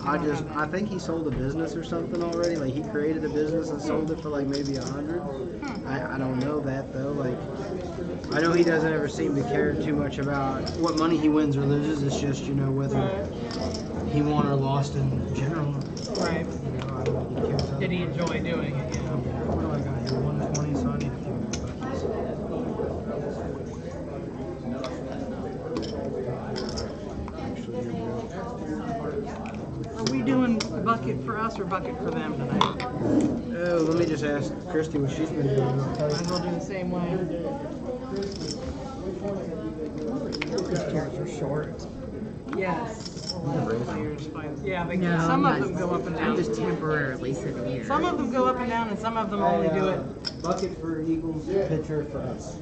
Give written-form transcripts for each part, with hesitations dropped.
I think he sold a business or something already. Like he created a business and sold it for like maybe 100. I don't know that though. Like I know he doesn't ever seem to care too much about what money he wins or loses. It's just whether he won or lost in general. Right. I don't think he cares. Did he enjoy doing it? What do I got here? 120. So I need a few more buckets. Are we doing bucket for us or bucket for them tonight? Oh, let me just ask Christy what she's been doing. Might as well do the same way. These chairs are short. Yes. Yeah, No, some of them go up and down. I'm just temporarily sitting here. Some of them go up and down, and some of them only do it. Bucket for Eagles, pitcher for us.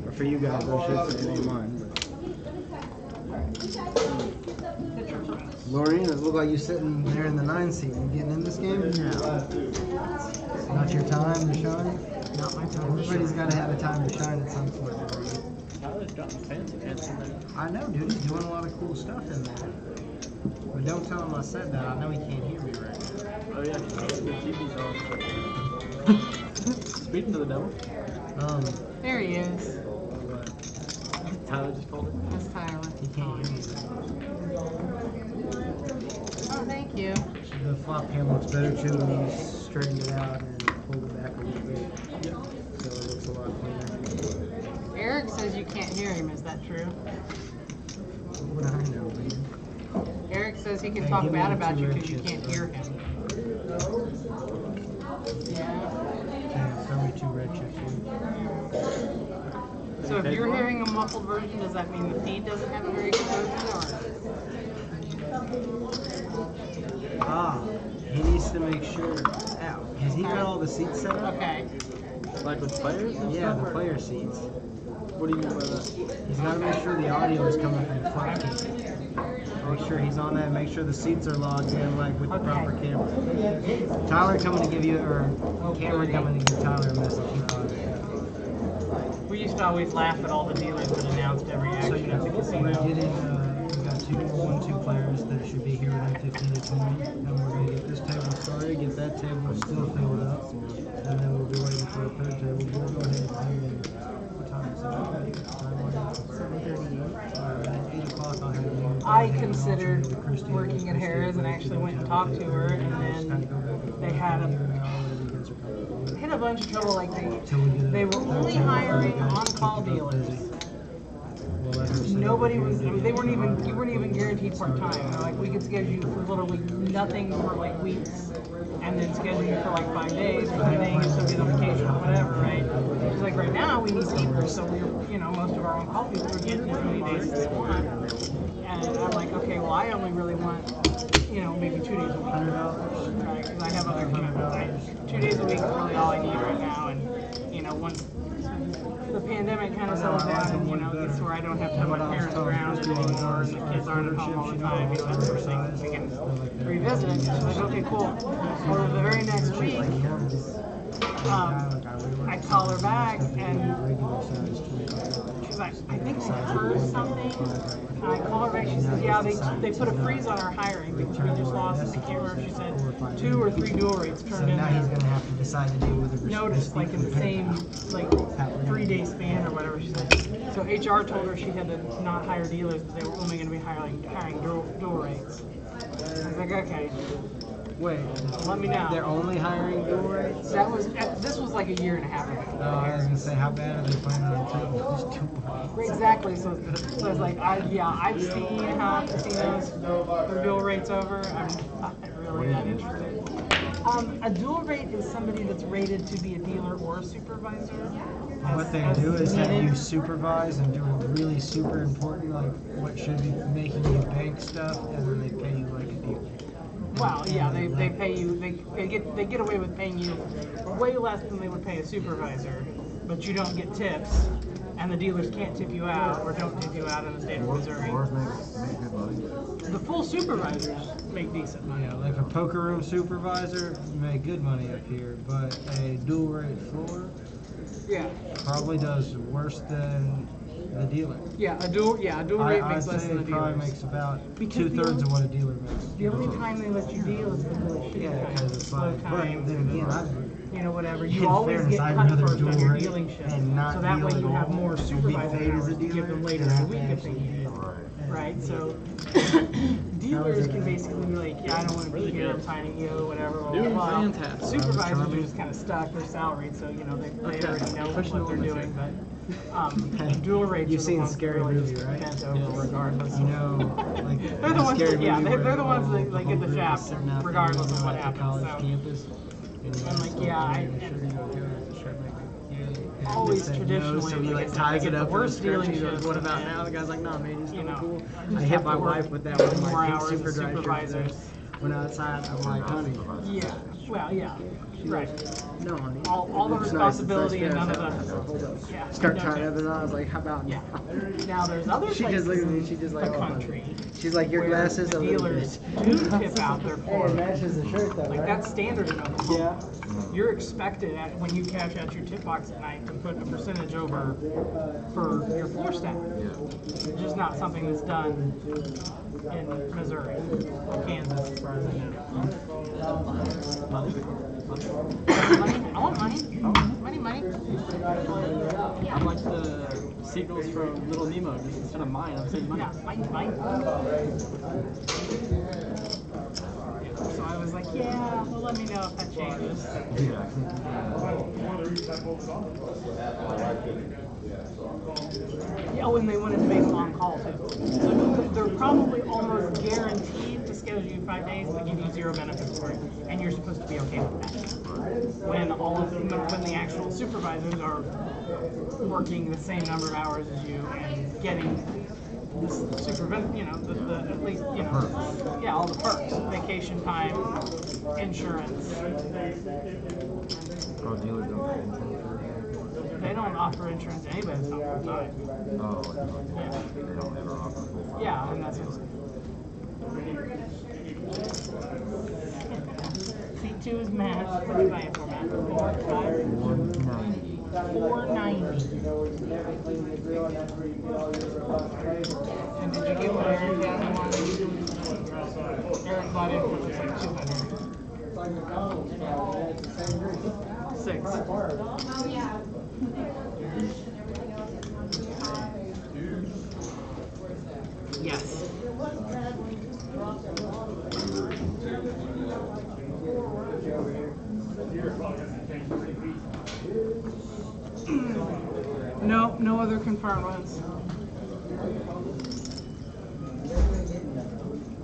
Or for you guys, I should say, it ain't mine. Pitcher for us. Lorraine, it look like you sitting there in the 9 seat. You getting in this game? No. Not your time to shine? Not my time. Everybody's got to have a time to shine at some point. Tyler's got fancy pants in there. I know, dude. He's doing a lot of cool stuff in there. But don't tell him I said that. I know he can't hear me right now. Oh yeah, the TV's on. Speaking of the devil. There he is. Tyler just called it. That's Tyler. He can't hear me. Oh, thank you. The flop cam looks better too when you straighten it out and pull it back a little bit. Yep. So it looks a lot cleaner. Eric says you can't hear him. Is that true? What would I know, man? Eric says he can Hey, talk give me bad the about two you red because you chips, can't bro. hear him. Yeah. Okay, throw me 2 red chips here. So if you're hearing a muffled version, does that mean the feed doesn't have a very good version, Ah, he needs to make sure. Ow. Has he got all the seats set or? up? Okay. Like with players and Yeah, stuff? the player seats. What do you mean by that? He's got to make sure the audio is coming from the front cam. Make sure he's on that. Make sure the seats are logged in, like with the proper camera. Tyler coming to give you, or Cameron coming to give Tyler a message. We used to always laugh at all the dealers that announced every So action at the we're casino. getting, we got 2 players that should be here within 15 to 20, and we're gonna get this table started, get that table still filled up, and then we'll be waiting for a 3rd table. We'll go ahead and what time is it? 8 o'clock. I'll have you. I considered working at Harrah's and actually went and talked to her, and then they had hit a bunch of trouble. Like they were only hiring on-call dealers. Nobody was. I mean, they weren't even. You weren't even guaranteed part-time. They're like, we could schedule you for literally nothing for like weeks, and then schedule you for like 5 days, or 3 days, so be on vacation or whatever, right? It's like right now we need people, so we're, most of our on-call people are getting as many days as they want. And I'm like, okay, well, I only really want, maybe 2 days a week. Right? Because I have other, 2 days a week is really all I need right now. And, once the pandemic kind of settles down and, gets where I don't have to have my parents around anymore, and the kids aren't at home all the time, that's the first thing we can revisit. She's like, okay, cool. Well, the very next week, I call her back and she's like, I think we heard something. And I call her back, she says, yeah, they put a freeze on our hiring because we just lost, I can't remember if she said 2 or 3 dual rates turned in. Now he's gonna have to decide to deal with the Notice, like in the same 3-day span or whatever she said. So HR told her she had to not hire dealers, that they were only gonna be hiring dual rates. I was like, okay. Wait, Let me know. they're only hiring dual rates? This was like a year and a half ago. Oh, I was gonna say, how bad are they planning on taking those 2 rates? Exactly. So it's like, I've seen how casinos their dual rates over. I'm not really that interested. A dual rate is somebody that's rated to be a dealer or a supervisor. What they do is have you supervise and do really super important, like what should be making you bank stuff, and then they pay you like a dealer. Well, yeah, they pay you. They get away with paying you way less than they would pay a supervisor, but you don't get tips, and the dealers can't tip you out or don't tip you out in the state of Missouri. Make good money. The full supervisors make decent money. Yeah, like a poker room supervisor make good money up here, but a dual rate floor Yeah. probably does worse than The dealer. Yeah, a dual rate makes less than the it probably dealer's. makes about Because the 2/3 only- of what a dealer makes. The only time they let you deal is with really shitty Yeah, times, because it's slow like, but times, then again, you know, whatever. in You always fairness, get I'd cut rather first dual on your rate dealing shift. and not So that deal way at you have all more and be supervisor paid as a hours to give dealer them later than in the have to week if they actually need it. deal. Right, so dealers can basically be like, yeah, I don't want to be here, I'm signing you, whatever, blah, blah, blah. Fantastic. Supervisors are just kind of stuck, they're salaried, so, you know, they already know what they're doing, but dual rates You've are the seen ones that Scary really Movie, just right? bent over regardless. You know, like They're the ones Scary that- yeah, Movie they're where the ones all that, like, get the whole group shaft is sitting out there regardless of on what the happens, college so. campus, and And, like, yeah, always traditionally, so he like like, ties they it get up the in a worst stretch, dealing he goes, shifts, what and about then, now? The guy's like, no, man, he's you still know, cool. you I just hit have my to work wife with that one, more my pink hours super as dry shirt today. supervisors. Went outside, I'm like, honey, Yeah, well, yeah, right. no, honey. All the It's nice, responsibility it's and none nice, of yeah. the, yeah. Start no trying chance. everything. I was like, how about Yeah. now? Now there's other She places just looked at me, in she just the like, oh, country she's like, your where glasses the a little dealers bit. do tip out their Hey, it floor. matches the shirt though, Like right? that's standard in Oklahoma. Yeah. You're expected when you cash out your tip box at night to put a percentage over for your floor staff. It's just not something that's done in Missouri or Kansas, as far as I know. Money. I want money. Money. I'm like the seagulls from Little Nemo, just instead of mine, I'm saying money. Yeah, mine. So I was like, yeah, well, let me know if that changes. Yeah, oh, and they wanted to make them on call too. So they're probably almost guaranteed to schedule you 5 days, but give you 0 benefits for it, and you're supposed to be okay with that. When when the actual supervisors are working the same number of hours as you and getting the at least, yeah, all the perks, vacation time, insurance. Oh, dealers don't pay insurance. They don't offer insurance to anybody that's not full time. Oh, they don't ever offer full. Yeah, and that's what's. C2 is matched. What are you buying for, Matt? 190. $490. And did you get what Aaron found you wanted? Aaron bought in for looks like 200. 6. Yes. No other confirmed ones.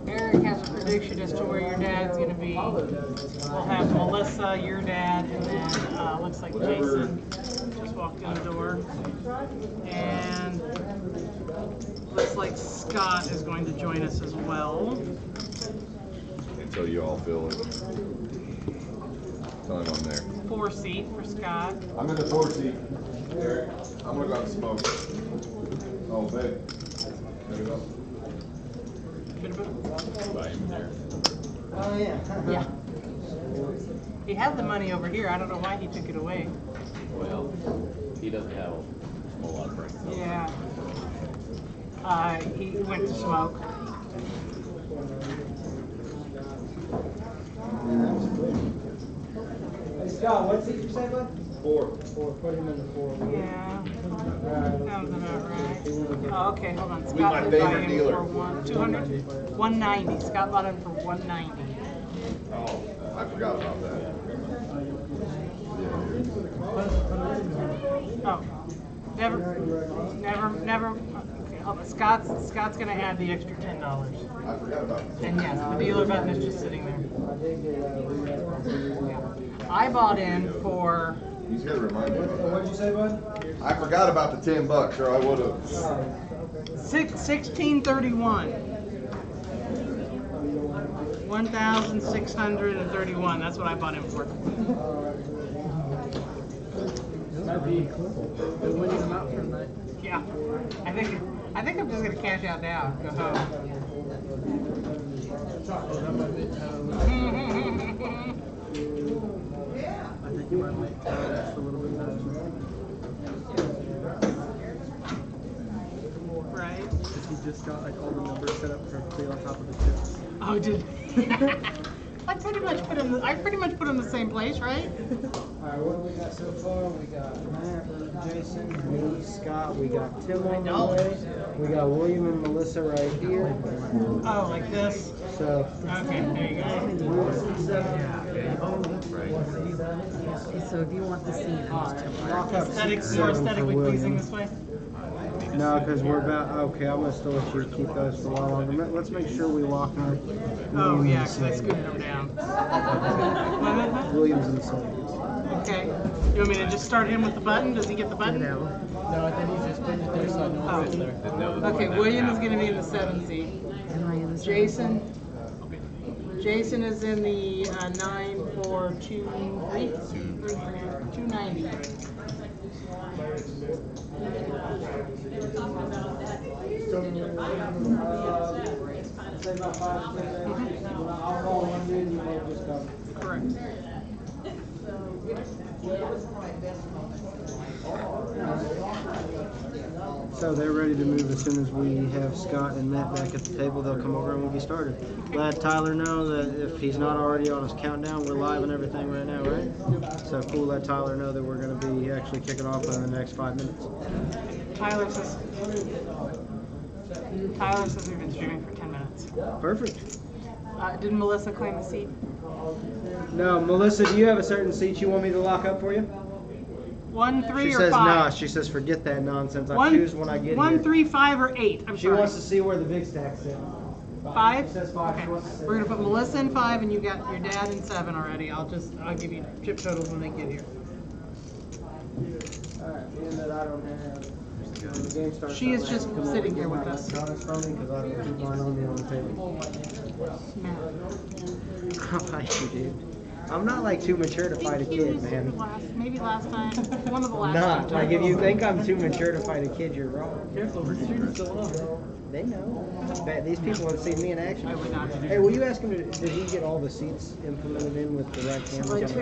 Eric has a prediction as to where your dad's going to be. We'll have Melissa, your dad, and then looks like Jason just walked in the door. And looks like Scott is going to join us as well. Until you all fill it. Tell him I'm there. 4 seat for Scott. I'm in the 4 seat. Eric, I'm gonna go out and smoke. Oh, babe. There you go. Buy him there. Oh yeah. Yeah. He had the money over here. I don't know why he took it away. Well, he doesn't have a whole lot of brains. So. Yeah. He went to smoke. Hey Scott, what seat you say, bud? 4. 4. Put him in the 4. Yeah. Sounds about right. Oh, okay, hold on. my Scott did buy favorite in dealer. for 200? 190. Scott bought in for 190. Oh, I forgot about that. Oh. Never. Okay, hold on. Scott's gonna add the extra $10. I forgot about that. And yes, the dealer button is just sitting there. Yeah. I bought in for He's here to remind me about What'd you say, bud? that. I forgot about the $10, or I would have. 1631. 1,631. That's what I bought in for. That'd be cool. They're winning them out for the night. Yeah. I think I'm just gonna cash out now. Go home. I think you might make just a little bit better. just got like all the numbers set up correctly on top of the chips. Oh, did. I pretty much put them. I pretty much put them in the same place, right? Alright, what do we got so far? We got Matt, Jason, me, Scott, we got Tim on the way. We got William and Melissa right here. Oh, like this. So Okay, there you go. Okay, so if you want the scene, lock up Aesthetic, seat more 7 for aesthetically pleasing William. this way. No, because we're about okay. I'm gonna still let you keep those for a while longer. Let's make sure we lock up. Oh William yeah, and because I Sam. scooted them down. Williams and Sam. Okay. You want me to just start him with the button? Does he get the button? No. No, I think he's just putting it there so I know Oh. it fits there. Okay, William is going to be in the 7 seat. Am I in the Jason. Jason is in the 290. I'll call one dude and you'll just come. Correct. So they're ready to move as soon as we have Scott and Matt back at the table. They'll come over and we'll get started. Let Tyler know that if he's not already on his countdown, we're live and everything right now, right? So cool. Let Tyler know that we're going to be actually kicking off in the next 5 minutes. Tyler says we've been streaming for 10 minutes. Perfect. Did Melissa claim a seat? No, Melissa, do you have a certain seat you want me to lock up for you? 1, 3, She or says 5? no. She says forget that nonsense. I choose when I get 1, here. 3, 5, or 8. I'm She sorry. wants to see where the big stack's at. 5? She says 5. Okay. She wants to see. We're gonna put Melissa in 5, and you got your dad in 7 already. I'll give you chip totals when they get here. Alright, being that I don't have. When the game starts, She is I'll just come over sitting and here get with my us. electronics from me because I don't keep mine on me on the table. I like you, dude. I'm not like too mature to fight a kid, man. Maybe last time. One of the last Not. times. Like if you think I'm too mature to fight a kid, you're wrong. Careful, the student's going up. They know. These people have seen me in action. I would not. Hey, will you ask him, did he get all the seats implemented in with the right cameras?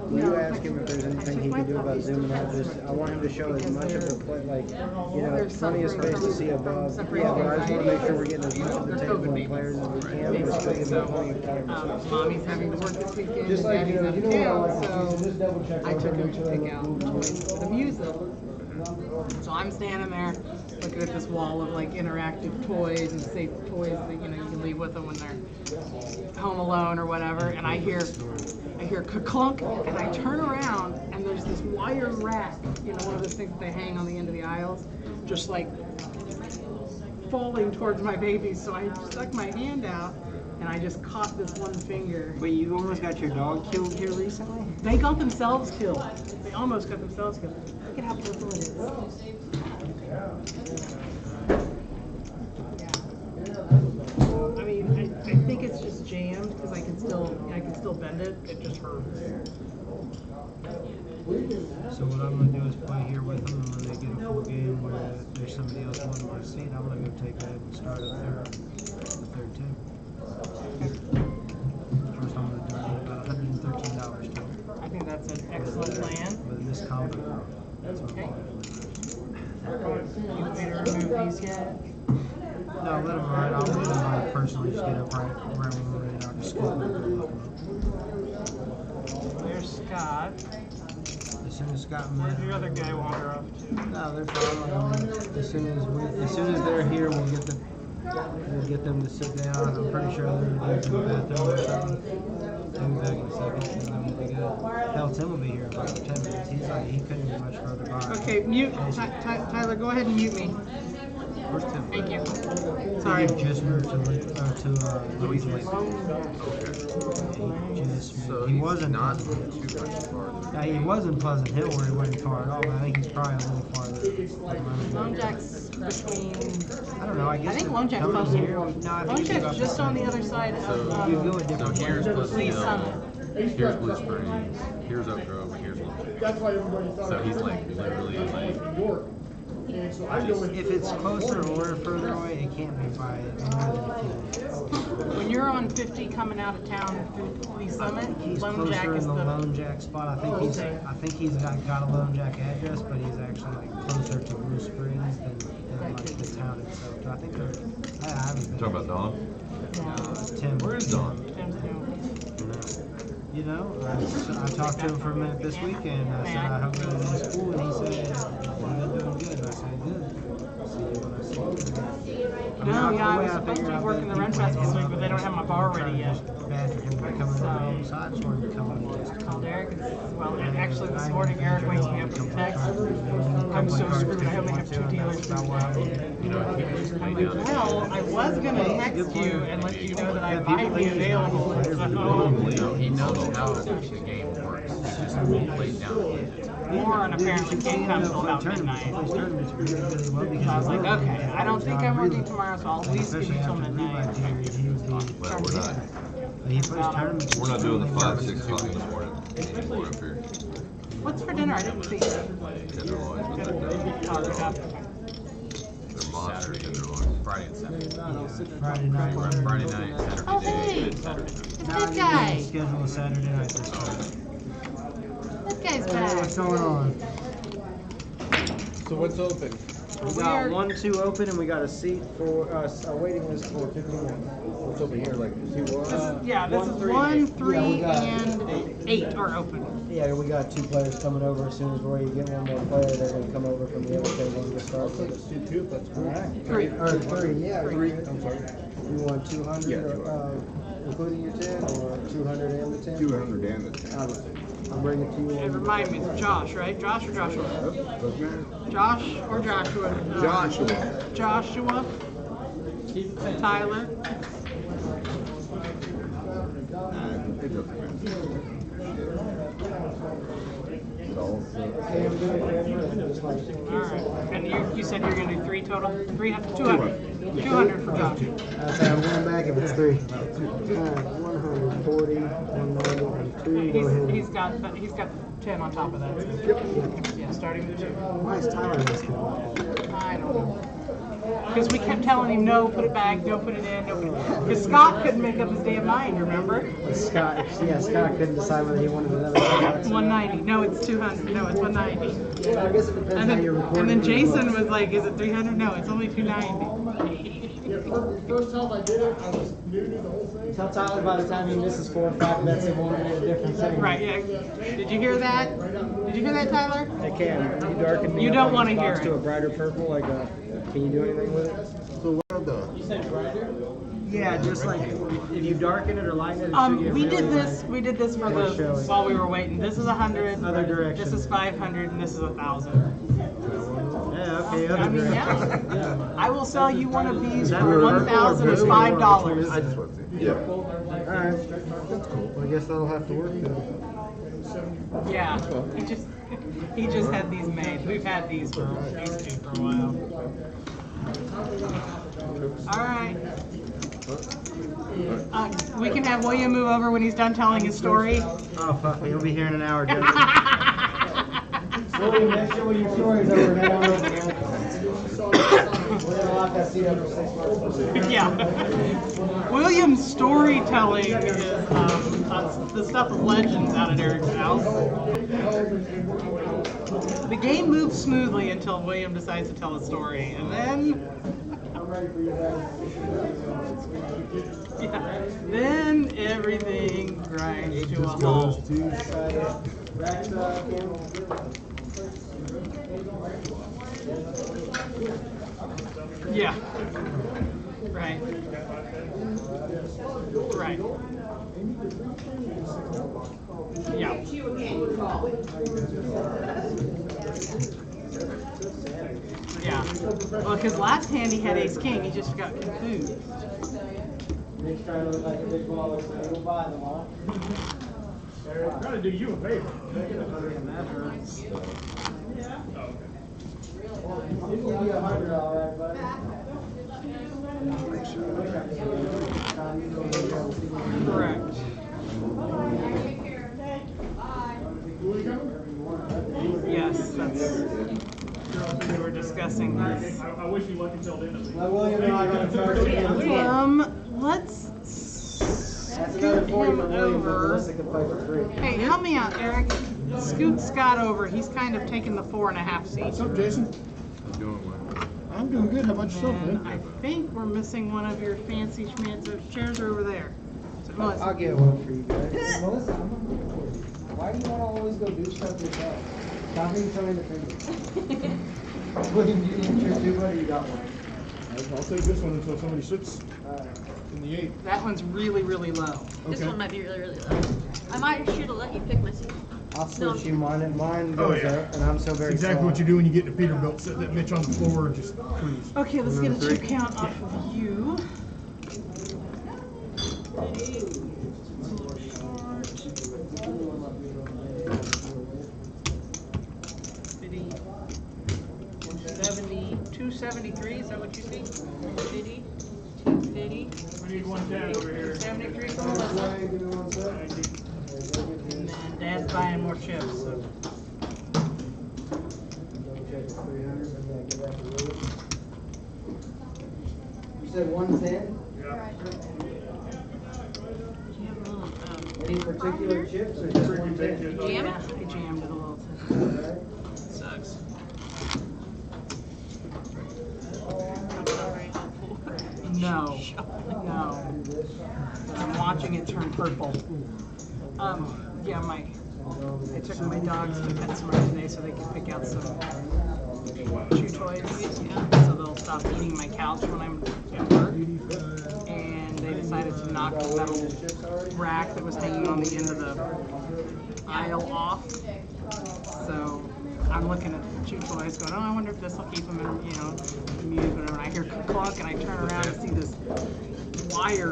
Will you ask him if there's anything he can do about zooming out? I want him to show as much of the play, like, you know, plenty of space to see above. Yeah, but I just want to make sure we're getting as much of the table and players as we can, but still giving them plenty of cameras. Mommy's having to work this weekend. Just like, you know Daddy's what I out like of to do, town, just double check. so I took him to pick out toys for the music. So I'm standing there looking at this wall of like interactive toys and safe toys that you can leave with them when they're home alone or whatever. And I hear ka-clunk, and I turn around and there's this wire rack, one of those things that they hang on the end of the aisles, just like falling towards my baby. So I stuck my hand out and I just caught this one finger. Wait, you almost got your dog killed here recently? They got themselves killed. They almost got themselves killed. Look at how purple it is. I mean, I think it's just jammed because I can still bend it. It just hurts. So what I'm going to do is play here with them, and when they get a full game where there's somebody else wanting my seat, I'm going to go take that and start the third too. First I'm going to donate about $113 to them. I think that's an excellent plan. With this combo. Okay. You want me to remove these yet? No, let them ride. I'll let them personally just get up right when we're ready. I'll just scoop them and look them There's Scott. up. As soon as Scott and Where'd Matt your other guy wander off to? No, they're fine. As soon as they're here, we'll get them to sit down. I'm pretty sure they're going to the bathroom or something. He'll be back in a second, and then we'll be good. Hell, Tim will be here in about 10 minutes. He couldn't be much further by. Okay, mute. Tyler, go ahead and mute me. Where's Tim? Thank you. Sorry. He just moved to Louis. So He he's wasn't not Pleasant. too much farther. He was in Pleasant Hill where he wasn't far at all, but I think he's probably a little farther. Lone Jack's between. I don't know. I guess I think the Lone Jack's company's closer. here. No, I think Lone it's Jack's about just the on the same. other side So, of You go a so different here's way. Pleasant Lee Hill, Summit. here's Blue Springs, here's Oak Grove, and here's Lone Jack. So he's like literally like If it's closer or further away, it can't be by more than a few. When you're throwing 50 coming out of town through the summit. He's Lone closer Jack in is the the Lone Jack spot. I think he's got a Lone Jack address, but he's actually like closer to Blue Springs than like the town itself. But I think I haven't been. Talk about Don. Tim. Where is Don? Tim's new. You know, I talked to him for a minute this weekend. I said, I hope everything's cool, and he said, you've been doing good. And I said, good. See you when I see you. No, yeah, I was supposed to be working the Ren Fest this week, but they don't have my bar ready yet. Bad for him to come in the room, so I just wanted to come in and just Called Eric, well, and actually this morning Eric wakes me up with a text. I'm so screwed, I only have 2 dealers for today. You know, he was I'm way like, down. well, I was gonna text you and let you know that I might be available. So, You know, he knows how the game works. It's just laid down. more and apparently can't come until about midnight. So I was like, okay, I don't think I'm working tomorrow, so I'll at least give you till midnight. Well, we're not. We're not doing the 5, 6 o'clock in the morning anymore up here. What's for dinner? I didn't see. Tenderloins with their dough. They're monster tenderloins. Friday and Saturday. Friday night. Friday night, Saturday Oh, day, hey. and Saturday night. It's that guy. Schedule a Saturday night this time. That guy's What's back. going on? So what's open? We got 1, 2 open, and we got a seat for a waiting list for 51. What's over here? Like 2 Yeah, this is 1, 3, and 8 are open. Yeah, we got 2 players coming over. As soon as we're ready to get one more player, they're going to come over from the other table and get started with us. 2, that's cool. Alright. 3. Or 3, yeah. 3, I'm sorry. You want 200, Yeah, 200. including your 10, or 200 and the 10? 200 damage. I'll bring it to you. And remind me, it's Josh, right? Josh or Joshua? Josh or Joshua? Joshua. Joshua. Tyler. It doesn't matter. Okay, I'm doing it just like Alright. And you said you're going to do 3 total? 300? 200. 200 for Josh. I said I'm going back if it's 3. 140, 190, and 2. Go ahead. He's got 10 on top of that. Yeah, starting with 2. Why is Tyler in this one? I don't know. Because we kept telling him, no, put it back, no, put it in, no. Because Scott couldn't make up his damn mind, remember? Scott couldn't decide whether he wanted another $10. 190. No, it's 200. No, it's 190. Yeah, I guess it depends how you're recording. And then Jason was like, is it 300? No, it's only 290. First time I did it, I was new to the whole thing. Tell Tyler by the time he misses 4 or 5 bets, it won't make a difference anyway. Right, yeah. Did you hear that? Did you hear that, Tyler? They can. You darken me You up don't on wanna the hear spots it. to a brighter purple, like a, can you do anything with it? So well done. Yeah, just like if you darken it or lighten it, it should get We really did this. light. We did this for More the showy. while we were waiting. This is 100. Other direction. This is 500, and this is 1,000. Yeah, okay, other I mean, direction. yeah. I will sell you one of these that for blue or $1,005. I just want to see. Yeah. Alright, that's cool. Well, I guess that'll have to work then. Yeah, he just had these made. We've had these two for a while. All right. We can have William move over when he's done telling his story. Oh, fuck, he'll be here in an hour, William, make sure your story's over now. We're gonna lock that seat up for 6 months. Yeah. William's storytelling is the stuff of legends out at Eric's house. The game moves smoothly until William decides to tell a story, and then then everything grinds to a halt. Yeah. Right. Right. Yeah. Yeah. Well, because last hand he had ace king, he just got confused. Nick's trying to look like a big baller, so he'll buy them all. Trying to do you a favor. That hurts. He'll give you 100, all right, buddy. Correct. Yes, that's. We were discussing this. I wish you luck until the end of the Let William know I got to charge you. Let's him William and over. Melissa can play for free. Hey, help me out, Eric. Scoot Scott over. He's kind of taking the 4.5 seat. What's up, Jason? I'm doing well. I'm doing good. How about yourself, And man? I think we're missing one of your fancy schmancy chairs are over there. So, Melissa. I'll get one for you guys. Melissa, I'm gonna do it for you. Why do you want to always go do stuff yourself? Stop being so independent. William, you need your two, buddy. You got one. I'll take this one until somebody sits Alright. in the 8. That one's really, really low. This Okay. one might be really, really low. I might should have let you pick my seat. I'll switch you mine, and mine Oh, goes yeah. up, and I'm so That's very exactly what you small. do when you get in a Peterbilt. Set that bitch on the floor and just cruise. Okay, let's get a chip count off of you. Biddy. 273, is that what you see? Biddy. 250. We need 110 over here. 273 for Melissa. Give me one sec. And then Dad's buying more chips. So. You said 110? Any particular chips or just 110? Jam it? I jammed it a little. Sucks. No, no. I'm watching it turn purple. Yeah, I took my dogs to PetSmart today so they could pick out some chew toys. So they'll stop eating my couch when I'm at work. And they decided to knock the metal rack that was hanging on the end of the aisle off. So I'm looking at the chew toys going, oh, I wonder if this will keep them in, amused, whatever. And I hear clunk and I turn around and see this wire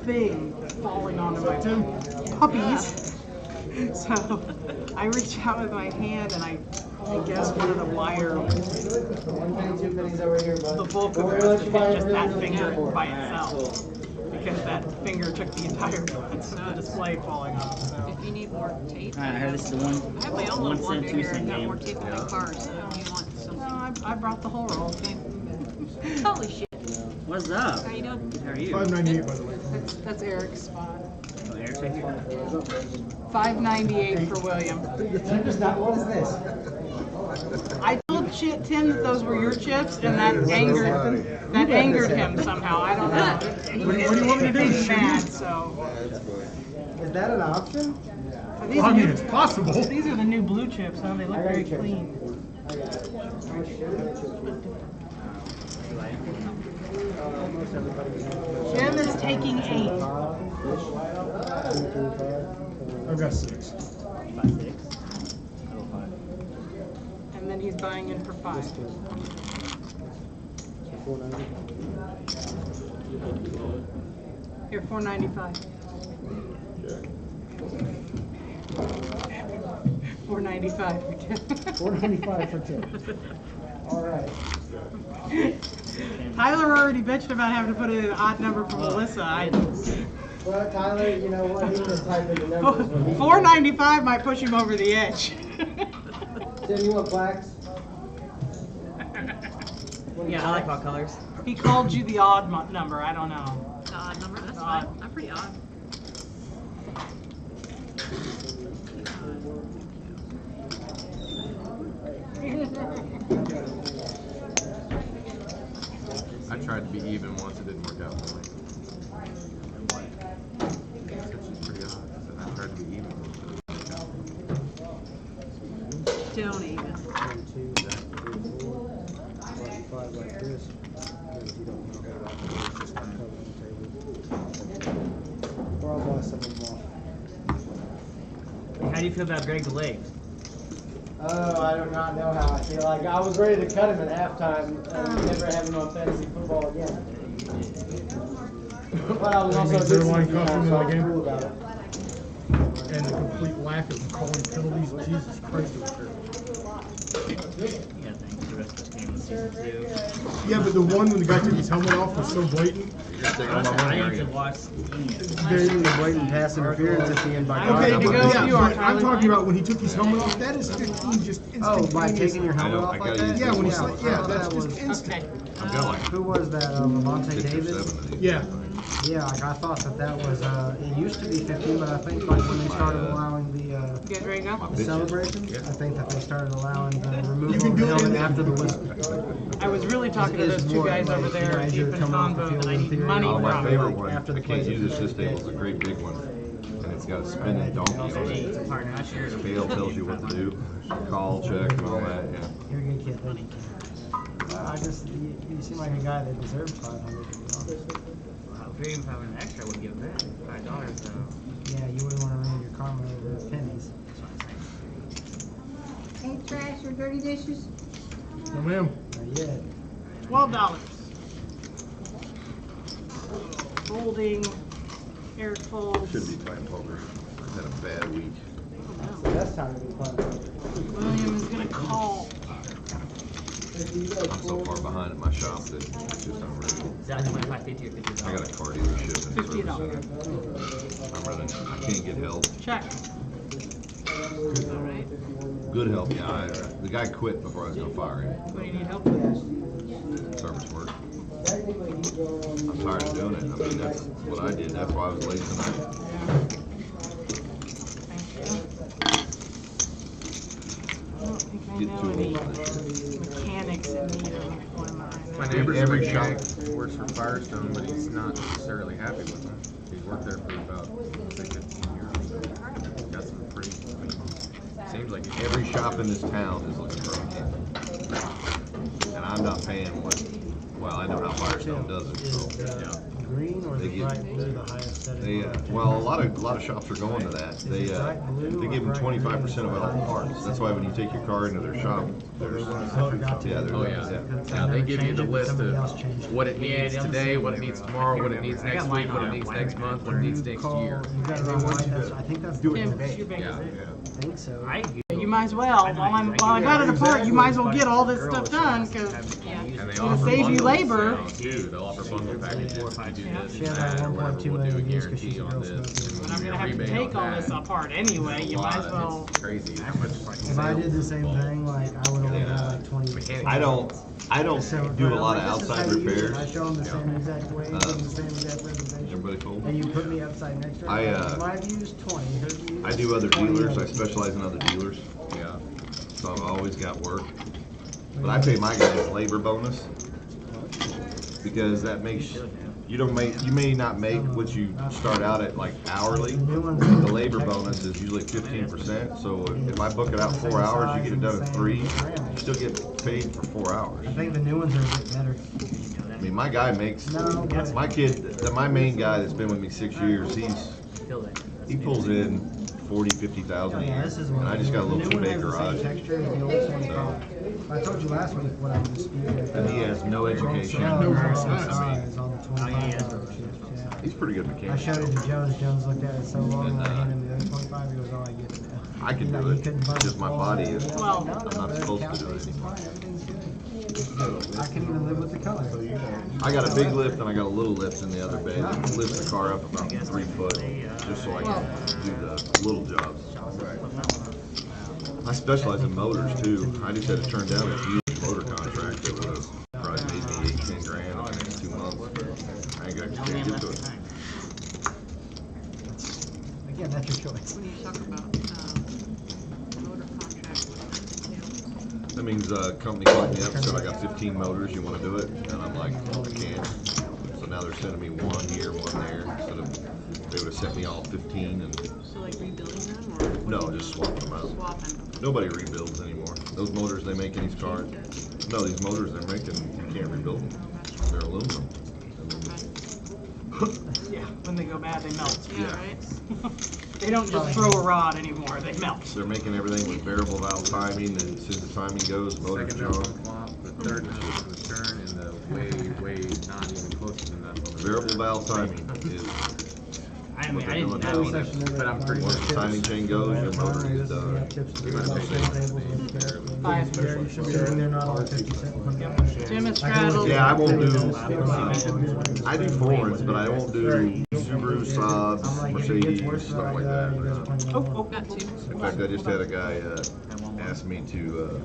thing falling onto my puppies. So I reach out with my hand and I guess one of the wire, the bulk of it must have hit just that finger by itself. Because that finger took the entire front of the display falling off. So. If you need more tape. I heard this is the one. I have my own little 1 cent, wonder 2 here. I've cent got more game. tape in my car, so if you want something. No, I brought the whole roll. Holy shit. What's up? How you doing? How are you? 598, by the way. That's Eric's spot. Oh, Eric's right here. $5.98 for William. What is this? I told Tim that those were your chips, and that angered him somehow. I don't know. What do you want me to do? He's made mad, so. Is that an option? These, Well, I are mean, new, it's possible. these are the new blue chips, huh? They look very clean. I got it. Jim is taking 8. I've got 6. 5, 6. And then he's buying in for 5. Here, $4.95. $4.95 for Tim. $4.95 for Tim. All right. Tyler already bitched about having to put in an odd number for Melissa. Well, Tyler, you know what? He just type in the numbers. when he- $4.95 might push him over the edge. Tim, you want blacks? Yeah, I like all colors. He called you the odd number. I don't know. Odd number, that's Odd. fine. I'm pretty odd. I tried to be even once, it didn't work out for me. It's pretty odd. I tried to be even once, it didn't work out. Don't even. 1, 2, 3, 4. 5 like this. Because you don't know how to just cover on the table. Or I'll buy some of them off. How do you feel about Greg the Lake? Oh, I do not know how I feel. Like I was ready to cut him at halftime and never have him on fantasy football again. But I was also a Third good line season, costume in so the I was game. cool about it. And the complete lack of calling penalties. Jesus Christ, it was terrible. Yeah, thanks. The rest of this game was season 2. Yeah, but the one when the guy took his helmet off was so blatant. You're just taking all my I money, need are to you? watch any of it. The blatant pass interference at the end by I'm God. ready to go yeah, if you are, but I'm Tyler. talking about when he took his helmet off. That is 15 just Oh, by instantaneous. taking your I helmet know, off I like gotta that? use Yeah, when he's I like, thought yeah, that's that just was- instant. Okay. I'm going. Who was that? Lavonte 6 or Davis? 7 of these. Yeah. Yeah, like I thought that was, it used to be 15, but I think like when they started allowing You guys ready to go? the celebrations, I think that they started allowing the removal of the helmet after the whistle. I was really talking to those two guys over there deep in convo, and I need money Oh, my from favorite them. one, After I the can't use plays. this table, it's a great big one. And it's got a spinning donkey on it. Partner, I shared a Scale tells you what to do, call, check, and all that, yeah. You're a good kid, thank you. You seem like a guy that deserves 500, to be honest. If you're even having an extra, I would give it back. $5 though. Yeah, you wouldn't want to ruin your karma over pennies. Hey, trash or dirty dishes? No, ma'am. Not yet. $12. Holding, Eric folds. Should be playing poker. I've had a bad week. That's time to be playing. William is gonna call. I'm so far behind at my shop that it's just unreal. Is that 25, 50, or $50? I got a car dealership and $50. service center. I'm running, I can't get help. Check. Alright. Good help, yeah. The guy quit before I was gonna fire him. What do you need help with? Service work. I'm tired of doing it. I mean, that's what I did. That's why I was late tonight. I don't think I Get know too any old for this shit. mechanics in need of one of My mine. neighbor's Every a mechanic, shop. works for Firestone, but he's not necessarily happy with them. He's worked there for about, I think, 15 years. Got some pretty, I mean, seems like he's Every shop in this town is looking for a mechanic. And I'm not paying what, well, I know how Firestone does it, so. Is green or is They it get- bright blue the highest setting? They, well, a lot of shops are going to that. They give them 25% of all the parts. That's why when you take your car into their shop, there's, yeah, there's, Oh, yeah. Now, they give you the list of what it needs today, what it needs tomorrow, what it needs next week, what it needs next month, what it needs next year. You got it on white, I think that's Do it Tim, today. your bank Yeah. is it? I think so. You might as well, while I got it apart, you might as well get all this stuff done, because And they gonna offer save you bundles labor. now, too. They'll offer bundle packages. If you do this She and has like that, or whatever, 1.2 we'll do a million views because she's guarantee a on real this. smoker. but I'm gonna have to Rebate take on all this that. apart anyway, you might as well. It's crazy how much If I did the same thing, like I would only have like 20. Mechanic. I don't So, do a but lot I'm of like, this is outside how you use it. repairs. I show them the same exact way, give them the same exact presentation. Everybody cool? And you put me upside next to her. My view is 20. Her view I is do other 20 dealers. I others. specialize in other dealers, Yeah. so I've always got work. But I pay my guys labor bonus because that makes you may not make what you start out at like hourly. The labor bonus is usually 15%. So if I book it out 4 hours, you get it done in 3. You still get paid for 4 hours. I think the new ones are a bit better. I mean, my guy makes my kid, my main guy that's been with me 6 years. He pulls in 40, 50,000 a Yeah, year, this is and one. I just got a The little new one 2-bay has the same garage. texture as the old 25. I told you last week what I was disputing. And he has no education. No, I size on the 25 dollar chips, yeah. He's a pretty good I mechanic. showed it to Jones. Jones looked at it so long, And, and I handed him the other 25. He goes, "Oh, I get it now." I can do He it. couldn't budge Just my the body wall. is. Well, I'm not supposed to do it anymore. Everything's good. I can even live with the color. I got a big lift and I got a little lift in the other bay that lifts the car up about 3 foot, just so I can do the little jobs. I specialize in motors too. I just had to turn down a huge motor contract that would have probably made me 8-10 grand in the next 2 months. I ain't got to get to it. Again, that's your choice. When you talk about motor contract, what kind of deal? That means a company called me up and said, I got 15 motors, you want to do it? And I'm like, I can't. So now they're sending me one here, one there, instead of, they would have sent me all 15 and, So like rebuilding them or? what no, do you just mean? swapping them out. Swapping. Nobody rebuilds anymore. Those motors they make in these cars, no, these motors they're making, you can't rebuild them. They're aluminum. Yeah, when they go bad, they melt. Yeah, right? They don't just throw a rod anymore, they melt. They're making everything with variable valve timing, and as soon as the timing goes, the motor's Second note on gone. flop, the third note on the turn, and the way not even close to enough on the Variable turn. valve timing is I what mean, I they're didn't doing know. now. But I'm pretty Once the timing chain goes, your motor is done. They're not all 50 cents. Jim is straddled. Yeah, I won't do, I do foreigns, but I won't do Subaru, Saabs, Mercedes, stuff like that. Oh, Got two. In fact, I just had a guy ask me to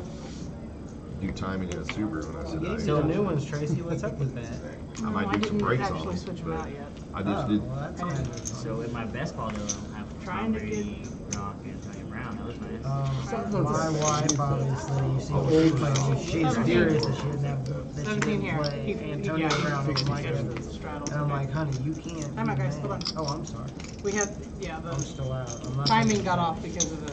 do timing in a Subaru, and I said, So the new ones, Tracy, what's up with that? I might I do some didn't brakes on actually them. switch them out yet. I just did. Well, that's kind of. So in my best ball, though, I have Trying Tom to Brady, Gronk, and Tony Brown. That was nice. My wife, obviously, you see what she plays. She's furious that she didn't have that she 17 didn't here. play He- Antonio yeah, he Brown over fixed Mike it. Evans. Straddles, And I'm okay. like, honey, you can't. Time out, do guys. that. Hold on. Oh, I'm sorry. We had, yeah, I'm the still out. I'm not timing gonna- got off because of the,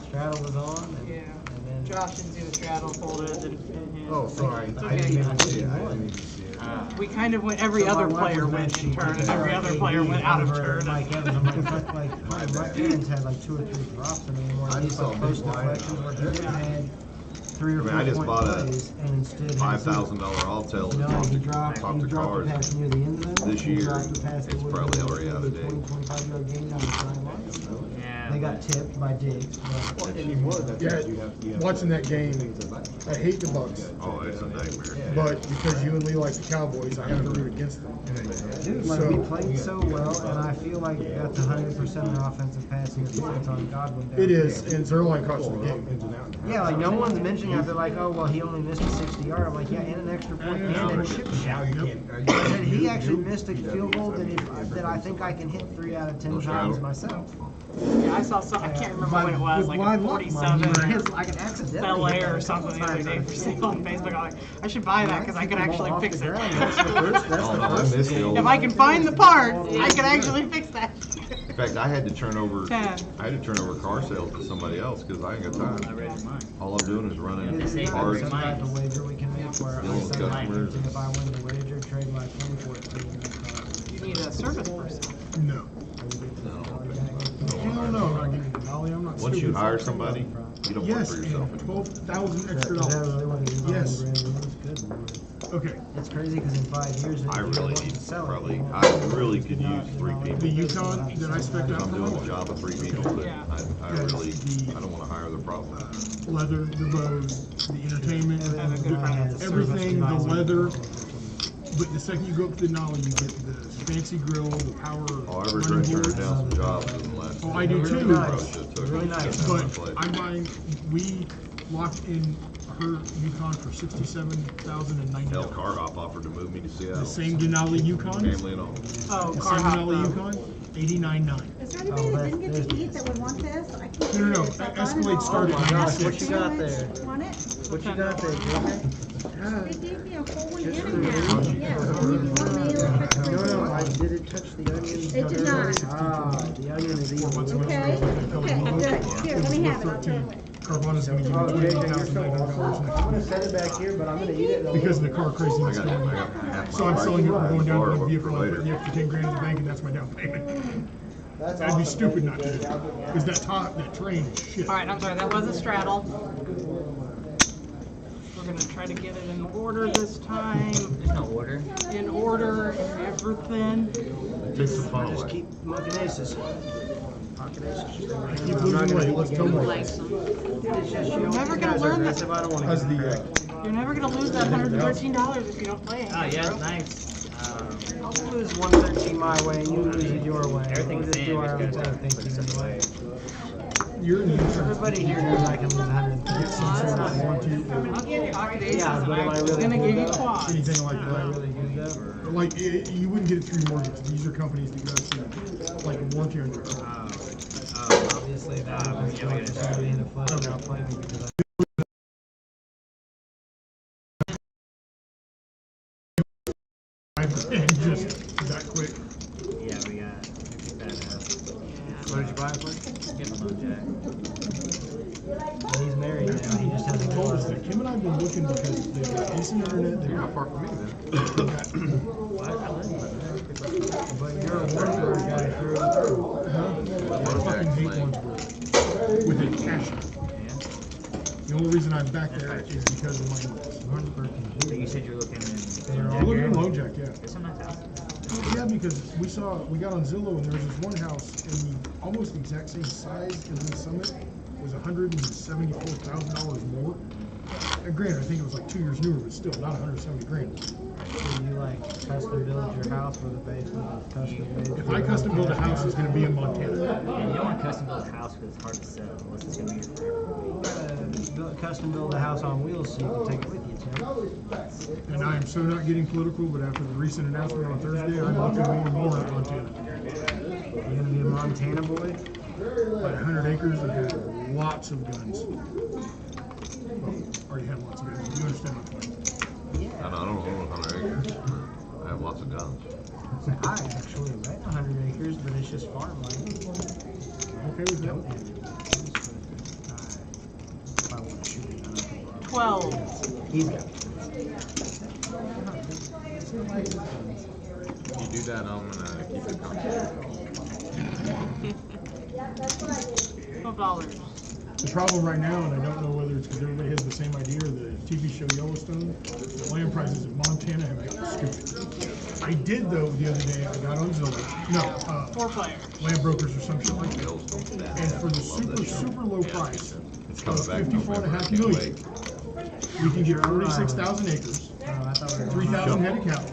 Straddle was on. And, yeah. And then. Josh didn't see the straddle, folded it, and. Oh, sorry. It's I didn't okay. even see it. I didn't even see it. We kind of went, every So my other wife player was went in benching turn, and every other player went out of over turn. Mike Evans. I'm like, Mike Evans had like 2 or 3 drops in him, or I at least just like saw post big line. deflections where he didn't had 3 or I mean, 4 I just point bought a plays, and instead had $5,000 all tell to No, talk he to dropped talk to the cars. pass near the end of them. This He year, dropped the pass that it's would probably have already been out a of date. 20-25 yard gain down the sideline. Yeah, They got tipped by Diggs. But Yeah, watching that game, I hate the Bucks, Oh, it's a nightmare. but because you and Lee like the Cowboys, I have to root against them. dude, like we played so well, and I feel like that's 100% of the offensive passing defense on Godwin. down It there. is, and Zerline cost the game. Yeah, like no one's mentioning that. They're like, oh well, he only missed a 60-yard. I'm like, yeah, and an extra point and a chip shot. And he actually missed a field goal that I think I can hit 3 out of 10 times myself. Yeah, I saw some, I can't remember when it was, like a 47 I can accidentally Bel hit Air that or a something couple the other day times. for sale on Facebook. I'm like, I should buy that because I can actually fix it. That's the first. That's Oh, the no, I first. missed the old. If I can find the part, I can actually fix that. In fact, I had to turn over. 10. I had to turn over car sales to somebody else because I ain't got I time. read your mind. All I'm doing is running Yeah, the cars. Some type of wager we can make where I Dealing with send my customers. if I win the wager, trade my 2014. You need a service person. No. No. No, I'm not giving you Molly, I'm not Once you stupid. hire somebody, you don't work Yes, for yourself and anymore. $12,000 extra Is that dollars. really what it is? Yes. Good Lord. Okay, It's crazy because in 5 years, I if you really want need to sell it, probably. you won't. I really could use 3 the people. Yukon that I spec'd out I'm for doing my the job of 3 people, but Yeah. I really, I don't want to hire the problem. leather, the bows, the entertainment, have a good friend. everything, the leather. But the second you go up to Denali, you get the fancy grill, the power. Oh, I regret running turning boards. down some jobs in the last. Oh, I do Really too. nice. Took Really me nice. to But my place. I'm buying, we locked in her Yukon for $67,090. Hell, Car Hop offered to move me to Seattle. The same Denali Yukon, Family and all. Oh, the car same hop. Denali Yukon, $89,900. Is there anybody that didn't get to eat that would want this? I can't. No, figure this out. Escalade started Oh my gosh, at what you got there? Want it? What you got there, JJ? They gave me a whole one and a half. Yeah, and if you want me, it'll touch the No, onion. did it touch the onion? It did not. Ah, the onion is evil. Okay, okay, good. Here, let me have it. I'll throw it away. Carvana's gonna give Oh, me JJ, you're so awesome. I'm $22,900 gonna set it back here, but I'm gonna eat it. because of the car I craziness got, going I got on. half So my I'm selling it, price I'm going down to for the vehicle, I put later. the extra 10 grand in the bank, and that's my down payment. That's I'd be awesome. stupid Thank not you, to, JJ. because that train is shit. All right, I'm sorry, that was a straddle. We're gonna try to get it in order this time. There's no order. In order and everything. Take the fun I just away. keep mucking aces. Pocket aces. Keep I'm not losing gonna weight, eat let's the go game. more. It's just you You're don't never you gonna guys are learn that. aggressive. I don't want to How's get the, back. You're never gonna lose that $113 if you don't play it. Oh yeah, it's nice. I'll lose 113 my way and you lose it your way. Everything's We'll just do in, our own it's thing, good. thank you anyway. You're in the Everybody here knows I can lose 130. I'll give you pocket aces Yeah, and but am I I was really gonna good give you though? quads. anything like Am I that. really good though? Like, you wouldn't get it through mortgage. These are companies that go through, like, a warranty on your car. Obviously, that happens to me. Somebody hit a flood and I'll play me because And just that quick. Yeah, we got. Pick that up. What did you buy it for? Give him a jack. He's married now. He just hasn't Told told us us that Kim and I have been looking because they've got decent internet. They've You're got not far from me then. What? I live in But you're a Warrenburg guy through and through. I fucking hate Warrensburg with a passion. Yeah. The only reason I'm back there is because of my in-laws. Warrenburg can So you said you're looking in. I'm looking in Lone Jack, yeah. There's some nice houses. Yeah, because we got on Zillow and there was this one house in the almost exact same size as the Summit. It was $174,000 more. And granted, I think it was like 2 years newer, but still not 170 grand. So you like custom build your house with a basement that's custom made? If I custom build a house, it's gonna be in Montana. Yeah, you don't want to custom build a house because it's hard to sell unless it's gonna be your forever. Custom build a house on wheels so you can take it with you, Tim. And I am so not getting political, but after the recent announcement on Thursday, I'm looking more and more at Montana. You're gonna be a Montana boy? Like 100 acres, I have lots of guns. Well, already have lots of guns. You understand my point? I don't own 100 acres. I have lots of guns. I actually rent 100 acres, but it's just farmland. Okay with that? If I want to shoot it, I don't think. 12. He's got If you do that, I'm gonna keep it $12. The problem right now, and I don't know whether it's because everybody has the same idea, or the TV show Yellowstone, the land prices in Montana have been stupid. I did though the other day, I got on Zillow. No, 4 players. Land Brokers or some shit like that. And for the super low price It's of coming back. 54.5 Can't million, wait. we can get 46,000 acres, 3,000 head of cattle,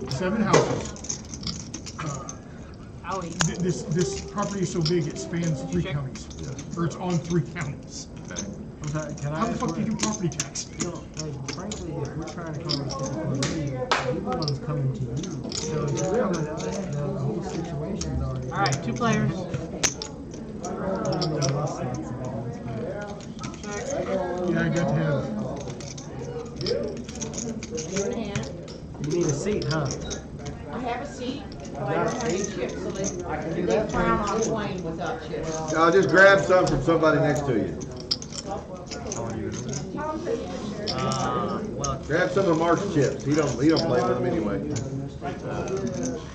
7 houses. This property is so big it spans 3 counties, or it's on 3 counties. Can I How the fuck do you do property tax? You know, like, frankly, if we're trying to come up with a video, you're the one's coming to you. So if you're coming to us, the whole situation's already. Alright, 2 players. Yeah, I got to have. You need a seat, huh? I have a seat, but I don't have any chips, so they frown on playing without chips. I'll just grab some from somebody next to you. Well, Grab some of Mark's chips. He don't play with them anyway.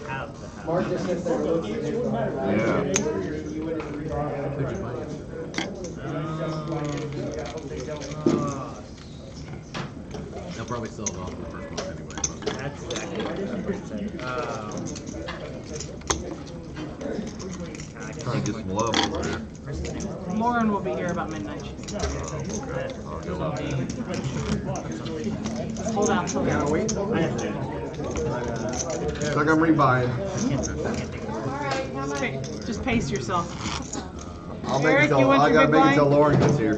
Yeah. They'll probably sell it off in the first month anyway. But. That's exactly what Trying to get some love over there. Lauren will be here about midnight. Hold on, hold on. It's like I'm rebuying. Just pace yourself. I'll make Eric, it till, you want I your gotta big make it blind? till Lauren gets here.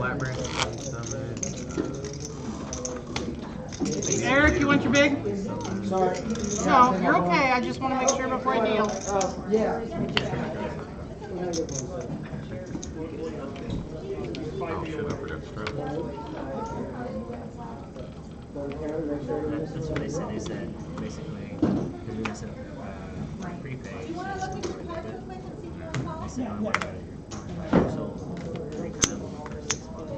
Eric, you want your big? Sorry. No, you're okay. I just want to make sure before I deal. Yeah. Oh shit, I forgot the strap. That's what they said. They said basically they're doing some prepaid. They said I'm worried about it. So 3 times for 6 months.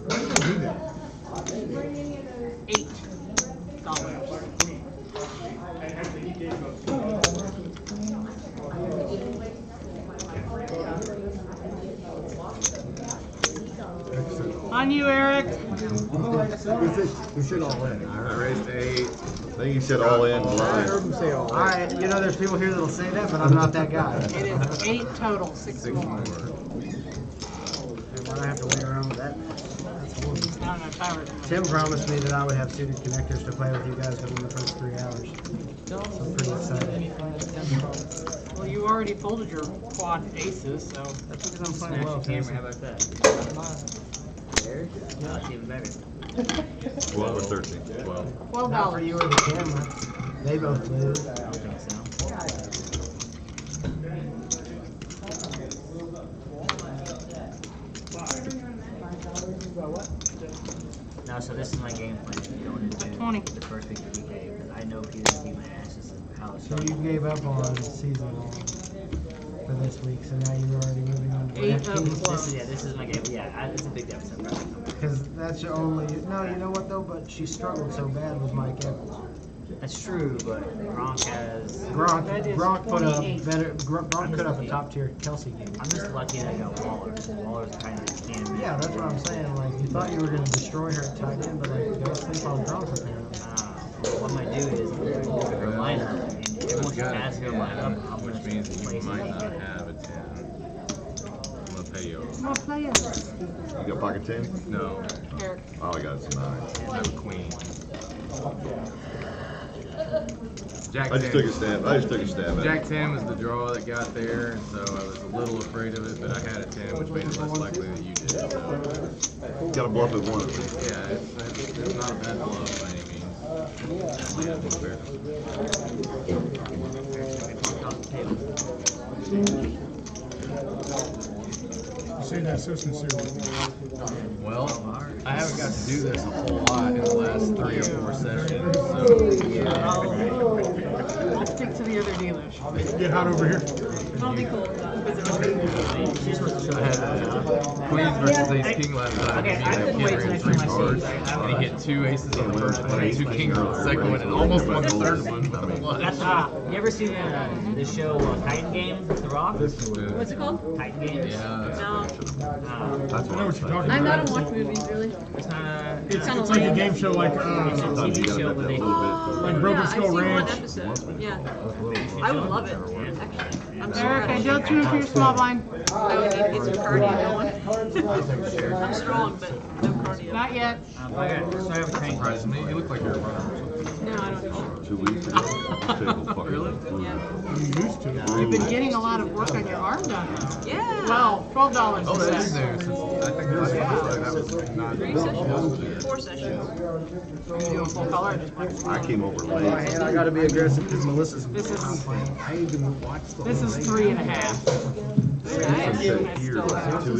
Why did they do that? $8. On you, Eric. You said all in. I raised 8. I think he said all in. I heard him say all in. Alright, you know there's people here that'll say that, but I'm not that guy. It is 8 total, 6 more. Why do I have to wait around with that? That's horrible. I don't know, Tyler. Tim promised me that I would have suited connectors to play with you guys within the first 3 hours. So I'm pretty excited. Well, you already folded your quad aces, so. That's because I'm Smash playing well, the camera. Casey. How about that? That's even better. 12 or 13. 12. Not for you or the camera. They both lose. I don't think so. No, so this is my game plan going into 20. the first week of the weekend because I know Peter's beat my ass. This is how it's So you gave up on season long for this week, so now you're already moving on to 8 of This is, this is my game. Yeah, it's a big episode. because that's your only. No, you know what though? But she struggled so bad with Mike Evans. That's true, but Gronk has. Gronk put up better. Gronk put up a top tier Kelsey game. I'm just lucky that I got Waller. Waller's kind of can. Yeah, that's what I'm saying. Like you thought you were gonna destroy her at tight end, but like go sleep on Gronk apparently. What I might do is look at her lineup, and once you pass her lineup, I'm Which means that you might not have a 10. I'm gonna pay you. More players. You got pocket 10? No, Eric. Oh, I got some 9. I have a queen. Jack I just 10. took a stab. I just took a stab at Jack it. 10 was the draw that got there, and so I was a little afraid of it, but I had a 10, which made it less likely that you did. Got to bluff at one. Yeah, it's not a bad bluff by any means. You say that so sincerely. Well, I haven't got to do this a whole lot in the last 3 or 4 sessions, so I'll stick to the other dealers. Get hot over here. That'll be cool. I had Queens versus Ace King last night. Okay, and I he couldn't wait till had I three see my cards, seat. and he hit 2 aces on the first one and 2 kings on the second one, and almost won the third one. But That's you ever seen the show Titan Games with The Rock? What's it called? Titan Games. Yeah. No. That's I know what you're talking I about. don't watch movies really. It's not a. It's like a game show like It's a Sometimes you TV gotta show, bet but that they. little bit. like Broken Yeah, I've Skull seen one Ranch. episode. Yeah. I would love it, actually. I'm sorry. Okay, don't tune for your small blind. I would need to get some cardio going. I'm strong, but no cardio. Not yet. Okay, so I have a train. surprised me. You look like you're a runner or something. No, I don't know. 2 weeks ago. Really? Yeah. You used to. You've been getting a lot of work on your arm done. Yeah. Well, $12 Oh, a that is set. new. I think the last time I saw that was not 3 sessions? 4 sessions. Are you doing full color or just black? I came over My late. hand, I gotta be aggressive because Melissa's This is- playing. I ain't even watched the This whole is thing. 3.5. Here, That's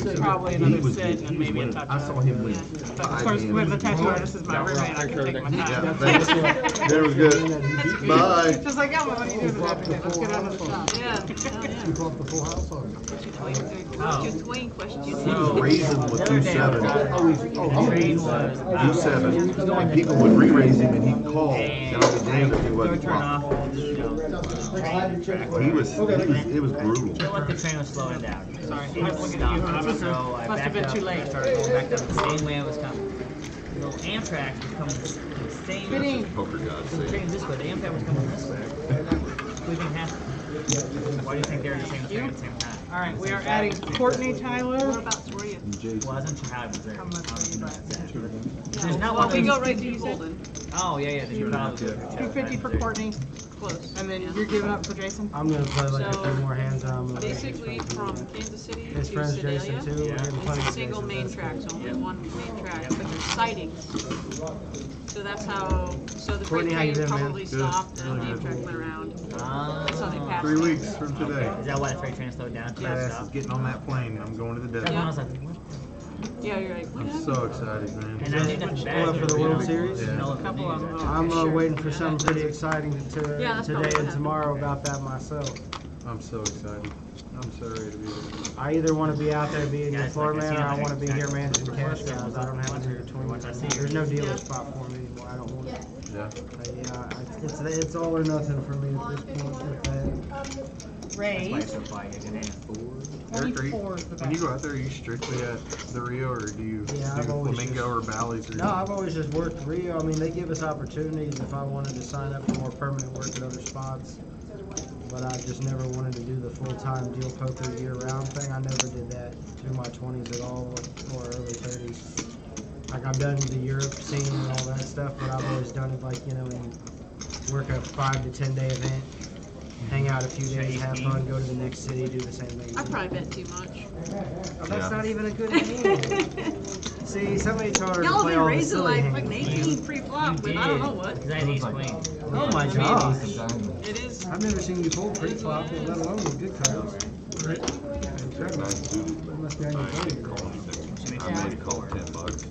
still, probably another sit and maybe a touch. I saw him win. But of course, with the tattoo artist is my roommate, I can take my Yeah, time. thanks. That was good. Bye. Just like, yeah, well, what do you do this afternoon? Let's get on this stuff. Yeah. You bought the full house on. What's your twin question? He was raising with The other day, 2-7. the train was 2-7. And people would re-raise him and he'd call. And I'll be damned if he third wasn't turn flopped. off, you know, train track. It was brutal. Felt like the train was slowing down. Sorry, It I was looking at you, but I was- So I must have backed been up, too late. I started going back down the same way I was coming. The Amtrak was coming the same. Fitting. Poker gods The sake. train this way. The Amtrak was coming this way. Squeezing half. Why do you think they're the same train at the same time? All right, we are adding Courtney Tyler. Whereabouts were you? Well, I wasn't sure how it was there. How much were you buying? There's not Well, one we of go those- right through Holdem. Oh, yeah, yeah. Then you probably do. 250 for Courtney, Close. and then you're giving up for Jason? I'm gonna play like a So, few more hands on him. Basically, from Kansas City His to friend's Jason Sedalia, too. We're getting plenty it's a of single Jasons. main track, so only one main track, but there's sightings. So that's how, so the Courtney, freight how you train doing, man? probably stopped and the Amtrak went around. That's how they passed. 3 out. weeks from today. Is that why the freight train slowed down? Yeah. Yeah. Stop. Getting on that plane. I'm going to the That's when I desert. was like, what? Yeah, you're like, what happened? So excited, man. And I think that's bad. Going up for the World Series? Yeah. A couple of them. I'm waiting for something pretty exciting Yeah, that's today probably and what tomorrow about that myself. I'm so excited. I'm so ready to be there. I either want to be out there being Yeah, your it's floor like man, or I casino want to be here managing Of cash course, cows. I don't have any between. There's no dealer spot for me anymore. I don't want it. Yeah. It's all or nothing for me at this point with that. Ray, That's why it's so quiet. You're gonna have Eric, are you, 24 is the when you best. go out there, are you strictly at the Rio, or do you Yeah, I've do always Flamingo or Bally's? Or No, I've always just worked Rio. I mean, they give us opportunities if I wanted to sign up for more permanent work at other spots. But I just never wanted to do the full-time deal poker year-round thing. I never did that through my 20s at all, or early 30s. Like, I've done the Europe scene and all that stuff, but I've always done it like, you know, work a 5 to 10 day event, hang out a few days, have fun, go to the next city, do the same thing. I probably bet too much. Oh, that's not even a good game. See, somebody told her to Y'all play been all the raising silly like hands. fucking 18 pre-flop with I don't know what. Because I had ace queen. Oh my gosh. It is. I've never seen you fold pre-flop, let alone with good cards. Must be on your phone. I made a call $10,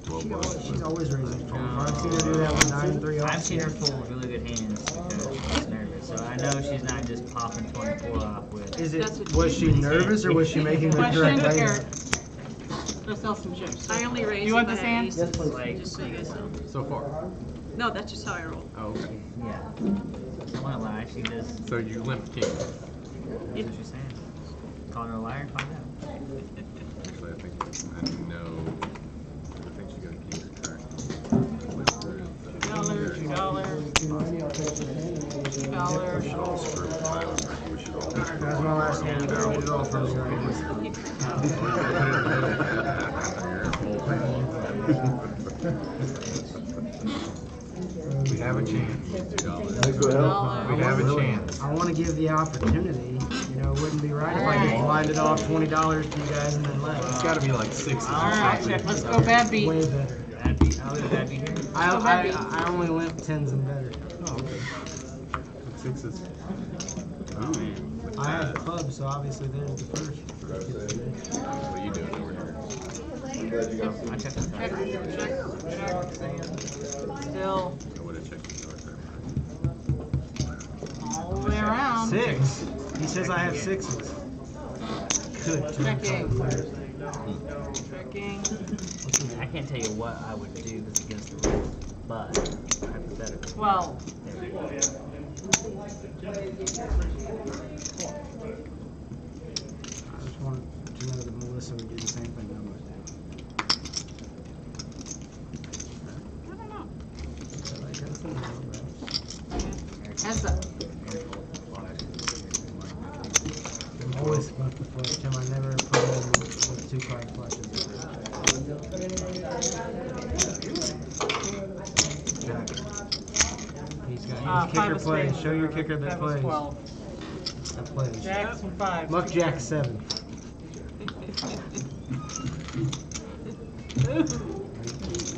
$12. She's always raising 25. I've seen her do that with 9-3 off. I've seen her fold really good hands because she's nervous. So I know she's not just popping 24 off with. Is That's it, what was she nervous or was she making the Question, correct Eric. raise? Let's sell some chips. I only raise You want if I this have hand? aces, Yes, please. like, just so you guys know. So far. No, that's just how I roll. Oh, okay. Yeah. I want to lie. She just. So you limp king. That's what she's saying. Calling her a liar? Find out. Actually, I think I know. I think she got a king to track. $2, That's my last hand. You better read it all first. We have a a chance. $2. We have a chance. I want to give the opportunity. You know, it wouldn't be right if I just blinded off $20 to you guys and then left. It's got to be like 6. Alright, let's go bad beat. Way better. Bad beat. I'll leave bad beat here. I only limp 10s and better. Oh, okay. 6s. Oh man. I have clubs, so obviously there's the first. What are you doing over here? I checked the Check, check, check. Still I would have checked the dark all the way around. 6. He says I have 6s. Good. Checking. Checking. I can't tell you what I would do that's against the rules, but hypothetically. 12. There we go. I just want to know that Melissa would do the same thing I would do. I don't know. Like, that's a little Heads up. I'm always supposed to flush him. I never put him with 2 card flushes. Jack. He's got his kicker plays. Show your kicker that plays. 12. That plays. Jacks and 5. Muck Jack 7.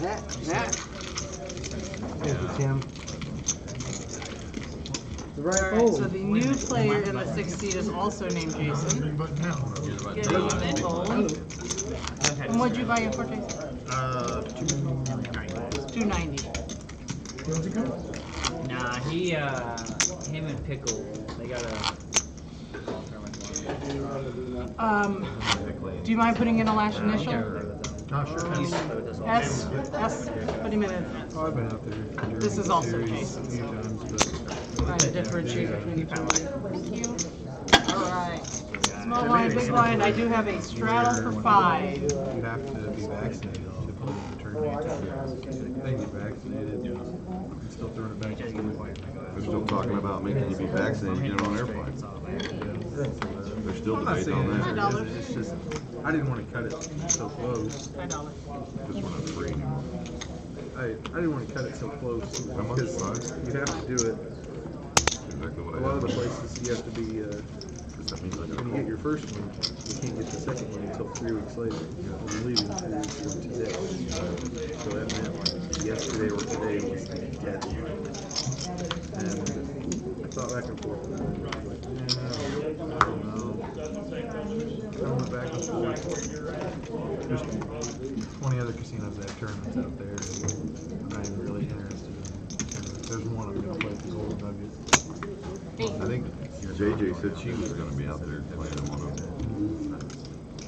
That. Thank you, Tim. The right Alright, so the new player in the 6th seat is also named Big Jason. button now. Getting a fold. And what'd you buy it for, Jason? $2.90. Where's it go? Nah, him and Pickle, they got a. Do you mind putting in a last initial? Sure. S. What do you mean? Oh, I've been out there. This is also Series Jason's. a few times, but Trying to differentiate between you. Thank you. Alright. Small blind, big blind. I do have a straddle for 5. you have to be vaccinated to play the tournament. If they get vaccinated, you can still throw it back. They're still talking about making you be vaccinated to get on airplanes. They're still I'm not debating saying on that. that. It's just, I didn't want to cut it so close. $5. This one is free anymore. I didn't want to cut it so close How much? because you have to do it. Exactly what A I lot of the had. places you have to be. That means I gotta When you get your first one, you can't get the second one until 3 weeks later. You're leaving 3 weeks from today. So that meant like yesterday or today was the deadline. And I thought back and forth. And I was like, yeah, I don't know. I went back and forth. There's 20 other casinos that have tournaments out there, and I'm not even really interested in tournaments. There's one I'm going to play at the Golden Nugget. I think JJ said she was gonna be out there playing one of them.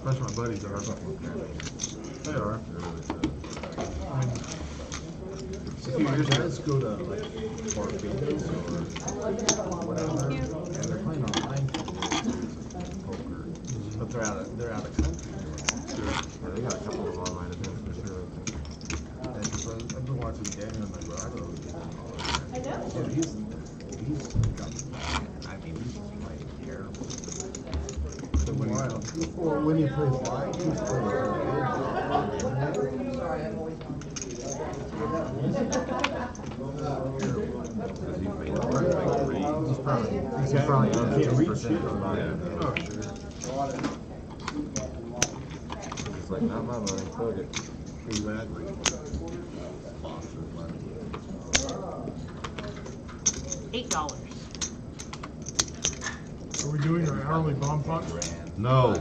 That's my buddies are. They are. I mean, So you guys go to like Barbados or whatever, and they're playing online poker, but they're out of country. Yeah, they got a couple of online events for sure. And so I've been watching Daniel and my brother. Dude, he's like terrible. So when you play live, he's playing He's probably can't reach it. oh, sure. It's like, not my money, fuck it. Exactly. $8. Are we doing our hourly bomb pots? No.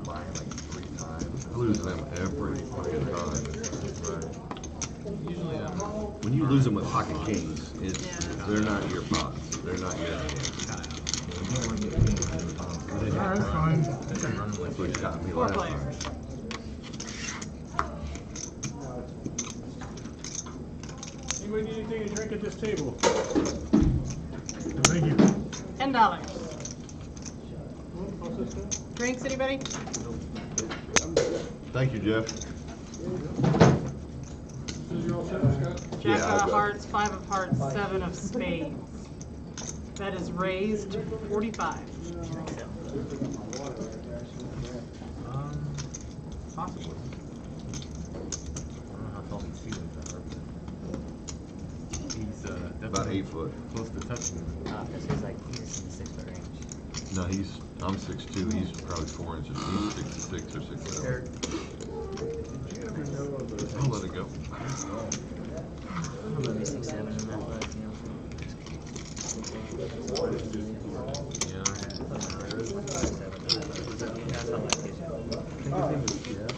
Buying like 3 times. I lose them every fucking time. When you lose them with pocket kings, they're not your pots. They're not your hands. Alright, fine. That's what got me 4 last time. players. Anybody need anything to drink at this table? Thank you. $10. Drinks, anybody? Thank you, Jeff. Jack Yeah, of hearts, 5 of hearts, 7 of spades. That is raised to 45. Possibly. I don't know how tall these ceilings are. He's About 8 foot. close to touching him. Because he's like, he's in the 6 foot range. No, I'm 6'2", he's probably 4 inches, he's 6'6" or 6'7". I'll let it go. Maybe 6'7" in that book, you know.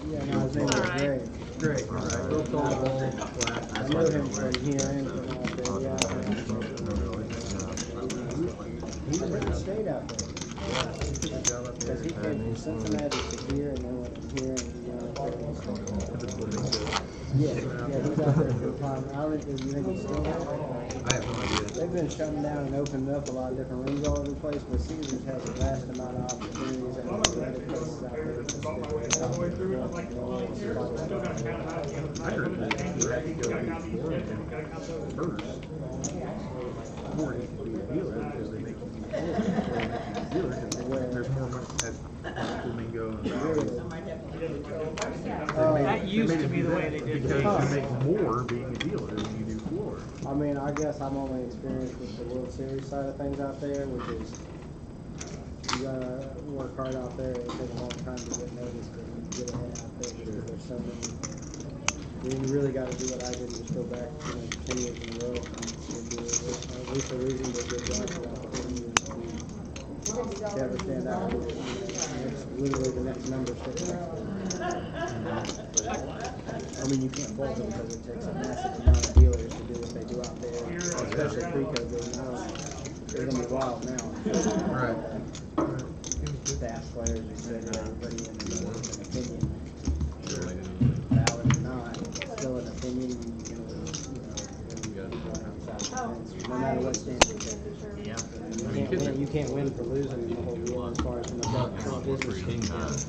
Yeah, no, his name was Greg. Greg. I know him from here and from out there. Yeah. He stayed out there. Because he came from Cincinnati to here and then went from here and yeah, he's out there full time. I don't think you think he's still there. I have no idea. They've been shutting down and opening up a lot of different rooms all over the place, but Caesars has a vast amount of opportunities and other places out there. I heard that you have to go to Florida first. Before you can be a dealer because they make you be a dealer because there's more money at Flamingo and That used to be the way they did it. because you make more being a dealer than you do Florida. I mean, I guess I'm only experienced with the World Series side of things out there, which is you gotta work hard out there. It takes a long time to get noticed and get ahead out there because there's so many. You really got to do what I did, just go back 10 years in a row and do it. At least the reason to get done for that 10 years to ever stand out. Literally the next number sits next to it. I mean, you can't fault them because it takes a massive amount of dealers to do what they do out there, especially pre-COVID. Now they're going to be wild now. Right. Staff players, you said, everybody in the opinion, valid or not, still an opinion, no matter what stance you take. You can't win for losing the whole deal as far as from a business standpoint.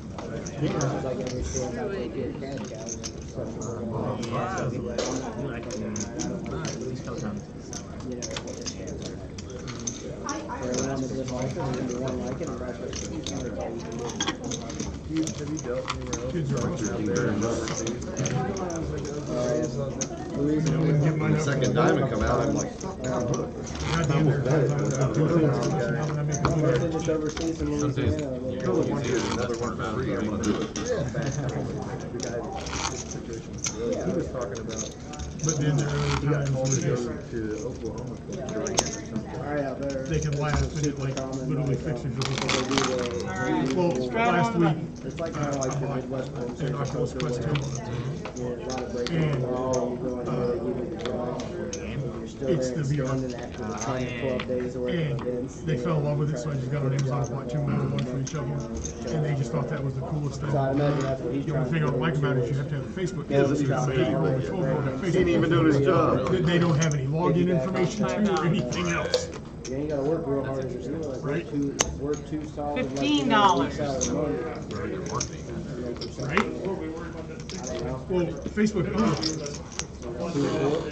It's like every stance I take here at Cash Cows. Everyone that just likes it, there's going to be one like it, and that's what Have you dealt anywhere else? Kids are awesome. Out there in When the second diamond come out, I'm like, just overseas in Louisiana. another one for free, I'm gonna do it. The guy, this situation, he was talking about. But then there He are got called times to go when to Oklahoma for Durant or something. they can laugh and it like literally fixes your well, last week, It's like kind of like the Midwest World in Oculus Quest 2, and it's the VR. And they fell in love with it, so I just got on Amazon and bought 2 more, one for each of them. And they just thought that was the coolest thing. So I imagine that's what he's The only thing I don't like about it is you have to have a Facebook Yeah, page. So he's your 8-year-old or 12-year-old have Facebook. Ain't even doing his job. They don't have any login information to or anything else. You ain't gotta work real hard as a dealer. Like, Right. work two solid. $15. Right? Well, Facebook owns it.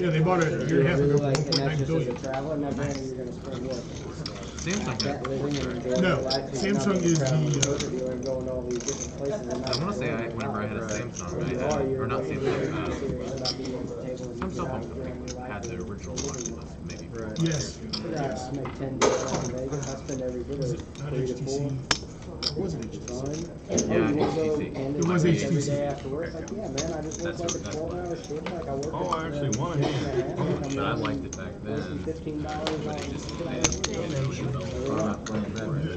Yeah, they bought it a year and a half ago for Like, and that's 1.9 just as a billion. traveler, now granted, you're gonna spend what? Samsung. That living and enjoying No, your life, 'cause you're not Samsung gonna is travel the, to poker dealer and go into all these different places and not I want to say enjoy whenever I had a your life. Samsung, You I are, had, you're or not way Samsung, serious about being at the table and some you're cell out phone enjoying company your life. had the original Oculus, maybe. yes. I make 10 days out in Vegas. I spend every bit of Was it not 3 to 4. HTC? It wasn't HTC. Fun. Yeah, You wanna go HTC. and It was every HTC. day after work? Like, yeah, man, I just work That's like a what- 12-hour shift, like I work. Oh, I actually wanted it. But I liked it back then. $15 But it just, they didn't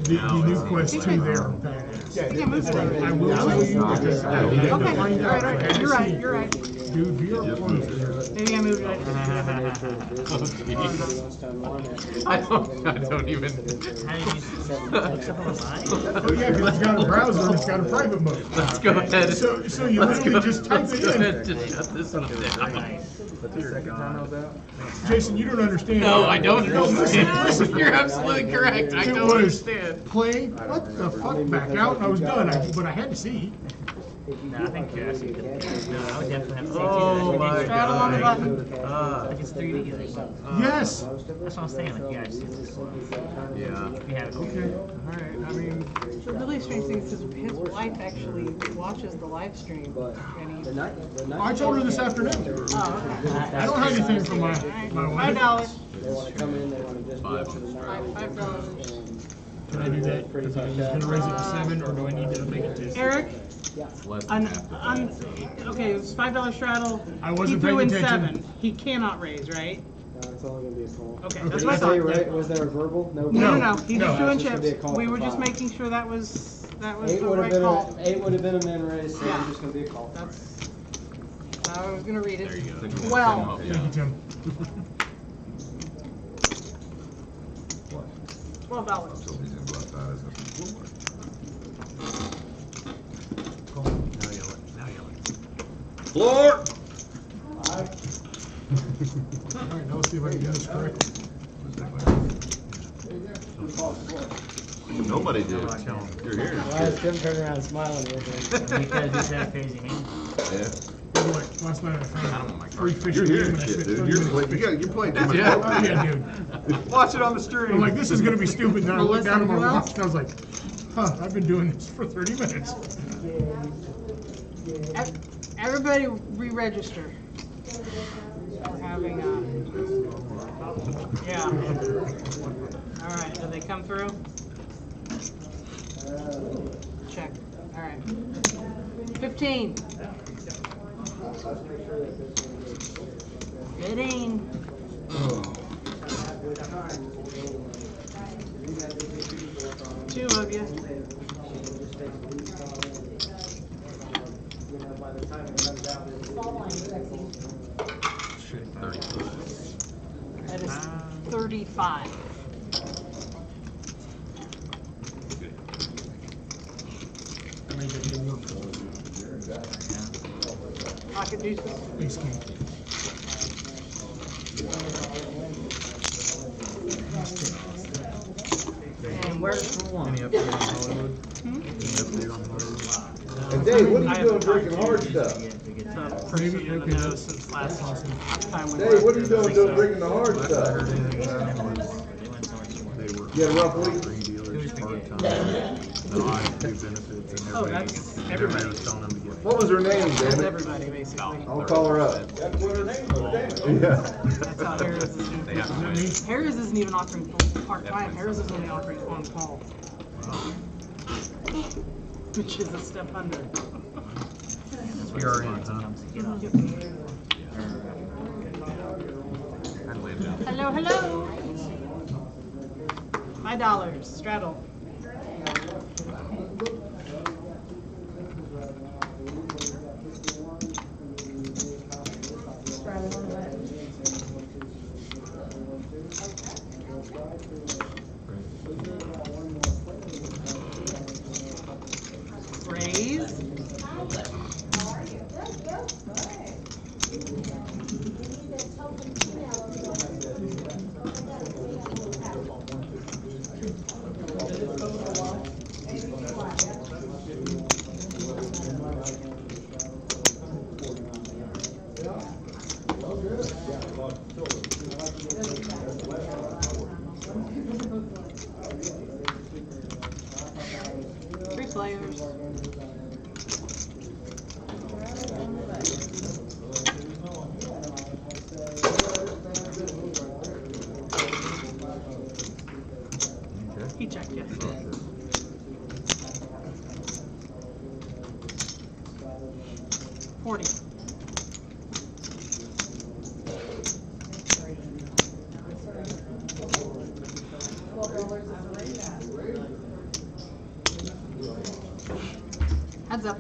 The new Quest 2 there are badass. I will tell you because I Okay, had to all right, find out. I had to you're right, see. you're right. Dude, VR Plus. Maybe I moved it. I don't even. How do you stuff on the line? Oh yeah, because it's got a browser and it's got a private mode. Let's go ahead. So you literally just type Let's it go in. ahead and just shut this one down. That's the second time I was out. Jason, you don't understand. No, I don't No, listen, understand. listen. You're absolutely correct. I It don't was understand. play, what the fuck, back out, and I was done. But I had to see. No, I think Jurassic could. No, I would definitely have to say Oh my Straddle on the God. button. Like it's 3D. Like, Yes! that's what I'm saying. Like, you gotta just hit this slow. Yeah. If you have it. Okay. Alright, I mean, The really strange thing is his wife actually watches the live stream. And he, I told her this afternoon. oh, okay. I don't hide anything from my wife. $5. They wanna come in, they wanna just go to the $5. Can I do that? Because I was gonna raise it to 7, or do I need to make it to? Eric, Less than half the okay, it was $5 straddle. I wasn't He threw paying in attention. 7. He cannot raise, right? It's only gonna be a call. Okay, Okay, that's what I that's thought. Right? Was there a verbal? No. No. He No. just threw in It's just gonna be a chips. call We for were just 5. making sure that was Eight the would have right been call. eight would have been a min raise, so Yeah. it's just gonna be a call. That's how I was gonna read it. There you go. 12. Thank you, Tim. $12. So he's gonna go outside as a floor. Now yell it. Now yell it. Floor! Alright, now let's see if I can do this correctly. Nobody did. You're here. Why is Tim turning around smiling with me? Because he's had a crazy hand. Yeah. By the way, last night I I don't found want my free card. fish You're game hearing and I shit, spent dude. 30 You're minutes. you playing too much Yeah. poker. Yeah, dude. Watch it on the stream. I'm like, this is gonna be stupid. Then I looked down at my Melissa, who watch else? and I was like, huh, I've been doing this for 30 minutes. Everybody re-register. We're having yeah. All right, did they come through? Check. All right. 15. Bidding. Two of you. That is 35. Pocket deuces. Thanks, King. And where's the one? Any update on Hollywood? Any update on Hollywood? And Dave, what I are you haven't doing drinking talked hard to stuff? The person in the okay. know since last time we Dave, what are you left. doing So- drinking the hard Last I heard stuff? anything about him was they were You had a rough week? offering dealers part-time, the odd two benefits, and Oh, everybody that's everybody everybody. was telling them to get. What was her name, That's damn it? everybody, basically. I'll call her up. Yeah. That's how Harris is doing. They have to wait. Harris isn't even offering part-time. Harris is only offering on-call. Which is a step under. PRN, huh? Hello, hello. $5. Straddle. Raise. Three players. He checked, yes. 40. Heads up.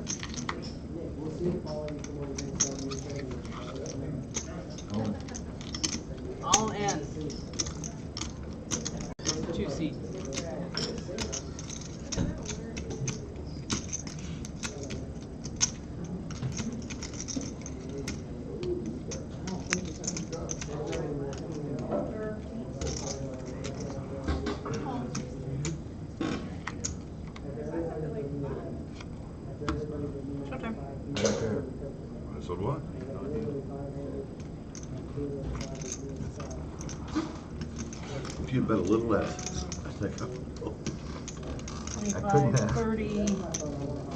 All in. 2 seats. Showtime. So do I. If you'd bet a little less, I think I will. I couldn't 25, have. 30,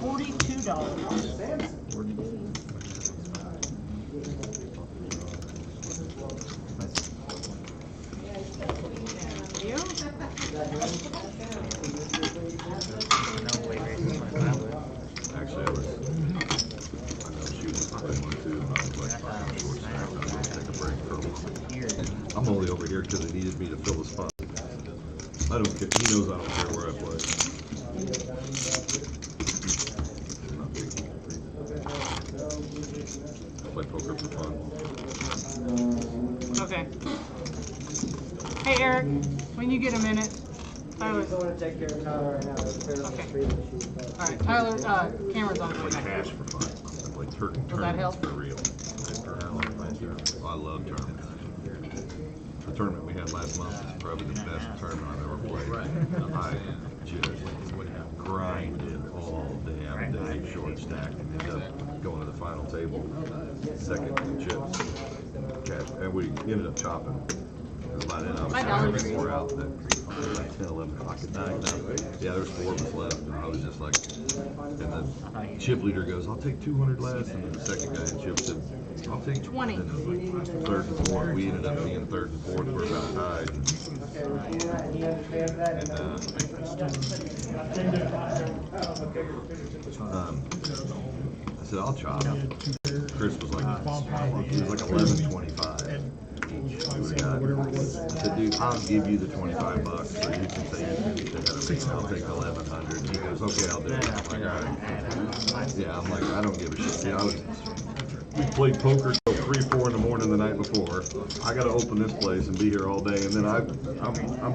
$42. You? Actually, I was shooting something one too, and I was like, fine, I'm short stacked, I'm gonna take a break from it. I'm only over here because they needed me to fill the spot. I don't care, he knows I don't care where I play. I play poker for fun. Okay. Hey Eric, when you get a minute, Tyler's. I want to take care of Tyler right now. Okay. Alright, Tyler, camera's on I for a play second. cash for fun. I play turkey Will that help? for real. I love tournaments. The tournament we had last month is probably the best tournament I've ever played. I just grinded all damn day, short stacked, and ended up going to the final table, second in chips. Cash, and we ended up chopping. Because by then I was so far out that it was like 10, 11 o'clock at night. Yeah, there's 4 of us left, and I was just like, and the chip leader goes, I'll take 200 less, and then the second guy in chip said, I'll take 20. And it was like third and fourth. We ended up being third and fourth. We're about tied. I said, I'll chop. Chris was like, he was like 11.25. I said, dude, I'll give you the $25 so you can say you can I'll take 1,100. He goes, okay, I'll do it. I'm like, all right. Yeah, I'm like, I don't give a shit. See, we played poker till 3 or 4 in the morning the night before. I got to open this place and be here all day, and then I'm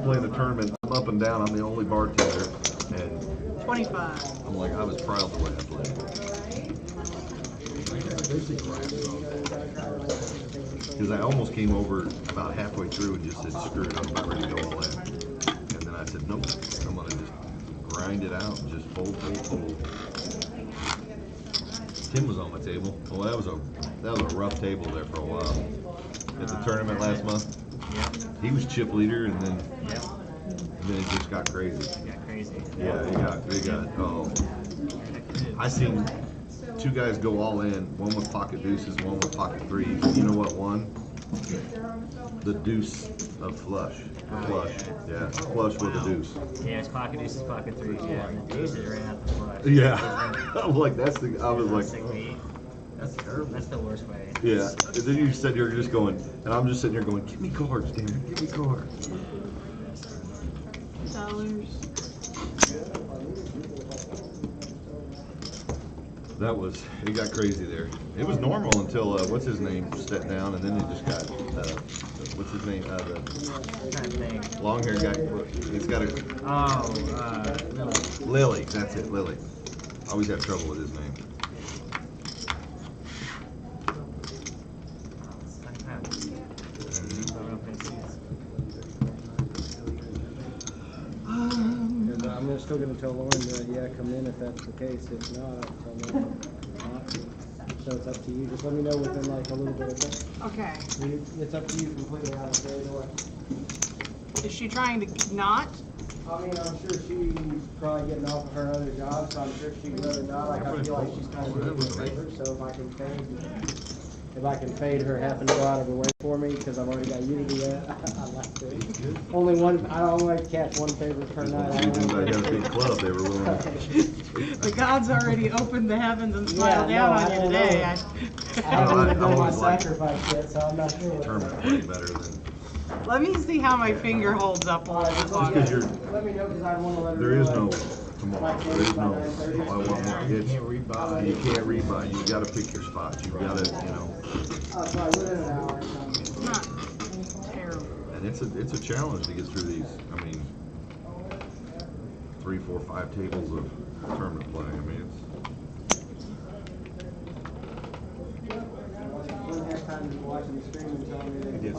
playing a tournament. I'm up and down. I'm the only bartender, and 25. I'm like, I was proud the way I played. Because I almost came over about halfway through and just said, screw it, I'm about ready to go all in. And then I said, nope, I'm going to just grind it out and just fold. Tim was on my table. Well, that was a rough table there for a while. At the tournament last month, he was chip leader, and then it just got crazy. Yeah, it got. Oh, I seen 2 guys go all in. One with pocket deuces, one with pocket threes. You know what won? The deuce of flush. Flush. Yeah, flush with a deuce. Yeah, it's pocket deuces, pocket threes. Yeah, the deuces ran out the flush. Yeah, I'm like, I was like, that's terrible. That's the worst way. Yeah, and then you said you're just going, and I'm just sitting here going, give me cards, damn it, give me cards. Dollars. It got crazy there. It was normal until, what's his name, stepped down, and then it just got, what's his name, the long hair guy, he's got a... Lily, that's it, Lily. I always have trouble with his name. I'm still going to tell Lauren that, yeah, come in if that's the case. If not, I'll tell Lauren not to. So it's up to you. Just let me know within like a little bit of time. Okay. It's up to you completely out of the door. Is she trying to not? I mean, I'm sure she's probably getting off of her other job, so I'm sure she'd rather not. Like, I feel like she's kind of doing me a favor, so if I can fade her having to go out of her way for me, because I've already got you to do that, I'd like to. Only one, I don't only catch one favor per night. Even though they had a big club, they were willing to. The gods already opened the heavens and smiled down on you today. I haven't even done my sacrifice yet, so I'm not sure. Tournament way better than. Let me see how my finger holds up all this long. Let me know, because I want to let her know. There is no tomorrow. There is no. I want more. You can't rebuy. You got to pick your spots. You got to, Probably within an hour or something. It's not terrible. And it's a challenge to get through these. I mean, 3, 4, 5 tables of tournament play. I mean, it's. Time to watching the stream and telling me that It is.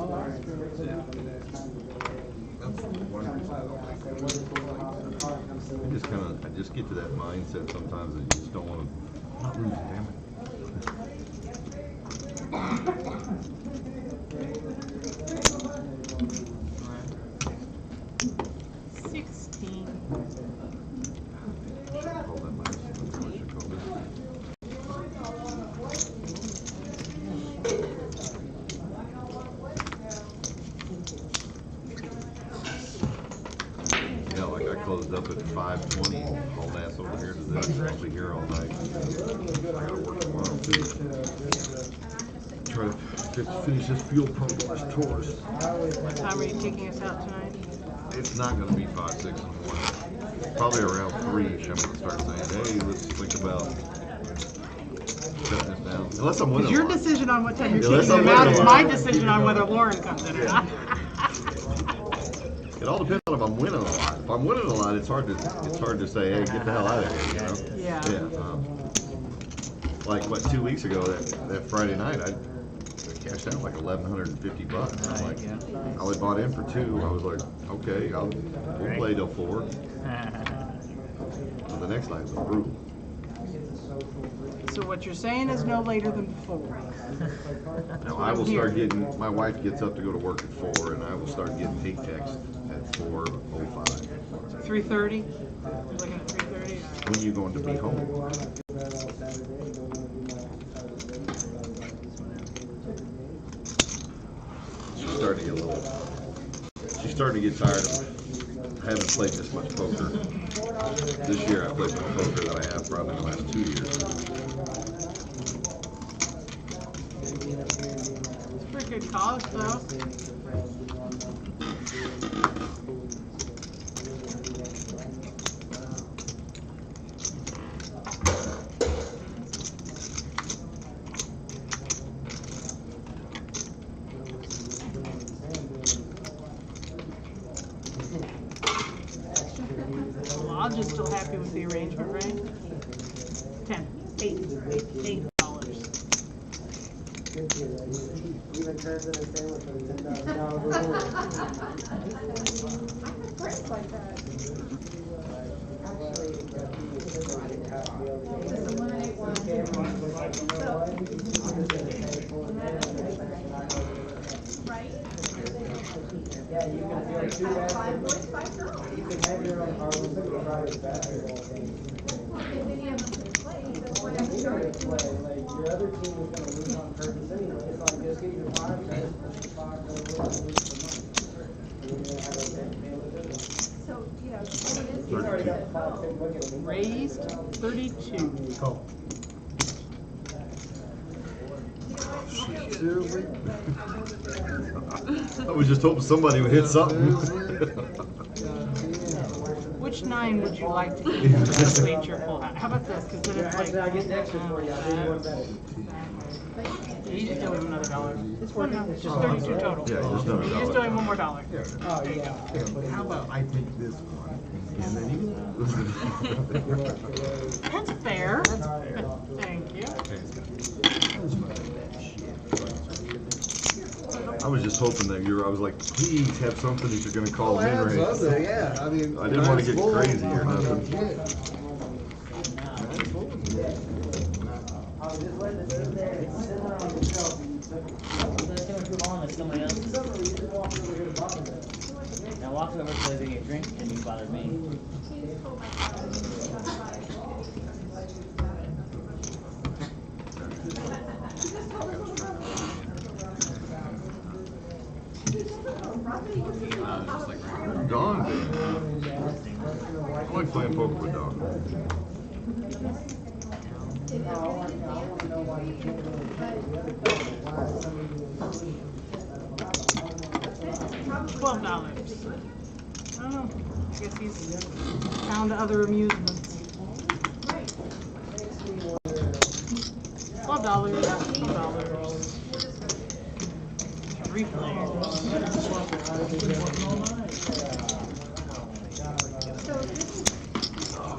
it's I just get to that mindset sometimes that you just don't want to. I'm not losing, damn it. Yeah, like I closed up at 5:20, hauled ass over here to this. I'll be here all night. I gotta work tomorrow too. Try to finish this fuel pump on this Taurus. What time are you taking us out tonight? It's not gonna be 5, 6 in the morning. Probably around 3-ish, I'm gonna start saying, hey, let's think about shutting this down. Unless I'm winning It's your a lot. decision on what time you're Unless taking I'm them out. winning It's a my lot. decision on whether Lauren comes in or not. It all depends on if I'm winning a lot. If I'm winning a lot, it's hard to say, hey, get the hell out of here, you know? Yeah. Like what, 2 weeks ago, that Friday night, I cashed out like $1,150. I'm like, I was bought in for 2. I was like, okay, we'll play till 4. The next night was brutal. So what you're saying is no later than 4. Now I will start getting. My wife gets up to go to work at 4, and I will start getting pink text at 4:05. 3:30? You're looking at 3:30? When are you going to be home? She's starting to get a little. She's starting to get tired of. I haven't played this much poker. This year I played more poker than I have probably in the last 2 years. It's pretty good cause, though. Lodge is still happy with the arrangement, right? 10. $8. Even turns in a sandwich for the $10,000 reward. Yeah, you can do 2 basketball. You can have your own private basketball game. Like your other team is going to lose on purpose anyway. It's like just get your 5 guys, push the 5 go to work and lose the money. And then have a so, you know, he's already got the 5 big look at him. Raised 32. Oh. I was just hoping somebody would hit something. Which 9 would you like to keep to complete your full house? How about this? Because then it's like. I get extra for you. I'll do one better. You just owe him another $1. It's one, no, it's just 32 total. Yeah, just another You just owe him one more $1. Oh, yeah. How about I take this one and then you? That's fair. Thank you. I was just hoping that I was like, please have something that you're going to call in range. Absolutely, yeah. I mean, I didn't want to get crazy or nothing. I was just letting it sit there and sit around the shelf and you took it. On to somebody else. You just walk over here to bottom it. Now walk over so they get a drink and you bother me. Dawn did. I like playing poker with Dawn. $12. I don't know. I guess he's found other amusements. $12. $3 players.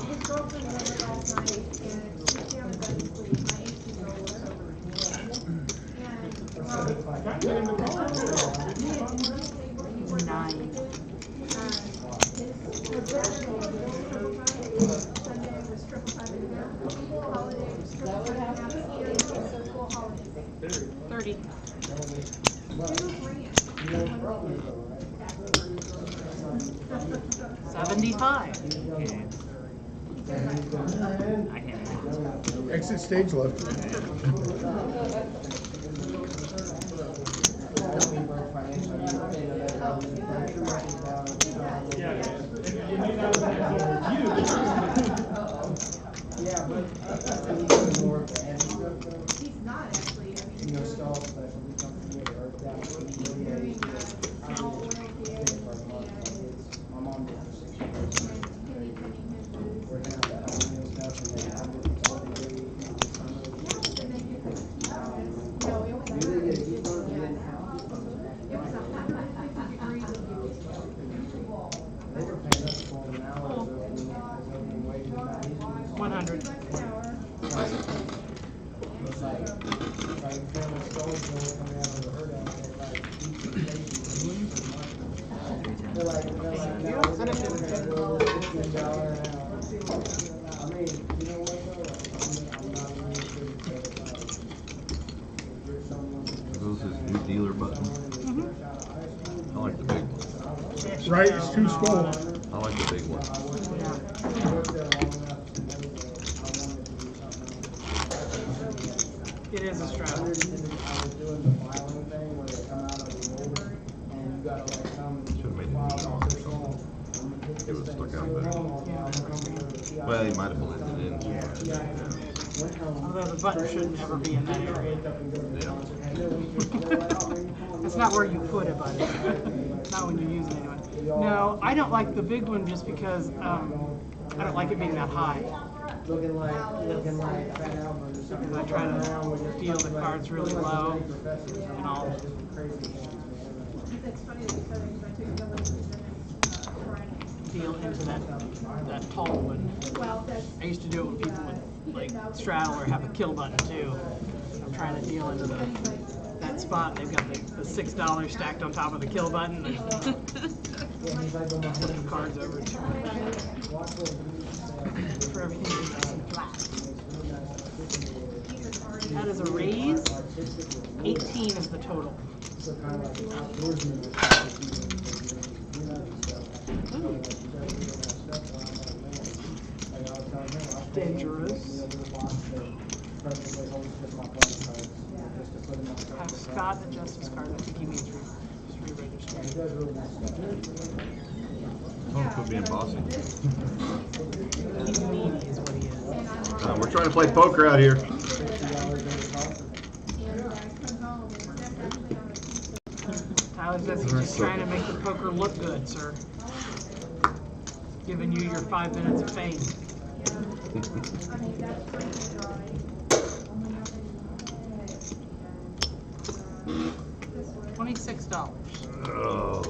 His girlfriend was there last night, and she found that sleep. My 18-year-old over. 9. 30. 75. I can't. Exit stage left. Yeah, but more of he's not actually. You know, stall specialty company or down my mom did for 6 years. Working out that home meal stuff and then I did the do they get heat pump? They didn't have heat pumps. They were paying us for an hour as opening wages. 100. It's like family stories coming out of the herd out there, like, they're like, no, we're gonna go $15 an hour. I mean, you know what though? I'm not really sure Those is new dealer button. I like the big one. Right, it's too small. I like the big one. It is a straddle. I was doing the filing thing where they come out of the roller and you gotta like come Should've made it file neat on on this one. It would stuck out better. Well, he might have blended in. Although the button shouldn't ever be in that area. Yeah. That's not where you put a button. It's not when you're using it anyway. No, I don't like the big one just because I don't like it being that high. Looking like Fat Albert or something. I try to feel the cards really low and all. Feel into that tall one. I used to do it when people would like straddle or have a kill button too. I'm trying to deal into that spot. They've got the $6 stacked on top of the kill button. Put the cards over to for everything to be nice and flat. That is a raise. 18 is the total. Ooh. Dangerous. Have Scott adjust his card. I think he means re-register. Oh, quit being bossy. He's mean is what he is. We're trying to play poker out here. Tyler says he's just trying to make the poker look good, sir. Giving you your 5 minutes of fame. $26. Oh.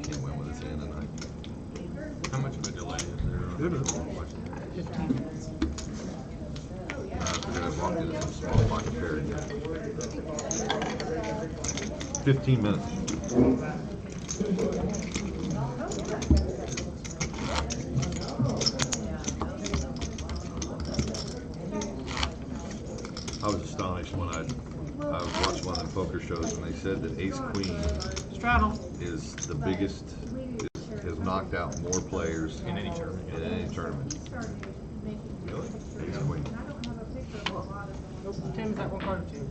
Can't win with his hand tonight. How much of a delay is there? 15 minutes. I figured I'd walk into some small pocket pair again. 15 minutes. I was astonished when I watched one of the poker shows and they said that Ace Queen Straddle is the biggest, has knocked out more players in any tournament. Really? Ace Queen. Tim, is that one card or two?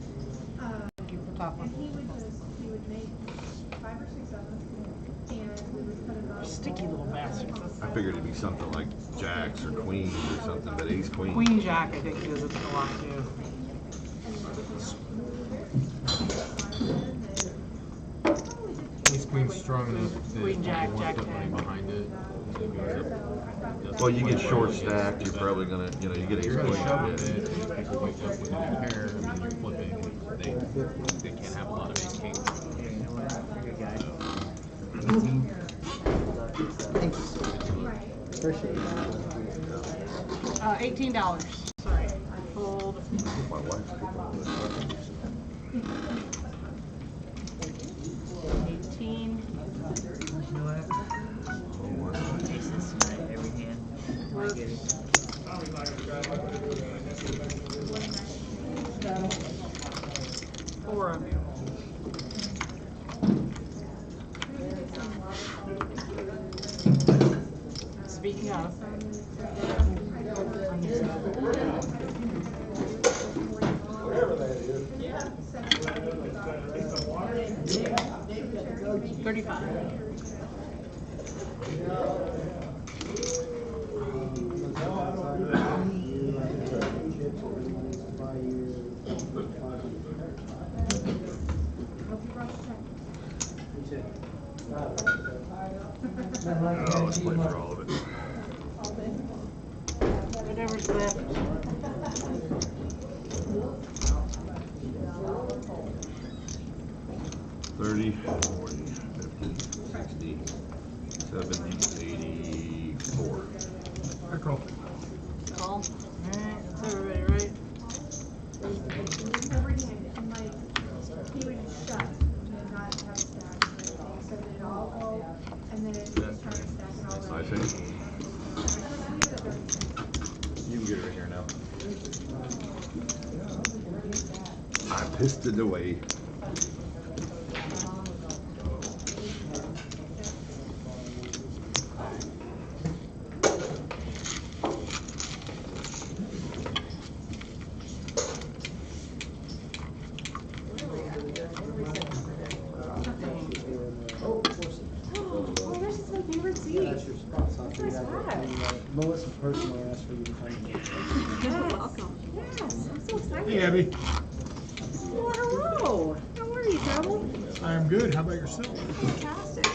Thank you for the top one. He would make 5 or 6 of them, and we would put it on. Sticky little bastards. I figured it'd be something like Jacks or Queens or something, but Ace Queen. Queen Jack, I think, does it a lot too. Ace Queen's strong enough that Queen Jack, you Jack want money 10. behind it. So it goes up. Well, you get short stacked, you're probably gonna, you get Ace You're really Queen. shoving it. People wake up with a pair, I mean, you're flipping. They can't have a lot of ace king. Thank you. Appreciate it. $18. Sorry. Hold. My wife's 18. Aces tonight, every hand. My goodness. Speaking of. 35. Oh, let's play for all of it. Whatever's left. 30, 40, 50, 60, 70, 84. I call. Call. Alright, that's everybody, right? And like, he would just shut and not have a stack or anything, so they'd all go, and then it just started stacking all I the way. think. You can get her in here now. I pissed it away. Oh, this is my favorite seat. That's your spot. So That's my spot. Melissa personally asked for you to come in. Yes. Welcome. Yes, I'm so excited. Hey, Abby. Oh, hello. How are you, Trouble? I'm good. How about yourself? Fantastic.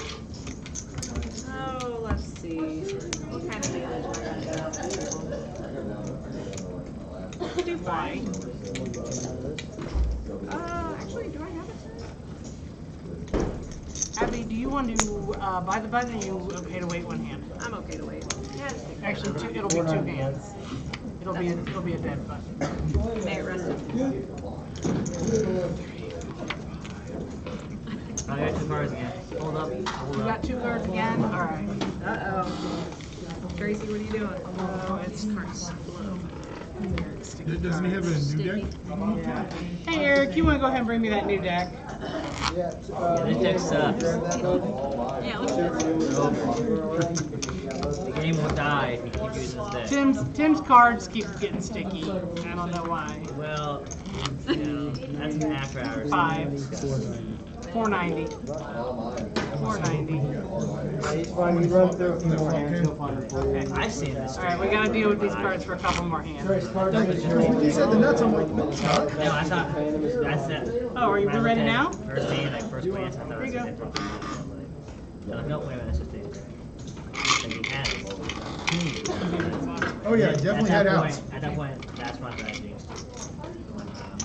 Oh, let's see. What kind of damage am I gonna do? Do fine. Actually, do I have it? Abby, do you want to buy the button, or are you okay to wait one hand? I'm okay to wait. Yeah, just take it. Actually, it'll be two hands. It'll be a dead button. May it rest in peace. I got 2 cards again. Hold up. Hold You up. got 2 cards again? Alright. Uh-oh. Tracy, what are you doing? Oh, it's Doesn't he have a new deck? Hey Eric, you want to go ahead and bring me that new deck? Yeah, This deck sucks. Yeah, it looks good. The game will die if you keep using this deck. Tim's cards keep getting sticky. I don't know why. Well, you know, that's an after hours. 5. 490. 490. he's fine. We run through a few more hands. He'll find it for you. Okay. I've seen this. Alright, we gotta deal with these cards for a couple more hands. He said the nuts. I'm like, No, I thought that's that. Oh, are you ready now? First hand, like first glance, I thought There you it go. was no, wait a minute, that's just it. And he has it. oh yeah, definitely had outs. At that point, that's my strategy.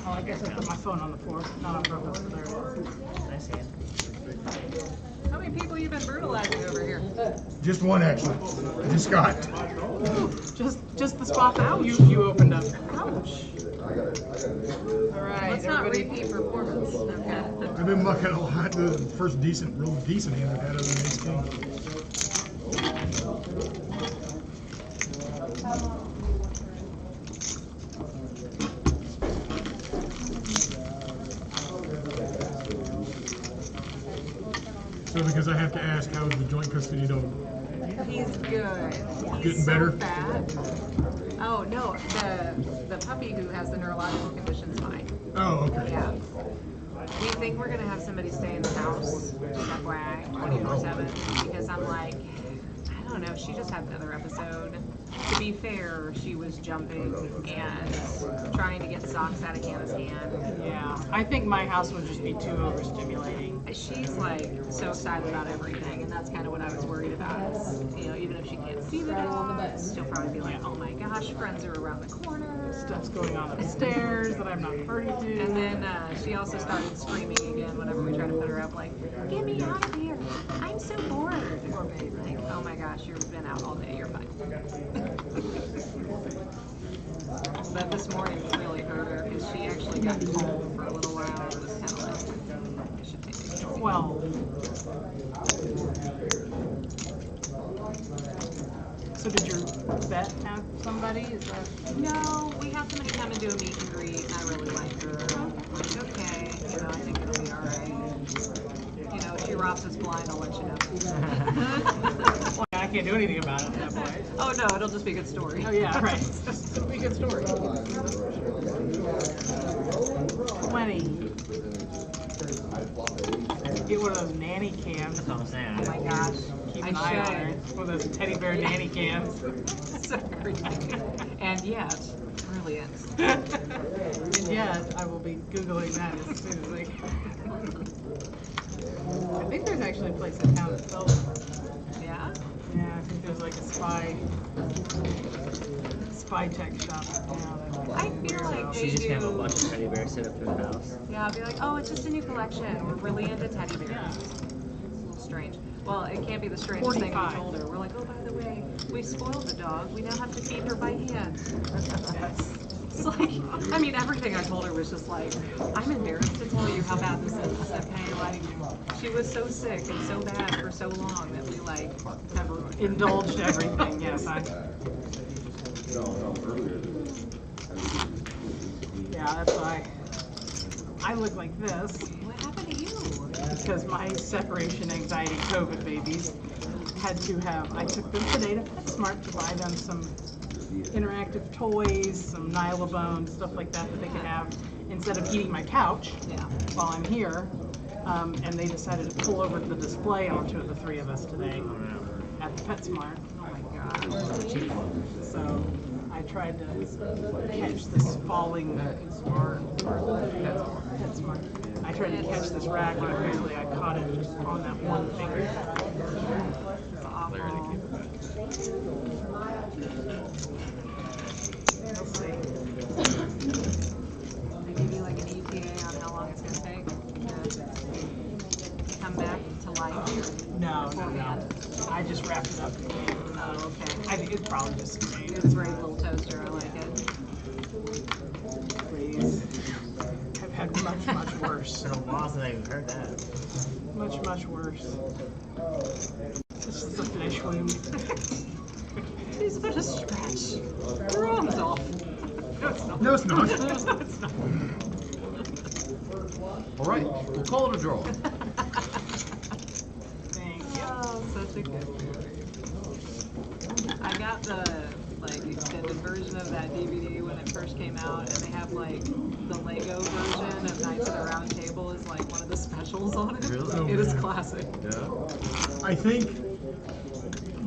Oh, I guess I put my phone on the floor. Not on purpose, but there it is. Nice hand. How many people you been brutalizing over here? Just one actually. Just Scott. Just the spot that you opened up. Ouch. Alright, Let's not everybody. repeat performance. Okay. I've been mucking a lot. The first real decent hand I've had other than Ace King. So because I have to ask, how is the joint custody dog? He's good. He's Getting so better? fat. Oh no, the puppy who has the neurological condition's fine. Oh, okay. Yeah. We think we're gonna have somebody stay in the house, just FYI, 24/7, because I'm like, I don't know, she just had another episode. To be fair, she was jumping and trying to get socks out of Hannah's hand. Yeah, I think my house would just be too overstimulating. She's like so excited about everything, and that's kind of what I was worried about. Is, you know, even if she can't see the dog, she'll probably be like, "Oh my gosh, friends are around the corner." Stuff's going on upstairs that I'm not party to. And then she also started screaming again whenever we tried to put her up, like, "Get me out of here! I'm so bored." Poor babe, like, "Oh my gosh, you've been out all day. You're fine." But this morning really hurt her because she actually got cold for a little while. It was kind of like, I should take it easy. Well, so did your vet have somebody? Is that? No, we have somebody come and do a meet and greet, and I really like her. I'm like, okay, you know, I think it'll be all right. You know, if she robs us blind, I'll let you know. Well, I can't do anything about it at that point. Oh no, it'll just be a good story. Oh yeah, right. It'll be a good story. 20. Get one of those nanny cams. That's what I'm saying. Oh my gosh. Keep an eye on her. One of those teddy bear nanny cams. So ridiculous. And yet, brilliant. And yet, I will be Googling that as soon as I can. I think there's actually a place in town that sells them. Yeah? Yeah, I think there's like a spy tech shop in town. I feel like they She's just gonna have a do. bunch of teddy bears set up to her house. Yeah, I'll be like, oh, it's just a new collection. We're really into teddy bears. Yeah. It's a little strange. Well, it can't be the strangest thing we 45. told her. We're like, oh, by the way, we spoiled the dog. We now have to feed her by hand. It's like, I mean, everything I told her was just like, I'm embarrassed to tell you how bad this is. Okay, like, she was so sick and so bad for so long that we like have ruined her. Indulged everything, yes. Yeah, that's why I look like this. What happened to you? Because my separation anxiety COVID babies had to have, I took them today to PetSmart to buy them some interactive toys, some Nylabone, stuff like that that they could have instead of eating my couch while I'm here. And they decided to pull over the display onto the three of us today at the PetSmart. Oh my god. So I tried to catch this falling PetSmart. I tried to catch this rack and apparently I caught it just on that one finger. It's awful. We'll see. They give you like an ETA on how long it's going to take to come back to life? No. I just wrapped it up. Oh, okay. I think it's probably just made. It's a great little toaster. I like it. Please. I've had much worse. It's been a while since I've heard that. Much worse. This is a flesh wound. He's about to stretch. Your arm's off. No, it's not. No, it's not. All right, we'll call it a draw. Thank you. Oh, such a good story. I got the like extended version of that DVD when it first came out, and they have like the Lego version of Knights of the Round Table is like one of the specials on it. Really? It is classic. Yeah. I think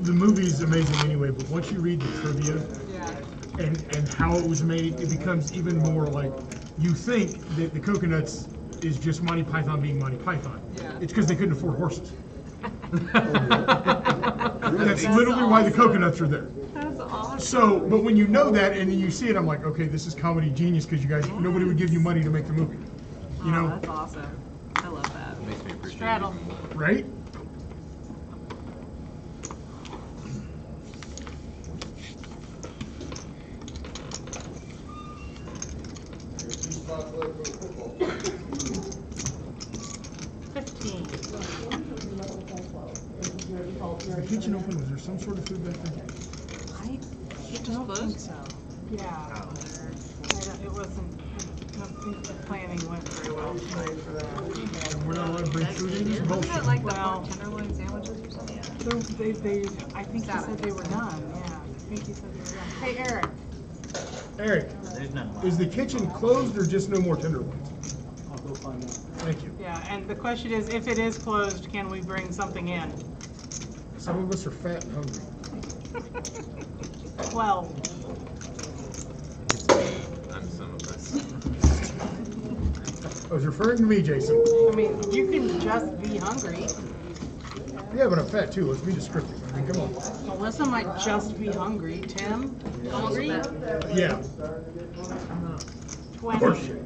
the movie is amazing anyway, but once you read the trivia Yeah. and how it was made, it becomes even more like you think that the coconuts is just Monty Python being Monty Python. Yeah. It's because they couldn't afford horses. That's That's literally why the awesome. coconuts are there. That's awesome. So, but when you know that and then you see it, I'm like, okay, this is comedy genius because you guys, nobody would give you money to make the movie. You know, that's awesome. I love that. Makes me appreciate Straddle. right? Is the kitchen open? Was there some sort of food back there? It just I don't think closed? so. Yeah. It wasn't, I don't think the planning went very well tonight for that. And we're not allowed to bring food in? It's Wasn't bullshit. that like the Well- pork tenderloin sandwiches or something? I think he said they were done, yeah. I think he said they were done. Hey, Eric. Eric, There's none left. is the kitchen closed or just no more tenderloins? I'll go find out. Thank you. Yeah, and the question is, if it is closed, can we bring something in? Some of us are fat and hungry. 12. I'm some of us. I was referring to me, Jason. I mean, you can just be hungry. Yeah, but I'm fat too. Let's be descriptive. I mean, come on. Melissa might just be hungry. Tim, hungry? Yeah. 20. Horseshit.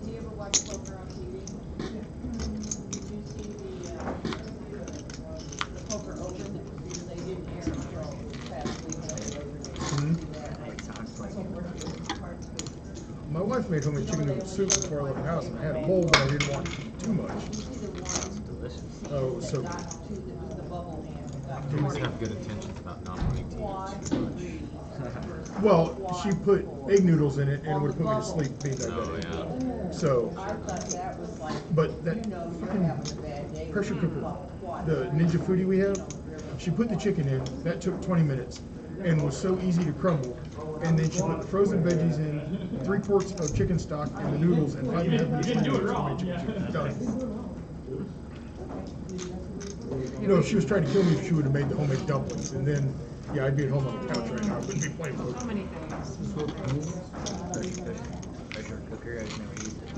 Do you ever watch poker on TV? Did you see the poker open? They didn't air until past week. My wife made homemade chicken noodle soup before I left the house, and I had a bowl, but I didn't want too much. Delicious. Oh, it was so good. Kids have good intentions about not wanting to eat too much. Well, she put egg noodles in it and it would put me to sleep being diabetic. So, but that fucking pressure cooker, the Ninja Foodie we have, she put the chicken in. That took 20 minutes and was so easy to crumble. And then she put the frozen veggies in, 3 quarts of chicken stock, and the noodles, and 5.5 minutes later, done. You know, if she was trying to kill me, she would have made the homemade dumplings, and then, yeah, I'd be at home on the couch right now. I wouldn't be playing poker. So many things. Pressure cooker, I've never used it.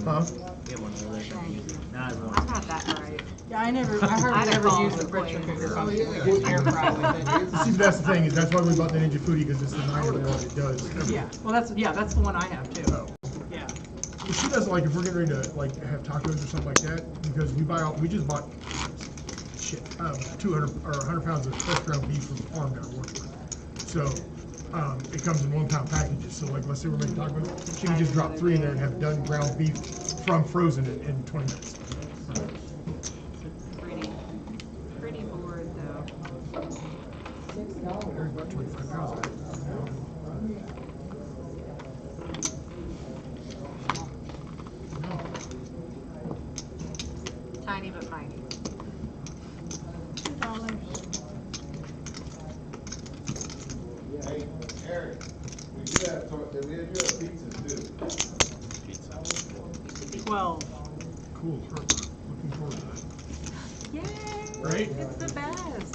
Huh? Get one of those, I've never used it. Not as well. I'm not that bright. Yeah, I hardly ever use the pressure cooker. So I'm just air fry with it. See, that's the thing, is that's why we bought the Ninja Foodie, because it's the 9-in-1, it does. Yeah, well, that's the one I have too. Oh. Yeah. But she doesn't, like, if we're getting ready to, like, have tacos or something like that, because we just bought, 200 or 100 pounds of fresh ground beef from the farm down at Wartburg. So, it comes in 1-pound packages. So, like, let's say we're making tacos, she can just drop 3 in there and have done ground beef from frozen in 20 minutes. Pretty bored though. There's about 25 pounds of it. Tiny but mighty. Hey, Eric, we do have pizzas too. 12. Cool, perfect. Looking forward to that. Yay! Right? It's the best.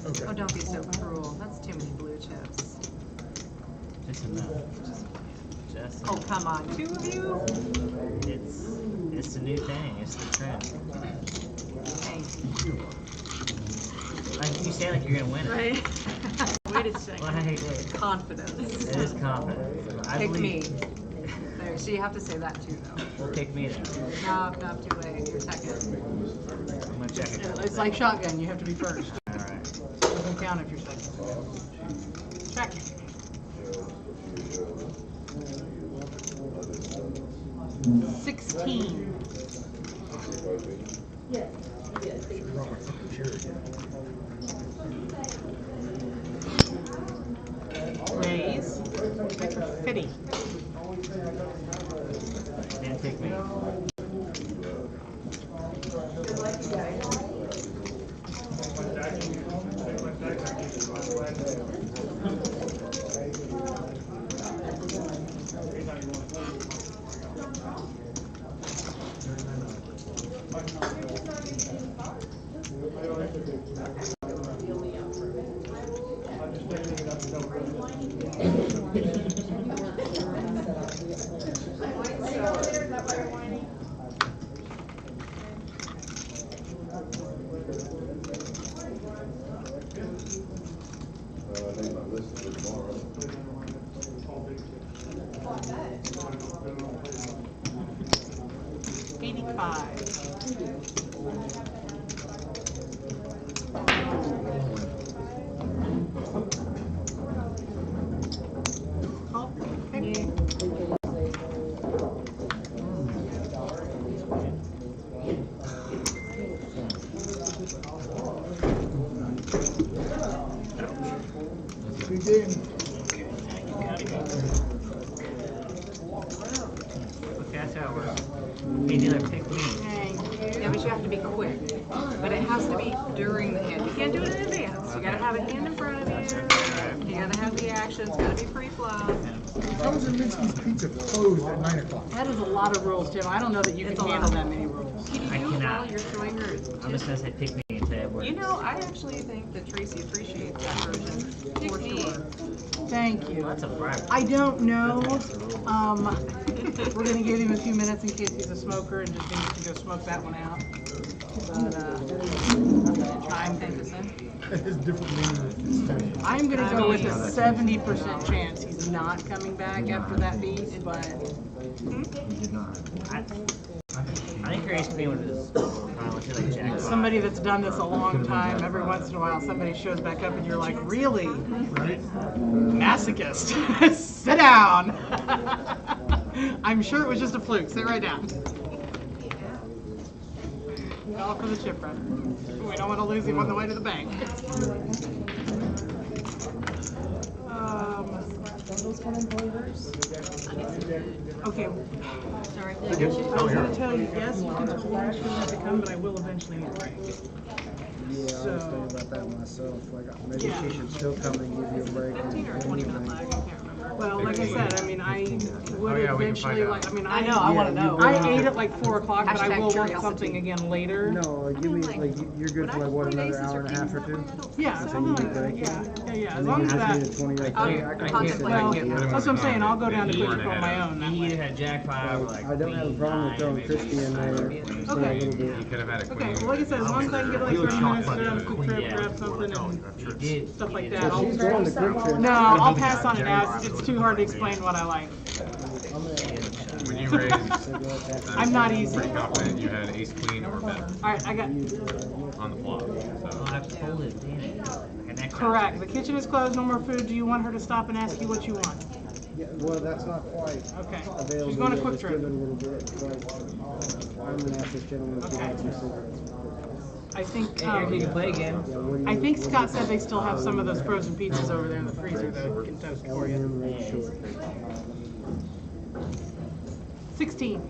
Okay. Oh, don't be so cruel. That's too many blue chips. Just enough. Just Oh, come on. 2 of you? It's the new thing. It's the trend. Thank you. Like you say, like you're gonna win it. Right? Wait a second. Wait. Confidence. It is confidence. I Pick believe. me. There, so you have to say that too, though. Pick me then. No, too late. You're second. I'm gonna check it. It's like shotgun. You have to be first. All right. Doesn't count if you're second. Check. 16. Raise. Fitty. Didn't pick me. That's how it works. Hey, dealer, pick me. Yeah, but you have to be quick. But it has to be during the hand. You can't do it in advance. You gotta have a hand in front of you. You gotta have the action. It's gotta be pre-flop. How is a Minsky's Pizza closed at 9 o'clock? That is a lot of rules, Jim. I don't know that you can handle that many rules. Can you I do it cannot. while you're showing her? I'm just gonna say pick me and say it works. You know, I actually think that Tracy appreciates that version. For sure. Thank you. That's a bribe. I don't know. We're gonna give him a few minutes in case he's a smoker and just needs to go smoke that one out. But I'm gonna try and think this in. It has different meaning. I'm gonna go with a 70% chance he's not coming back after that beat, but I think Grace Queen would just like Jack. somebody that's done this a long time, every once in a while somebody shows back up and you're like, really? Right? Masochist. Sit down. I'm sure it was just a fluke. Sit right down. All for the chip runner. We don't want to lose him on the way to the bank. Those come in flavors. Okay. Sorry. I was going to tell you, yes, you can hold she doesn't have to come, but I will eventually need a break. Yeah, I was thinking about that myself. Like, maybe she should still come and give you a break. 15 or 20 minute lag, I can't remember. Well, like I said, I mean, I would yeah, we can eventually, find like, out. I mean, I know, I wanna know. I ate at like 4 o'clock, but I Hashtag will want curiosity. something again later. No, like, give me, like, you're good for like, what, another hour and a half or two? Yeah, something like that. Yeah. As long as And then you that. just need a 20 right I'll there. I can sit Well, down. that's what I'm saying. I'll go down to Quick on my own. That You way. either had Jack 5 or like I don't have a problem with throwing crispy in there. Just a Okay. little bit. You could have had a Okay, queen. well, like I said, as long as I can get like 30 minutes to grab a quick trip, Yeah. grab something You and did. stuff like You that. did. I'll, She's going to quick trip. no, I'll pass on it as it's too hard to explain what I like. When you raised, I'm not easy. pretty confident you had ace queen or better Alright, I got on the flop. I'll So have to hold it. Damn it. Like a neck correct. The kitchen is closed, no more food. Do you want her to stop and ask you what you want? Yeah, well, that's not quite Okay. available. She's going to yet. Quick Just Trip. give it a little bit. But I'm gonna ask this gentleman if he Okay. wants some cigarettes. I think Hey, Eric, you can play again. Yeah, what do you- I think Scott said they still have some of those frozen pizzas over there in the freezer that can toast for you. L&M Red Short. 16.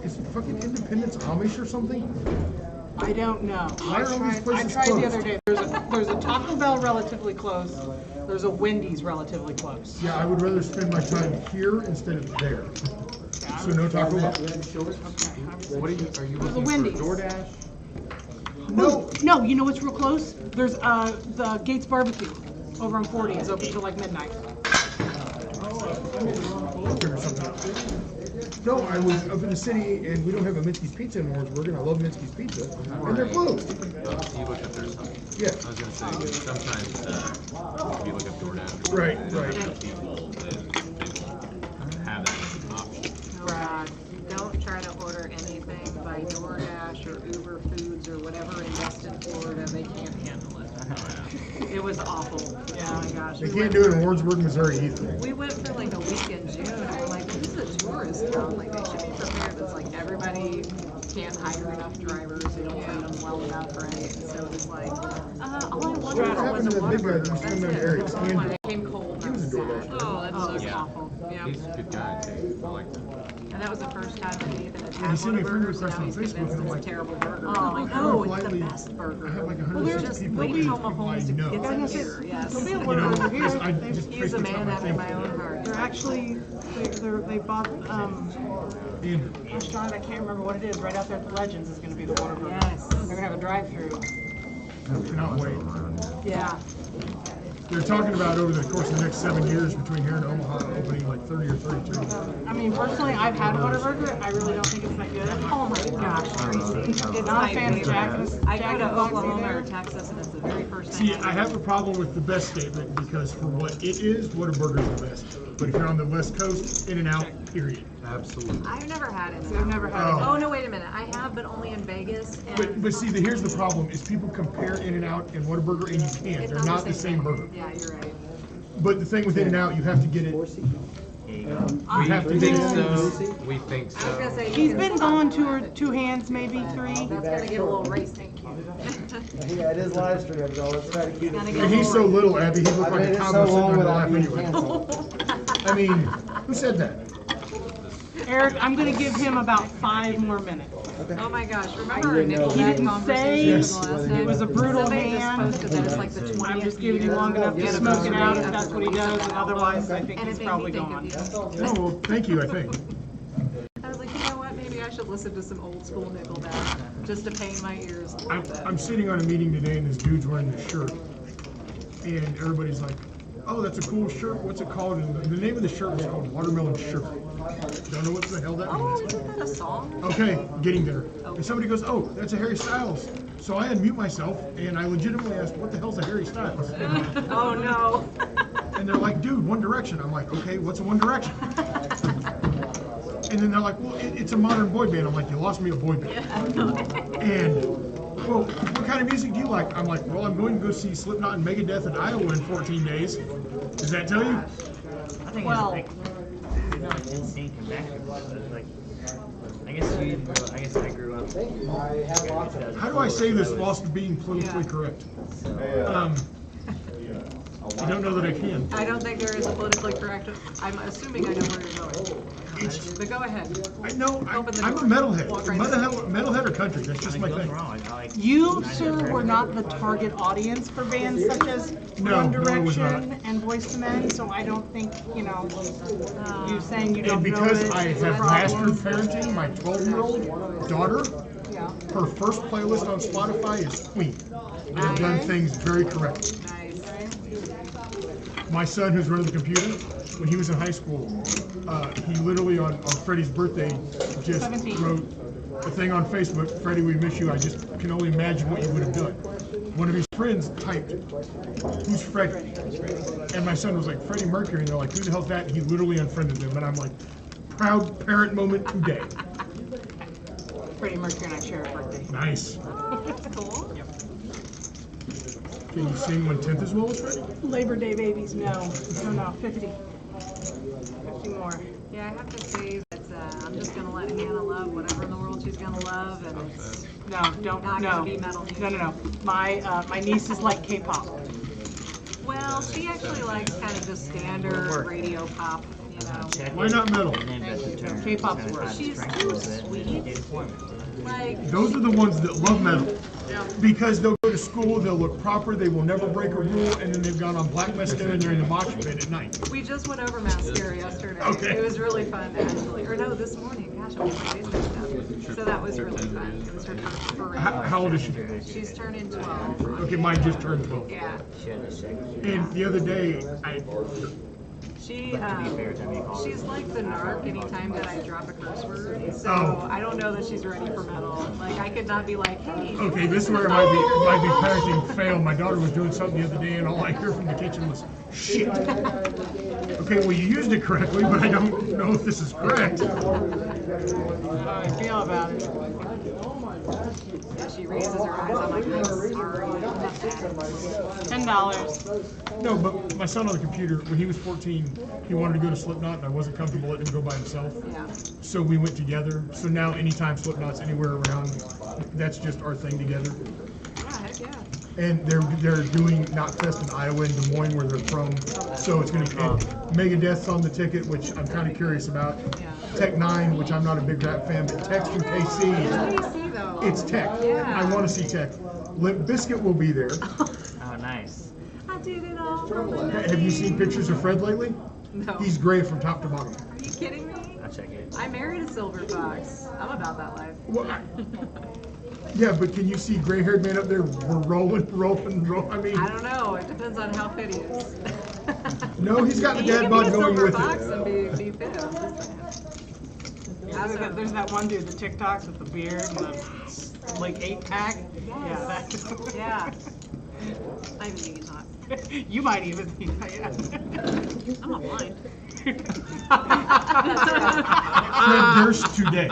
Is fucking Independence Amish or something? I don't know. Why are all these I places tried the closed? other day. There's a Taco Bell relatively close. There's a Wendy's relatively close. Yeah, I would rather spend my time here instead of there. So no Taco Bell. what are you There's a looking Wendy's. for? DoorDash? No, you know what's real close? There's the Gates Barbecue over on 40 is open till like midnight. I'll figure something out. No, I was up in the city and we don't have a Minsky's Pizza in Warrensburg and I love Minsky's Pizza and they're closed. You look at their stuff. Yeah. I was gonna say, sometimes, if you look at DoorDash. or Right, whatever, right. there's people that have that as an option. Brad, don't try to order anything by DoorDash or Uber Foods or whatever in Destin, Florida. They can't handle it. It was awful. Oh my gosh. They We can't went do it in Warrensburg, Missouri either. We went for like a week in June and we're like, this is a tourist town. Like, they should be prepared. It's like everybody can't hire enough drivers. They don't treat them well enough, right? So it's like, all I wanted was happened to a that big guy that Whataburger. was That's coming in it. Eric's That's hand? why it came cold. He was a DoorDash driver. Oh, that sucks. Yeah. Awful. Yeah. He's a good guy too. I like that. And that was the first time that Nathan had He had sent me a friend Whataburger, so request now on he's Facebook convinced and I'm it's a like, terrible burger. oh, I'm like, how no, it's politely- the best burger. I have like Well, there's 150 just people. wait Please, till people I Mahomes know. gets in here. Yes. There'll be a You know, Whataburger here. because I just He's a Facebook's not man my after thing. my own heart. They're actually they bought Andrew. gosh darn it, I can't remember what it is. Right out there at the Legends is going to be the Whataburger. Yes. They're going to have a drive-through. I cannot wait. Yeah. They're talking about over the course of the next 7 years between here and Omaha opening like 30 or 32. I mean, personally, I've had Whataburger. I really don't think it's that good. Oh my gosh, Tracy. It's Not a my fan of favorite. Jack and I go Jack to and Foxy Oklahoma there. or Texas and it's the very first thing. See, I have a problem with the best statement because for what it is, Whataburger is the best. But if you're on the West Coast, In-N-Out, period. Absolutely. I've never had it. I've never had it. Oh no, wait a minute. I have, but only in Vegas. And But see, here's the problem: is people compare In-N-Out and Whataburger, and you can't. it's They're not the same thing. burger. Yeah, you're right. But the thing with In-N-Out, you have to get it. There you go. You have to We get think it. so. We think I was gonna so. say He's been gone two hands, maybe 3. That's gonna get a little racing. Yeah, it is live stream, y'all. Let's try to keep it. And he's so little, Abby. He looked I like made a it combo so sitting long on the without lap being anyway. canceled. I mean, who said that? Eric, I'm going to give him about 5 more minutes. Oh my gosh, remember our didn't know. Nickelback He didn't conversation say from the last day? it was a brutal Somebody hand. just posted that it's like the 20th I'm just giving you year long enough to smoke it out if that's what he does, and album. otherwise I think And he's it made probably me think gone. of you. Oh, well, thank you, I think. I was like, you know what, maybe I should listen to some old school Nickelback, just to pain my ears a little bit. I'm sitting on a meeting today and this dude's wearing this shirt. And everybody's like, oh, that's a cool shirt. What's it called? And the name of the shirt was called Watermelon Sugar. Don't know what the hell that Oh, means. isn't that a song? Okay, getting there. And somebody goes, oh, that's a Harry Styles. So I unmute myself and I legitimately asked, what the hell's a Harry Styles? Oh no. And they're like, dude, One Direction. I'm like, okay, what's a One Direction? And then they're like, well, it's a modern boy band. I'm like, you lost me a boy band. And, well, what kind of music do you like? I'm like, well, I'm going to go see Slipknot and Megadeth in Iowa in 14 days. Does that tell you? I think Well- it's like, you're not in sync and backwards, but like, I guess I grew up. How do I say this whilst being politically correct? I don't know that I can. I don't think there is a politically correct, I'm assuming I know where you're going. But go ahead. I'm a metalhead. Metalhead or country, that's just my thing. You, sir, were not the target audience for bands such as One Direction and Boyz II Men, so I don't think, you saying you don't And know because it I is a have problem. mastered parenting, my 12-year-old daughter, Yeah. her first playlist on Spotify is Queen. They've done things very correctly. My son, who's running the computer, when he was in high school, he literally on Freddie's birthday just 17. wrote a thing on Facebook, "Freddie, we miss you. I just can only imagine what you would have done." One of his friends typed, "Who's Freddie?" And my son was like, "Freddie Mercury." And they're like, "Who the hell's that?" And he literally unfriended them. And I'm like, proud parent moment today. Freddie Mercury and I share a birthday. Nice. That's cool. Can you sing 1/10 as well as Freddie? Labor Day babies, no, 50 more. Yeah, I have to say that I'm just gonna let Hannah love whatever in the world she's gonna love, and it's No, don't, not no. gonna be metal music. No. My nieces like K-pop. Well, she actually likes kind of just standard radio pop, Why not metal? K-pop's worse. She's too sweet. Like, Those are the ones that love metal. Because they'll go to school, they'll look proper, they will never break a rule, and then they've gone on black mascara and they're in the mosh pit at night. we just went over mascara yesterday. Okay. It was really fun, actually. Or no, this morning. Gosh, I'm crazy stuff. So that was really fun. It was her first parade. How old is she? She's turning 12. Okay, mine just turned 12. Yeah. And the other day, She's like the narc anytime that I drop a curse word. So Oh. I don't know that she's ready for metal. Like, I could not be like, hey. Okay, this is where it might be parenting fail. My daughter was doing something the other day, and all I hear from the kitchen was, "Shit." Okay, well, you used it correctly, but I don't know if this is correct. How I feel about it. Yeah, she raises her eyes. I'm like, I'm sorry. I'm not bad. $10. No, but my son on the computer, when he was 14, he wanted to go to Slipknot, and I wasn't comfortable letting him go by himself. Yeah. So we went together. So now anytime Slipknot's anywhere around, that's just our thing together. Yeah, heck yeah. And they're doing Knotfest in Iowa and Des Moines where they're from. So it's going to Megadeth's on the ticket, which I'm kind of curious about. Yeah. Tech 9, which I'm not a big rap fan, but Tech's from KC. KC though. It's Tech. Yeah. I want to see Tech. Limp Bizkit will be there. Oh, nice. I did it all for my Have you seen pictures of Fred lately? No. He's gray from top to bottom. Are you kidding me? I'll check it. I married a silver fox. I'm about that life. Well, yeah, but can you see gray-haired man up there rolling? I mean, I don't know. It depends on how fit he is. no, he's got the You dad can bod be a going silver with fox it. and be fit. I'm just saying. There's that one dude, the TikToks with the beard and the like 8-pack. Yeah, that. Yeah. I even think he's hot. You might even think, yeah. I'm not blind. Fred Durst today.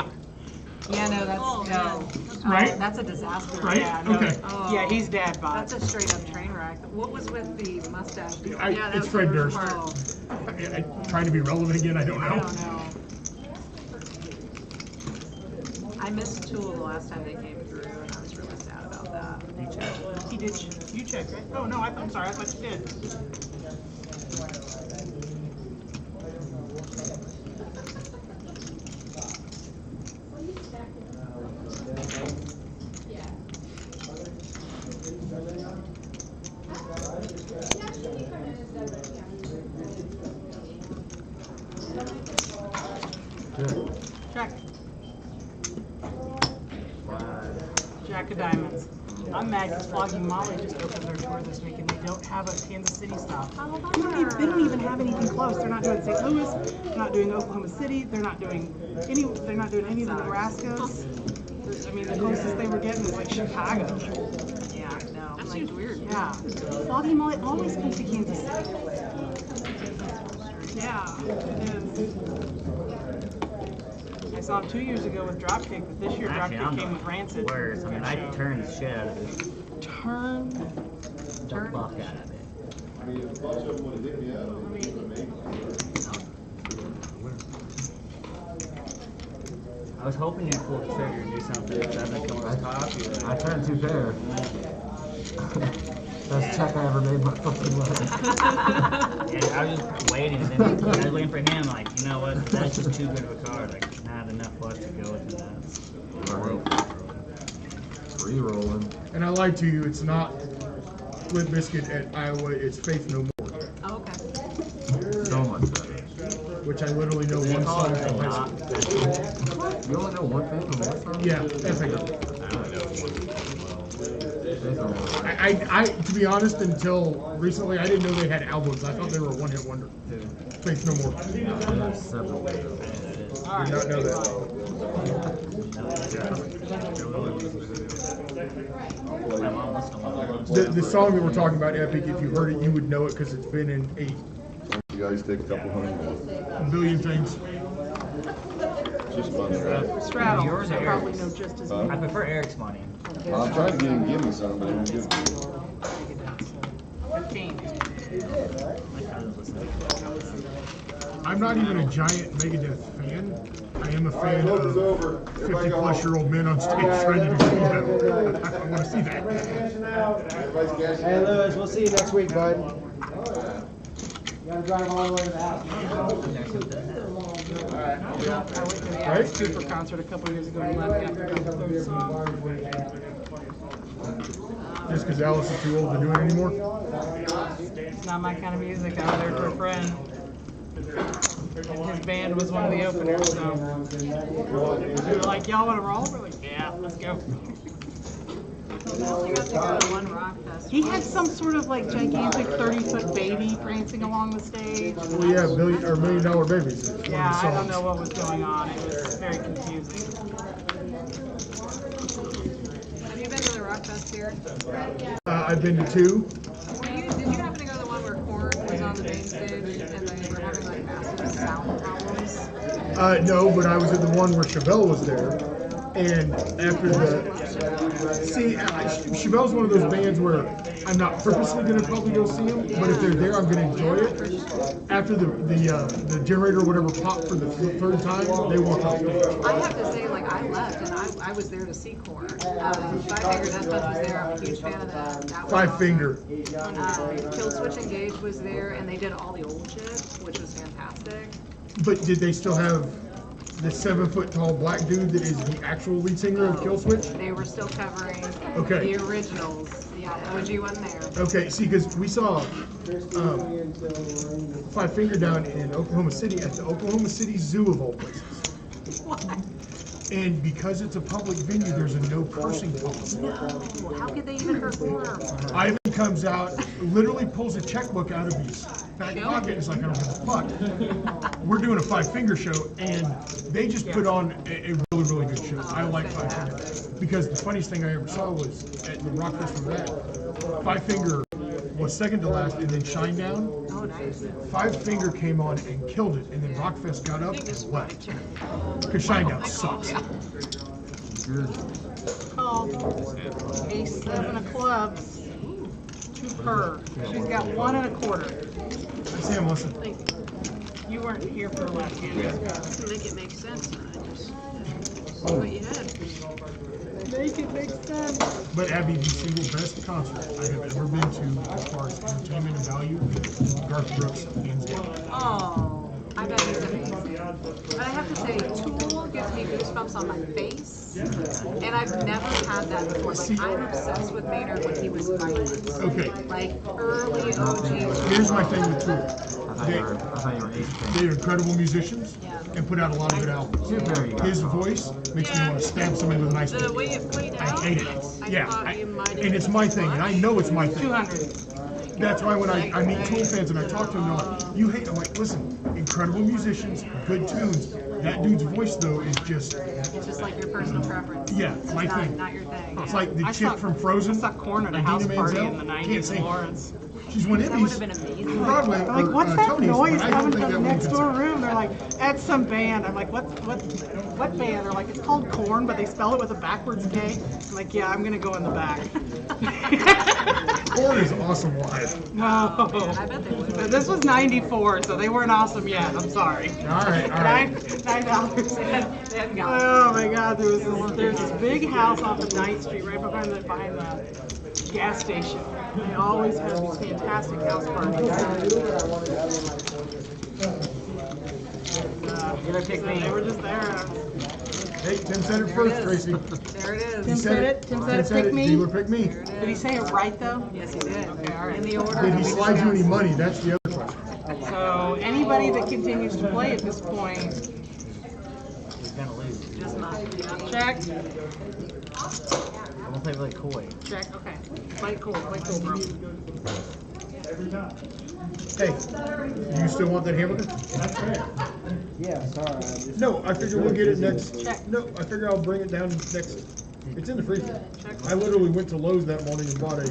Yeah, no, that's no. Right? That's a disaster. Right? Yeah, no. Okay. Oh, Yeah, he's dad bod. That's a straight up train wreck. What was with the mustache deal? That It's was Fred the Durst. worst part. I trying to be relevant again. I don't know. I don't know. I missed Tool the last time they came through, and I was really sad about that. He did. You checked, right? Oh no, I'm sorry. I thought you did. Check. Jack of Diamonds. I'm mad because Flogging Molly just opened their tour this week and they don't have a Kansas City stop. They don't even have anything close. They're not doing St. Louis. They're not doing Oklahoma City. They're not doing any of the Nebraskas. I mean, the closest they were getting was like Chicago. Yeah, no. That seems weird. Yeah. Flogging Molly always comes to Kansas City. Yeah, it is. I saw him 2 years ago with Dropkick, but this year Actually, Dropkick I'm came with Rancid. worse. I mean, I turned the shit out of it. Turn. The fuck out of it. I was hoping you'd pull the trigger and do something rather than come with coffee. I turned 2 pair. Best check I ever made in my fucking life. Yeah, I was just waiting, and then I was waiting for him, like, you know what, that's just too good of a card, like, not enough flush to go with that. Re-rolling. And I lied to you, it's not Limp Bizkit at Iowa, it's Faith No More. Oh, okay. So much better. Which I literally know one song from high school. You only know one thing from that song? Yeah, I to be honest, until recently, I didn't know they had albums. I thought they were a one-hit wonder. Faith No More. Did not know that. The song that we're talking about, Epic, if you heard it, you would know it because it's been in You guys take a couple hundred. a billion things. Just fun strategy. Straddle. Yours or I probably Eric's? know just as I prefer Eric's money. I'm trying to get him to give me some, but he won't give me. 15. I'm not even a giant Megadeth fan. I am a fan of 50-plus-year-old men on stage ready to see them. I want to see that. Hey, Lewis, we'll see you next week, bud. You gotta drive all the way to the house. I went to the Alice Cooper concert a couple years ago and left after about the third song. Just because Alice is too old to do it anymore? It's not my kind of music. I was there for a friend. And his band was one of the openers, so they were like, y'all want to roll? We're like, yeah, let's go. You got to go to one rock festival. He had some sort of like gigantic 30-foot baby prancing along the stage. Well, yeah, $1 million babies. It's one of the Yeah, I don't songs. know what was going on. It was very confusing. Have you been to the rock fest here? I've been to 2. Did you happen to go to the one where Korn was on the main stage and they were having like massive sound problems? No, but I was at the one where Chevelle was there. And after Chevelle's one of those bands where I'm not purposely going to probably go see them, but if they're there, I'm going to enjoy it. After the generator or whatever popped for the third time, they walked off stage. I have to say, like, I left and I was there to see Korn. Five Finger Death Punch was there. I'm a huge fan of that. That was Five Finger. Kill Switch Engage was there, and they did all the old shit, which was fantastic. But did they still have the 7-foot-tall black dude that is the actual lead singer of Kill Switch? They were still covering Okay. the originals. Yeah, OG wasn't there. Okay, see, because we saw Five Finger down in Oklahoma City at the Oklahoma City Zoo of all places. What? And because it's a public venue, there's a no cursing policy. No, how could they even perform? Ivan comes out, literally pulls a checkbook out of his back pocket, and is like, I don't give a fuck. We're doing a Five Finger show, and they just put on a really, really good show. I like Five Finger. Because the funniest thing I ever saw was at the Rock Festival that Five Finger was second to last, and then Shinedown. Oh, nice. Five Finger came on and killed it, and then Rockfest got up and left. Because Shinedown sucks. Oh, ace 7 of clubs. 2 per. She's got 1 1/4. Sam, listen. You weren't here for the last hand. To make it make sense, I just see what you had. Make it make sense. But Abby, the single best concert I have ever been to as far as entertainment and value, Garth Brooks, hands down. Oh, I bet he's amazing. But I have to say, Tool gives me goosebumps on my face, and I've never had that before. Like, I'm obsessed with Maynard when he was violent. Okay. Like, early OG. Here's my thing with Tool. They're incredible musicians and put out a lot of good albums. His voice makes me want to stab somebody with a knife. The way it played I out, hate it. And it's my thing, and I know it's my thing. 200. That's why when I meet Tool fans and I talk to them, they're like, you hate, I'm like, listen, incredible musicians, good tunes. That dude's voice, though, is just... It's just like your personal preference. Yeah, my thing. Not your thing. It's Yeah. like the chick from Frozen, I saw Korn at a house party in the 90s in Lawrence. She's won That would Emmys have been amazing. for Broadway. I'm like, or, what's that Tonys, noise but I don't coming think from the that next would door be room? They're like, that's some band. I'm like, what band? They're like, it's called Korn, but they spell it with a backwards K. I'm like, yeah, I'm gonna go in the back. Korn is awesome live. No. I bet they would. But this was 94, so they weren't awesome yet. I'm sorry. All right, all right. $9. They hadn't got Oh my God! There's this big house off of 9th Street, right behind the gas station. They always have these fantastic house parties. You better pick me. They were just there. Hey, Tim said it first, Tracy. There it is. Tim said it. Tim said it. Pick me. Dealer pick me. Did he say it right though? Yes, he did. Okay, all right. In the order. Did that he we slide you any discussed. money? That's the other question. So anybody that continues to play at this point, He's gonna lose. Just not. check, I'm gonna play really coy. check. Okay, play cool, bro. Hey, you still want that hamburger? Yeah, sorry. I just, No, I figure we'll get it next. Check. No, I figure I'll bring it down next. It's in the freezer. I literally went to Lowe's that morning and bought a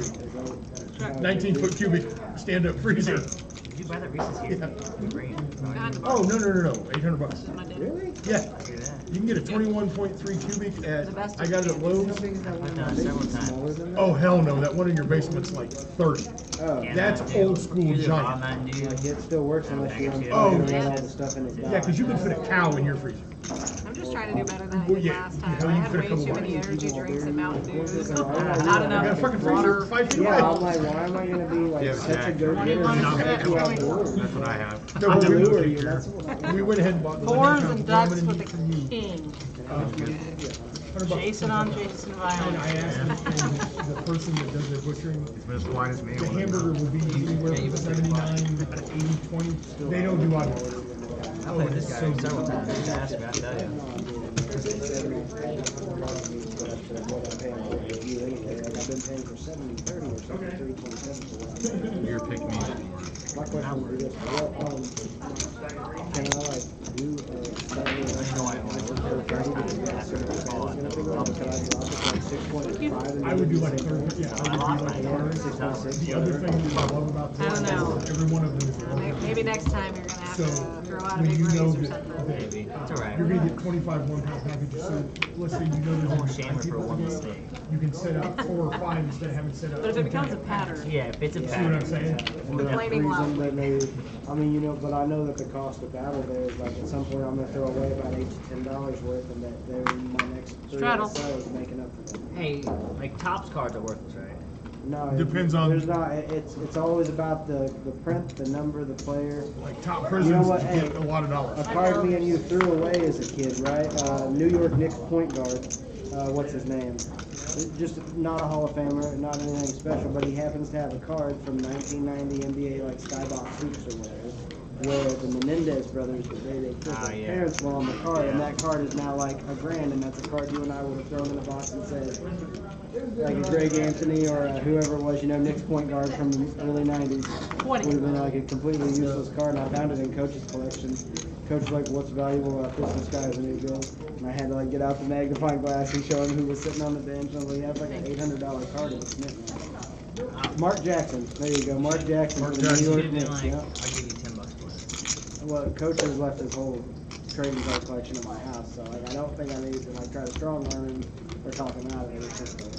19-foot cubic stand-up freezer. Did you buy that Reese's here? Yeah. Bring it. Oh, no, $800. Really? Yeah. You can get a 21.3 cubic at, I got it at Lowe's. I've done it several times. Oh, hell no, that one in your basement's like 30. oh, That's old school giant. like it still works unless you unplug Oh. it and all the stuff in it. Yeah, because you can fit a cow in your freezer. I'm just trying to do better than I Well, did yeah, last you time. know, I you had fit a way couple too many bucks. energy drinks and Mountain Dews. I Not I got a enough fucking water. freezer 5 feet Yeah, I'm away. like, why am I gonna be like Yeah, such a Jack. go-getter and That's you outdoors? That's what I have. No, but Who are we, you? That's what we went ahead and bought the Fours 100 and pounds ducks of with meat from the you. king. $100. Jason on Jason And violence. I asked the person that does their butchering, He's been as wide as me. the hamburger will be anywhere from 79 to 80, 20. They don't do audio. I played this guy several times. He's asked me, I tell you. I've been paying for 70/30 or something, 30/27 for what? Your pick me. My question would be this: can I like do slightly less than I would do like a third, yeah, I would do like a third. The other thing that I love about I this don't know. is every one of them is Maybe next time you're gonna have so to throw out a when big you raise know or that, something. Maybe. It's alright. you're gonna get 25 1-pound packages, so let's say you know there's I won't only shame 5 her for people one today, mistake. you can set up 4 or 5 instead of having set up. But if it 10 becomes a pattern, Yeah, if it's a See what pattern. I'm saying? complaining loudly. I mean, you know, but I know that the cost of battle there is like at some point I'm gonna throw away about $8 to $10 worth, and that they're my next 3 Straddle. episodes making up for them. Hey, like Topps cards are worthless, right? No, Depends on- There's not. It's always about the print, the number, the player. Like top You prisons know what? get Hey, a lot of dollars. a card me and you threw away as a kid, right? New York Knicks point guard. What's his name? Just not a Hall of Famer, not anything special, but he happens to have a card from 1990 NBA like Skybox Hoops or whatever, where the Menendez brothers, they put their yeah. parents were on the card, and that card is now like $1,000, and that's a card you and I would have thrown in a box and said, like a Greg Anthony or whoever it was, you know, Knicks point guard from the early 90s. 20. Would have been like a completely useless card, and I found it in Coach's collection. Coach was like, what's valuable about this guy's, and he goes, and I had to like get out the magnifying glass and show him who was sitting on the bench, and I was like, that's like an $800 card in the Smith. Mark Jackson, there you go, Mark Jackson Mark for the Jackson. New You'd York be Knicks, like, yeah. I'll give you $10 for it. Well, Coach has left his whole trading card collection in my house, so like, I don't think I need to like try to strong arm him or talk him out of it. It's just like,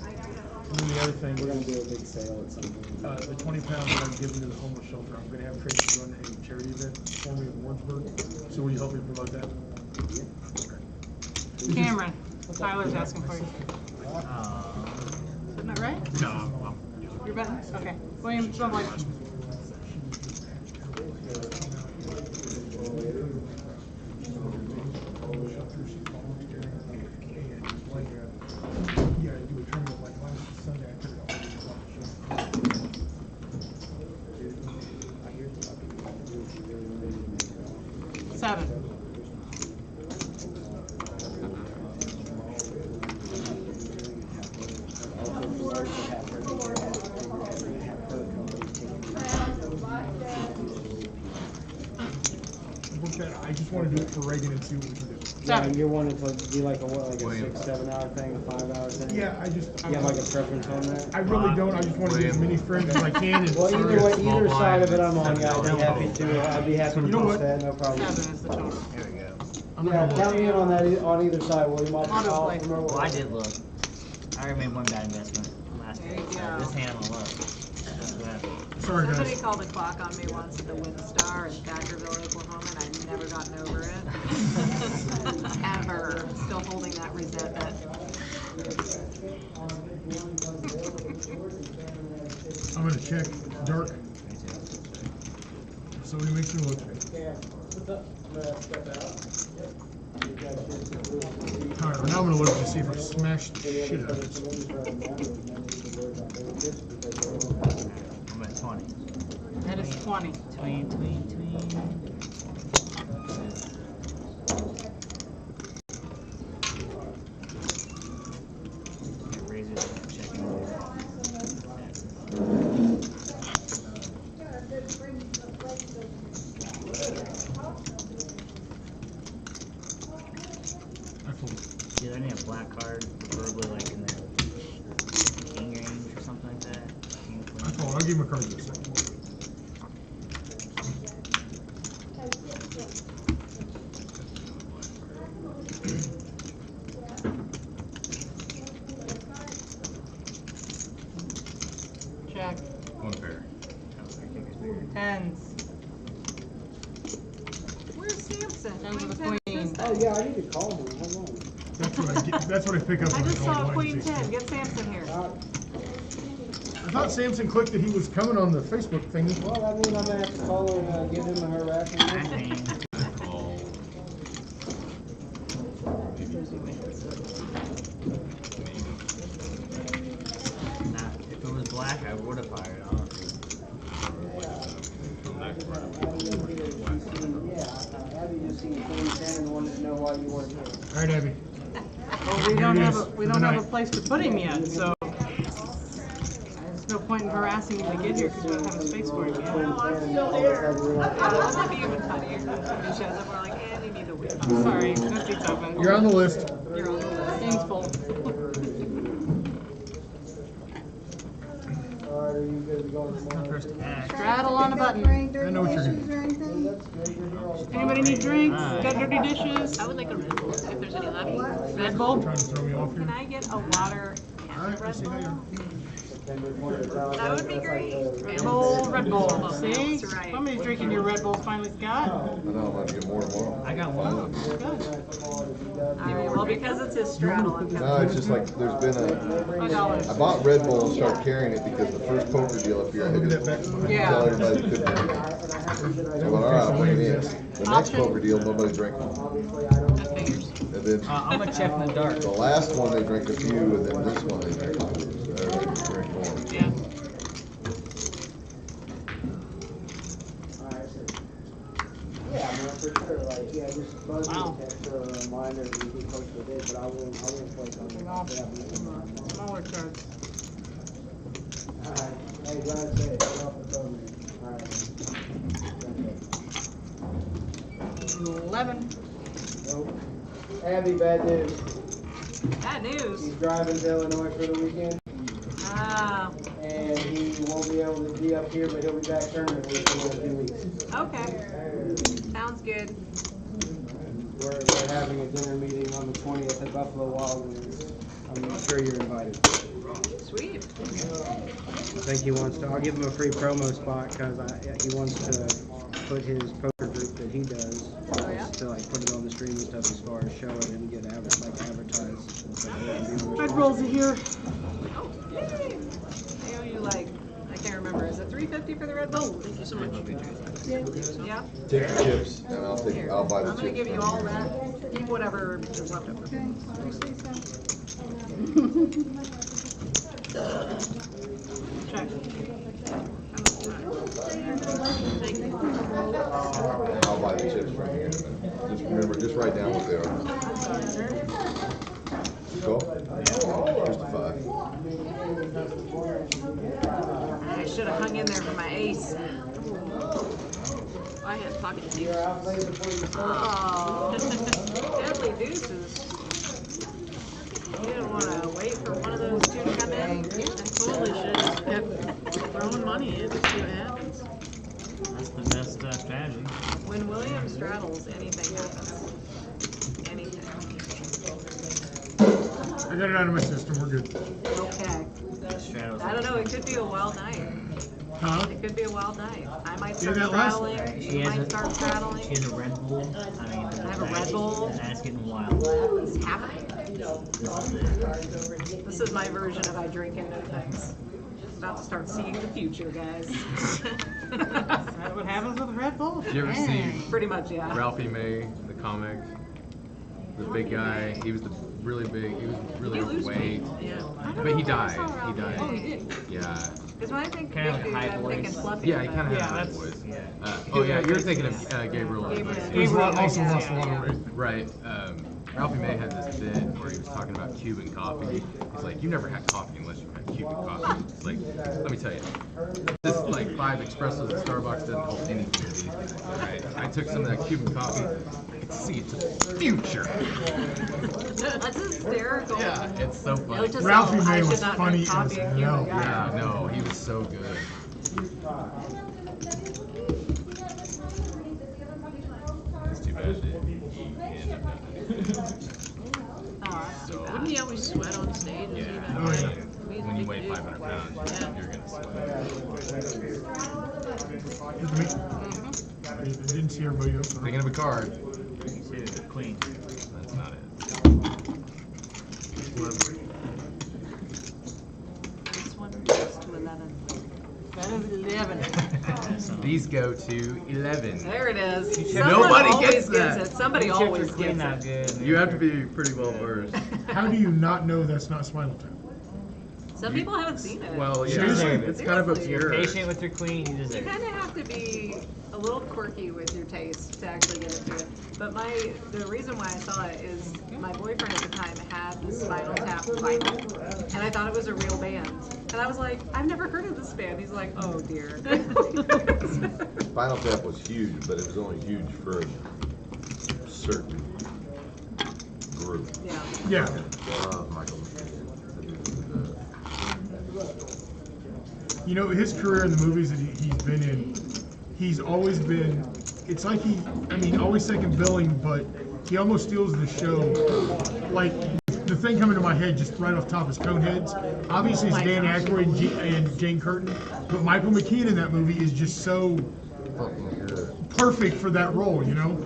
And then the other thing, we're gonna do a big sale at some point. the 20 pounds that I'm giving to the homeless shelter, I'm gonna have Tracy run a charity event for me in Warrensburg. So will you help me promote that? Cameron, Tyler's asking for you. Isn't that right? No, You're betting? Okay. William, something like. Yeah, do a tournament like last Sunday, I took it all. 7. I just want to do it for Reagan and see what we can do. Yeah, 7. you're wanting to do like a what, like a 6-7 hour thing, a 5 hour thing? Yeah, I just. You have like a preference on that? I really don't. I just want to get as many friends as I can. And Well, either way, either side of it, I'm on. Yeah, $7 I'd be happy to You know push what? that, no problem. 7 is the total. There we go. I'm Yeah, gonna count me in on that on either side. William, I'll Autoplay. promote. Well, I did look. I already made one bad investment last There week. you So go. this hand will look. Sorry, Somebody guys. called a clock on me once at the WinStar in Thackerville, Oklahoma, and I've never gotten over it. Ever. Still holding that resentment. I'm gonna check dark. Somebody makes me look. Alright, now I'm gonna look to see if I smashed the shit out of it. I'm at 20. That is 20. Tween. Razors checking. Yeah, they need a black card, preferably like in their king range or something like that. King, queen. That's all. I'll give him a card in a second. Check. One pair. 10s. Where's Samson? Tens of the Queen 10 queen. is Oh yeah, I need to call him. Hold on. That's what I pick up I when I just call saw blind Queen and say 10. stuff. Get Samson here. I thought Samson clicked that he was coming on the Facebook thingy. Well, that means I'm gonna have to call her and give him a harassment. Nah, if it was black, I would have fired, honestly. Yeah, Abby just seen Queen 10 and wanted to know why you weren't here. Alright, Abby. Well, we don't have a place to put him yet, so there's no point in harassing him to get here because we don't have a space for him yet. No, I'm still here. That'd be even funnier. Somebody shows up, we're like, you need to wait. Sorry, no seat's open. You're on the list. You're on the list. Thing's full. Alright, are you good to go tomorrow? Straddle on a button. I know what you're Issues doing. or anything? That's good. You're here all the time. Anybody need drinks? Got dirty dishes? I would like a Red Bull, if there's any left. Red Bull? Trying to throw me off Can here. I get a water and a Alright, I Red see how Bull? you're. That would be great. Red Bull. See? That's right. Somebody's drinking your Red Bull finally, Scott. I know, I'm gonna get more tomorrow. I got one. Good. I mean, well, because it's his straddle, I'm No, it's just like, there's been $5. I bought Red Bull and started carrying it because the first poker deal up here, I had to Yeah. tell everybody they couldn't drink it. So I went, all right, I'll bring it in. The next poker deal, nobody drank one. that figures. And then I'm gonna check in the dark. the last one, they drank a few, and then this one, they drank more. So everybody drank more. Yeah. Yeah, man, for sure. Like, yeah, just buzz me Wow. a text or a reminder that we get close to this, but I won't play something Off. Alright. Smaller cards. Hey, glad to say it. Get off the phone, man. Alright. 11. Nope. Abby, bad news. Bad news. He's driving to Illinois for the weekend, Ah, and he won't be able to be up here, but he'll be back tournament week in a few weeks. okay. Sounds good. We're having a dinner meeting on the 20th at Buffalo Wild Wings. I'm sure you're invited. Sweet. I think he wants to. I'll give him a free promo spot because he wants to put his poker group that he does to like put it on the stream and stuff as far as show it and get advertised and stuff. Red Bulls are here. Oh, yay. I owe you like, I can't remember. Is it $3.50 for the Red Bull? Thank you so much. Yeah. Take the chips, and I'll buy the I'm chips. gonna give you all that. Keep whatever is left over. Okay, appreciate that. Check. Thank you. I'll buy the chips from here. Just remember, just write down what they are. Go. Just a 5. I should have hung in there for my ace. I I had poppy deuces. Oh, deadly deuces. You didn't want to wait for one of those two to come in? I totally should have kept throwing money in to see what happens. That's the best strategy. When William straddles, anything happens. Anything. I got it out of my system. We're good. Okay. Straddles. I don't know, it could be a wild night. Huh? It could be a wild night. I might Yeah, start that last- straddling, She you has might a- start straddling. She has a Red Bull. I mean, I have a Red Bull. That's getting wild. It's happening. This is it. This is my version of I drink and know things. About to start seeing the future, guys. Is that what happens with Red Bull? Did you ever see Pretty much, yeah. Ralphie May, the comic? The big guy. He was the really big. He was really Did he lose overweight. weight? Yeah. I don't But know he if I died. saw He Ralphie died. May. Oh, he did? Yeah. Because when I think Kind of big dude, high I'm thinking voice. fluffy. Yeah, he kind of Yeah, had a that's- voice. Oh yeah, you're thinking of Gabriel. Gabriel. He's also lost a lot of weight. Right. Ralphie May had this bit where he was talking about Cuban coffee. He's like, you never had coffee unless you had Cuban coffee. It's like, let me tell you, this like 5 espressos at Starbucks doesn't hold anything to these guys. Right? I took some of that Cuban coffee. I could see into the future. That's hysterical. Yeah, it's so funny. Note to self, Ralphie I May should was not funny drink coffee as and Cuban hell. guy. Yeah, no, he was so good. It's too bad that he ended up. Oh, that's too bad. Wouldn't he always sweat on stage? Yeah. Oh, yeah. When you weigh 500 pounds, you're gonna sweat. I didn't see everybody else. Thinking of a card. The queen. That's not it. This one goes to 11. That is 11. These go to 11. There it is. Nobody Someone gets always that. it. Somebody You checked always your queen gets out it. good. You have to be pretty well versed. How do you not know that's not Spinal Tap? Some people haven't seen it. Well, yeah, Seriously? it's kind of Seriously. obscure. Patient with your queen, you You deserve kind it. of have to be a little quirky with your taste to actually get into it. But the reason why I saw it is my boyfriend at the time had the Spinal Tap vinyl, and I thought it was a real band. And I was like, I've never heard of this band. He's like, oh dear. Spinal Tap was huge, but it was only huge for a certain group. Yeah. Yeah. Michael. You know, his career in the movies that he's been in, he's always been, it's like always second billing, but he almost steals the show. Like, the thing coming to my head just right off the top is Coneheads. Obviously it's Dan Aykroyd and Jane Curtin, but Michael McKean in that movie is just so perfect for that role, you know?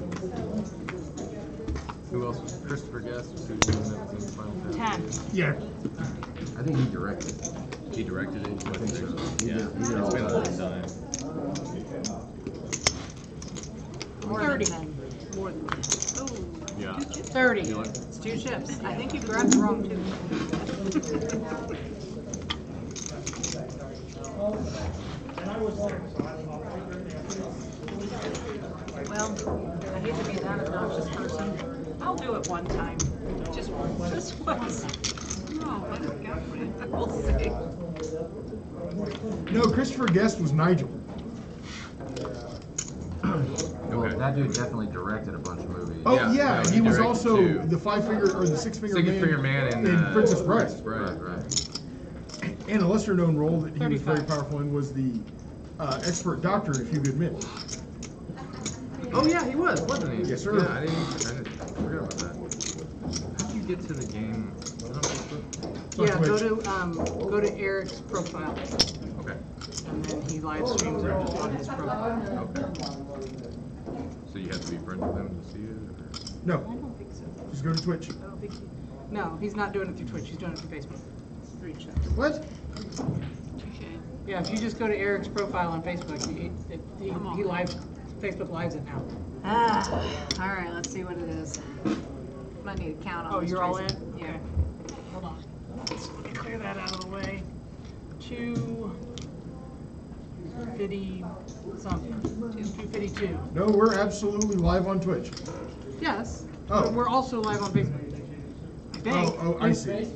Who else was Christopher Guest? Was who was in that was in Spinal Tap? 10. Yeah. I think he directed. He directed it. I think so. Yeah. It's been a long time. More 30. than 10. More than 10. Oh, Yeah. 30. You like? it's 2 chips. I think you grabbed the wrong 2. Well, I hate to be that obnoxious person. I'll do it one time. Just once. Just once. Oh, let it go. We'll see. No, Christopher Guest was Nigel. Okay. That dude definitely directed a bunch of movies. Oh Yeah, yeah, no, he was directed also too. the six-finger man in in Princess Bride. Right. And a lesser known role that he was very 35. powerful in was the expert doctor in A Few Good Men. Oh yeah, he was, wasn't he? Yes, sir. Yeah, I forgot about that. How did you get to the game? Was it on Facebook? Yeah, go to Eric's profile, Okay. and then he live streams it just on his profile. Okay. So you have to be friends with him to see it? No, I don't think so. just go to Twitch. I don't think no, he's not doing it through Twitch. He's doing it through Facebook. Three shows. What? Yeah, if you just go to Eric's profile on Facebook, he live Facebook lives it now. All right, let's see what it is. Might need to count on Oh, this, you're all Tracy. in? Yeah. Okay. Hold on. Let's clear that out of the way. 250 something. 252. No, we're absolutely live on Twitch. Yes. Oh. But we're also live on Facebook. I think. Oh, I see.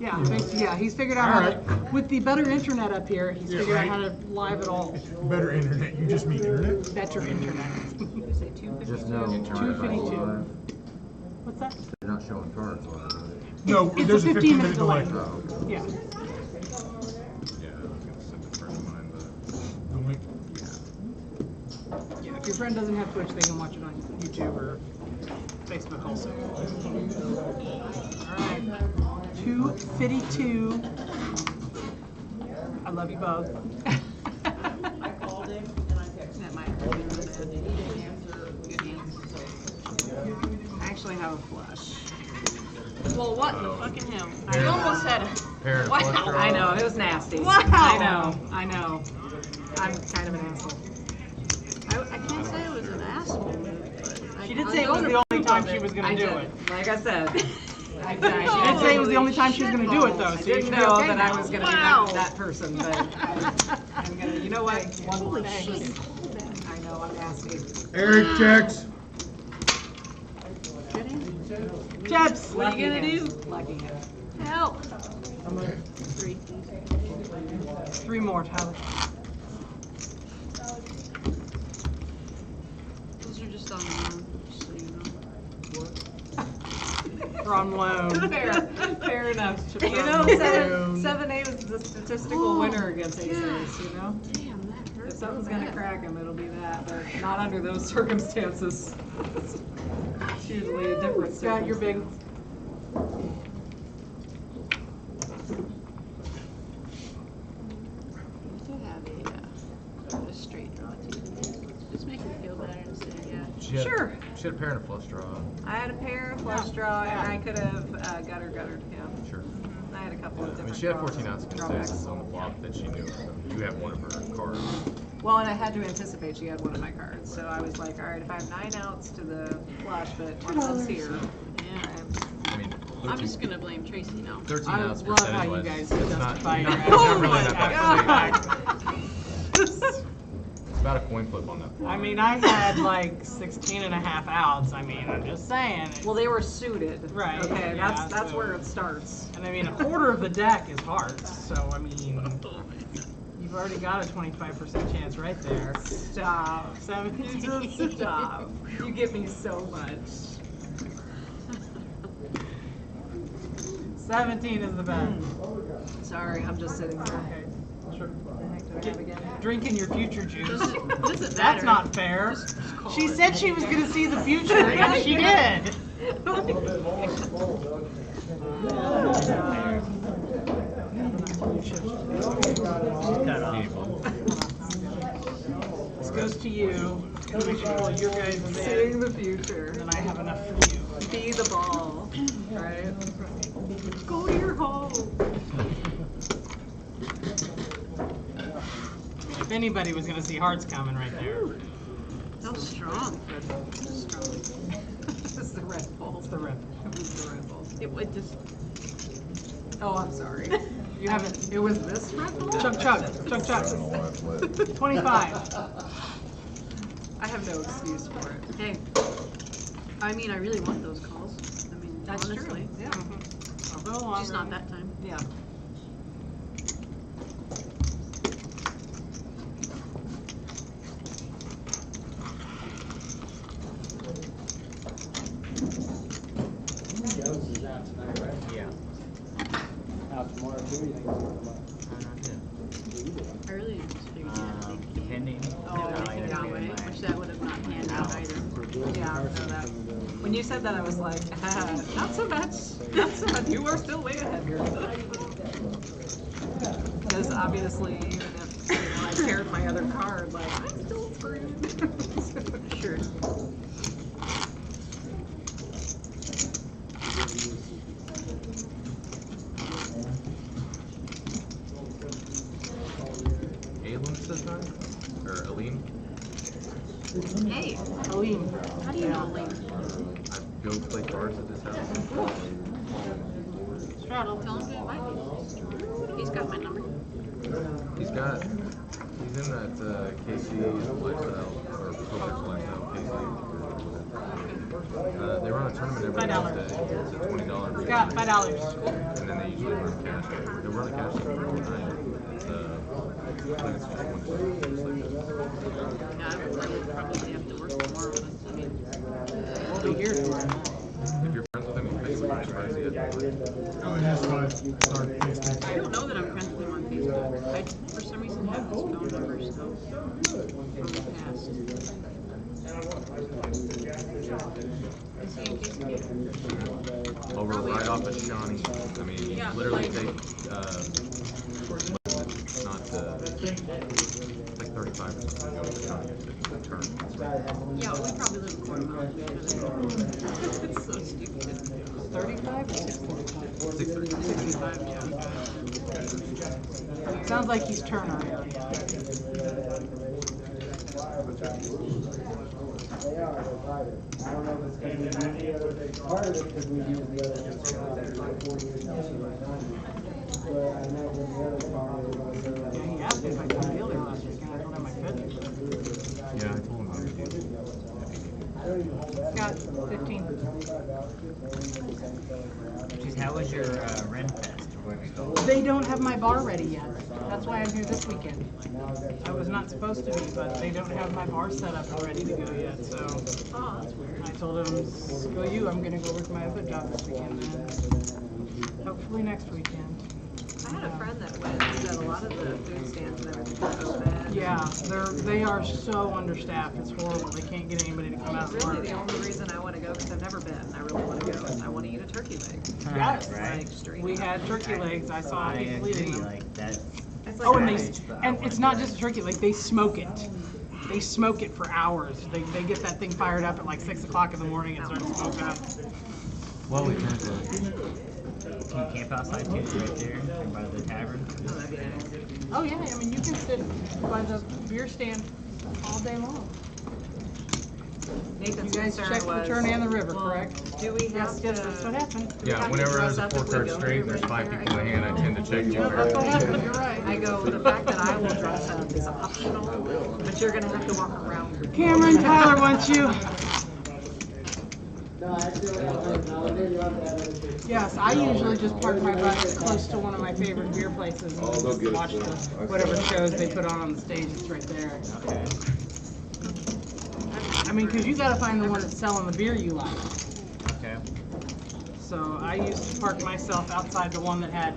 Yeah, basically, yeah, he's figured out how to, with the better internet up here, he's figured out how to live it all. Better internet. You just mean internet? Better internet. You say 252? Just know. 252. What's that? They're not showing cards on it, right? No, It's there's a a 15-minute 15-minute delay. delay. Yeah. Yeah, I was gonna send a friend of mine, but Yeah, if your friend doesn't have Twitch, they can watch it on YouTube or Facebook also. Alright. 252. I love you both. I called him and I texted him. That might hurt me. He didn't answer. Good hands. I actually have a flush. Well, what the fucking hell? You almost had it. Parent Wow. flush draw. I know, it was nasty. Wow. I know. I'm kind of an asshole. I can't say it was an asshole move, but She did say it was the only time she was going to do it. Like I said. She did say it was the only time she was going to do it, though. I So you didn't should be know okay that now. I was going to Wow. be that person, but I'm going to, you know what? One more Thank you. thing. I know, I'm nasty. Eric checks. Chips! What are you gonna do? Lucky hands. Help. 3. 3 more, Tyler. Those are just on the loan, just so you know. We're on loan. Fair enough. Chip You on know, loan. 7A was the statistical winner against Aces, you know? Damn, that hurt. If something's gonna crack him, it'll be that, but not under those circumstances. It's usually a different Scott, you're big. I do have a straight draw too. Just make me feel better and say, yeah. Sure. She had a parent flush draw. I had a pair, a flush draw, and I could have guttered him. Sure. I had a couple of I different mean, she had draws, 14 ounce drawbacks. consensus on the flop that she knew. You have one of her cards. Well, and I had to anticipate she had one of my cards, so I was like, all right, if I have 9 outs to the flush, but one of them's here. Yeah. I mean, I'm just gonna blame Tracy now. 13 I ounce love how you percentage guys wise. It's not, justify your not, actions. it's not really not that God. big. It's about a coin flip on that flop. I mean, I had like 16 and a half outs. I mean, I'm just saying. Well, they were suited. Right, Okay, yeah, that's so- where it starts. And I mean, a quarter of the deck is hearts. So, I mean, you've already got a 25% chance right there. Stop. 17. Just stop. You get me so much. 17 is the bet. Sorry, I'm just sitting here. Okay. Sure. What the heck do I have again? Drinking your future juice. Doesn't That's matter. not fair. Just call She it. said she was going to see the future, and she did. Cut off. This goes to you. Gonna make sure your guys are Seeing the future. and I have enough for you. Be the ball. Right? Go to your home. If anybody was going to see hearts coming right there. That was strong. Strong. It's the Red Bull. It's the red. It was the Red Bull. It just. Oh, I'm sorry. You haven't. It was this Red Bull? Chug. 25. I have no excuse for it. Hey. I mean, I really want those calls. I mean, That's honestly. true. Yeah. I'll go along. Just not that time. Yeah. Yeah. Out tomorrow too, you think it's gonna come out? I really just figured you Depending. had to take it that way, which that would have not panned out either. Yeah, I know that. When you said that, I was like, not so much. Not so much. You are still way ahead here. Because obviously, even if I paired my other card, like, I'm still screwed. Sure. Alim says that? Or Alim? Hey, Aline. how do you know Lane? I go play cards at his house. Straddle, tell him to invite me. He's got my number. He's in that KC lifestyle, or poker lifestyle, KC. They run a tournament every $5. Wednesday. It's a $20. Scott, $5. And then they usually run cash. They run a cash every night. It's I think it's just one tournament. Yeah, I would probably have to work tomorrow. I mean, We'll be here tomorrow. If you're friends with him, you Facebook surprise you. Oh, it is fine. Sorry, Facebook. I don't know that I'm friends with him on Facebook. I, for some reason, have his phone number, so from the past. Is he in KCP? Over right off of Shawnee. I mean, you Yeah, literally like- take, not, it's like 35 or something, go to Shawnee to turn. Yeah, we probably live a quarter mile. It's so stupid. 35 or 635? 635. 65, yeah. Sounds like he's Turner area. They are, they're private. I don't know if it's because we use the other, part of it because we use the other insurance that's like 40 years now, she's like 90. But I imagine the other part is also Yeah, he asked me if I could deal there last week, and I told him I couldn't. Yeah, I told him I would do Scott, 15. Jeez, how was your Ren Fest? Or whatever you call it? They don't have my bar ready yet. That's why I'm here this weekend. I was not supposed to be, but they don't have my bar set up and ready to go yet, so. Oh, that's weird. I told him, screw you, I'm gonna go work my other job this weekend, then. Hopefully next weekend. I had a friend that went and said a lot of the food stands and everything are open. Yeah, they are so understaffed, it's horrible, they can't get anybody to come out and Really, work. the only reason I want to go, because I've never been, I really want to go, is I want to eat a turkey leg. Yes, Like straight we up. had turkey legs, I saw I people eating agree, them. like that. It's like Oh, and that. it's not just a turkey, like they smoke it. They smoke it for hours. They get that thing fired up at like 6 o'clock in the morning and start to smoke up. Well, we turned to. Can you camp outside too, right there, by the tavern? Oh, that'd be nice. Oh yeah, I mean you can sit by the beer stand all day long. You Nathan's guys concern checked the was, turn and the river, well, correct? do we have Yes, yes, to- that's what happened. do we have Yeah, to whenever dress there's a up if 4 we card go straight and through there's 5 Red people in the hand, I tend to check you. That's what happened, you're right. I go, the fact that I will dress up is optional, but you're gonna have to walk around. Cameron, Tyler wants you. Yes, I usually just park my bus close to one of my favorite beer places and just watch whatever shows they put on the stage. It's right there. Okay. I mean, because you got to find the one that's selling the beer you like. Okay. So I used to park myself outside the one that had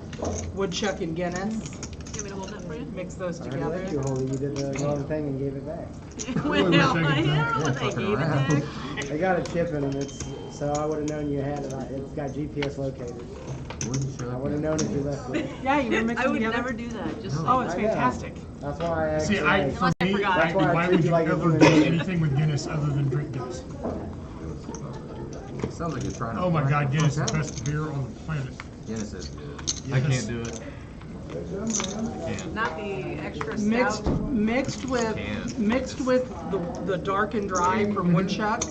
woodchuck and Guinness. You want me to hold that for you? Mix those I together. let you hold it, you did the wrong thing and gave it back. Well, I know what I gave it back. They got a chip in them, so I would have known you had it. It's got GPS locators. I would have known if you left it. Yeah, you were mixing I would together. never do that. Just Oh, it's I know. fantastic. That's why I actually. See, for Unless I me, forgot. That's why I why treat would you you like a ever human do being. anything with Guinness other than drink Guinness? Sounds like you're trying to. Oh my God, Guinness is the Okay. best beer on the planet. Guinness is good. I can't do it. Not the extra Mixed stout. mixed with the dark and dry from woodchuck.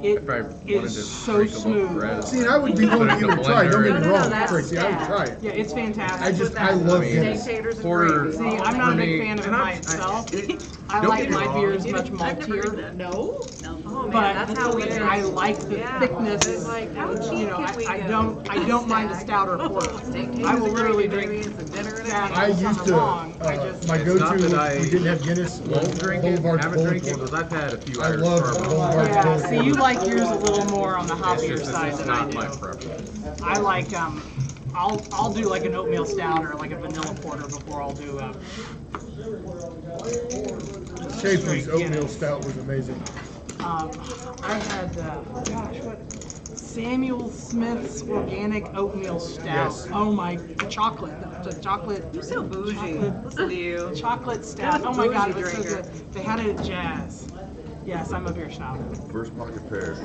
It If I wanted is to so drink a loaf of smooth. bread, See, and I would be willing to put it in give it a a try. Don't blender get and- me wrong, that's Tracy. I would sad. try it. Yeah, it's fantastic. I love Steak Guinness. taters and Porter- gravy. See, I'm not a For big me- fan of it and by I- itself. I don't like get me my wrong. beers much I've never heard maltier. that. No? Oh man, But that's how we do. I like the Yeah. thickness. It's like, how cheap You know, can we I go? don't mind a stouter porter. Steak taters I will and literally gravy, drink baby. It's a dinner and a that I all used summer to, long. I just my It's go-to, not if that I we didn't have Guinness, won't drink it, Boulevard's haven't Cold drank it, Porter. because I've had a few I Irish love bourbons. Boulevard's yeah. Cold See, Porter. you like yours a little more on the It's hoppier just, side it's than I not my do. preference. I like I'll do like an oatmeal stout or like a vanilla porter before I'll do Schaefer's oatmeal Guinness. stout was amazing. I had Samuel Smith's organic oatmeal stout. Yes. Oh my, chocolate. The chocolate. You're so bougie. Chocolate, Listen to you. chocolate stout. You're a Oh my God, it bougie was so drinker. good. They had it at Jazz. Yes, I'm a beer snob. First pocket pair.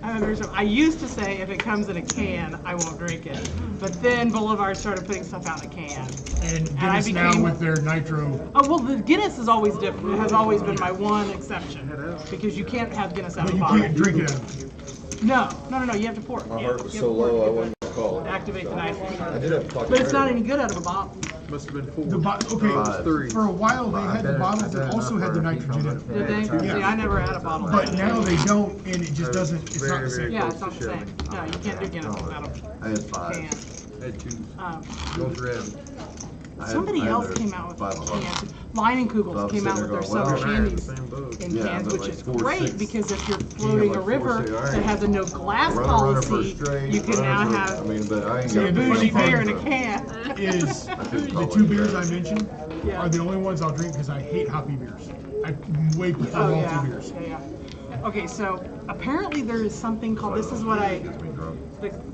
I used to say if it comes in a can, I won't drink it. But then Boulevard started putting stuff out in a can. And I Guinness now became- with their nitro. Oh well, the Guinness is always different. It has always been my one exception because you can't have Guinness out But of you a bottle. can't drink it out of it. No. You have to pour it. My Yeah, heart was you so have to pour it low, I to get wasn't the- gonna call it. Activate the nice feature. I did have to talk to But it's not Terry. any good out of a bottle. Must have been 4. Okay, for a while they had the bottles that also had the nitrogen in Did they? it. See, I never had a bottle. But now they don't, and it just doesn't, it's not the same. Yeah, it's not the same. No, you can't do Guinness out of I had 5. can. I had 2. Goes red. Somebody else came out with cans. Lion and Kugels came out with their summer shandies in cans, which is great because if you're floating a river that has a no glass policy, you can now have bougie beer in a can. Is the 2 beers I mentioned are the only ones I'll drink because I hate hoppy beers. I way prefer malty beers. Okay, so apparently there is something called, this is what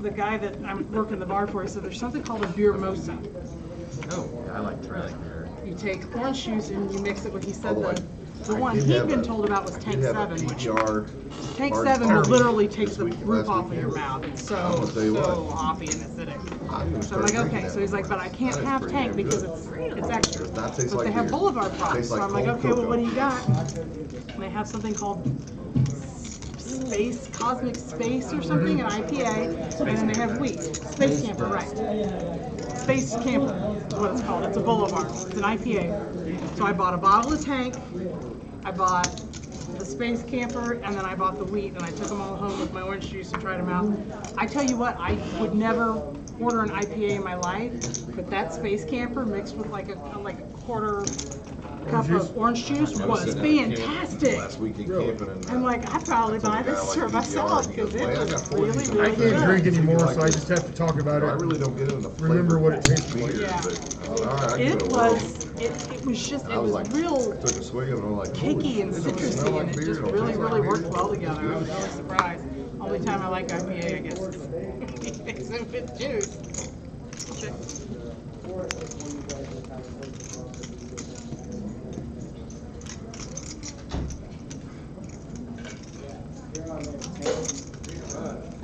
the guy that I'm working the bar for said there's something called a beer mosa. Oh, yeah, I like beer. You take orange juice and you mix it with, he said the one he'd been told about was Tank 7, which Tank 7 will literally take the roof off of your mouth. It's so hoppy and acidic. So I'm like, okay, so he's like, but I can't have Tank because it's extra. But they have Boulevard products. So I'm like, okay, well, what do you got? And they have something called Cosmic Space or something, an IPA, and then they have wheat. Space Camper, right. Space Camper is what it's called. It's a Boulevard. It's an IPA. So I bought a bottle of Tank, I bought the Space Camper, and then I bought the wheat, and I took them all home with my orange juice and tried them out. I tell you what, I would never order an IPA in my life, but that Space Camper mixed with like a quarter cup of orange juice was fantastic. I'm like, I probably buy this for myself because it was really, really good. I can't drink anymore, so I just have to talk about it. I really don't get into remember what it tastes like. It was real kicky and citrusy, and it just really, really worked well together. I was really surprised. Only time I like IPA, I guess, is mix it with juice.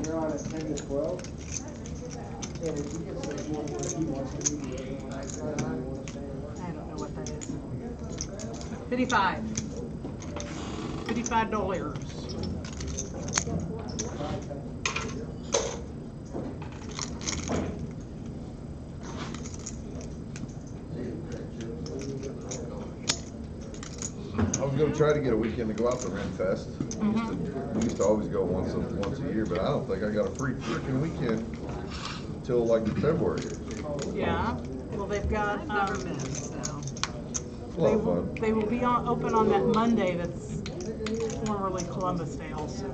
You're on at 10 to 12. I don't know what that is. $55. $55. I was gonna try to get a weekend to go out to Renfest. We used to always go once a year, but I don't think I got a free freaking weekend until like February. Yeah. Well, they've got. Never been, so. It's a lot of fun. They will be open on that Monday. That's formerly Columbus Day. Also,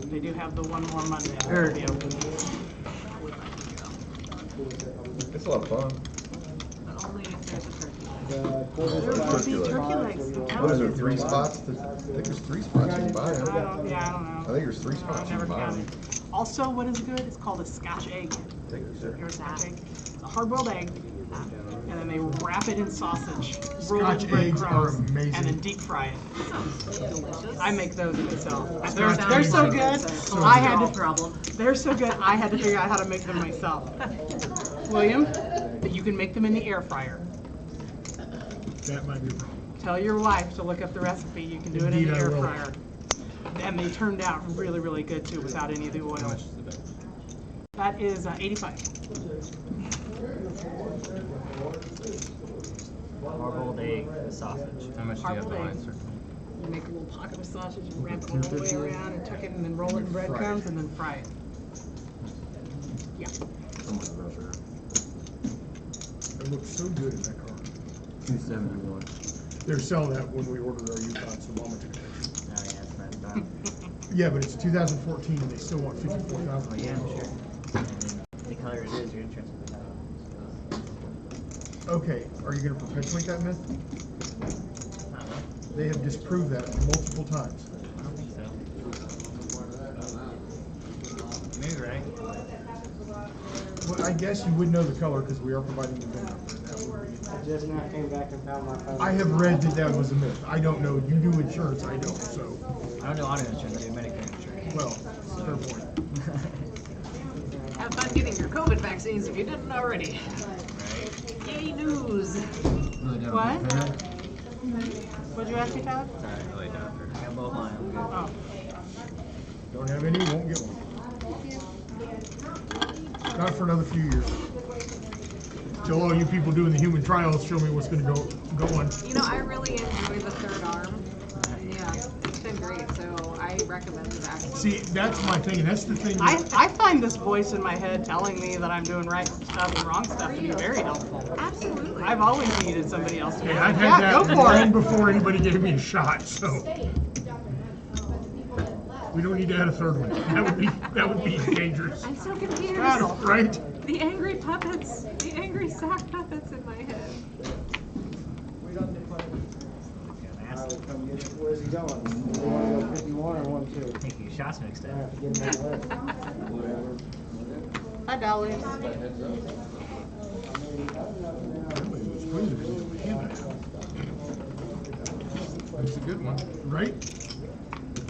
they do have the one more Monday. They'll be open. It's a lot of fun. But only if there's a turkey. Turkey legs. What is there, 3 spots? I think there's 3 spots you can buy. I don't know. I think there's 3 spots you can buy. Also, what is good? It's called a Scotch egg. Your Scotch egg. It's a hard-boiled egg, and then they wrap it in sausage, roll it in breadcrumbs, and then deep fry it. Delicious. I make those myself. They're so good. They're so good. I had to figure out how to make them myself. William, you can make them in the air fryer. That might be a problem. Tell your wife to look up the recipe. You can do it in the air fryer. And they turned out really, really good too without any of the oil. That is 85. Hard-boiled egg, sausage. How much do you have the line, sir? You make a little pocket of sausage and wrap it all the way around and tuck it and then roll it in breadcrumbs and then fry it. Yeah. It looks so good in that car. 271. They're selling that when we ordered our Yukon, so Mama took a picture. Oh, yeah, that's not bad. Yeah, but it's 2014 and they still want 54,000. Oh, yeah, I'm sure. The color it is, you're interested in that. Okay, are you going to perpetuate that myth? They have disproved that multiple times. I don't think so. Maybe right. Well, I guess you would know the color because we are providing the vendor. I just now came back and found my phone. I have read that was a myth. I don't know. You do insurance, I don't, so. I don't do auto insurance, I do Medicare insurance. Well, fair point. Have fun getting your COVID vaccines if you didn't already. Yay news. What? What'd you ask me, Todd? Sorry, really don't. I got both mine. I'm good. Oh. Don't have any, won't get one. Not for another few years. Till all you people doing the human trials show me what's going to go on. You know, I really enjoy the third arm. Yeah, it's been great, so I recommend it actually. See, that's my thing, and that's the thing. I find this voice in my head telling me that I'm doing right stuff and wrong stuff to be very helpful. Absolutely. I've always needed somebody else to Hey, be I've like, had yeah, go that for long it. before anybody gave me a shot, so we don't need to add a third one. That would be dangerous. I'm so confused. Right? The angry puppets, the angry sock puppets in my head. Where's he going? Do you want to go 51 or 1-2? I think your shots mixed up. Hi, Dolly. It's a good one. Right?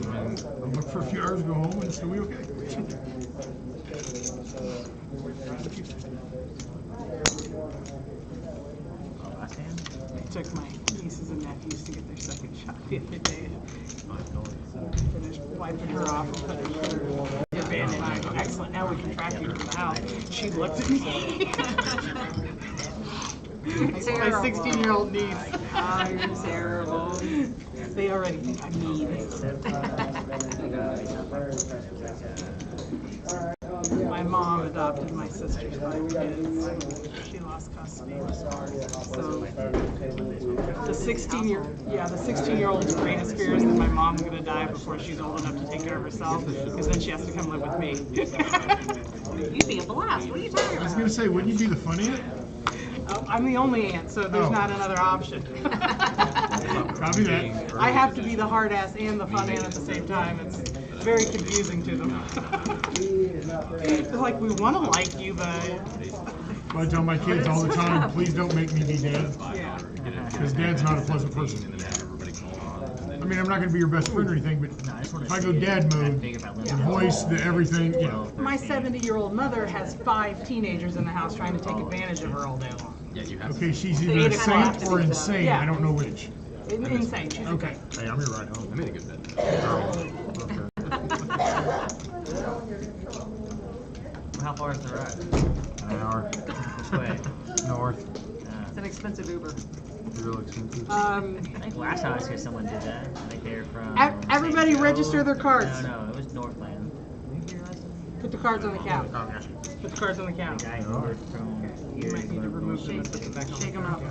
I'll look for a few hours, go home, and it's going to be okay. Took my nieces and nephews to get their second shot the other day. Finished wiping her off and putting her excellent. Now we can track you to the house. She looked at me. My 16-year-old niece. Oh, you're terrible. They already think I'm mean. My mom adopted my sister's 5 kids. She lost custody. So the 16-year-old's greatest fear is that my mom's gonna die before she's old enough to take care of herself, because then she has to come live with me. You'd be a blast. What are you talking I was about? going to say, wouldn't you be the funny aunt? I'm the only aunt, so there's not another option. Copy that. I have to be the hard ass and the fun aunt at the same time. It's very confusing to them. They're like, we want to like you, but... I tell my kids all the time, please don't make me be dad. Yeah. Because dad's not a pleasant person. I mean, I'm not going to be your best friend or anything, but if I go dad mode, the voice, the everything, you know. My 70-year-old mother has 5 teenagers in the house trying to take advantage of her all day long. Yeah, you have Okay, she's either a saint or insane. Yeah. I don't know which. Insane. She's Okay. Hey, I'm your ride home. I made a good bet. How far is the ride? An hour. Which way? North. It's an expensive Uber. Real expensive. I think last time I saw someone did that. I think they were from. Everybody St. Joe. register their cards. No, it was Northland. Put the cards on the couch. Put the cards on the couch. The guy who worked from You here. might need to remove them and put them back on. Shake them out.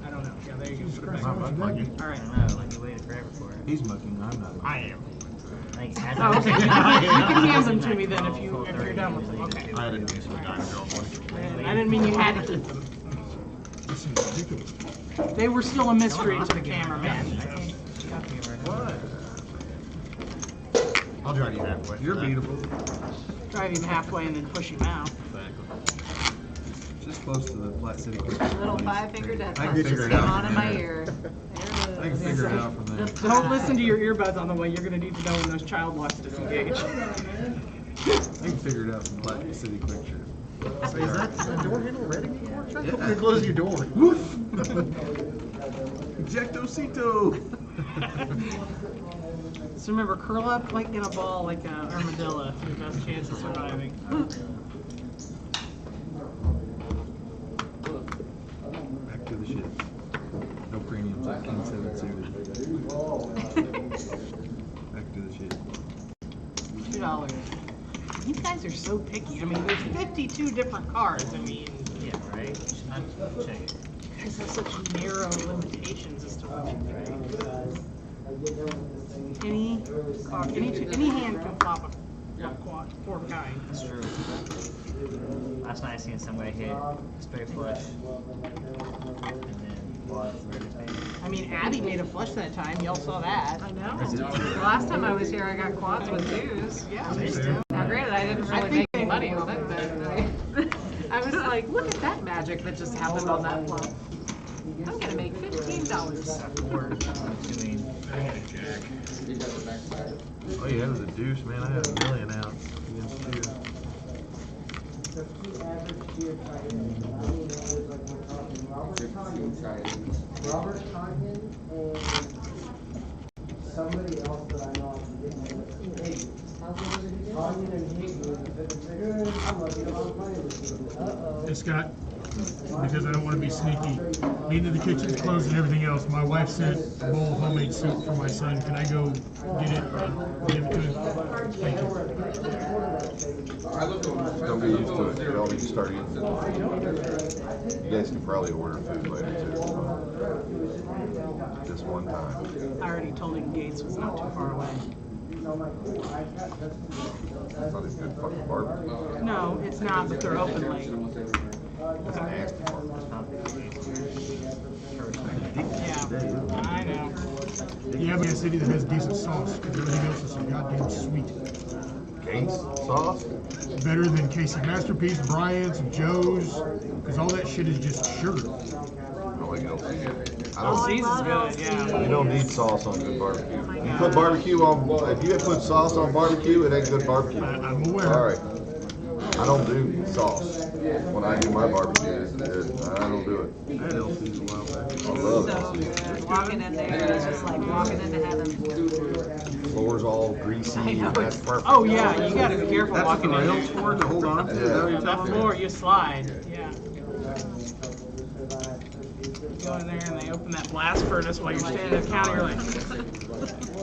I don't know. Yeah, there you go. Put it back Not on. mucking. All right. I don't know. You waited forever for it. He's mucking. I'm not. I am. I think it's Oh, okay. You can hand them to me then if you're done with them. Okay. I had a niece with a guy girl once. I didn't mean you had to keep them. This is ridiculous. They were still a mystery to the cameraman. What? I'll drive you halfway. You're beatable. Drive him halfway and then push him out. Just close to the Flat City. Little 5-finger death I punch can just figure it came out on in from my there. ear. I can figure it out from there. Don't listen to your earbuds on the way. You're going to need to know when those child locks disengage. I can figure it out from Flat City Quick Trip. Is that door handle ready? Yeah. Close your door. Woof! Ejectocito! So remember, curl up like in a ball like an armadillo. Your best chance of surviving. Back to the ship. No premiums at King 7 suited. Back to the ship. $2. You guys are so picky. I mean, there's 52 different cars. I mean, Yeah, right? Check it. you guys have such narrow limitations as to what you can. Any hand can flop a quad, 4 kind. That's true. Last night I seen somebody hit straight flush. And then quads and everything. I mean, Abby made a flush that time. Y'all saw that. I know. The last time I was here, I got quads with twos. Yeah. Now, granted, I didn't really make any money on it, but I was like, look at that magic that just happened on that flop. I'm gonna make $15. I had a jack. Oh, yeah, that was a deuce, man. I had $1 million out against you. Robert Conkin and somebody else that I know. Conkin and Higby. Hey, Scott, because I don't want to be sneaky. Being that the kitchen's closed and everything else, my wife sent a bowl of homemade soup for my son. Can I go get it and give it to him? Thank you. Don't get used to it. Y'all need to start eating it. You guys can probably order food later too. Just one time. I already told him Gates was not too far away. That's not a good fucking barbecue. No, it's not, but they're open late. That's a nasty barbecue. Yeah, I know. Yeah, but a city that has decent sauce, because everything else is so goddamn sweet. Gates sauce? Better than Casey Masterpiece, Bryant's, Joe's, because all that shit is just sugar. I like LC. I LC's don't. is good, yeah. You don't need sauce on good barbecue. You put barbecue on. If you put sauce on barbecue, it ain't good barbecue. I'm aware. All right. I don't do sauce. When I do my barbecue, I don't do it. I had LC's a while back. I love So LC. good. Walking in there is just like walking into heaven. Floor's all greasy. I know. That's perfect. Oh yeah, you gotta be careful That's walking the in rails there. for it to hold on to. Is that what you're That talking floor, about? you slide. Yeah. You go in there and they open that blast furnace while you're standing at the counter. You're like,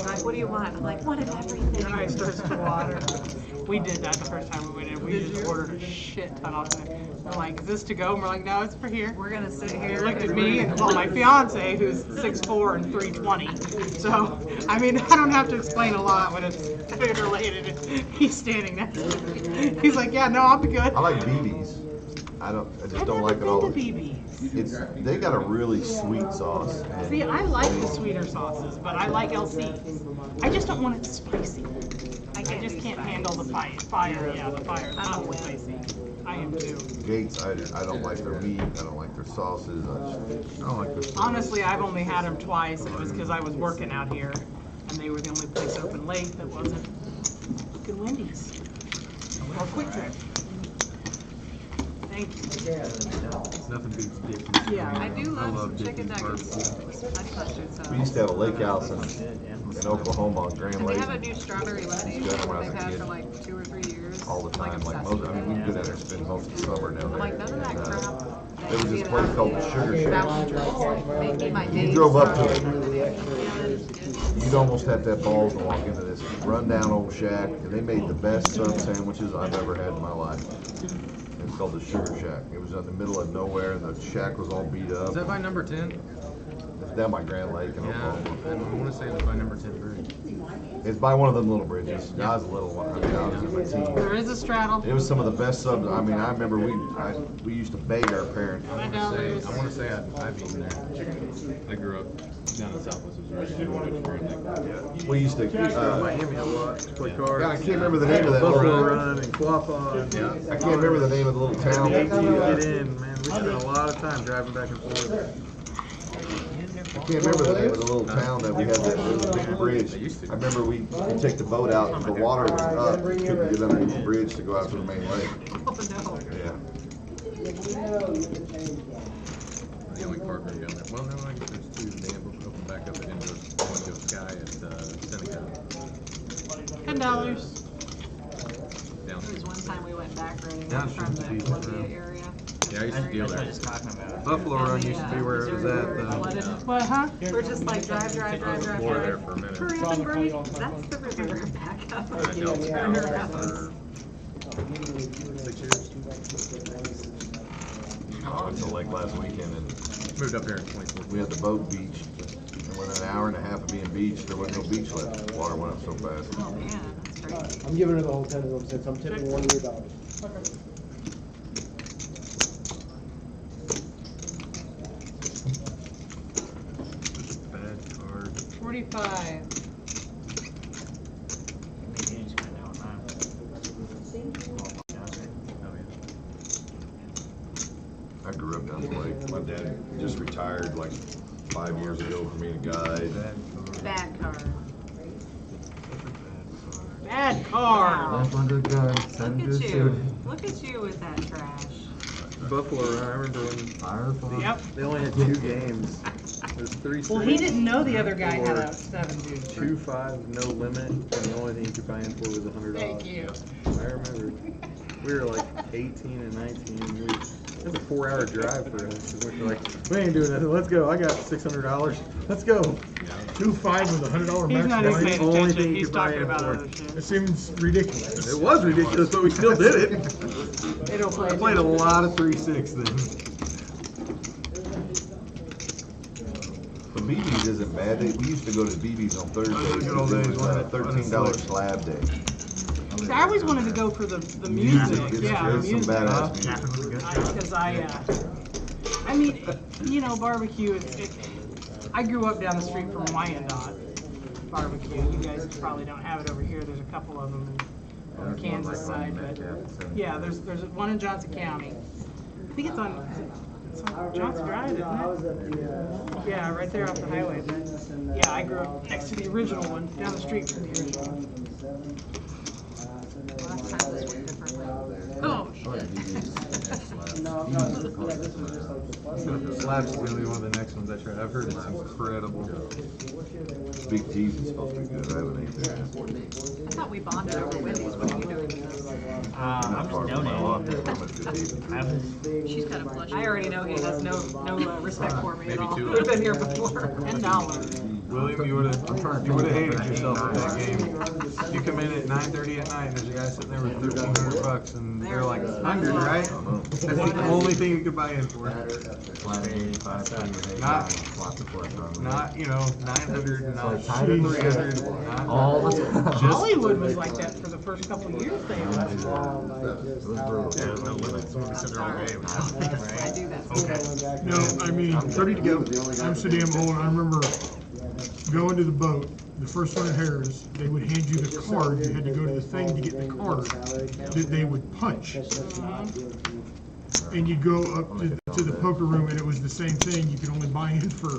Like, what do you want? I'm like, one of everything. your eye starts to water. We did that the first time we went in. We just ordered a shit ton off of it. I'm like, is this to go? And we're like, no, it's for here. We're gonna sit here. He looked at me and well, my fiance, who's 6'4" and 320. So, I mean, I don't have to explain a lot when it's related. He's standing next to me. He's like, yeah, no, I'm good. I like BB's. I just don't like it all. I've never been to BB's. They got a really sweet sauce. See, I like the sweeter sauces, but I like LC's. I just don't want it spicy. I just can't handle the fire. Yeah, the fire. It's not spicy. I am too. Gates, I don't like their meat. I don't like their sauces. I don't like their food. Honestly, I've only had them twice, and it was because I was working out here, and they were the only place open late that wasn't fucking Wendy's or Quick Trip. Thank you. Nothing beats Dick's. Yeah. I do love some Dick's chicken nuggets. barbecue. I trusted some. We used to have a lake house in Oklahoma on Grand And they Lake. have a new strawberry lemonade Yeah, that when I was they've a had kid. for like 2 or 3 years. All the time, like obsessed most. I with mean, we it. could go down there and spend most of the summer down I'm there. like, none of that And, crap. there was this place called the Sugar Shack. Make me my You days. drove up to it. You'd almost have to have balls to walk into this rundown old shack, and they made the best sub sandwiches I've ever had in my life. It's called the Sugar Shack. It was in the middle of nowhere, and the shack was all beat up. Is that by number 10? It's down by Grand Lake in Yeah, Oklahoma. I want to say it's by number 10 bridge. It's by one of them little bridges. I was a little one. I mean, I was in my teens. There is a straddle. It was some of the best subs. I mean, I remember we used to beg our parents. I want to say I've eaten there. I grew up down in Southwest Missouri. We used to. Miami a lot. Play cards. God, I can't remember the name of that Buffalo little Run and Quapaw. Yeah, I can't remember the name of the little town. Get in, man. We spent a lot of time driving back and forth. I can't remember the name of the little town that we had that little big bridge. I remember we'd take the boat out and the water was up. You couldn't get underneath the bridge to go out to the main lake. Oh no. Yeah. The only park room down there. Well, no, I guess there's two. They opened back up at Indigo Sky at Seneca. $10. Down There was one time we went back running Down from the Street, Columbia area. Yeah, I used to deal That's what I there. was talking about. Buffalo Run used to be where it was at. What, huh? We're just like drive. Before there for a minute. Hurry up and break. That's the river. Back up. I dealt with Turn that around. for 6 years. I went to the lake last weekend and Moved up here in 2014. we had the boat beached. And within an hour and a half of being beached, there wasn't no beach left. The water went up so fast. Oh man, that's crazy. I'm giving her the whole 10 of them since I'm tipping one of your dollars. Bad card. 45. I grew up down the lake. My dad just retired like 5 years ago from being a guide. Bad card. Bad card. Left under gun, Look send at to you. shoot. Look at you with that trash. Buffalo Run, I remember when Yep. they only had 2 games. There's 3 Well, he didn't know the other guy had a 7 dude. 2.5, no limit, and the only thing you could buy in for was $100. Thank you. I remember. We were like 18 and 19, and it was a 4-hour drive for us. And we were like, we ain't doing nothing. Let's go. I got $600. Let's go. 2.5 with $100 He's max not even value. paying Only attention. thing He's you buy talking in about for. other shit. It seems ridiculous. It was ridiculous, but we still did it. They don't play I played a lot of 3-6 then. The BB's isn't bad. We used to go to BB's on Thursdays. Good old days, It was a $13 slab day. See, I always wanted to go for the music. It's Yeah, the some music. badass music. Because I mean, you know, barbecue. I grew up down the street from Wyandotte barbecue. You guys probably don't have it over here. There's a couple of them on the Kansas side, but yeah, there's one in Johnson County. I think it's on Johnson Drive, isn't it? Yeah, right there off the highway. But yeah, I grew up next to the original one, down the street from the original one. Oh, Slab's really one of the next ones I tried. I've heard it's incredible. Big T's is supposed to be good. I haven't ate there. I thought we bonded over Wendy's. What are you doing with this? I'm just donating. She's got a plush. I already know he has no respect for me at Maybe all. 2. We've been here before. $10. William, you would have hated yourself at that game. You come in at 9:30 at night, and there's a guy sitting there with $1,300, and they're like 100, right? That's the only thing you could buy in for. Not 900, not 300, not all the time. Hollywood was like that for the first couple of years. They were. Yeah, no limits. When we sit there all game. I do that. Okay. No, I mean, 30 to go. I'm so damn old. I remember going to the boat, the first one at Harris, they would hand you the card. You had to go to the thing to get the card that they would punch. And you'd go up to the poker room, and it was the same thing. You could only buy in for,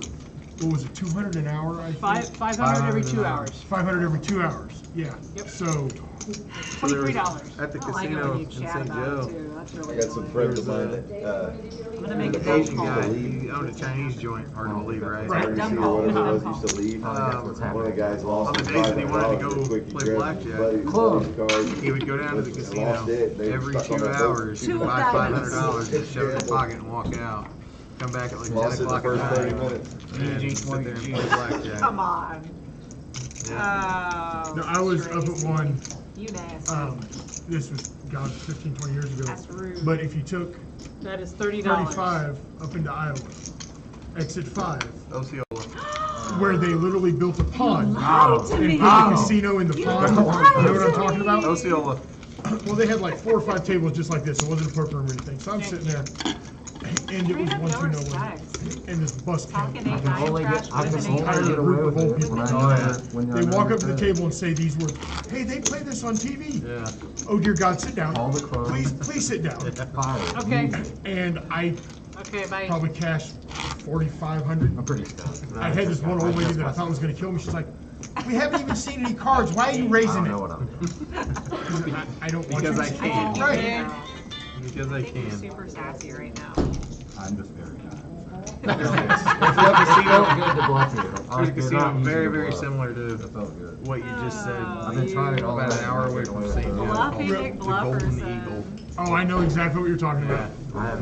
what was it, 200 an hour, I think? 500 every 2 hours. 500 every 2 hours, yeah. Yep. So, $23. At the I like it casino when you in chat St. about Joe, it too. That's I really got some fun. friends of mine that, I'm gonna make a the phone Asian call. guy, he owned a Chinese joint, hard to believe, right? Right. Dumb RBC call. or whatever it Dumb was used to leave. Um, One of the guys lost on the his days that he wanted to $500 go quick. He play grabbed blackjack, his buddy's card. he would go down to the Lost casino it. They were every stuck on 2 that boat. hours, Two buy diamonds. $500, just shove it in his pocket and walk out. Come back at like 10 Lost it in the o'clock first at 30 night minutes. and sit there and play blackjack. Come on. Yeah. Oh. no, I was up at one, You nasty. this was, God, 15, 20 years ago. That's rude. But if you took That is $30. 35 up into Iowa, exit 5, Osceola. where they literally built a pond lied to and me. put a casino in the You pond. lied You know what I'm to talking me. about? Osceola. Well, they had like 4 or 5 tables just like this. It wasn't a poker room or anything. So I'm sitting there, and it We was have one, no two, no respect. one, and this bus came. Talking ain't nine trash, living ain't Entire nine. group of old people. When They walk up to the table and say these words. Hey, they play this on TV. Yeah. Oh dear God, sit down. All the clubs. Please sit down. Okay. And I Okay, bye. probably cashed 4,500. I'm pretty stuck. I had this one old lady that I thought was going to kill me. She's like, "We haven't even seen any cards. Why are you raising it?" what I'm doing. I don't want Because you I to. can. Right. Because I I think you're can. super sassy right now. I'm just very There's a casino very, very similar to what you just said. I've been trying it about an hour away from St. Joe. Bluffy called Big the Golden Blufferson. Eagle. Oh, I know exactly what you're talking Yeah. about.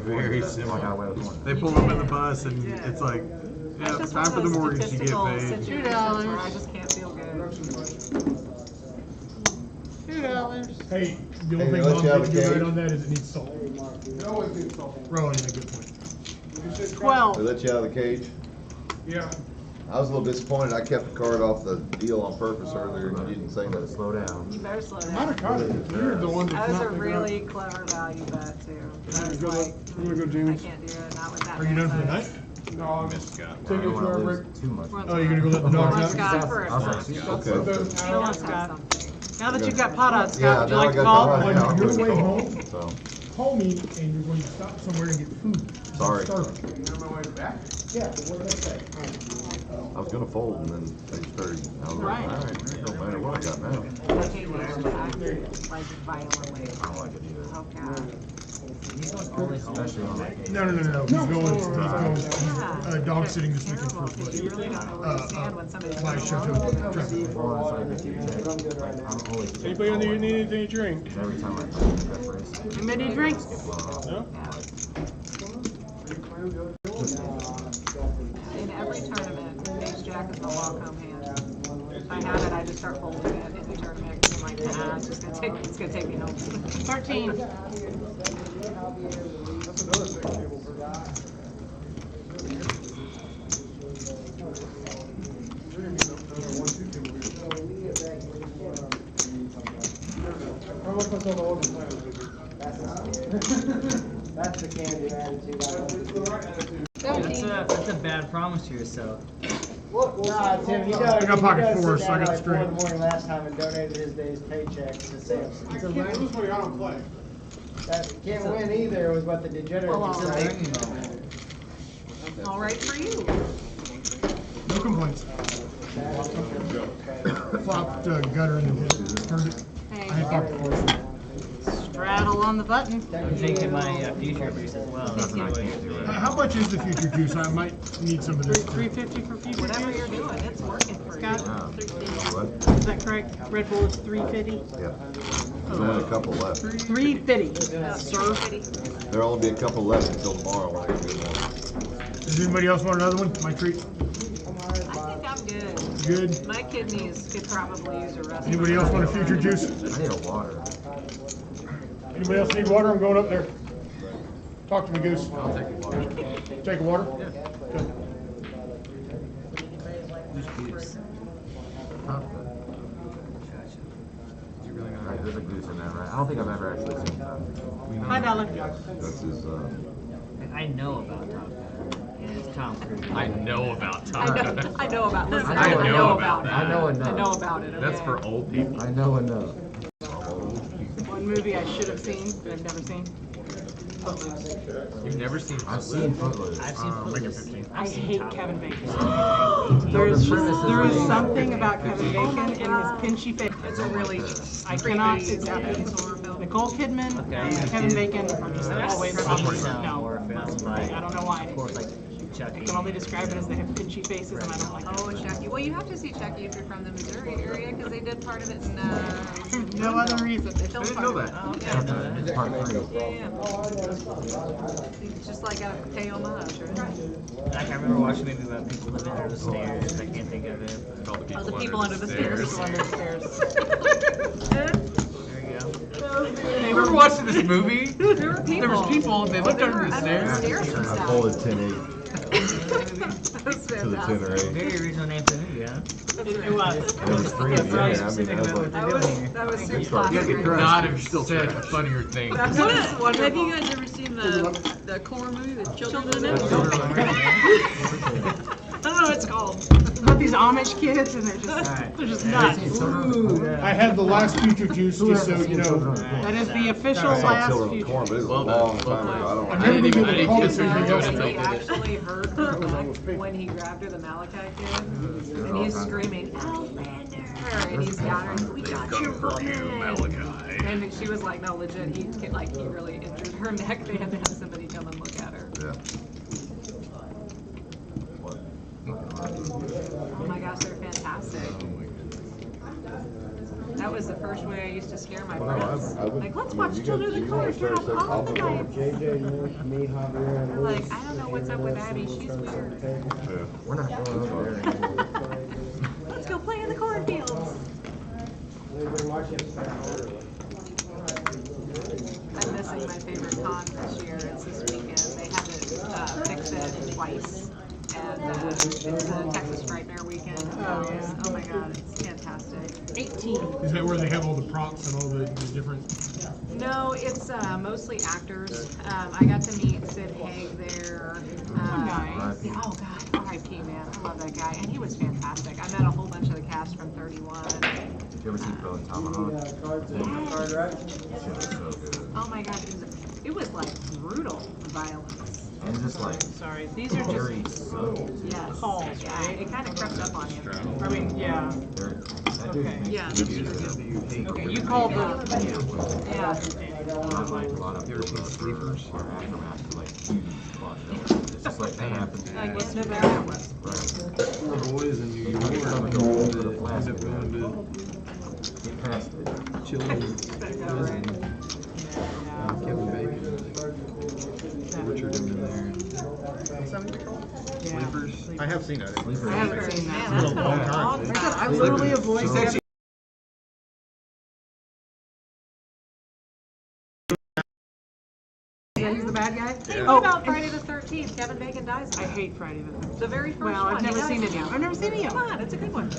Very similar. They pull up in the bus and it's like, yeah, That's just time one for of the those mortgage to get statistical paid. situations where I just can't feel good. $2. Hey, the Hey, only they thing let you have Mom a didn't do right cage? on that is it needs salt. Really, yeah, good point. 12. They let you out of the cage? Yeah. I was a little disappointed. I kept the card off the deal on purpose earlier and you didn't say nothing. Slow down. You better slow Might down. have caught it. You're the one that's That was not a picking really up. clever value bet too. I was Go like, look. You wanna go, I James? can't do it, not with that. Are you done for the size. night? No, I missed Scott. Take it to our break. Too much. Oh, you're gonna go let the dogs One out? Scott first. Okay. He wants to have something. Now that you've got pot odds, Yeah, Scott, would you now I like to got call? pot odds. On your way home, So, call me and you're going to stop somewhere and get food. Sorry. I'm starving. Yeah, but what did I say? I was gonna fold and then they started. I was like, Right. all right, it don't matter what I got now. I hate when they're back, like violently. I don't like it either. Oh God. He's going all the way home. No. He's going dog sitting this weekend for his buddy. You really don't know where you stand when somebody's By going Chateau along. Traffic. Anybody on there need anything to drink? Every time I Anybody drinks? No? In every tournament, ace jack is the walk home hand. If I have it, I just start folding it in the tournament because I'm like, nah, it's gonna take me home. 13. That's the can-do attitude I want. That's a bad promise to yourself. Nah, Tim, he I does. got pocket He four, does so I sit down got like 4 in the straight. morning last time and donated his day's paycheck to Samson. I can't lose money, I don't play. That can't win either was what the degenerate Well, all said. All right for you. No complaints. Flopped gutter in the head. Turned it. I had pocket fours. Straddle on the button. I'm taking my future juice as well. How much is the future juice? I might need some of this. 350 for future Whatever juice. you're doing, it's working for you. Scott? What? Is that correct? Red Bull is 350? Yeah. There's only a couple left. 350. Sir. There'll only be a couple left until tomorrow when I get good one. Does anybody else want another one? My treat. I think I'm good. Good. My kidneys could probably use a rest. Anybody else want a future juice? I need a water. Anybody else need water? I'm going up there. Talk to me, Goose. I'll take a water. Take a water? Yeah. Good. Right, there's a goose in there, right? I don't think I've ever actually seen that. Hi, Dollar. That's his, I know about Top Gun. And it's Tom Cruise. I know about Top I know about. Listen, I know about it. that. I know enough. I know about it. That's okay. for old people. I know enough. One movie I should have seen, but I've never seen. You've never seen I've seen Footloose. I've seen Footloose. I hate Kevin Bacon. There is something about Kevin Bacon and his pinchy face. It's a really I cannot. creepy It's Japanese horror film. Nicole Kidman and Kevin Bacon are just always Some no. horror films, like, I don't know why. of course, like I Chucky. can only describe it as they have pinchy faces, and I don't like it. Oh, Chucky. Well, you have to see Chucky if you're from the Missouri area because they did part of it in. No other reason. They filmed part of it. Oh, okay, Yeah. I know that. It's part 3. Yeah. It's just like a pay homage, right? Like, I remember watching a movie about people living under the stairs. I can't think of it. It's called Oh, the people under the stairs. People under the stairs. There you go. Hey, we were watching this movie. There were people. There was people, and they lived They were under the under stairs. the stairs and I stuff. folded 10-8 That's to the 10 or fantastic. 8. Very original name for the movie, huh? It was. There was 3 in the Very end. I mean, specific I was about like, what That they're was doing here. that was You super start getting classic. crushed. Not have still said funnier things. That's wonderful. Have you guys ever seen the core movie, the Children in It? I don't know what it's called. About these Amish kids, and they're just nuts. I had the last future juice, just so you know. That is the official I saw last Children of the future. Corn, but it was a Well long done. time ago. I don't I know. never knew I they didn't called get it to anything do else. it He until actually hurt her neck when he grabbed her, the Malachi kid, and he's screaming, Outlander! And he's got her, we got your woman! And she was like, no, legit, he really injured her neck. They had to have somebody come and look at her. Yeah. Oh my gosh, they're fantastic. That was the first way I used to scare my friends. Like, let's watch Children of the Corn turn up all the nights. JJ, me, Javier, and They're like, I don't know what's up with Abby, she's weird. We're not going over there anymore. Let's go play in the cornfields. I'm missing my favorite con this year. It's this weekend. They had to fix it twice. And it's the Texas Frightmare weekend. Oh my god, it's fantastic. 18. Is that where they have all the props and all the different? No, it's mostly actors. I got to meet Sid Haig there. Nice. Yeah, oh god, R.I.P. man, I love that guy, and he was fantastic. I met a whole bunch of the cast from 31. Did you ever see Bill and Tomahawk? Yes. Oh my god, it was like brutal violence. And just like Sorry, these are very just subtle. Yes. calls, Yeah, right? it kind of crept up on you. I mean, yeah. They're, Okay. Yeah. Okay, you called the. Yeah. You ever seen Sleepers or Aftermath to like huge plot? It's just like that happens. Like, what's the bad one? The boys in New York end up going to children's prison. Kevin Bacon, Richard him in there. Sleepers. I have seen it. Sleepers. I haven't seen that. Man, that's been a long Like I said, I literally avoid Kevin. Yeah, he's the bad guy. Think Oh, about and Friday the 13th. Kevin Bacon dies. I hate Friday the 13th. The very first Well, one. I've never He seen dies. it yet. I've never seen it yet. Come on, it's a good one.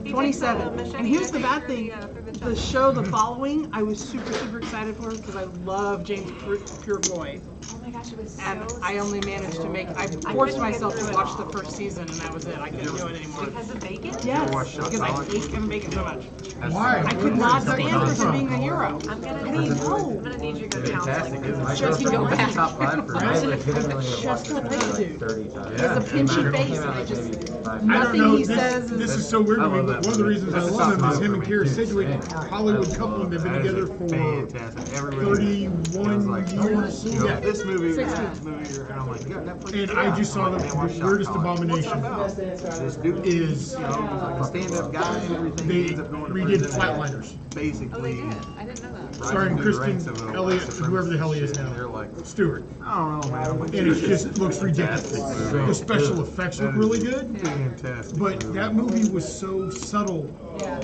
He 27. takes the And here's the machete bad thing. through the The show, The Following, I was super excited for because I love James Purefoy. Oh my gosh, it was And so I only managed to make, I couldn't forced get myself through to it watch all. the first season and that was it. I couldn't do it anymore. Because of Bacon? Yes, watch because I hate Kevin Bacon so much. Why? I could not stand him being a hero. I'm gonna I mean, no. I'm gonna need you to go counseling. My Just girlfriend go was back. top 5 for Right? legitimately Just watched what it they like do. 30 times. He has a pinchy face and I just, I don't nothing know. he says is. This is so weird to me, but one of the reasons I love him is him and Keira Sedgwick are a Hollywood couple and they've been together for Fantastic. 31 years. Yeah. This movie, 60. this movie, and I'm like, you got Netflix? And I just saw the weirdest abomination This dude is like a stand-up guy and everything. they He ends up going to redid prison. Flatliners. Basically, Oh, they did. I didn't know that. Starring through the ranks Kristen of Elliott, white whoever the hell he is supremacist shit, now. and they're like, Stewart. I don't know, man. I'm like, And it just looks ridiculous. The special effects look really good, fantastic. but that movie was so subtle. Yeah.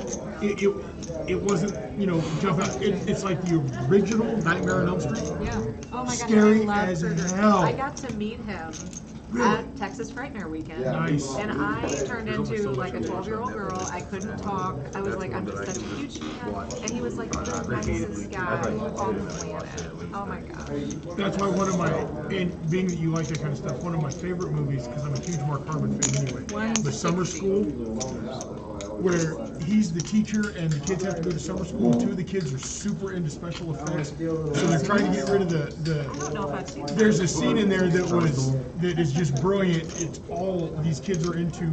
It wasn't, jump out. It's like the original Nightmare on Elm Street. Yeah. Oh my gosh, Scary I love as Krueger. hell. I got to meet him at Texas Frightmare Weekend. Nice. And I turned into like a 12-year-old girl. I couldn't talk. I was like, I'm just such a huge fan. And he was like the nicest guy on the planet. Oh my gosh. That's why one of my, and being that you like that kind of stuff, one of my favorite movies, because I'm a huge Mark Harmon fan anyway, The Summer School, where he's the teacher and the kids have to go to summer school. Two of the kids are super into special effects, so they're trying to get rid of I don't know if I've seen that. There's a scene in there that is just brilliant. It's all these kids are into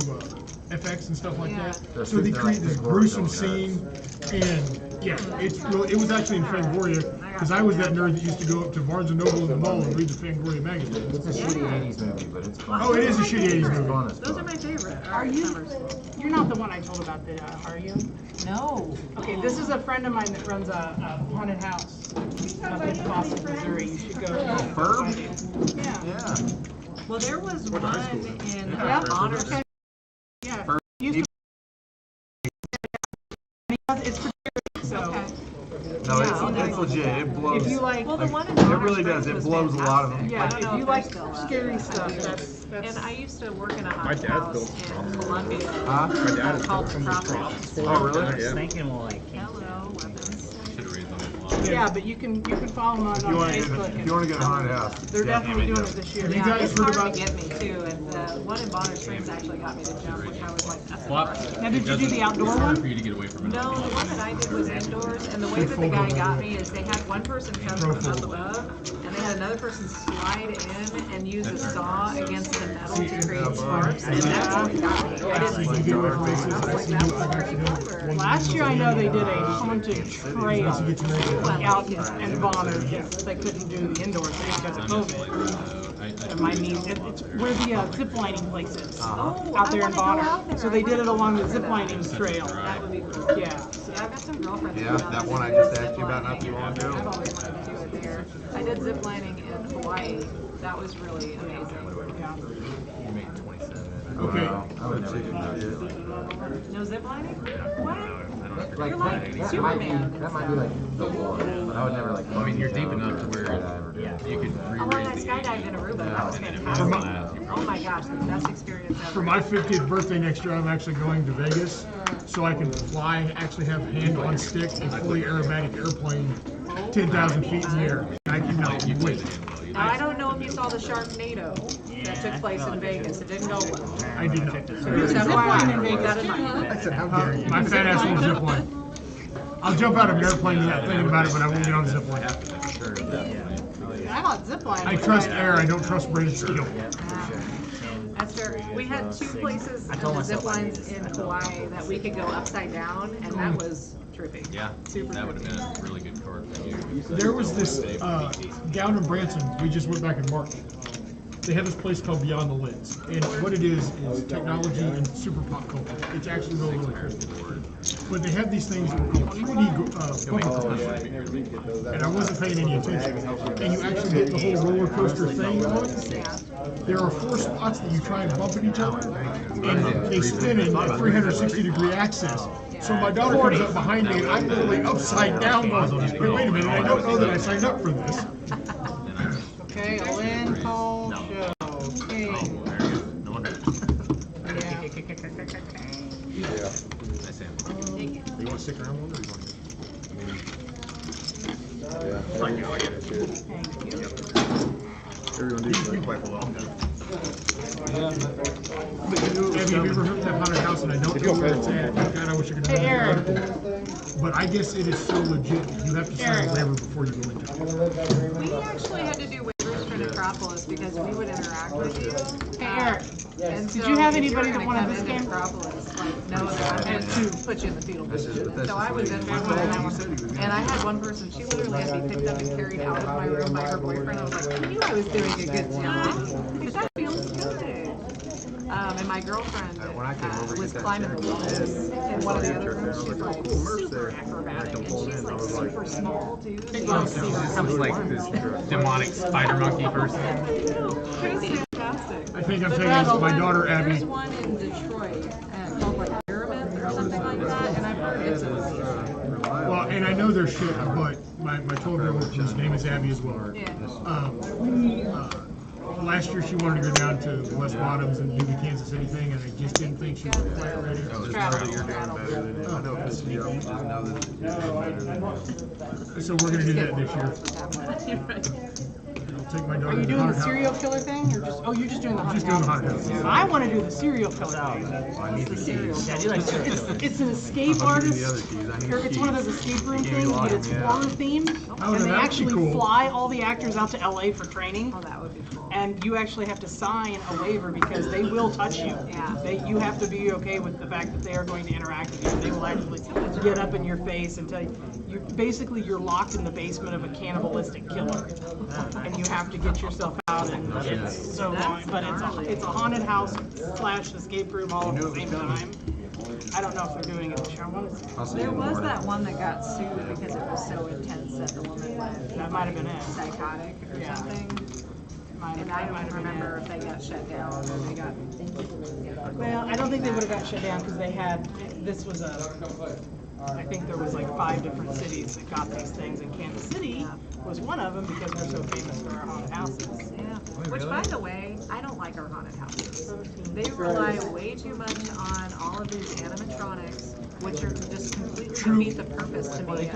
FX and stuff like that. So they create this gruesome scene, and yeah, it was actually in Fangoria because I was that nerd that used to go up to Barnes and Noble in the mall and read the Fangoria magazine. It's a shitty 80s movie, but it's fun. Oh, it is a shitty 80s movie. Fun as Those are fuck. my favorite. Are you? You're not the one I told about are you? No. Okay, this is a friend of mine that runs a haunted house up in Boston, Missouri. You should go. Ferb? Yeah. Yeah. Well, there was one in Yeah. Honor. Yeah. Ferb. Used to- It's pretty so. Okay. No, Yeah. it's legit. It blows. If you like, Well, the one in it Honor really does. Springs It was blows a lot of them. fantastic. yeah, I don't know if you they're like still up. scary stuff, that's. And I used to work in a My haunted dad house built in Columbia. Huh? My dad is Called from the the Crossroads. Oh, I really? was thinking, well, like, Hello, weapons. Should've raised on it. Yeah, but you can follow them on If you want Facebook. to get a haunted house, They're definitely doing it this year. You Yeah, guys it's heard hard about- to get me too, and the one in Bonner Springs actually got me to jump, which I was like, that's impressive. Now, did you do the outdoor It's hard one? for you to get away from it. No, the one that I did was indoors, and the way that the guy got me is they had one person come from up above, and they had another person slide in and use a saw against the metal to create sparks, and that's what got me. I didn't see it. I was like, that was pretty clever. Last year, I know they did a haunted trail out in Bonner because they couldn't do the indoor thing because of COVID. And I mean, it's where the zip lining place is, out there in Bonner. So they did it along the zip lining trail. That would be cool. Yeah. Yeah, I've got some girlfriends. Yeah, who have that this one I weird just asked zip you about not too lining, long and ago. I've always wanted to do it there. I did zip lining in Hawaii. That was really amazing. Yeah. You made 27. Okay. I would never do that. No zip lining? What? Like, You're like Superman. that might be like the one, but I would never like. I mean, you're deep enough to where you could Oh, and I skydived in Aruba. That was fantastic. Oh my gosh, the best experience ever. For my 50th birthday next year, I'm actually going to Vegas, so I can fly, actually have hand on stick, a fully aerobatic airplane, 10,000 feet in the air. I cannot wait. Now, I don't know if you saw the Sharknado that took place in Vegas. It didn't go well. I did not. There's a zip line in Vegas. That in mind. I said, how dare you? My fat ass won't zip line. I'll jump out of an airplane without thinking about it, but I won't get on a zip line. I got zip line. I trust air, I don't trust braided steel. That's fair. We had two places in the zip lines in Hawaii that we could go upside down, and that was trippy. Yeah, Super that would have trippy. been a really good card for you. There was this down in Branson. We just went back in March. They have this place called Beyond the Lens, and what it is technology and super pop culture. It's actually really, really cool. But they have these things that are called 3D poker cards, and I wasn't paying any attention. And you actually get the whole roller coaster thing going. There are 4 spots that you try and bump at each other, and they spin in a 360-degree axis. So my daughter comes up behind me, and I'm literally upside down going, hey, wait a minute, I don't know that I signed up for this. Okay, a land call show. King. Yeah. Nice hand. You want to stick around longer, or you want to? Yeah. Right now, I get it. Thank you. Everyone do You play for long. Have you ever heard of that haunted house? And I don't know where it's at. God, I wish I could Hey, Aaron. But I guess it is so legit. You have to sign a waiver before you go into it. We actually had to do waivers for Necropolis because we would interact with you. Hey, Eric. And Did so you have if anybody were that gonna wanted come this into game? Necropolis, like, know that I'm going to put you in the fetal position. And so I was in one, and I had one person, she literally had to be picked up and carried out of my room by her boyfriend. I was like, I knew I was doing a good job. Because that feels good. And my girlfriend was climbing the walls in one of the other rooms. She's like super acrobatic, and she's like super small too. So you don't see her Sounds like this demonic spider monkey person. Crazy fantastic. I think I'm taking my daughter Abby. There's one in Detroit called like Pyramid or something like that, and I've heard it's amazing. Well, and I know their shit, but my 12-year-old, whose name is Abby as well. Last year she wanted to go down to the West Bottoms and do the Kansas City thing, and I just didn't think she was quite ready. Just know that you're doing better than him. I know it pisses you off, just know that you're doing better than him. So we're going to do that this year. I'll take my daughter Are to you the doing the haunted serial house. killer thing, or just you're just doing the haunted Just doing the house? haunted house. I want to do the serial killer thing. I need the keys. Yeah, it's an escape I'll give you artist, the other keys. I need or the it's one of keys. those escape room They gave me things, but lots, it's yeah. horror themed, Oh, and they that'd be actually cool. fly all the actors out to LA for training. Oh, that would be cool. And you actually have to sign a waiver because they will touch you. Yeah. You have to be okay with the fact that they are going to interact with you. They will actually get up in your face and tell you. You're locked in the basement of a cannibalistic killer, and you have to get yourself out. And it's so long, but it's a haunted house / escape room all at the same time. I don't know if they're doing it this year. I want to see. There was that one that got sued because it was so intense that the woman went That might have been it. psychotic or Yeah. something. And I don't remember if they got shut down or they got. Well, I don't think they would have got shut down because they had. This was I think there was like 5 different cities that got these things, and Kansas City was one of them because we're so famous for our haunted houses. Yeah. Which, by the way, I don't like our haunted houses. They rely way too much on all of these animatronics, which are just completely defeat the purpose to me.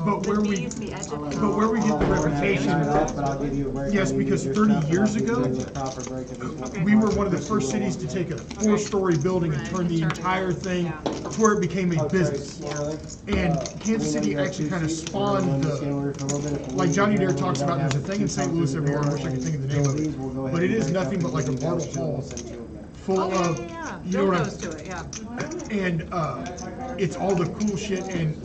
But where we get the reputation, yes, because 30 years ago, we were one of the first cities to take a 4-story building and turn the entire thing to where it became a business. And Kansas City actually kind of spawned like Johnny Dare talks about, there's a thing in St. Louis everywhere, I wish I could think of the name of it, but it is nothing but like a marble hall full of, you know what I'm, to it, yeah. and it's all the cool shit and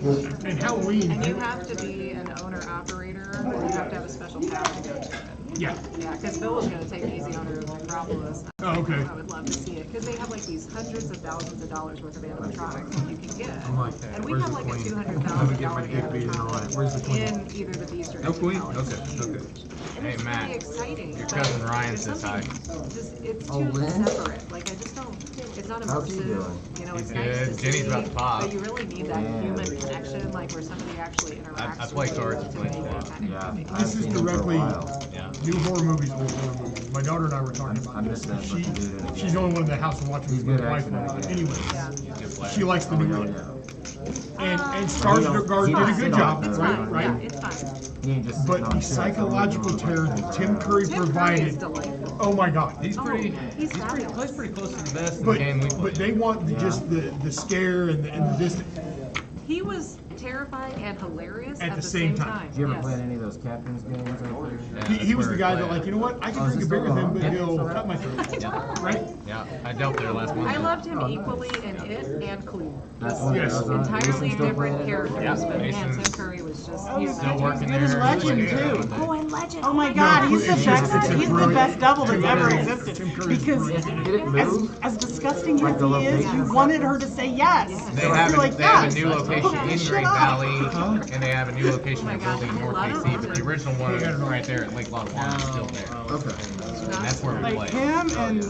Halloween. And you have to be an owner-operator, or you have to have a special pass to go to it. Yeah. Yeah, because Bill was going to take easy owner of Necropolis. Oh, okay. I would love to see it, because they have like these hundreds of thousands of dollars worth of animatronics that you can get. I'm like that. And we Where's have the like a queen? $200,000 Let me get my dick beat and all that. Where's the queen? in either the Beast or No queen? Palace. Okay. And Hey, it's Matt, really exciting. your but cousin Ryan there's says hi. something Just, it's Oh, too Lynn? separate. Like, I just don't, it's not How's he immersive. doing? You know, He's it's nice good. to Jenny's see, about to pop. but you really need that human connection, like where somebody actually interacts I play with you cards to with make it that. kind of Yeah. creepy. This is directly Yeah. new horror movies, old horror movies. My daughter and I were talking about this. She's the only one in the house watching with my wife now. Anyway, she likes the new one. And Skarsgård did a good job, It's right? fine. Right. Yeah, it's fine. But the psychological terror that Tim Curry Tim Curry is provided, delightful. oh my God. He's pretty. He's Plays pretty close to the best in But the game we play. they want just the scare and the distance. He was terrifying and hilarious At the same time. Did you ever Yes. play any of those captains games? He was the guy that, like, you know what? I can drink a beer with him, but he'll cut my throat. Yeah. Right? Yeah, I dealt there last month. I loved him equally in It and Clue. Yes. Entirely different characters, Yeah, but man, Mason's Tim Curry was just. He's still working good there. in Legend Yeah. too. Oh, and Legend. Oh my God, he's the best. He's the best double that's ever Tim existed. Curry's Because as disgusting as he is, you wanted her to say yes. They You're have, like, they have a yes. new location in Shut Great up. Valley, and they have a new location in building in North KC, but the original one right there at Lake Lotawana is still there. Okay. And that's where we Like play. him and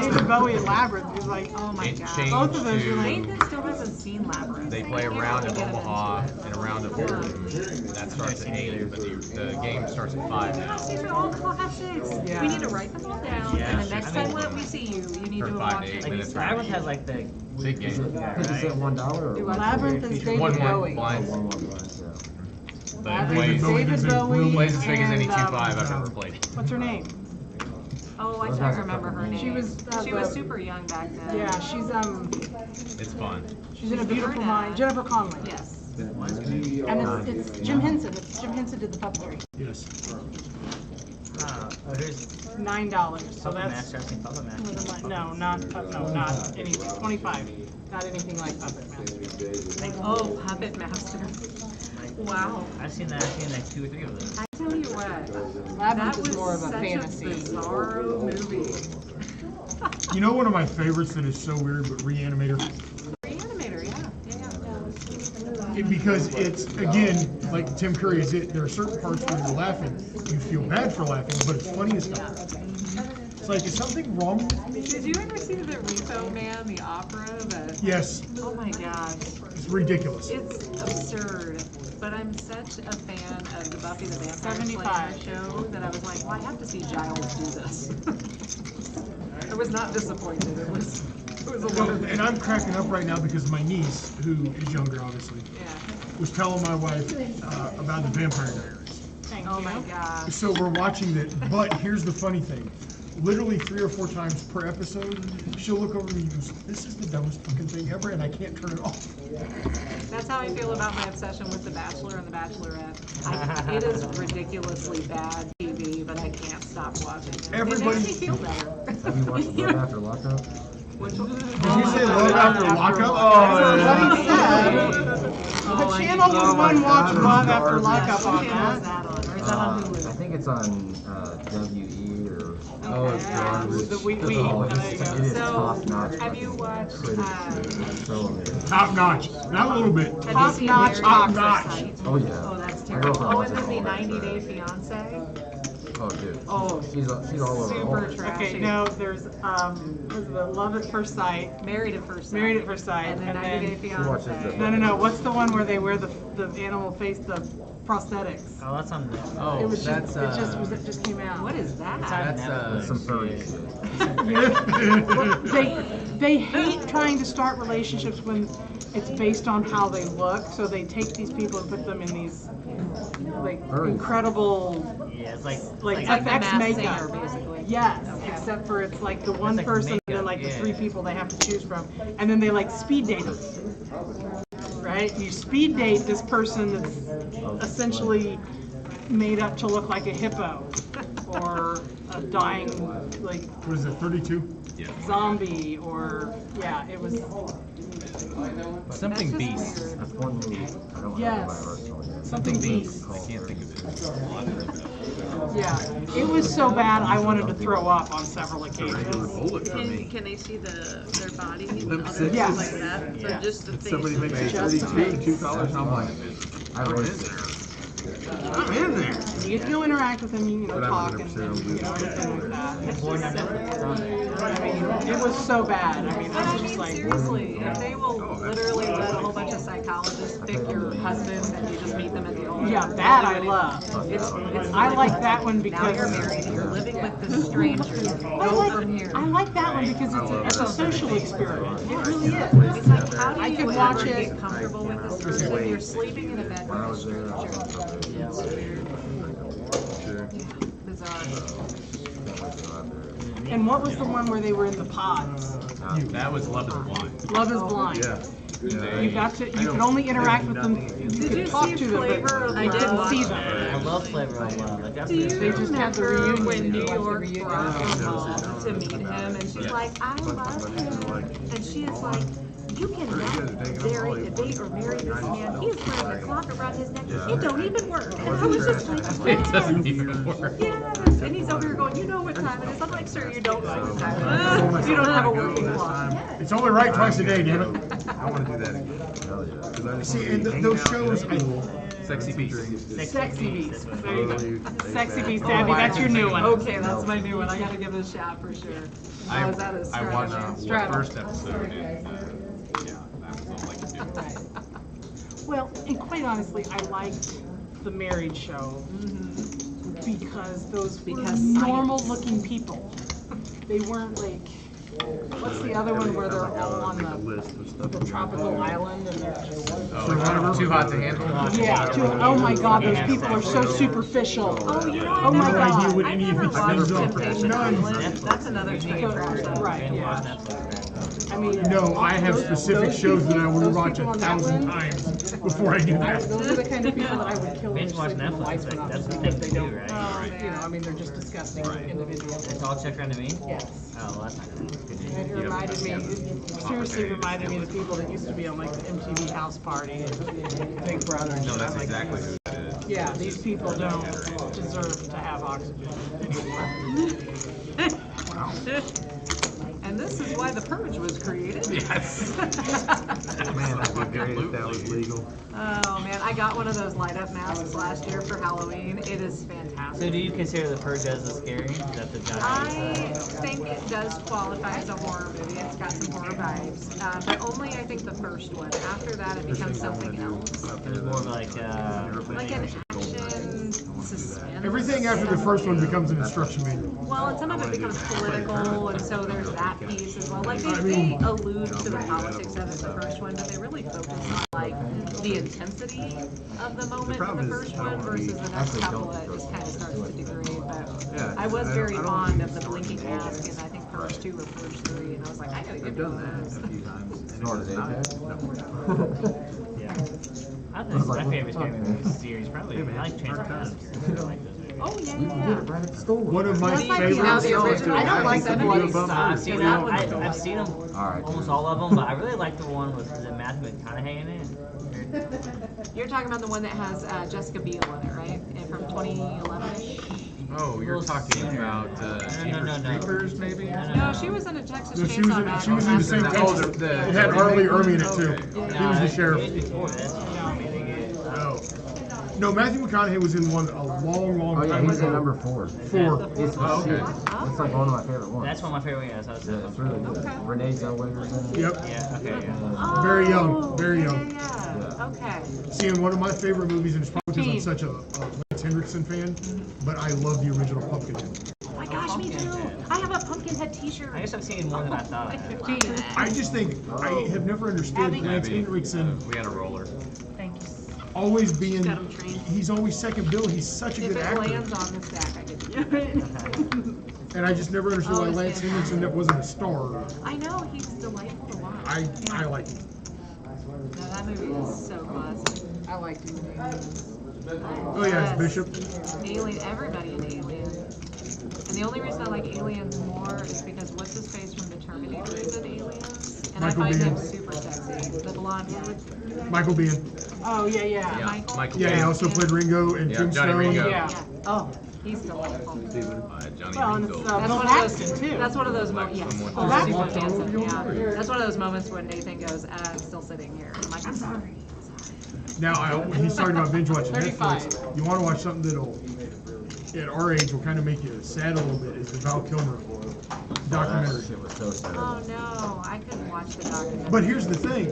David Bowie and Labyrinth. He's like, Oh my It God. changed both of those are like. Nathan still hasn't seen Labyrinth. They play a round in Omaha and a round at Holdem. That starts at 8, but the game starts at 5 now. These are all classics. Yeah. We need to write them all down, Yeah. and the next time we see you, you need For to 5 watch to 8 it. minutes. Labyrinth has like the Big game. Is it $1 or Labyrinth is David 1-1 Bowie. blinds. 1-1 yeah. But it plays, David Bowie plays as big as any and, 2-5 I've ever played. What's her name? Oh, I can't remember her name. She was super young back then. Yeah, she's It's fun. she's in A Beautiful Mind. Jennifer Connelly. Yes. And it's Jim Henson. Jim Henson did the puppetry. Yes. here's $9. So Puppet that's Master. I've seen Puppet Master. no, not anything. 25. Not anything like Puppet Master. Oh, Puppet Master. Wow. I've seen that. I've seen like 2 or 3 of those. I tell you what, Labyrinth that is more of a such fantasy. a bizarro movie. You know one of my favorites that is so weird, but Reanimator? Reanimator, yeah. Because it's, again, like Tim Curry is it, there are certain parts where you're laughing, you feel bad for laughing, but it's funny as hell. It's like, is something wrong with me? Did you ever see the Repo Man, the opera? Yes. Oh my gosh. It's ridiculous. It's absurd. But I'm such a fan of the Buffy the Vampire Slayer 75. show that I was like, well, I have to see Giles do this. I was not disappointed. It was a lot of And I'm cracking up right now because my niece, who is younger obviously, was telling my wife about the Vampire Diaries. Oh my gosh. So we're watching that, but here's the funny thing. Literally 3 or 4 times per episode, she'll look over me and goes, this is the dumbest fucking thing ever, and I can't turn it off. That's how I feel about my obsession with The Bachelor and The Bachelorette. It is ridiculously bad TV, but I can't stop watching it. Everybody- It makes me feel better. Have you watched Love After Lockup? Which one? Did you say Love After Lockup? What channel was one watch Love After Lockup on that? Or is that on Hulu? I think it's on WE or. Oh, it's garbage. The we. Oh, it is So, top notch. have you watched, So amazing. Top notch. Not a little bit. have you Top seen notch, Married top at First notch. Sight? Oh yeah. Oh, that's My terrible. girlfriend Oh, watches and then all the that 90 Day shit. Fiance. Oh dude. Oh, she's all over. super all. trashy. Okay, no, there's was the Love at First Sight, Married at First Sight. Married at First Sight, And then and 90 Day then watches Fiance. the- no. What's the one where they wear the animal face, the prosthetics? Oh, that's on the. Oh, It was that's it just came out. What is that? that's That's some furry shit. They hate trying to start relationships when it's based on how they look, so they take these people and put them in these like incredible Yeah, it's like Like the FX Masked makeup. Singer, basically. Yes, except for it's like the one like person and makeup, then like the yeah. 3 people they have to choose from, and then they like speed date them. Right? You speed date this person that's essentially made up to look like a hippo or a dying like What is it, 32? zombie or it was Something Beast. That's one movie. I don't Yes. remember. Something Beast. I can't think of it. it was so bad I wanted to throw up on several occasions. Can they see their body? Yes. Like that? So Yeah. just the face. Somebody makes Just $32, $2, how much? I really I'm in there. You get to go interact with them, you know, But I'm talk gonna and say everything like that. It's Born on just, Netflix. It's on there. I mean, it was so bad. I mean, But I I was mean, just like, seriously, if they will literally let a whole bunch of psychologists pick your husband and you just meet them at the altar. yeah, that I love. It's I like that one now because you're married and you're living with this stranger. Go from here. I like that one because it's a social experiment. It really is. It's like, how do I you could ever watch get it. comfortable with this person? You're sleeping in a bed with a stranger. It's weird. Bizarre. And what was the one where they were in the pods? That was Love is Blind. Love is Blind. Yeah. You got to. You can only interact with them. You can talk to them. Flavor of but you Love? couldn't see them. I love Flavor of Love. Like, that's Do you They just had the remember reunion. when New Like the York reunion. brought her home to meet him, and she's like, I love him, and she is like, you cannot date or marry this man. He is wearing a clock around his neck. It don't even work. And I was just like, It doesn't even work. yes. And he's over here going, you know what time it is. I'm like, sir, you don't know what time it is. You don't have a working clock. It's only right twice a day, damn it. I want to do that again. See, and those shows, Sexy Beast. Sexy Beast. There you go. Sexy Beast, Abby. That's your new one. Okay, that's my new one. I gotta give it a shot for sure. I Is that a I watched the straddle? first episode and yeah, that was all I could do. Well, and quite honestly, I liked the Married Show because those were normal-looking people. They weren't like. What's the other one where they're all on the tropical island and they're just. Too hot to handle. Yeah. Oh my God, those people are so superficial. Oh, you know, Oh my no idea God. what any of it's none. That's another thing. Right. Yeah. I mean, No, I have specific shows that I will those watch people on that 1,000 one, times before I do that. Those are the kind of people that I would kill. Binge just watch like when the Netflix, lights went like, off that's because what they they don't. do, right? You know, I mean, they're just disgusting individuals. It's all check around to me? Yes. Oh, well, that's not gonna And it reminded me, it seriously reminded me of the people that used to be on like the MTV House Party and Big Brother. And No, shit. that's I'm like, exactly who that is. yeah, these people don't deserve to have oxygen anymore. And this is why the purge was created. Yes. Man, that'd be great if that was legal. Oh man, I got one of those light up masks last year for Halloween. It is fantastic. So do you consider The Purge as scary? Is that the genre? I think it does qualify as a horror movie. It's got some horror vibes, but only I think the first one. After that, it becomes something else. It was more like Like an action suspense. Everything after the first one becomes an instruction manual. Well, and some of it becomes political, and so there's that piece as well. Like they allude to the politics of it, the first one, but they really focus on like the intensity of the moment in the first one versus the next couple. It just kind of starts to degrade. But I was very fond of the blinking mask, and I think Purge 2 or Purge 3, and I was like, I gotta get Done one of that those. a few times. As hard as Apex? Yeah. I think my favorite scary movie series probably like Transformers. Oh yeah. One of my That's like, you know, the favorites. original. I don't like the bloody I've stuff. seen That them. one's I've seen them, almost all of them, but I really like the one with Matthew McConaughey in it. You're talking about the one that has Jessica Biel in it, right? And from 2011. Oh, you're talking about Jeepers Creepers, maybe? No, she was in a Texas No, she was Chainsaw she was in the same Oh, Texas. the- It had Arlie Ermy in it too. Okay. He was the sheriff. Before this. No, Matthew McConaughey was in one a long, long Oh yeah, time he's in ago. number 4. 4. It's Oh, okay. It's like one of my favorite ones. That's one of my favorite ones. Yeah, it's really good. Renee Zellweger's in it. Yep. Yeah, okay, yeah. Very young, very young. Yeah. Okay. Seeing one of my favorite movies, and it's probably because I'm such a Lance Henriksen fan, but I love the original Pumpkinhead. Oh my gosh, me too. I have a Pumpkinhead T-shirt. I guess I've seen more than I thought. I just think I have never understood Lance Henriksen We had a roller. Thank you. always being. Got him trained. He's always second bill. He's such a If good it actor. lands on the stack, I get you. And I just never understood why Oh, it's Lance Henriksen that wasn't a star. I know, he's delightful to watch. I like him. No, that movie is so classic. I liked him in Aliens. Oh yeah, it's Bishop. Alien, everybody in Alien. And the only reason I like Aliens more is because what's his face from the Terminator is in Aliens, and Michael I find him Biehn. super sexy. The blonde head. Michael Biehn. Oh yeah, yeah. Michael. Yeah, he also played Ringo in Yeah, Johnny Tombstone. Ringo. Yeah. Oh, he's delightful. Johnny Well, and Ringo. it's That's Bill one of Paxton those. too. That's one of those moments. Yes. Someone- Oh, that's super one. handsome. Yeah. That's one of those moments when Nathan goes, "I'm still sitting here." I'm like, "I'm sorry." Now, when he's talking about binge watching 35. Netflix, you want to watch something that'll, at our age, will kind of make you sad a little bit, is the Val Kilmer documentary. That shit was so sad. Oh no, I couldn't watch the documentary. But here's the thing,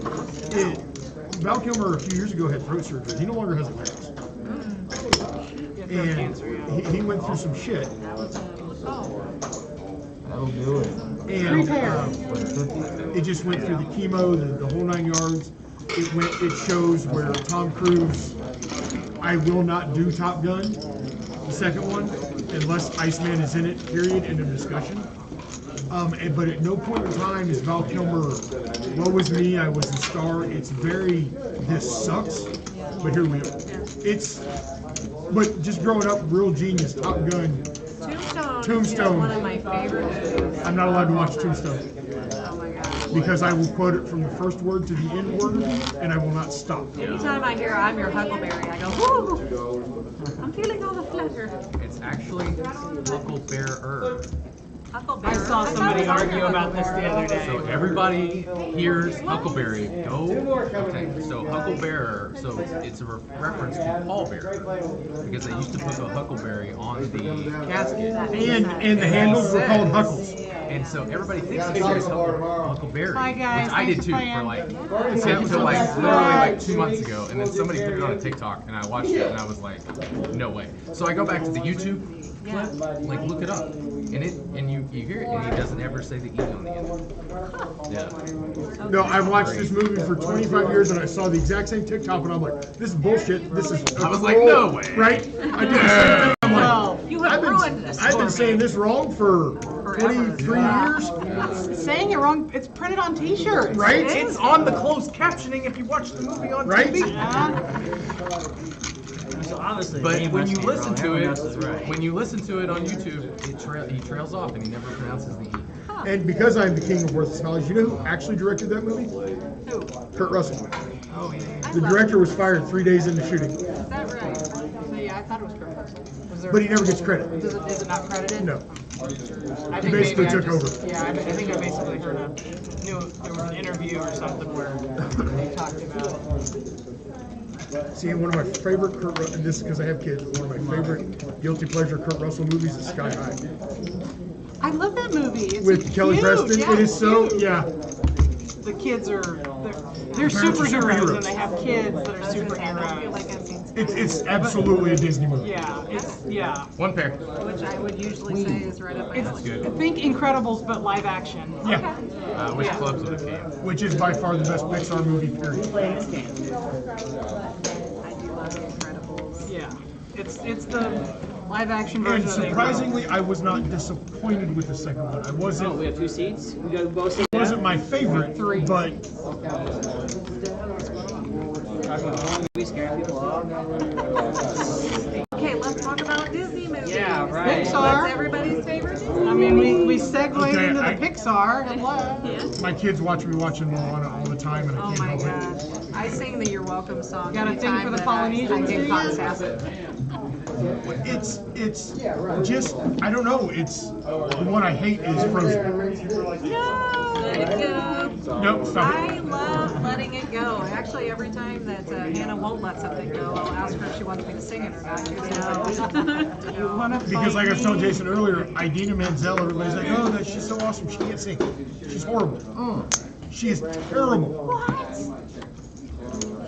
Val Kilmer a few years ago had throat surgery. He no longer has legs. And he went through some shit. That was oh. That'll do it. And it just went through the chemo, the whole 9 yards. It shows where Tom Cruise, I will not do Top Gun, the second one, unless Iceman is in it, period, end of discussion. But at no point in time is Val Kilmer, woe was me, I was the star. It's very, this sucks, but here we are. But just growing up, real genius, Top Gun. Tombstone is one of my favorite movies. I'm not allowed to watch Tombstone. Oh my gosh. Because I will quote it from the first word to the end word, and I will not stop. Anytime I hear I'm your Huckleberry, I go, whoo! I'm feeling all the flutter. It's actually Huckleberry. I saw somebody argue about this the other day. So everybody hears Huckleberry. Okay, so Huckleberry, so it's a reference to pallbearer because they used to put a huckleberry on the casket. And the handles were called Huckles. And so everybody thinks it says Huckleberry, Hi, guys. which I did too for like until like literally like 2 months ago, and then somebody put it on a TikTok, and I watched it, and I was like, no way. So I go back to the YouTube clip, like look it up, and you hear it, and he doesn't ever say the E on the end. Yeah. No, I've watched this movie for 25 years, and I saw the exact same TikTok, and I'm like, this is bullshit. This is. I was like, no way. Right? I did the same thing. I'm like, You have ruined this. I've been saying this wrong for 23 years. Saying it wrong. It's printed on T-shirts. Right? It's on the closed captioning if you watch the movie on Right? TV. So obviously, But me when you must be listen wrong. to Everyone it, else is right. when you listen to it on YouTube, he trails off and he never pronounces the E. And because I'm the king of worthless knowledge, you know who actually directed that movie? Who? Kurt Russell. Oh yeah. The director was fired 3 days into shooting, Is that right? So, yeah, I thought it was Kurt Russell. Was there- but he never gets credit. Is it not credited? No. I He think basically maybe I took just- over. Yeah, I think I basically heard there was an interview or something where they talked about. See, one of my favorite Kurt Russell, and this is because I have kids, one of my favorite guilty pleasure Kurt Russell movies is Sky High. I love that movie. It's With Kelly cute. Preston. Yeah, It is so, cute. yeah. The kids are they're Parents are superheroes, superheroes. and they have kids that are superheroes. It's absolutely a Disney movie. Yeah. One pair. Which I would usually say is right up my It's alley. think Incredibles but live action. Yeah. Which clubs would it be? Which is by far the best Pixar movie, period. I do love The Incredibles. Yeah. It's the live action version And of the surprisingly, I was not disappointed with the second one. I wasn't. Oh, we have 2 seats. We got both seats. It wasn't my favorite, but We scare people off. Okay, let's talk about Disney movies. Yeah, right. Pixar. What's everybody's favorite Disney I mean, we segued Okay, into the I- Pixar. And my kids watch me watching Moana all the time, and I Oh can't my help it. gosh. I sing the You're Welcome song. Got a thing anytime for the that Polynesians I get in caught you? sassing. It's just, I don't know. It's the one I hate is Frozen. No, let it go. Nope, stop I it. love letting it go. Actually, every time that Hannah won't let something go, I'll ask her if she wants me to sing it or not. She goes, no. Because like I was telling Jason earlier, Idina Menzel, everybody's like, oh, that she's so awesome. She can't sing. She's horrible. She is terrible. What?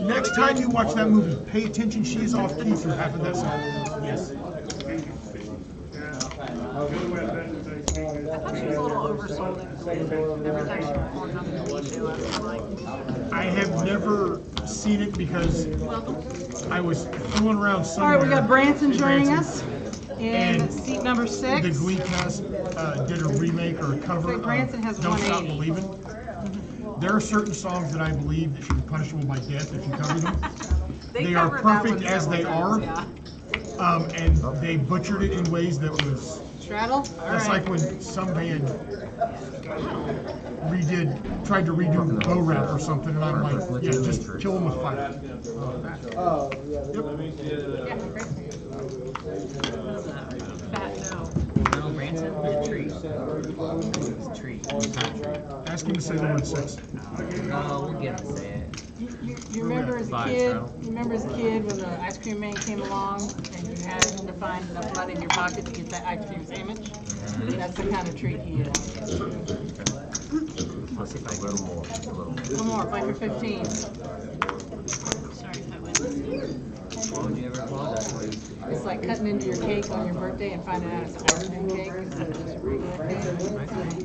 Next time you watch that movie, pay attention. She is off key through half of that song. Yes. I thought she was a little oversold every time she performed on the TV show. I was like, I have never seen it because I was fooling around All somewhere. right, we got Branson joining Branson. us in And seat number 6. The Glee cast did a remake or a cover So Branson has of Don't Stop 180. Believing. There are certain songs that I believe that should be punishable by death if you cover them. They are covered that perfect one as they several are, times, and they butchered it in ways that was. Straddle? All That's right. like when some band tried to redo Bo Rap or something, and I'm like, yeah, just kill them with fire. Fat no. No, Branson, the tree. It's a tree. Ask him to say the word 6. No, we'll get to say it. You remember as a Five, kid? Straddle. You remember as a kid when the ice cream man came along and you had to find enough money in your pocket to get that ice cream sandwich? That's the kind of treat he is. Let's see if I can. One more, play for 15. Sorry if I went listening. Why would you ever apologize? It's like cutting into your cake on your birthday and finding out it's an ice cream cake instead of just regular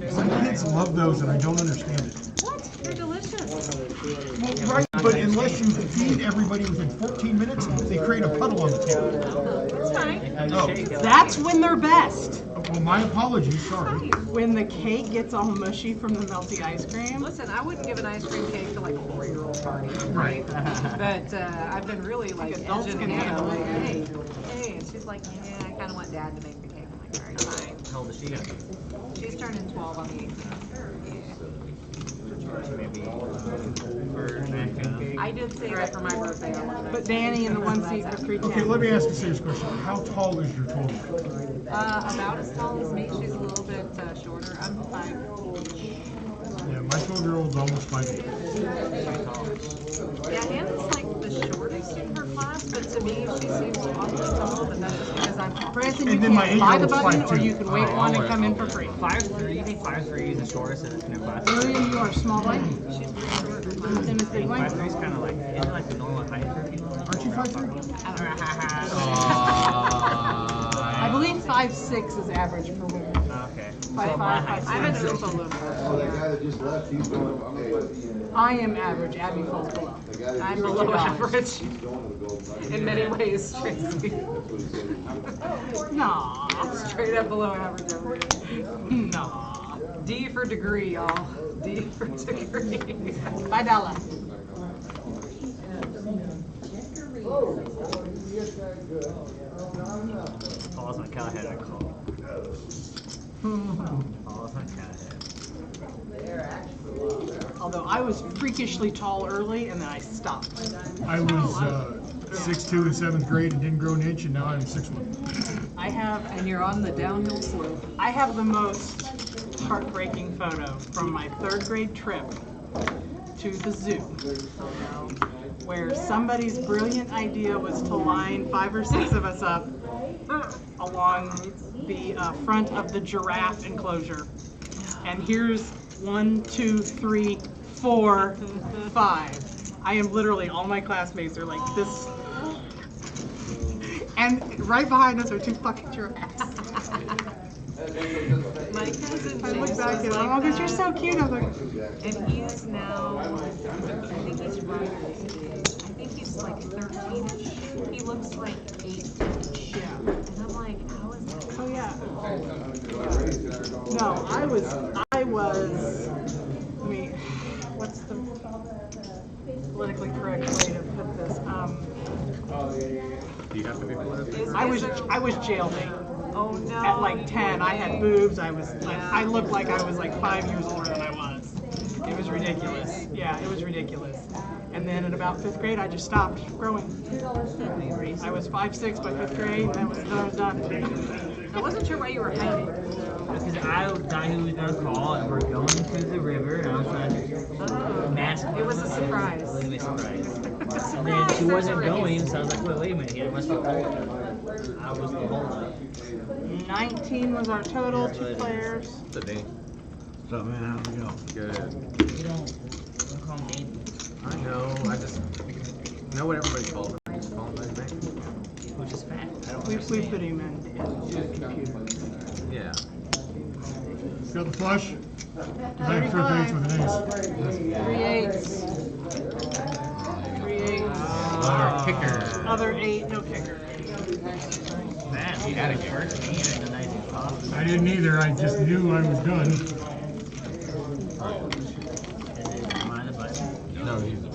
cake. Some kids love those, and I don't understand it. What? They're delicious. Well, right, but unless you feed everybody within 14 minutes, they create a puddle on the table. That's fine. Oh. That's when they're best. Well, my apologies, sorry. When the cake gets all mushy from the melty ice cream. Listen, I wouldn't give an ice cream cake to like a 4-year-old party, Right. But I've been really like adults edging can Hannah, handle like, it. hey, and she's like, yeah, I kind of want Dad to make the cake. I'm like, all right, fine. How old is she gonna be? She's turning 12 on the 18th. Maybe for napkin cake. I did say that for my birthday. But Danny in the one seat for 310. Okay, let me ask a serious question. How tall is your 12-year-old? About as tall as me. She's a little bit shorter. I'm 5. Yeah, my 12-year-old's almost 5'8". Yeah, Hannah's like the shortest in her class, but to me she seems awfully tall, but that's just because I'm Branson, you And then my can buy the 8-year-old's button or 5'2". you can wait one and come in for free. 5'3", you think 5'3" is the shortest in your class? William, you are small boy. She's pretty short. Same as big boy. 5'3" is kind of like, isn't it like the normal height for people? Aren't you 5'3"? I believe 5'6" is average for women. Okay. 5'5", I'm an 5'6". Oompa Loompa. Oh, that guy that just left, he's going, okay. I am average. Abby falls below. I'm below average in many ways, Tracy. Nah. Straight up below average over here. Nah. D for degree, y'all. D for degree. $5. Paul's on Callahan, I call. Paul's on Callahan. Although I was freakishly tall early and then I stopped. I was 6'2" in 7th grade and didn't grow an inch, and now I'm 6'1". I have, And you're on the downhill slope. I have the most heartbreaking photo from my 3rd grade trip to the zoo, where somebody's brilliant idea was to line 5 or 6 of us up along the front of the giraffe enclosure. And here's 1, 2, 3, 4, 5. I am literally, all my classmates are like this. And right behind us are 2 fucking giraffes. My cousin I look James back was and like I'm like, that. you're so cute. I'm like, And he is now, I think he's Ryder's age. I think he's like 13-ish. He looks like 8-ish. yeah. And I'm like, how is that? Oh yeah. No, I was, I mean, what's the politically correct way to put this? Do you have to be politically? I was jailbait. Oh no. At like 10, I had boobs. I was like, I looked like I was like 5 years older than I was. It was ridiculous. Yeah, it was ridiculous. And then at about 5th grade, I just stopped growing. I was 5'6" by 5th grade, and then I was done. I wasn't sure why you were hiding. Because I thought he was gonna call and we're going to the river and I was trying to mask It was a surprise. A little bit surprised. And then she wasn't going, so I was like, wait a minute, he must be holding. I was the holdup. 19 was our total, 2 players. The name. What's up, man? How's it going? Good. You don't call him Dave. I know. I just know what everybody calls him. I just call him by his name. Which is fat. I don't We understand. put him in the computer. Yeah. Got the flush? I have 3 with an ace. 3 8s. Kicker. Other 8, no kicker. Man, you had a first me and a nice coffee. I didn't either. I just knew I was done. Is it mine the button? No, he's the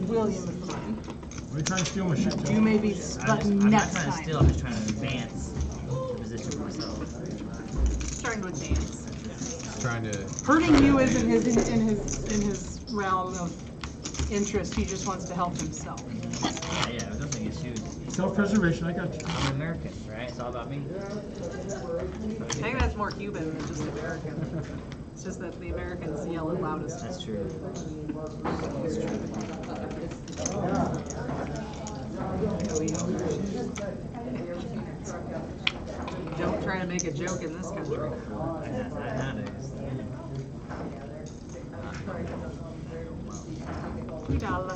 William is the button. Why are you trying to steal my shit, Joe? You may be button I'm not next trying to time. steal, I'm just trying to advance the position for myself. Trying to advance. trying to. Hurting you isn't in his realm of interest. He just wants to help himself. Yeah, I was just thinking shoes. Self-preservation, I got you. I'm American, right? It's all about me. I think that's more Cuban than just American. It's just that the Americans yell it loudest. That's true. It's true. Don't try to make a joke in this country. $2.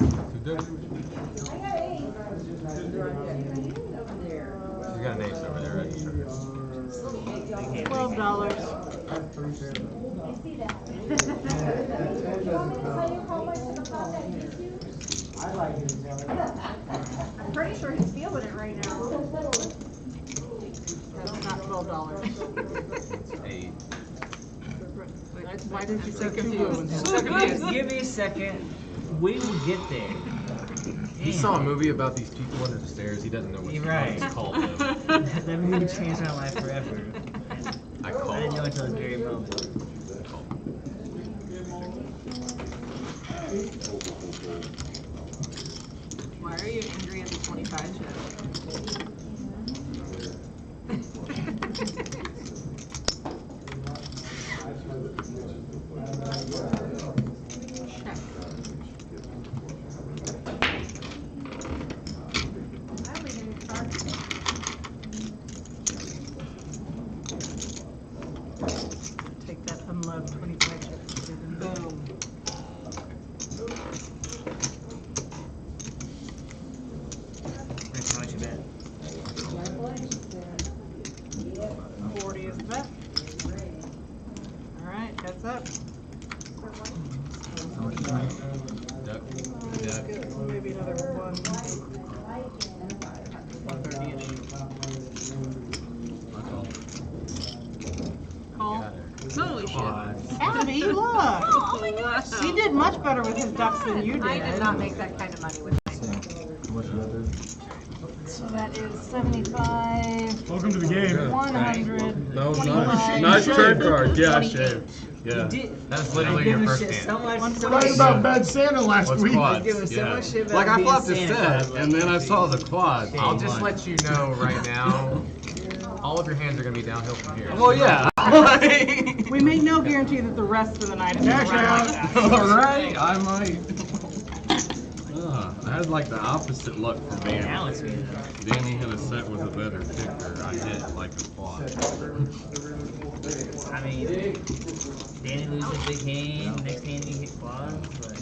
She's got an ace over there. $12. have 3 pairs. I see that. You want me to tell you how much of the fun that gives you? I like it. I'm pretty sure he's feeling it right now. That's not $12. Hey. Why did you say two good ones? Give me a second. We will get there. He saw a movie about these people under the stairs. He doesn't know what You're right. it's called. Though. That movie changed my life forever. I didn't know until this very moment. Why are you angry at the 25 show? Take that unloved 25 chips. Boom. How much you bet? 40 is the bet. Alright, heads up. Duck. Maybe another 130-ish. Call. Holy shit. Abby, look! Oh my gosh. He did much better with his ducks than you did. I did not make that kind of money with mine. So that is 75. Welcome to the game. 100. No, 25, nice trade card. Yeah, 28. Shave. Yeah. That's literally your first hand. So much, We talked about Bad Santa last What's week. quads? Give us so much shit about Like I being flopped a Santa set, Claus. and then I saw the quads. I'll Yeah, just fine. let you know right now. All of your hands are gonna be downhill from here. Well, yeah. We make no guarantee that the rest of the night is Cash gonna run out. like that. Alright, I might. I had like the opposite luck from Danny. Now it's good. Danny hit a set with a better kicker. I hit like a quad. I mean, Danny loses big hand, next hand you hit quads, but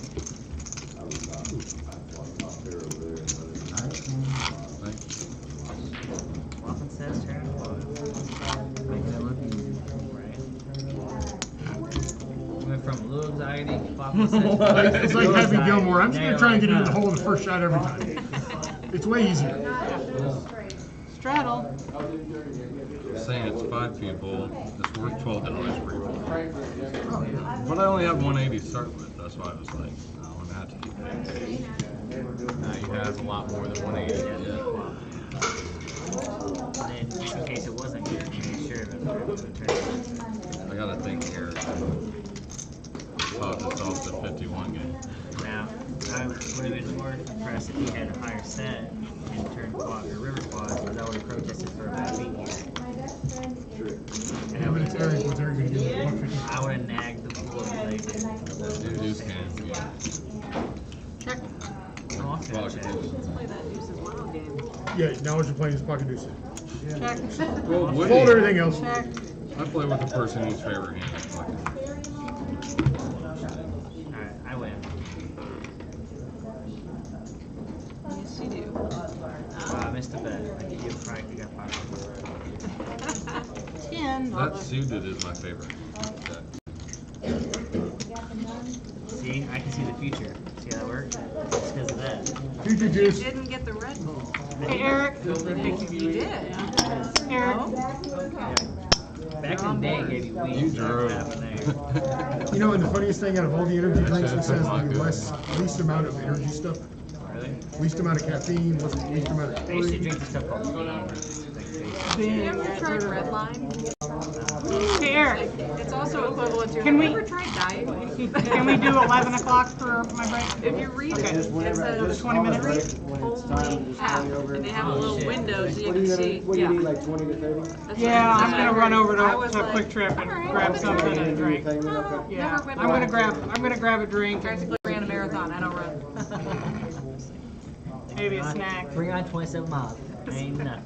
Waffle says turn quads. Making it look easy. Right. Went from low anxiety, Waffle says It's like Happy Gilmore. I'm just going to try and get in the hole in the first shot every time. It's way easier. Straddle. Saying it's 5 people, it's worth $12 per people. But I only have 180 to start with. That's why I was like, no, I'm gonna have to keep that. Now you have a lot more than 180. And then just in case it wasn't good, you made sure of it. I gotta think here. Pop this off the 51 game. Now, I would have been more impressed if he had a higher set and turned quad or river quads, because I would have protested for about a week here. And I would have nagged the pool if they did. Deuce can. Check. Oh, I'll say Pocket check. deuce. Let's play that Deuces Wild game. Yeah, now what you're playing is pocket deuce. Check. Well, Fold Woody, everything else. Check. I play with the person whose favorite hand is pocket. Alright, I win. Yes, you do. I missed a bet. I give you a price, you got pocket. 10. That suited is my favorite. See, I can see the future. See how that works? It's because of that. Future You juice. didn't get the Red Bull. Hey, Eric. You did. Eric. Okay. Back in the day, I gave you weed. You drove. You know, and the funniest thing out of all the energy drinks, this has the least amount of energy stuff. Really? Least amount of caffeine, least amount of I used to calories. drink this stuff called Have you ever tried Redline? Hey, Eric. It's also equivalent to. Can we- Have you ever tried Diet Coke? Can we do 11 o'clock for my break? If you read it, Just whenever, it's a just 20-minute when break? it's time, just app, going over and it. they have a little shit. window so you What do can you, see. what do you need, like 20 to 30? That's Yeah, what I'm gonna run over I was to like, Quick Trip and alright, grab I'll something try and it. drink. Okay. Yeah, Never been I'm gonna grab a drink. Practically ran a marathon. I don't run. Maybe a snack. 327 miles. Ain't nothing.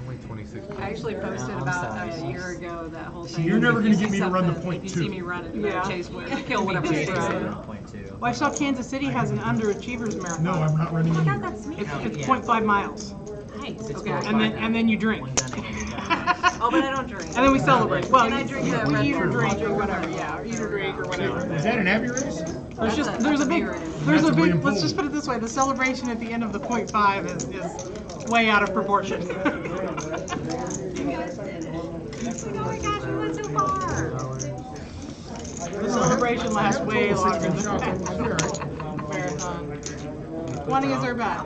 Only 26. I actually posted I'm about sorry. a year ago that whole See, thing. you're never If gonna you get see me to run the something, point If you see two. me running, Yeah. chase whatever, kill whatever's Chase running. it. Well, I saw Kansas City has an underachievers marathon. No, I'm not running Oh my God, anywhere. that's me. It's 0.5 miles. Nice. Okay, and then you drink. One gun ain't gonna be done. Oh, but I don't drink. And then we celebrate. Well, and I drink the we Red eat or Bull. drink or whatever. Yeah, or eat or drink or whatever. Is that an Abbey race? There's a big, let's just put it this way, the celebration at the end of the .5 is way out of proportion. Oh my gosh, we went so far. The celebration lasts way longer than marathon. 20 is our bet.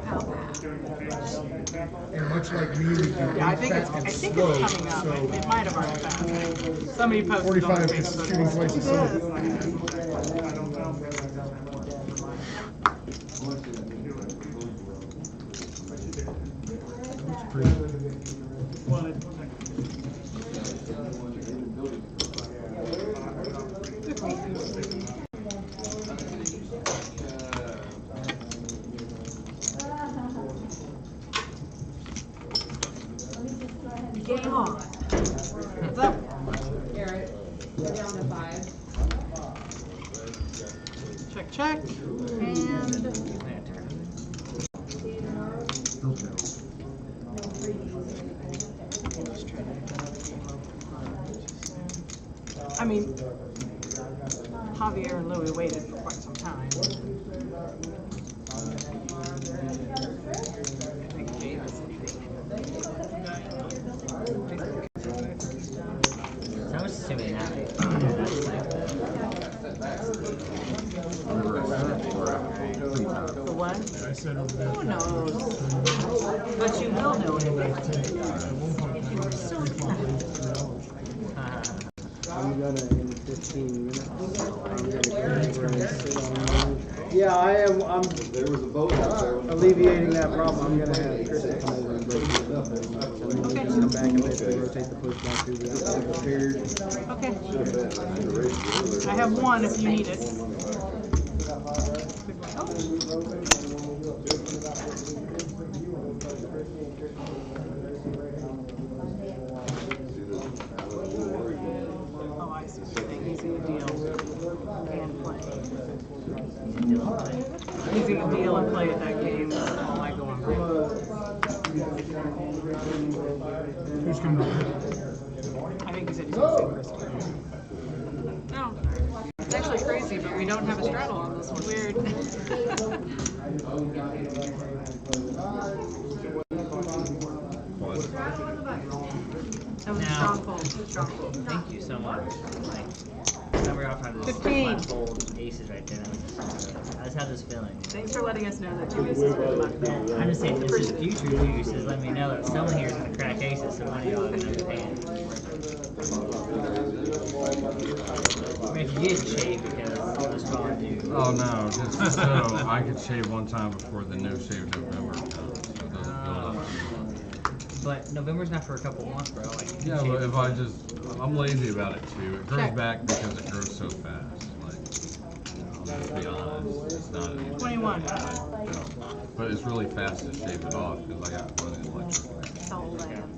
And much like me, we do Yeah, I think it's slow, coming up. so It might have already passed. Somebody posted on 45 is Facebook. shooting twice as slow. Game on. What's up? Garrett, we're down to 5. Check, check. And I mean, Javier and Louis waited for quite some time. I think Davis. So much assuming that. The what? I said over there. Who knows? But you will know it. If you were so I'm gonna in 15 minutes. I'm gonna go over and sit on mine. Yeah, I am. I'm. There was a boat out there. Alleviating that problem. I'm gonna have Kristen come over and break it up, and then we'll just come back and basically rotate the push back through the period. Okay. I have one if you need it. Oh, I see. Easy to deal and play. Easy to deal and play at that game. Oh, I go on break. Who's coming over? I think he said he's going to see Chris. No. It's actually crazy, but we don't have a straddle on this one. Weird. That was a strong pull. Strong pull. Thank you so much. Like, remember off had this 15. fold aces right there. I just have this feeling. Thanks for letting us know that 2 aces were the button. I'm just saying, this is future use is letting me know that someone here is going to crack aces, so one of y'all are going to pay. I mean, if you did shave because that's all I do. Oh no, just so I could shave one time before the no shave November comes. So it doesn't build up. But November's not for a couple months, bro. Like, you can Yeah, shave but it. if I'm lazy about it too. It grows Check. back because it grows so fast. Like, I'll just be honest, it's not an easy 21. but it's really fast to shave it off because I got one of the electric ones. It's a Holdem.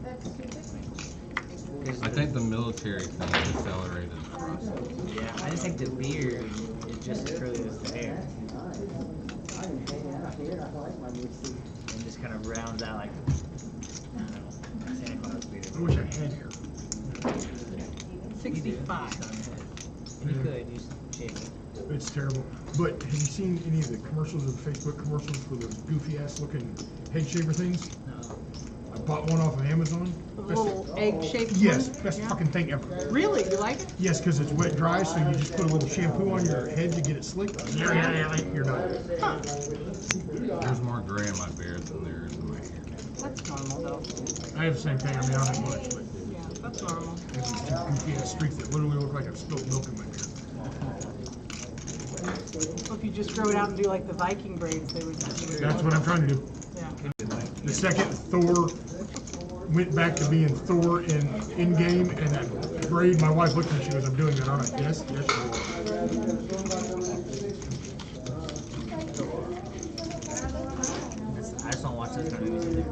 I think the military thing accelerated the process. Yeah, I just think the beard is just as curly as the hair. And just kind of rounds out like, I don't know, Santa Claus beard. I wish I had hair. 65. And you could, you just shave it. It's terrible. But have you seen any of the commercials or the Facebook commercials for those goofy ass looking head shaver things? No. I bought one off of Amazon. The little egg-shaped Yes, one? best Yeah. fucking thing ever. Really? You like it? Yes, because it's wet dry, so you just put a little shampoo on your head to get it slick. You're done. Huh. There's more gray in my beard than there is in my hair. That's normal, though. I have the same thing. I mean, I don't have much, but Yeah, that's normal. I have these two goofy ass streaks that literally look like I've spilled milk in my beard. Well, if you just grow it out and do like the Viking braids, they would. That's what I'm trying to do. Yeah. The second Thor went back to being Thor in game, and that braid, my wife looked at me, she goes, "I'm doing that." I'm like, yes, you are. I just don't watch those kind of movies either.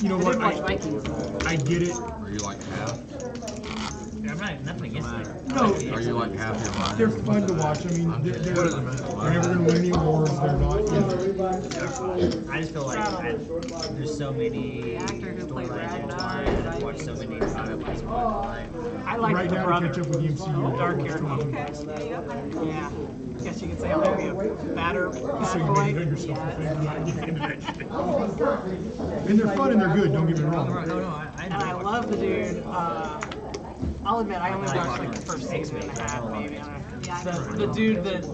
You know I what? did watch Vikings. I get it. Were you like half? I'm not nothing against it. No. Are you like happy about They're fun to watch. I mean, they're never going to win any awards. They're not. I just feel like there's so many storylines intertwined. I've watched so many timelines. I like right the now brother. to catch up with the MCU. Dark hair. Yeah. Guess you could say I'm maybe a badder So bad you boy. make it yourself a favor not getting into that shit. And they're fun and they're good. Don't get me wrong. And I love the dude. I'll admit, I only watched like the first season and a half, maybe. The dude that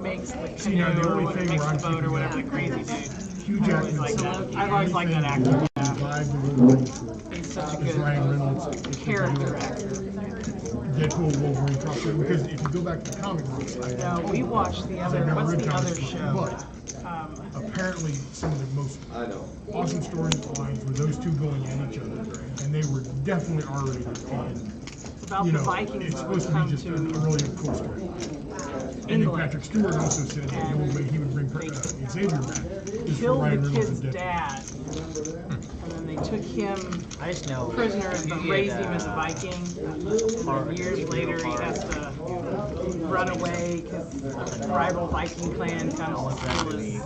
makes the canoe or whatever, makes the boat or whatever, the crazy dude. Hugh Jackman. Like that. I've always liked that actor. He's such a good character actor. Deadpool, Wolverine, crossover. Because if you go back to the comic books, No, we watched the other. What's the other show? But apparently, some of the most awesome storylines were those two going at each other, and they were definitely R-rated. It's about You the know, Vikings it's when supposed they to be come just to a really cool story. And then Patrick Stewart also said that he would bring Xavier back. Killed the kid's dad, and then they took him prisoner and raised him as a Viking. And years later, he has to run away because a rival Viking clan comes to steal his.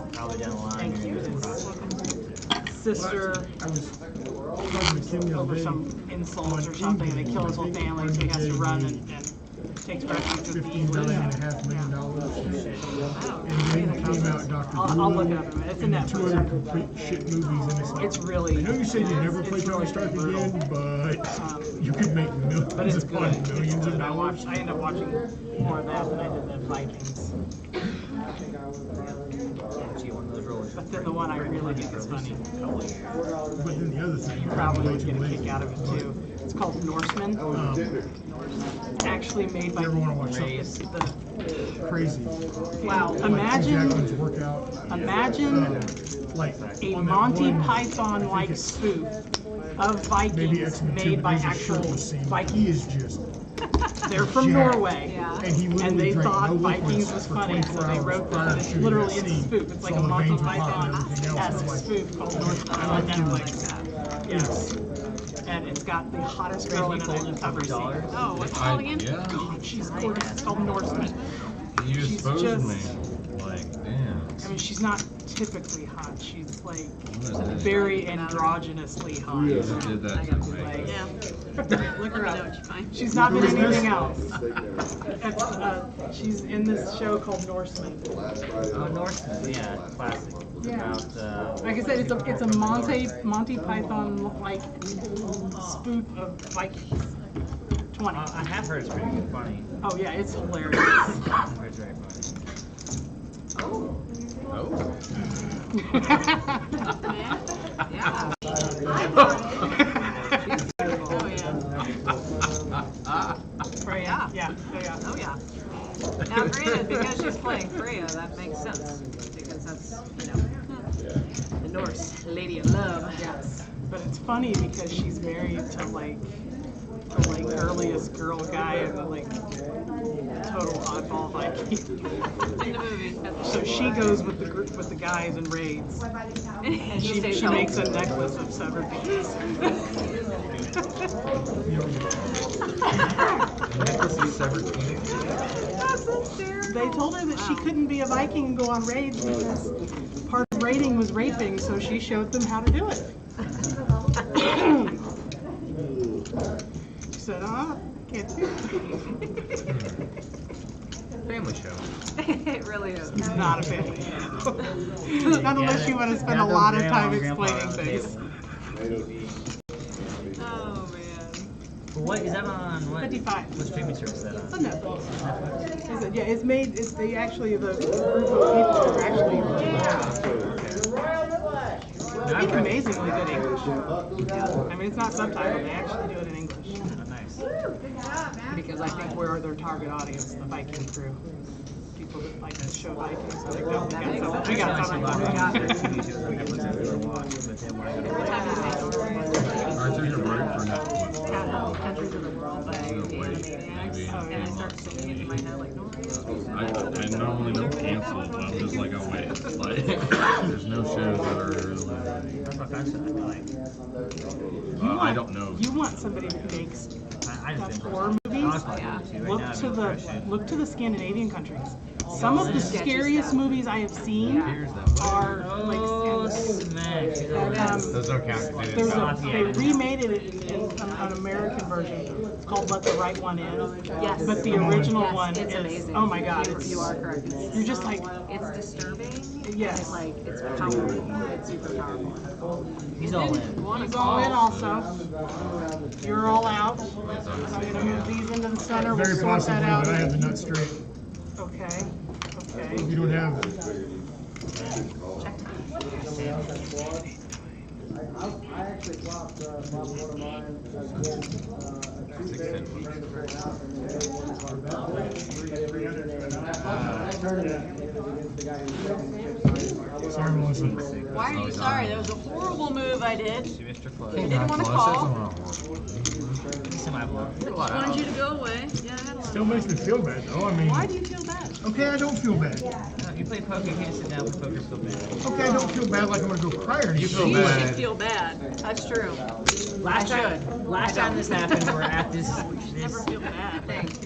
Thank you. His sister over some insults or something, and they kill his whole family, so he has to run and takes refuge with the English. $59.5 million. And then came out Dr. I'll look it up in a minute. It's a and two Netflix. other complete shit movies, and it's like, It's really. I know you said you'd never play Tony Stark again, but you could make millions upon millions of dollars. I end up watching more of that than I did the Vikings. But then the one I really think is funny. But then the other thing, You probably would get a kick out of it too. It's called Norseman. Actually made by crazy. Wow! Imagine like a Monty Python-like spoof of Vikings made by actual Vikings. He is just. They're from Norway, and they thought Vikings was funny, so they wrote that. It's literally it's a spoof. It's like a Monty Python-esque spoof called Norseman on Netflix. Yes. And it's got the hottest girl in it I've ever seen. Oh, what's it called again? God, she's gorgeous. It's called Norseman. You She's exposed just, me. Like, damn. I mean, she's not typically hot. She's like very androgynously hot. You did that to me. Like, Yeah. Look her up. she's not been in anything else. She's in this show called Norseman. Oh, Norseman, yeah, classic. Yeah. About, Like I said, it's a Monty Python like spoof of Vikings. 20. I have heard it's pretty good, funny. Oh yeah, it's hilarious. I've heard it's very funny. Oh. Yeah. Freya. Yeah. Oh yeah. Now granted, because she's playing Freya, that makes sense. Because that's, the Norse Lady of Love. Yes. But it's funny because she's married to like the girliest girl guy and the total oddball Viking. In the movie. So she goes with the group with the guys and raids. And she makes a necklace of severed penis. Necklace of severed penis? They told her that she couldn't be a Viking and go on raids because part of raiding was raping, so she showed them how to do it. She said, can't do it. Family show. It really is. It's not a family show. Not unless you want to spend a lot of time explaining things. Oh man. What is that on? What? 55. What streaming service is that on? It's on Netflix. Is it? Yeah, it's made. It's the actually the group of people who are actually. They speak amazingly good English. I mean, it's not subtitled. They actually do it in English. Oh, nice. Because I think we're their target audience, the Viking crew. People that like to show Vikings. So they go, we got something. Alright, there's a break for Netflix. Countries of the World by the Animaniacs. And I start singing it in my head like, no. I normally don't cancel, but I'm just like, oh wait, there's no shows that are really. I don't know. You want somebody that makes horror movies Honestly, Yeah. Look to the Scandinavian countries. Some of the scariest movies I have seen are like smash. Those don't count. they remade it in an American version. It's called Let the Right One In. Yes. But the original one it's is amazing. oh my god, You are correct. You're just like it's disturbing. Yes. It's like it's powerful. It's super powerful. He's all in. He's all in also. You're all out. I'm gonna move these into the center. We'll Very sort possible, that out. but I have the nut straight. Okay. Okay. You don't have it. I actually flopped one of mine Sorry, Melissa. Why are you sorry? That was a horrible move I did. She missed her play. I didn't want to call. Semi-block. I just wanted you to go away. Yeah, I had a lot. Still makes me feel bad, though. I mean, Why do you feel bad? okay, I don't feel bad. No, you play poker, you can't sit down with poker, feel bad. Okay, I don't feel bad like I'm gonna go cry or anything. You feel You bad. should feel bad. That's true. Last time this happened, we're at this Never feel bad.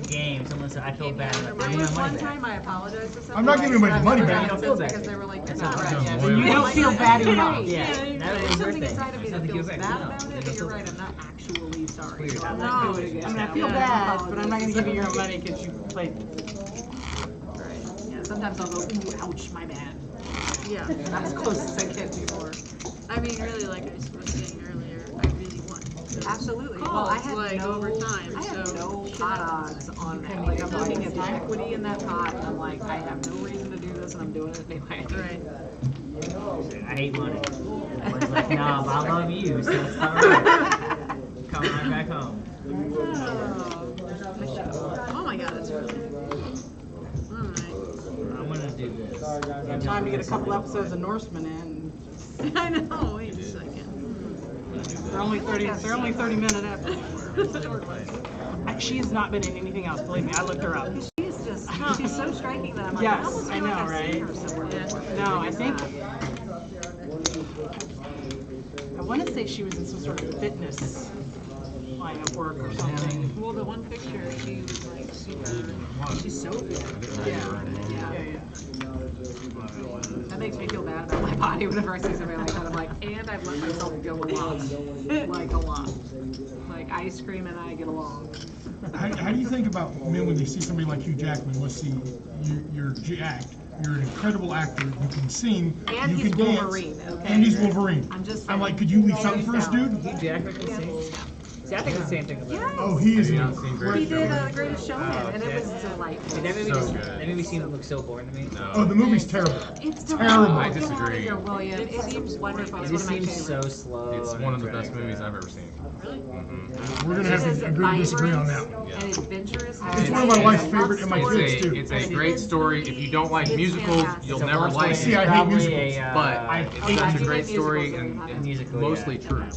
game. Someone said, I feel bad. I'm like, There "Give me was my one money back." time I apologized to someone. I'm not giving my money back. You don't feel bad. Because they were like, you're That's not not right. right. You don't feel bad enough. Yeah, that was There's your something thing. inside of me There's that nothing feels to bad feel about it, but you're right, I'm not actually sorry. So I'm No. not doing it again. I mean, I feel bad, but I'm not gonna give you your money because you played. Right. Yeah, sometimes I'll go, ooh, ouch, my bad. Yeah. Not as close as I can before. I mean, really, like I was saying earlier, I really want to Absolutely. call, Well, I had like, no over time, I had so no shit pot happens. odds on that. Like I'm looking at the equity in that pot, and I'm like, I have no reason to do this, and I'm doing it anyway. Right. I hate money. I was like, nah, but I love you, so it's not right. Come right back home. Oh my god, that's really. Alright. I'm gonna do this. Got time to get a couple episodes of Norseman in. I know, wait a second. They're only 30-minute episodes. She has not been in anything else. Believe me, I looked her up. She's so striking that I'm like, Yes, I almost I feel like know, I've seen right? her somewhere. No, I think I want to say she was in some sort of fitness line of work or something. Well, the one picture, she was like super. She's so fit. Yeah. That makes me feel bad about my body whenever I see somebody like that. I'm like, and I've let myself go a lot, like a lot. Like ice cream and I get along. How do you think about men when they see somebody like Hugh Jackman? Let's see, you're jacked. You're an incredible actor. You can sing. And you he's can Wolverine, dance. okay? And he's Wolverine. I'm like, could you leave something for us, dude? Hugh Jackman can sing. See, I think the same thing about Yes. Oh, he is. He did The Greatest Showman, and it was delightful. Dude, that movie seemed look so boring to me. Oh, the movie's terrible. It's terrible. I disagree. William. It seems wonderful. It It's just one of my seems so favorites. slow. It's one of the best movies I've ever seen. We're gonna have to agree to disagree on that one. And adventurous. It's one of my wife's favorite and my kids too. It's a great story. If you don't like musicals, you'll never like See, it. I hate musicals. But it's such a great story and it's mostly true.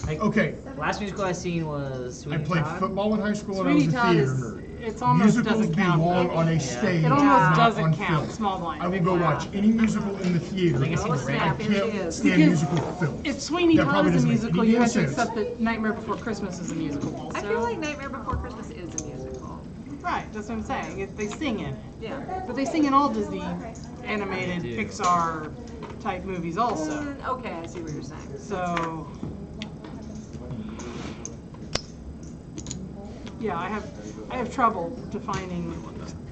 Okay. Last musical I seen was I Sweeney played Todd. football in high school and I was Sweeney a Todd theater is, nerd. it's almost Musicals doesn't count. belong on a stage, It almost not doesn't on count. film. Small blind. I will go watch any musical in the theater. I Oh, snap, here she can't is. stand musical films. If Sweeney That Todd probably is a doesn't make musical, any you have to sense. accept that Nightmare Before Christmas is a musical also. I feel like Nightmare Before Christmas is a musical. Right, that's what I'm saying. They sing in it. Yeah. But they sing in all Disney animated Pixar type movies also. Okay, I see what you're saying. So yeah, I have trouble defining.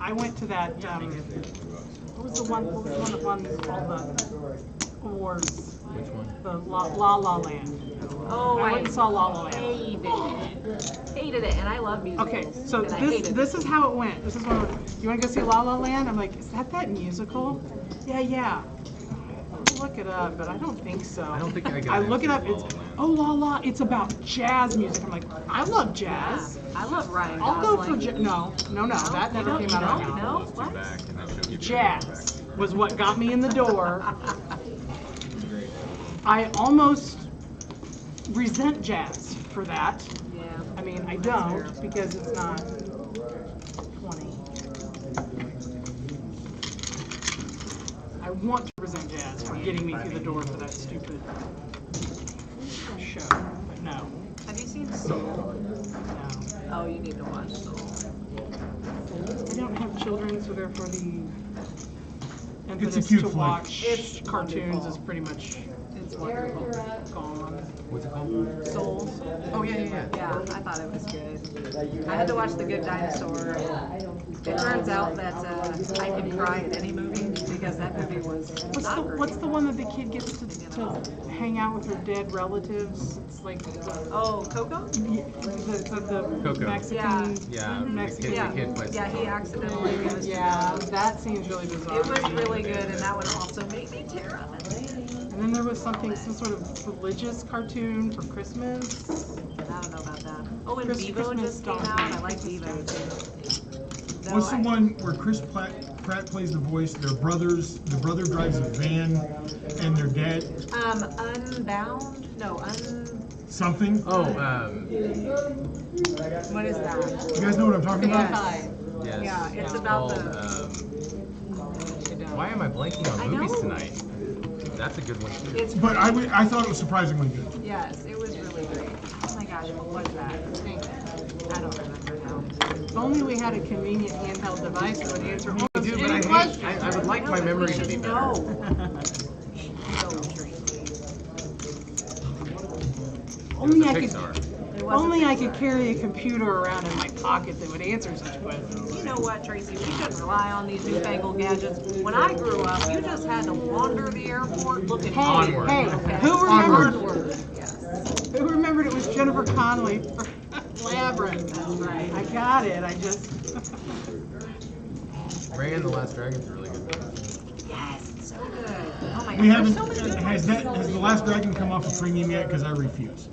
I went to that what was the one that won all the awards? Which one? The La La Land. Oh, I went and saw La La Land. Hated it, and I love music. Okay, so this is how it went. This is when you want to go see La La Land? I'm like, is that musical? Yeah. I'll look it up, but I don't think so. I don't think I got look it up. into It's La La Land. it's about jazz music. I'm like, I love jazz. I love Ryan I'll go for Gosling. no. That never came out of my mouth. No, what? Back and that show keeps Jazz was what got me in the door. I almost resent jazz for that. Yeah. I mean, I don't because it's not 20. I want to resent jazz for getting me through the door for that stupid show, but no. Have you seen Soul? No. Oh, you need to watch Soul. I don't have children, so therefore the It's a impetus cute to flick. watch It's cartoons wonderful. is pretty much It's wonderful. gone. What's it called? Souls. Oh, yeah. Yeah, I thought it was good. I had to watch The Good Dinosaur. It turns out that I can cry at any movie because that movie was not great. What's the one that the kid gets to hang out with her dead relatives? It's like Oh, Coco? the Coco. Mexican. Yeah, Mexican. the kid plays Yeah, he accidentally goes. Yeah, that seems really bizarre. It was really good, and that one also made me tear up. And then there was some sort of religious cartoon for Christmas. I don't know about that. Oh, and Christmas Vivo just came Stompy. out. I like Vivo too. What's the one where Chris Pratt plays the voice? Their brothers. The brother drives a van, and their dad. Unbound? No, Something. Oh, what is that? You guys know what I'm talking about? yes. Yeah, it's about called, why am I blanking on movies tonight? That's a good one too. It's But I thought it was surprisingly good. Yes, it was really great. Oh my gosh, what was that? I don't remember now. If only we had a convenient handheld device that would answer almost do, but any I question. would like my memory to be better. Only I Pixar. could. Only I could carry a computer around in my pocket that would answer such questions. You know what, Tracy? We shouldn't rely on these newfangled gadgets. When I grew up, you just had to wander the airport looking Hey, hey, Okay. who remembered? Onward. Yes. Who remembered it was Jennifer Connelly for Labyrinth? That's right. I got it. I just. Ray and the Last Dragon's really good. Yes, it's so good. Oh my We gosh, haven't. there's so many good Has ones. The Last Dragon come off of premium yet? Because I refuse.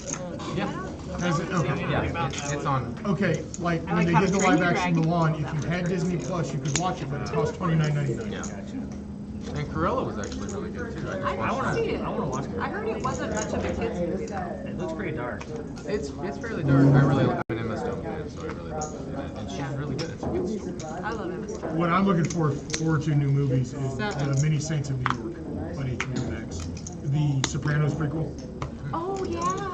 Yeah. Has it? Okay. Yeah, it's on. Okay, like I when like they How did to the Train live Your action Dragon. Mulan, if you had Disney Plus, you could watch it, but it cost $29.99. Yeah. And Cruella was actually really good too. I watched want to see it. I want to watch it. I heard it wasn't much of a kids movie though. It looks pretty dark. It's fairly dark. I'm an Emma Stone fan, so I really love it. And she's really good. It's a good story. I love Emma Stone. What I'm looking forward to new movies is the Many Saints of New York on HBO Max, the Sopranos prequel. Oh yeah.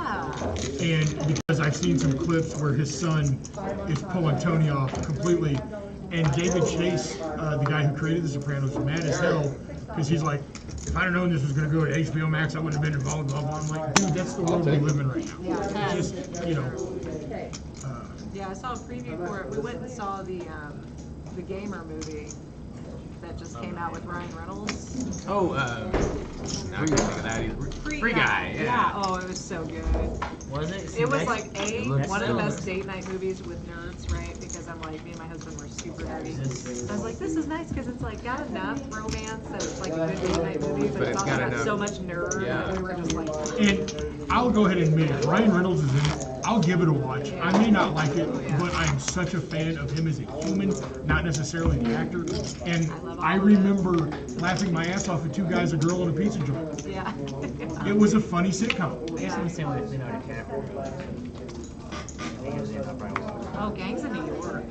And because I've seen some clips where his son is pulling Tony off completely, and David Chase, the guy who created The Sopranos, is mad as hell because he's like, if I'd have known this was going to go to HBO Max, I wouldn't have been involved. Blah, blah. I'm like, dude, that's the world we live in right now. Yeah. It's just, you know. Yeah, I saw a preview for it. We went and saw the Gamer movie that just came out with Ryan Reynolds. Oh, now I can think of that. He's Free Guy. Yeah. Oh, it was so good. Was it? It was like one of the so best date night movies with nerds, right? Because I'm like, me and my husband were super nerdy. I was like, this is nice because it's like got enough romance that it's like a good date night movie, but it's also got so much nerd. Yeah. And we were just like, And I'll go ahead and admit it, Ryan Reynolds is in it. I'll give it a watch. I may not like it, but I am such a fan of him as a human, not necessarily the actor. And I remember laughing my ass off at Two Guys, a Girl, and a Pizza Joint. yeah. It was a funny sitcom. I guess I'm the same with Leonardo DiCaprio. I think it was the end of Brian. Oh, Gangs of New York.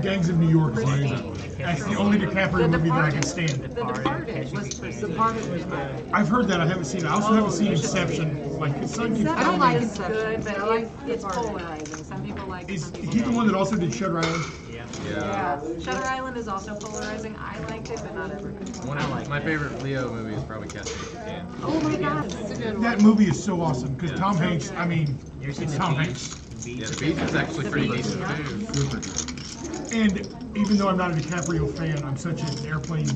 Gangs of New York is amazing. That's the only DiCaprio movie that I can stand. The Departed was good. I've heard that. I haven't seen it. I also haven't seen Inception. Like his son keeps I telling don't like me. it's good, but it's polarizing. Some people like it, Is some he people the don't. one that also did Shutter Island? Yeah. Shutter Island is also polarizing. I liked it, but not everybody. One of my favorite Leo movie is probably Catch Me If You Can. Oh my god, it's a good one. That movie is so awesome because Tom so Hanks. good. I mean, You ever seen it's The Tom Beach? Hanks. Yeah, The Beach is actually pretty decent too. And even though I'm not a DiCaprio fan, I'm such an airplane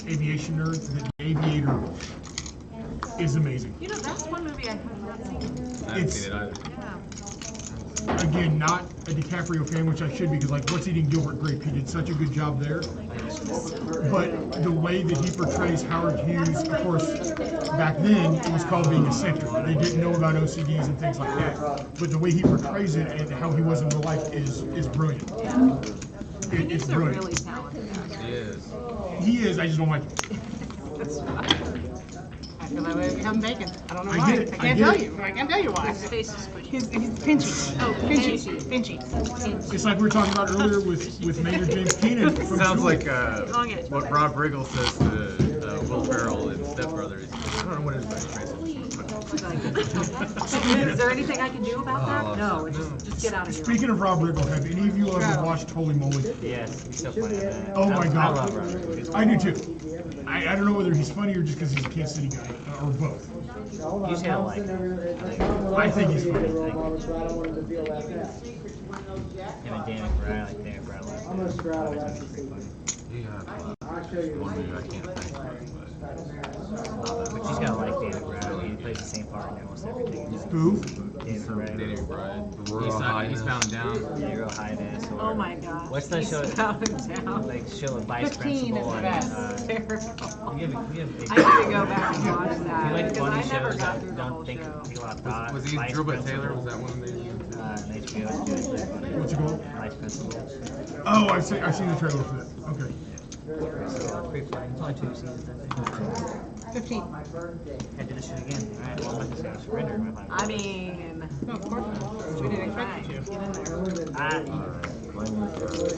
aviation nerd that The Aviator is amazing. You know, that's one movie I have not seen. I haven't seen it either. Yeah. Again, not a DiCaprio fan, which I should be, because like What's Eating Gilbert Grape, he did such a good job there. But the way that he portrays Howard Hughes, of course, back then it was called being eccentric. They didn't know about OCDs and things like that. But the way he portrays it and how he was in real life is brilliant. It's He's a brilliant. really talented actor. He is. He is. I just don't like it. That's fine. I feel that way if you haven't bacon. I don't know I why. get it. I I can't get tell it. you. I can't tell you why. His face is squishy. He's pinchy. Oh, Pinchy. Pinchy. It's like we were talking about earlier with Major James Keenan from Sounds Tool. like what Rob Riggle says to Will Ferrell and Step Brothers. I don't know what his Is there anything I can do about that? No, just get out of here. Speaking of Rob Riggle, have any of you ever watched Holy Moly? Yes, he's so funny. Oh my God. I love Rob Riggle. I do too. I don't know whether he's funny or just because he's a Kansas City guy, or both. You say I like him. I think he's funny. Him and Dan McBride, like Dan McBride. I'm gonna straddle that. One movie I can't think of, But you just gotta like Dan McBride. He plays the same part in almost everything. Who? Dan McBride. Danny McBride. He's found down. Yeah, real high ass. Oh my gosh. What's that show? Found down. Like show with Vice 15 Principal is and hysterical. we have big I need to go back and watch If you that like because funny I never shows got that through the don't whole think show. people have thought. Was he Vice Drillbit Principal. Taylor? Was that one of these? HBO is good. What's it called? Vice Principal. Oh, I've seen the trailer for that. Okay. Pretty funny. It's only 2 seasons, I think. 15. I did this shit again. Alright, well, I'm not just gonna surrender my mind. I mean, No, of course not. We didn't expect you to. get in there.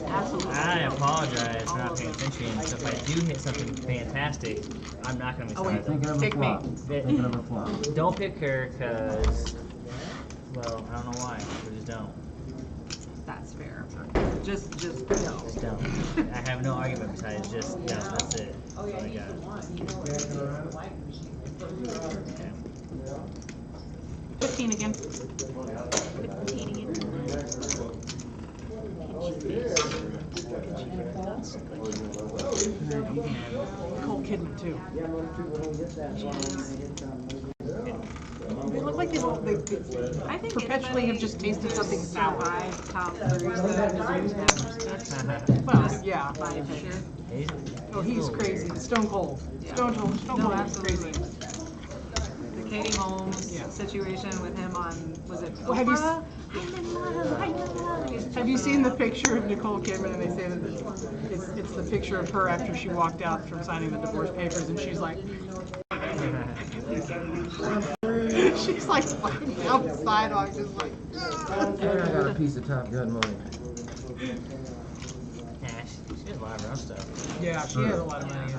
Absolutely. I apologize for not paying attention. So if I do hit something fantastic, I'm not gonna be sorry. Pick me. Don't pick her, cause, well, I don't know why. We just don't. That's fair. Just no. Just don't. I have no argument besides just no. That's it. That's all I got. Okay. 15 again. 15 again. Nicole Kidman too. They look like they I think perpetually have just tasted something sour. Tom Cruise Well, yeah. my opinion. Oh, he's crazy. Stone Cold. Stone Cold is crazy. The Katie Holmes situation with him on, was it Well, have you Oprah? I'm in love. Have you seen the picture of Nicole Kidman, and they say that it's the picture of her after she walked out from signing the divorce papers, and she's like, she's like walking down the sidewalk, just like. I got a piece of Top Gun money. Yeah, she has a lot of her own stuff. Yeah, she has a lot of money.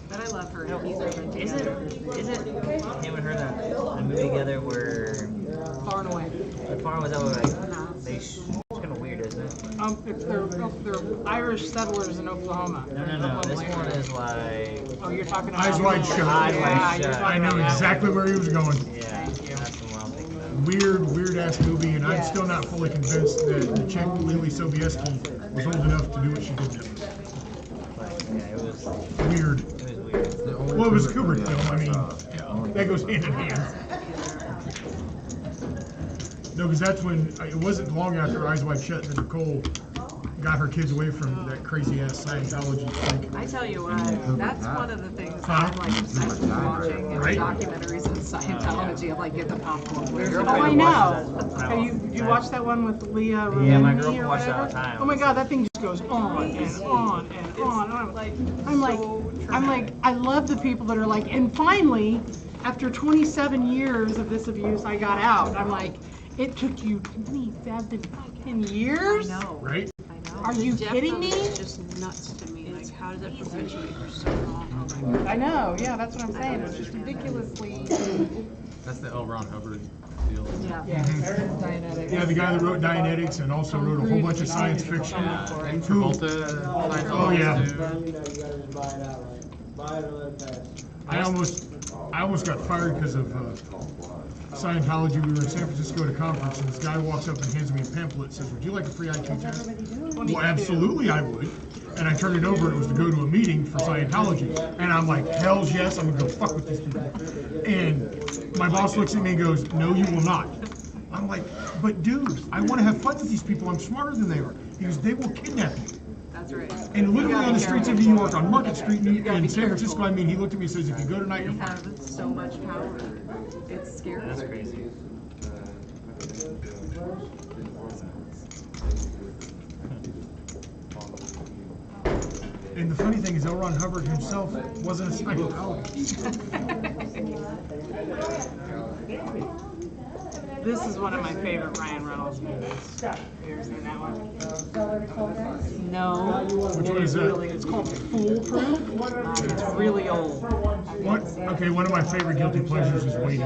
But I love her. Isn't him and her that movie together where Far and Away. Far was over like it's kind of weird, isn't it? They're Irish settlers in Oklahoma. No. This one is like. Oh, you're talking about Eyes Wide Shut. Eyes Wide Shut. I know exactly where he was going. Yeah, that's the one I'm thinking about. Weird ass movie, and I'm still not fully convinced that the chick Lily Sobieski was old enough to do what she did. But yeah, it was Weird. It was weird. Well, it was a Kubrick film. I mean, that goes hand in hand. No, because that's when it wasn't long after Eyes Wide Shut that Nicole got her kids away from that crazy ass Scientology thing. I tell you what, that's one of the things that I'm like obsessed with watching is documentaries on Scientology. I'm like, get the popcorn. Oh, I know. Have you watched that one with Leah Remini? Yeah, my girl watches that all the time. Oh my God, that thing just goes on and on and on. I'm like, I love the people that are like, and finally, after 27 years of this abuse, I got out. I'm like, it took you 27 fucking years? I know. Right? Are you kidding me? It's just nuts to me. Like, how does that perpetuate for so long? I know, yeah, that's what I'm saying. It's just ridiculously. That's the L. Ron Hubbard deal. Yeah. Dianetics. Yeah, the guy that wrote Dianetics and also wrote a whole bunch of science fiction. And Travolta. Oh yeah. Buy it or let it pass. I almost got fired because of Scientology. We were in San Francisco at a conference, and this guy walks up and hands me a pamphlet and says, "Would you like a free IQ test?" Well, absolutely I would. And I turned it over, and it was to go to a meeting for Scientology. And I'm like, hells yes, I'm gonna go fuck with these people. And my boss looks at me and goes, "No, you will not." I'm like, "But dude, I want to have fun with these people. I'm smarter than they are." He goes, "They will kidnap you." That's right. And literally on the streets of New York, on Market Street in San Francisco, I mean, he looked at me and says, "If you go tonight, you're They fine." have so much power. It's scary. That's crazy. And the funny thing is, L. Ron Hubbard himself wasn't a Scientologist. This is one of my favorite Ryan Reynolds movies. Have you ever seen that one? No. Which one is that? It's called Foolproof. It's really old. Okay, one of my favorite guilty pleasures is Waiting.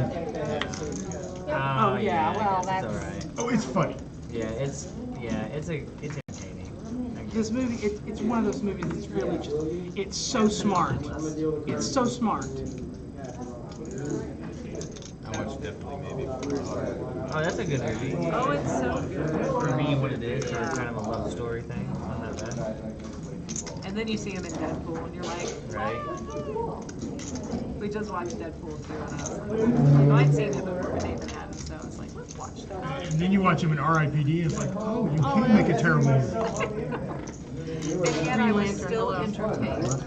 Oh yeah, well that's. It's alright. Oh, it's funny. Yeah, it's entertaining. This movie, it's one of those movies that's really just, it's so smart. It's so smart. I watched definitely maybe. Oh, that's a good movie. Oh, it's so good. For being what it is, for kind of a love story thing. It's not that bad. And then you see him in Deadpool, and you're like, Right. we just watched Deadpool 2, and I was like, I'd seen it before with David Adams, so I was like, let's watch that. And then you watch him in R.I.P.D. and it's like, oh, you can make a terrible movie. And yet I was still entertained.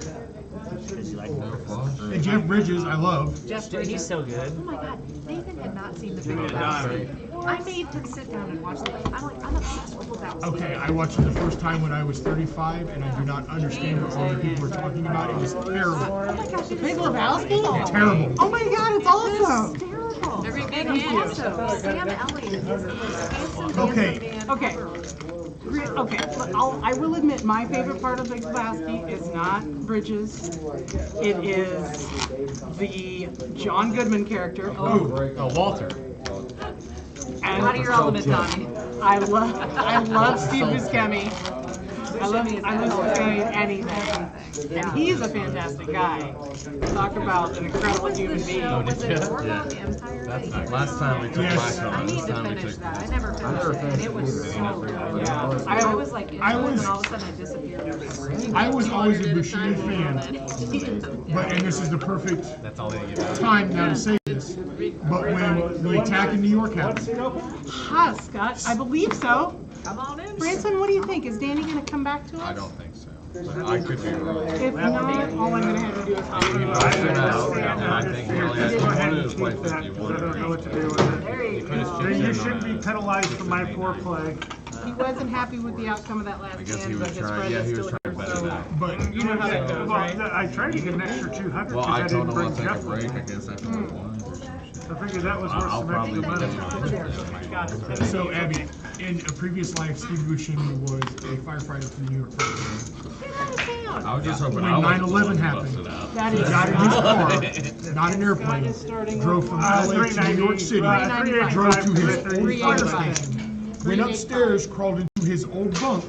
And Jeff Bridges, I love. Jeff Dude, he's so good. Oh my God, Nathan had not seen the Big Lebowski. I made him sit down and watch the. I'm obsessed with Lebowski. Okay, I watched it the first time when I was 35, and I do not understand what other people are talking about. It was terrible. Oh my gosh, Big Lebowski? Terrible. Oh my God, it's awesome. Hysterical. Every big also Sam Elliott is the most handsome Okay. man Okay. ever. Okay, I will admit my favorite part of Big Lebowski is not Bridges. It is the John Goodman character. Oh, Walter. And Out of your element, Donnie. I love Steve Buscemi. I love Steve Buscemi in anything. And he's a fantastic guy. Talk about an incredible human being. Was it Boardwalk Empire? That's nice. Last time we took Yes. my I need to finish that. I never finished it, and it was so good. Yeah. I was like, into it, and all of a sudden I disappeared. I was always a Buscemi fan, and this is the perfect That's all they give out. time now to say this. But when the attack in New York happened, Ha, Scott, I believe so. Come on in. Branson, what do you think? Is Danny going to come back to us? I don't think so. But I could be wrong. If not, all I'm going to have to do is hop He on. might have been out, and I think he only has 21 to play 51. I don't know what to do with it. Then you shouldn't be penalized for my poor play. He wasn't happy with the outcome of that last I guess hand, he but was his trying. friend Yeah, is he was still trying here, better so now. but you know how that goes, right? I tried to get an extra 200 Well, because I I told didn't him bring I'll take a Jeff. break. I guess after the one. I figured that was worth I'll some probably extra do money. mine. so Abby, in a previous life, Steve Buscemi was a firefighter for the New York Fire Department. I was just hoping When I was 9/11 happened, That he is got in his car, not an Scott airplane, is starting drove from LA to New York City, drove to his old fire station, went upstairs, crawled into his old bunk,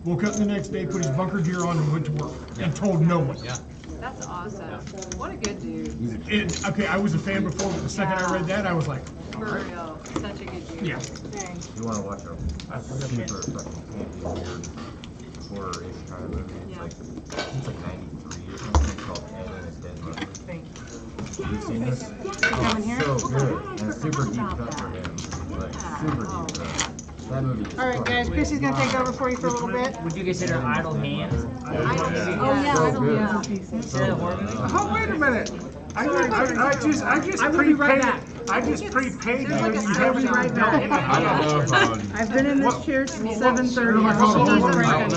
woke up the next day, put his bunker gear on, and went to work, and told no one. Yeah. That's awesome. What a good dude. Okay, I was a fan before, but the second I read that, I was like, For real. Such a good dude. yeah. Dang. You want to watch a super fucking campy, weird horror-ish kind of movie? Yeah. It's like 93 or something. It's called Annie and His Dead Mother. Have you seen this? Coming here? So good. And it's super deep cut for him. Like, super deep cut. That movie is All right, guys, fucking Chrissy's going to take over for you for a little bit. Would you consider Idle Hands? Oh yeah, So I don't good. know. Consider a horror movie? Oh, wait a minute. I just I will be right prepaid. back. I just prepaid There's like a you. You have me right now. I don't know if I would. I've been in this chair since 7:30. I don't know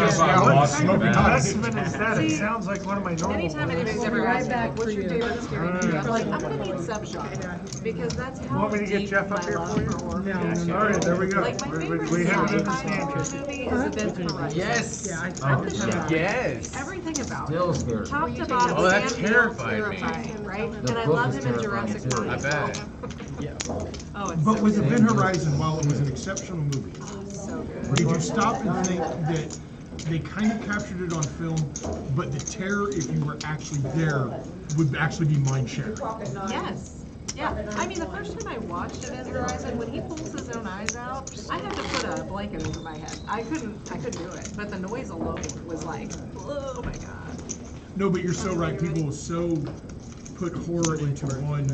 if I would watch What kind of that. investment is that? It sounds like one of my normal. Anytime anybody's ever asked me, like, what's your favorite scary movie? I'm like, I'm gonna need subgenre. Because that's how Want me to get deep Jeff up my here love for you? for horror All is. right, there we go. Like, my favorite We have it in the sci-fi horror stand. movie is Event Horizon. Yes. From the show. Yes. Everything about Still it. scary. Top to bottom, Oh, that Sam Neill's terrified me. terrifying, right? The And I book love is him in terrifying, Jurassic too. Park. I bet. Oh, it's But so with good. Event Horizon, while it was an exceptional movie, So good. did you stop and think that they kind of captured it on film, but the terror, if you were actually there, would actually be mind shared? Yes. Yeah. I mean, the first time I watched Event Horizon, when he pulls his own eyes out, I had to put a blanket over my head. I couldn't do it. But the noise alone was like, oh my God. No, but you're so right. People so put horror into one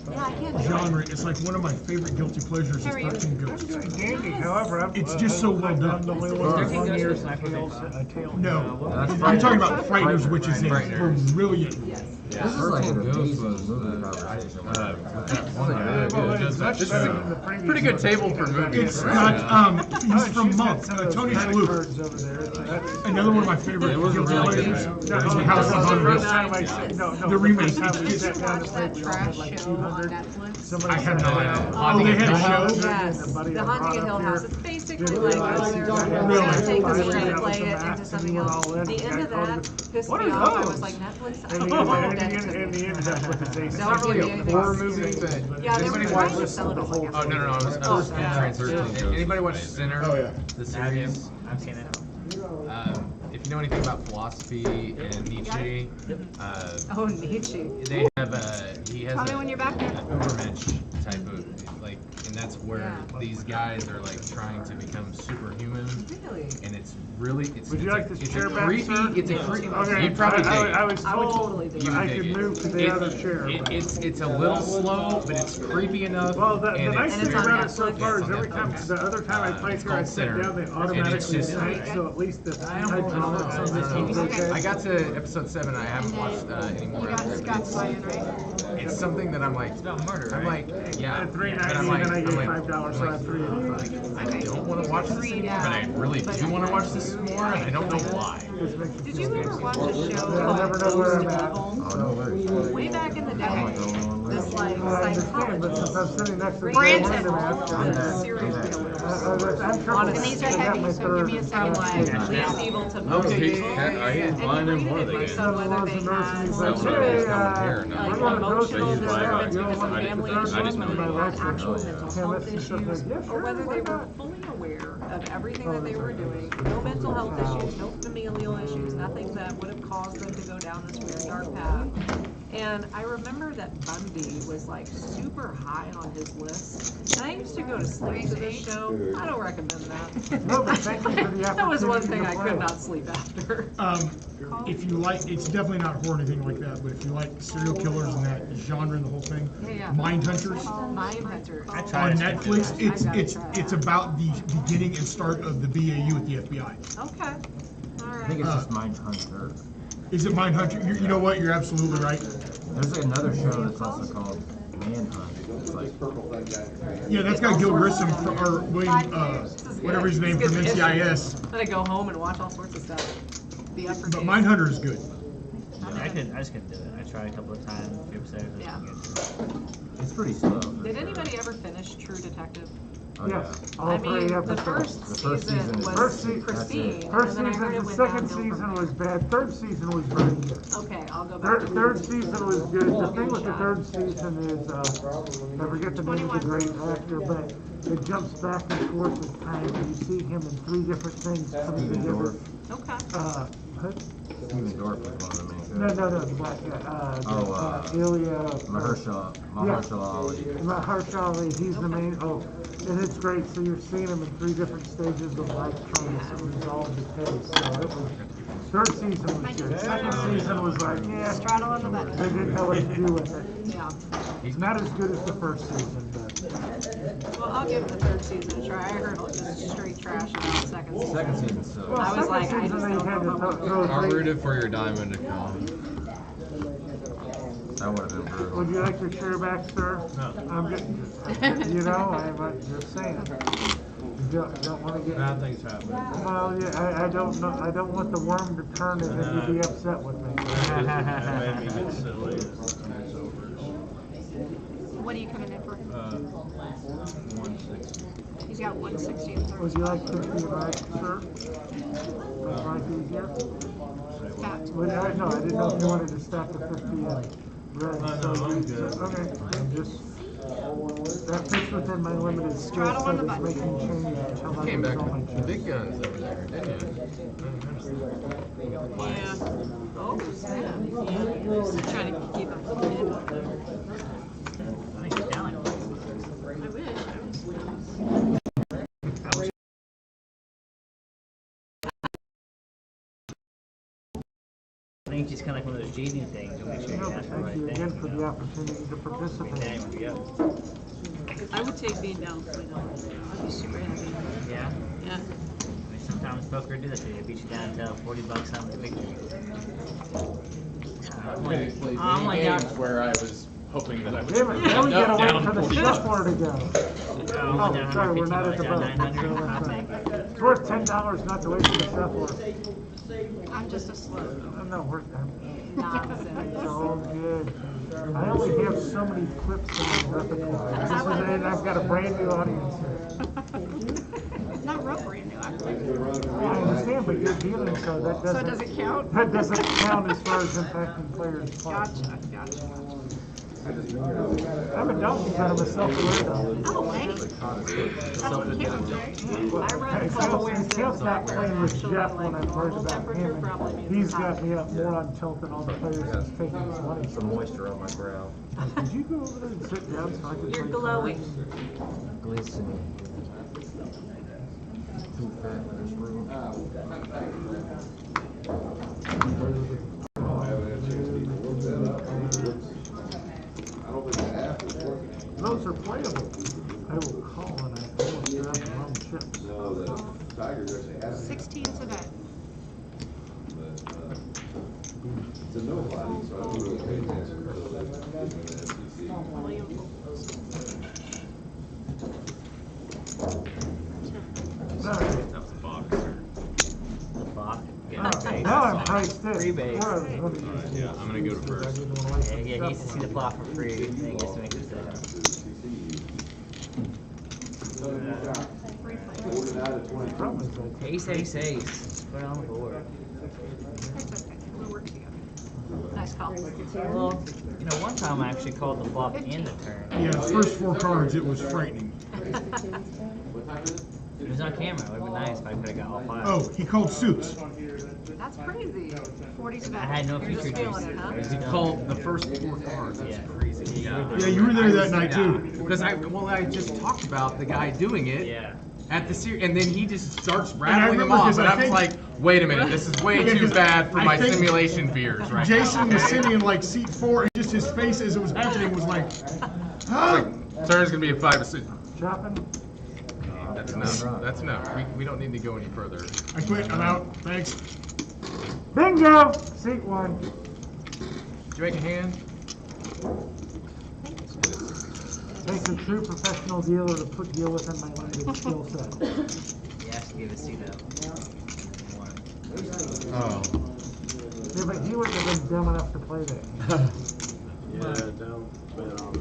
Yeah, I can't do genre. It's like one of my favorite guilty pleasures is 13 Ghosts. Dandy, however, It's just so well done. I'm the only one with 1 year's tail. No, I'm talking about Frighteners, which is a brilliant movie. This is like an Ghost amazing was, movie conversation. with that one guy that does that This is show. a pretty good table for movies. It's got, he's from Monk, Tony Shalhoub. Another one of my favorite It was a guilty really good pleasures. movie. House of Hunger. The remake. Did you watch that trash show on Netflix? I have no idea. Oh, they had a show? Yes, The Haunting of Hill House. It's basically like they're gonna take the screenplay it into something else. The end of that pissed me off. I was like, Netflix, I don't know that to me. Don't give me anything. Horror movie that Yeah, they were anybody trying watch to sell it as like a. Oh, no, I was transferred. Anybody watch Sinner? Oh, yeah. The series? I've seen it. If you know anything about philosophy and Nietzsche, Oh, Nietzsche. they have he has Tell me when you're back there. Übermensch type of like, and that's where these guys are like trying to become superhuman. Really? And it's really Would you like this chair back, creepy. sir? It's a creepy. Okay, You'd probably dig it. I was I would told totally dig You it. would I dig could it. move to the other chair. but- It's a little slow, but it's creepy enough. Well, the and nice it's thing on about it so Netflix? far Yes, is on every time, Netflix. the other time I played It's here, I called sat Sinner. down, they And it's automatically just- sync, so at least the I don't types know. on this one's okay. I got to episode 7. I haven't watched anymore. You got Scott's buy-in, right? It's something that I'm like, It's about murder, I'm right? like, yeah. At $3.90 but I'm and like, then I I'm get like, $5, so I have $3.85. I don't want to watch this anymore, but I really do want to watch this more, and I don't know why. Did you ever watch a show I'll never called know where I'm Ghost at. Evil? Oh, no worries. Way back in the day, this like I understand, but since I'm psychologist sitting next to the Brandon one of was them, a serial killer. I'm triple. And these are heavy, so give me a second. Like least evil to most Okay, evil. I hit mine in one of the games. Based on whether they had like we're gonna go emotional through this disturbance out. because of I family didn't issues, know whether they my had life actual was mental okay. health Chemists and issues, stuff like that. or whether they were fully aware of everything that they were doing. No mental health issues, no familial issues, nothing that would have caused them to go down this weird dark path. And I remember that Bundy was like super high on his list. And I used to go to sleep to this show. I don't recommend that. No, but thank you for the That was one thing I opportunity could to not sleep after. If you like, it's definitely not horror or anything like that, but if you like serial killers and that genre and the whole thing, Yeah. Mindhunters Mindhunters. on Netflix, it's about the beginning and start of the BAU at the FBI. Okay. All I right. think it's just Mindhunter. Is it Mindhunter? You know what? You're absolutely right. There's another show that's also called Manhunt. It's like, Yeah, that's got Gil Grissom or William, whatever his name from NCIS. I'm gonna go home and watch all sorts of stuff. Be up for But days. Mindhunter is good. I just couldn't do it. I tried a couple of times, a few episodes. I Yeah. couldn't get to it. it's pretty slow. Did anybody ever finish True Detective? Oh, yeah. Yes, all I three mean, the episodes. first The first season season is- was First se- pristine, First and then I heard season, it the went second downhill from season there. was bad. Third season was very good. Okay, I'll go back. Third season was good. The thing with the third season is, I forget the name of the great actor, but it jumps back and forth with time, and you see him in 3 different things coming Steven together. Dorff. Okay. What? Steven Dorff was one of the main No, characters. the black guy. Oh, Ilya. Mahershala Ali. Mahershala Ali, he's the main. Oh, and it's great. So you're seeing him in 3 different stages of life trying to resolve the case. So it was. Third season was good. Second season was like, yeah, Straddle on the button. they didn't know what to do with it. Yeah. He's not as good as the first season, but Well, I'll give the third season a try. I heard just straight trash about the second season. Second season's so. I was like, I just they don't had know to how throw I 3. rooted for your diamond to come. That would have been brutal. Would you like your chair back, sir? No. I'm just, you know, I'm just saying. You don't want to get. Bad things happen. Well, yeah, I don't know. I don't want the worm to turn and then you be upset with me. That made me get silly. It's over. What are you coming in for? 160. He's got 160 and Would you like 50 and right, sir? That's right easier. No, I didn't know if you wanted to stack the 50 and red. No, I'm good. Okay, I'm just. That fits within my limited skill Straddle on set the is button. making change until I Came back resolve my with the change. big guns over there, didn't you? Yeah. Oh, snap. Yeah. Trying to keep up with it. I think it's down. I wish. I think it's just kind of like one of those cheating things to make sure you ask the right Thank you thing. again for the opportunity to participate. There we go. I would take being down $20. I'd be super happy. Yeah? Yeah. I mean, sometimes poker do that to you. It beats you down to $40 on the victory. played many I'm like games down. where I was hoping that I would Damn it, now we end up gotta wait down for the 40 shuffler to go. I'm Oh, down sorry, we're 150, not at the down boat. 900. I'll take it. It's worth $10 not to wait for the shuffler. I'm just a slow. I'm not worth that. Nonsense. It's all good. I only have so many clips in my repertoire. And I've got a brand new audience here. It's not real brand new, actually. I understand, but you're dealing, so that doesn't. So does it count? That doesn't count as far as impacting players' play. Gotcha. I'm a donkey, but I'm a self-aware donkey. Oh, wait. That's what counts, right? I run a It's couple wins not playing with Jeff when I've heard Roll about temperature him. probably And means he's got me up more on tilt than all the players he's taking his money. Some moisture on my brow. Did you go over there and sit down so I could You're play glowing. cards? Glistening. Too fat for this room. Those are playable. I will call and I almost grabbed the wrong chips. No, the Tigers actually have 16 to that. It's a no body, so I don't really pay attention until they get in the SEC. That was a box. The Bach. Now I'm priced in. Free base. Yeah, I'm gonna go to first. Yeah, he needs to see the plot for free. Then he gets to make a decision. Ace, ace, ace. Put it on the board. That's okay. We'll work together. Nice call. Well, you know, one time I actually called the flop in the turn. Yeah, the first 4 cards, it was frightening. It was on camera. It would have been nice if I could have got all 5. Oh, he called suits. That's crazy. 40 to I that. had no You're just future feeling juice. it, huh? It was He done. called the first 4 cards. That's crazy. Yeah, you were there that night too. Because I just talked about the guy doing it. Yeah. At the series, and then he just starts I rattling them remember off, 'cause and I I was think- like, "Wait a minute, this is way Yeah, too 'cause bad for I my think simulation fears right Jason now." was sitting in like seat 4, and just his face as it was happening was like, huh? Turn's gonna be a 5 or 6. Chopping. That's enough. That's enough. We don't need to go any further. I quit, I'm out, thanks. Bingo! Seat 1. Did you make a hand? Takes a true professional dealer to deal within my limited skill set. Yes, give a seat up. Oh. Yeah, but he wouldn't have been dumb enough to play that. Yeah, don't bet on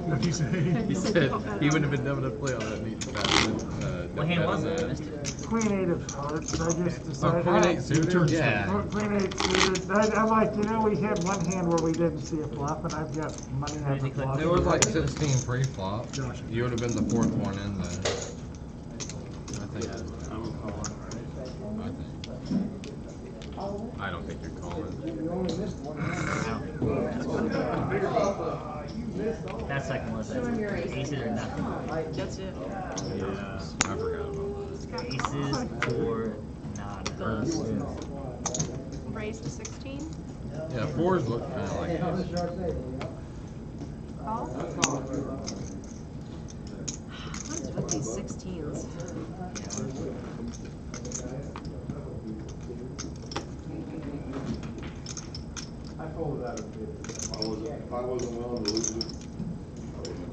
What'd you say? He said he wouldn't have been dumb enough to play on that neat What hand was it? Queen 8 of hearts. I just decided. Queen 8 suited? Yeah. Queen 8 suited. I'm like, you know, we had one hand where we didn't see a flop, and I've got money on the flop. There was like 16 pre-flop. You would have been the 4th one in there. I think. I don't think you're calling. That second was it. Aces or nothing. That's it. Yeah, I forgot about that. Aces or nada. Raise to 16. Yeah, 4s look kind of like this. Call. What is with these 16s? I folded out of it. If I wasn't willing to lose it, I wouldn't have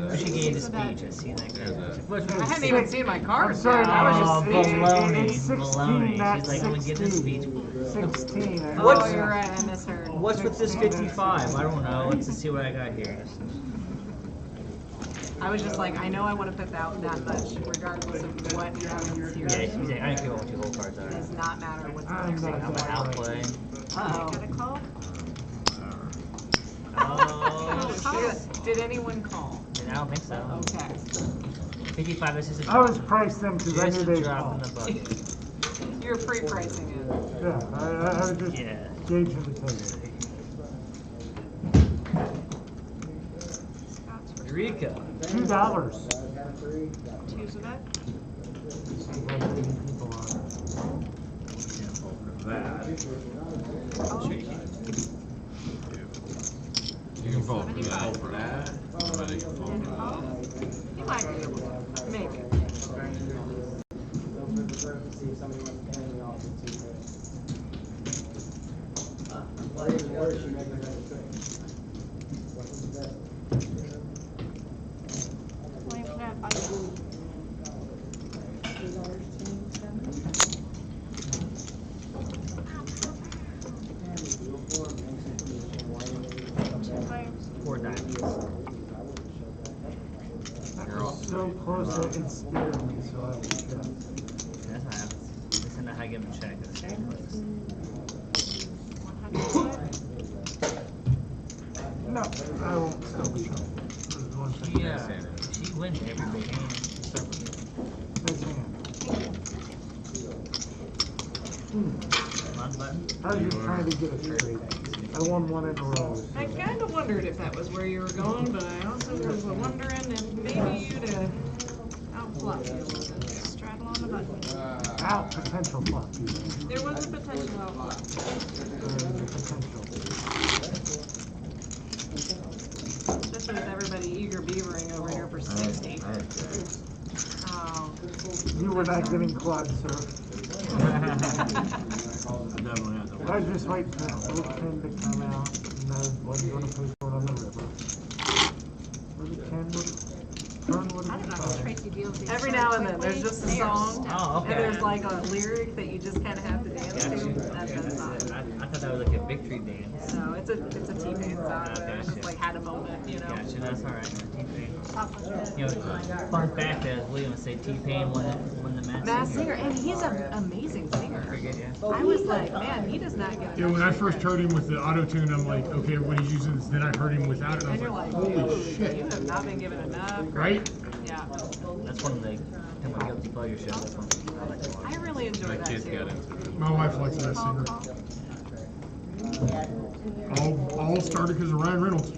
done She gave the speech. I see that. I hadn't even seen my cards. I'm sorry, yet. I was Oh, just speaking. baloney, It's 16, baloney. not She's like, I'm gonna give this 16. speech. 16. Oh, you're right. I misheard. What's with this 55? I don't know. Let's just see what I got here. I was just like, I know I want to put that much, regardless of what happens here. Yeah, she's like, I don't care what your whole cards are. It does not matter what's I'm next. not I'm gonna outplay. Uh-oh. Got a call? Oh, shit. Did anyone call? I don't think so. Okay. 55 is just a I was priced them because I just knew a they'd drop call. in the bucket. You're pre-pricing it. Yeah, I was just Yeah. gauging the table. Eureka. $2. Twos of it? You can vote for 75. that. For that. Somebody can vote for that. You might be able to. Maybe. see if somebody wants to pay me off with 2 grand. Or even worse, you make another trick. What's the bet? What if that by Four diamonds. So close that it scared me, so I was checked. That's what happens. They send out how to give them a check. That's the same place. No, I won't still be trouble. There's one thing. Yeah. She wins every big hand. That's hand. I was just trying to get it straight. I won one in a row. I kind of wondered if that was where you were going, but I also was wondering if maybe you'd outflop you a little bit. straddle on the button? Out potential flop. There was a potential outflop. Especially with everybody eager beavering over here for 60. Oh. You were not getting quad, sir. I was just waiting for that little pin to come out, and I wasn't going to pay for it on the river. Where the pin would turn would I don't know how Tracy deals with Every now and then, there's just a They are song, stuck. and there's like a lyric that you just kind of have to dance to. That's not. I thought that was like a victory dance. No, it's a T-Pain song. I just like had a moment, you know. Gotcha, that's alright. T-Pain. You know, fun fact is William would say T-Pain won the Masked Singer, and he's an amazing singer. I was like, man, he does not get Yeah, enough when I credit. first heard him with the auto-tune, I'm like, okay, what he's using this. Then I heard him without it, and I And was you're like, like, holy dude, shit. you have not been given enough. Right? Yeah. That's one of the my guilty pleasure shows. That's one I like to watch. I really enjoy that too. My wife likes that singer. All started because of Ryan Reynolds.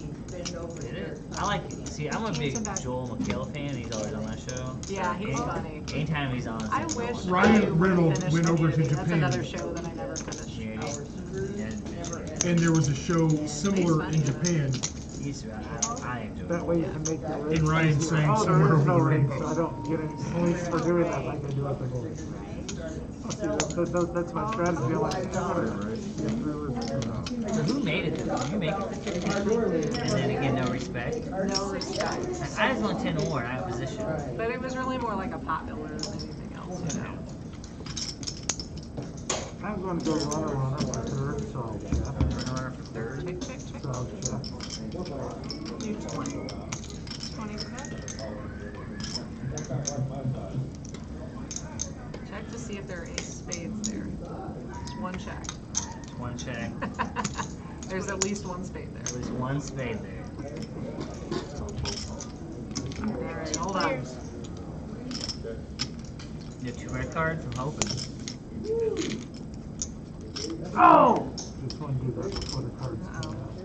I like, see, I'm a big Joel McHale fan. He's always on that show. Yeah, he's funny. Anytime he's on. I wish Ryan Reynolds finished went over to Community. That's Japan. another show that I never finished. And there was a show similar in Japan. I enjoy That way you can make your race. And Ryan sang Oh, Somewhere there is Over no the race, Rainbow. so I don't get any points for doing that like I do at the goal. That's my strategy. I'm like, So who made it? Did you make it? And then again, no respect. No respect. I just want 10 more. I have position. But it was really more like a popular than anything else, you know. I'm going to go runner for third, so I'll check. Runner for third. Check, check, check. So I'll check. Do 20. 20 for that. Check to see if there are 8 spades there. Just one check. One check. There's at least one spade there. At least one spade there. Alright, hold on. You have 2 red cards? I'm hoping. Oh! Just want to do that before the cards come out.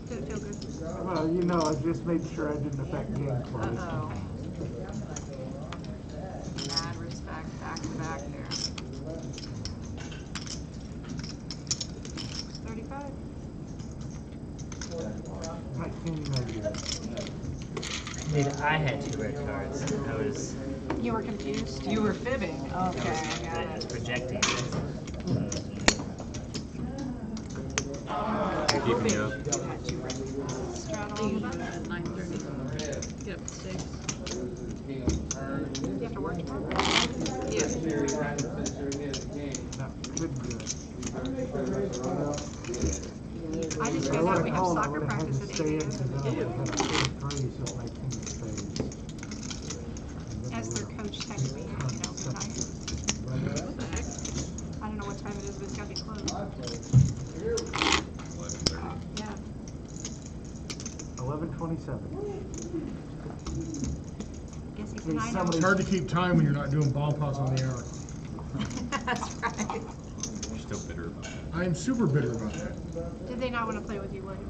Did it feel good? Well, you know, I just made sure I didn't affect game play. Uh-oh. Mad respect, back to back there. 35. Dude, I had 2 red cards. I was. You were confused? You were fibbing. Okay, I got I was it. projecting. Keeping you up. Straddle on the button. At 9:30. Get up to 6. You have to work tomorrow? Yes. I just found out we have soccer practice at 8 a.m. As their coach texted me, you know, the time. What the heck? I don't know what time it is, but it's gotta be closed. 11:30. Yeah. 11:27. Guess he's Hey, 9 somebody- It's hard to keep time when you're not doing ball pots on the hour. That's right. You're still bitter about that. I am super bitter about that. Did they not want to play with you, William?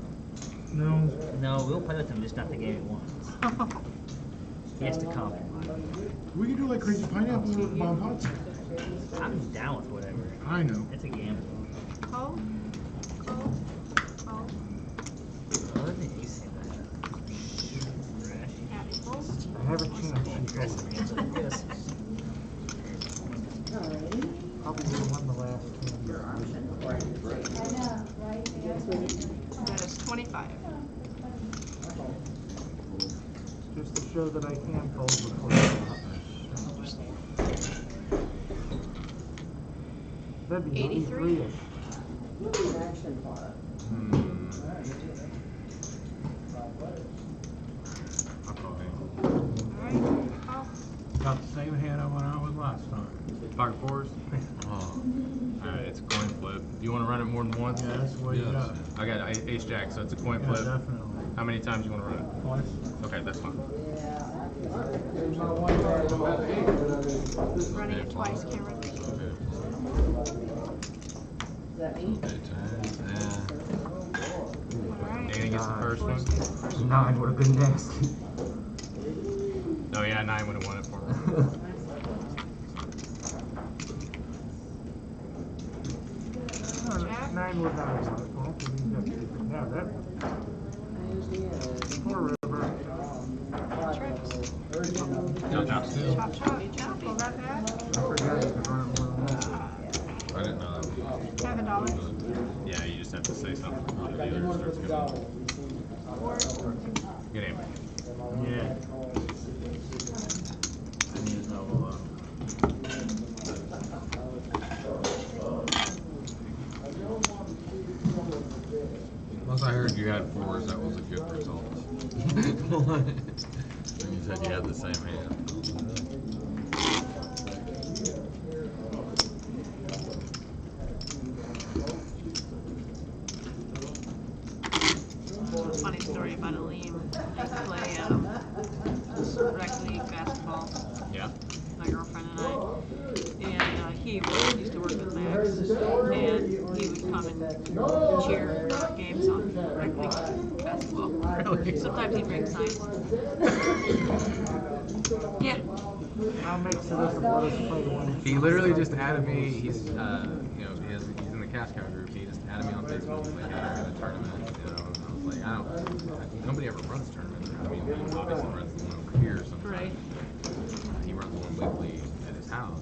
No. No, we'll play with him, just not the game at once. He has to come. We could do like crazy pineapples with ball pots. I'm down with whatever. I know. It's a gamble. Cole? Cole? Cole? What did you say that? Happy Cole? I have a chance. Aggressive. Yes. won the last 10 years. That is 25. Just to show that I can fold before I stop. That'd be 83. 83-ish. I'll call him. Alright, call. Got the same hand I went out with last time. Pocket fours? Oh. Alright, it's a coin flip. Do you want to run it more than once? Yeah, that's the way you got it. I got ace jack, so it's a coin Yeah, flip. definitely. How many times do you want to run it? Twice. Okay, that's fine. Running it twice, Cameron. Danny gets the first one. 9 would have been nasty. Oh yeah, 9 would have won it for me. No, 9 would not have won it for him, because he's got to keep it. Yeah, that. Poor River. No, chops too. Chop, chop, chop. Pull that back. I forgot you could run it more than that. I didn't know that. $7. Yeah, you just have to say something. The dealer starts giving. Good aim. Yeah. I need to level up. Once I heard you had 4s, that was a good result. When you said you had the same hand. Funny story about Aleem. I used to play rec league basketball. Yeah. My girlfriend and I. And he used to work with Max. And he would come and cheer games on rec league basketball. Really? Sometimes he'd bring signs. Yeah. I'll make sure doesn't let us play the one. He literally just added me. He's he's in the Cash Cow group. He just added me on Facebook. He's like, yeah, I'm in a tournament. And I was like, nobody ever runs tournaments. I mean, he obviously runs the one over here sometimes. Right. He runs one weekly at his house.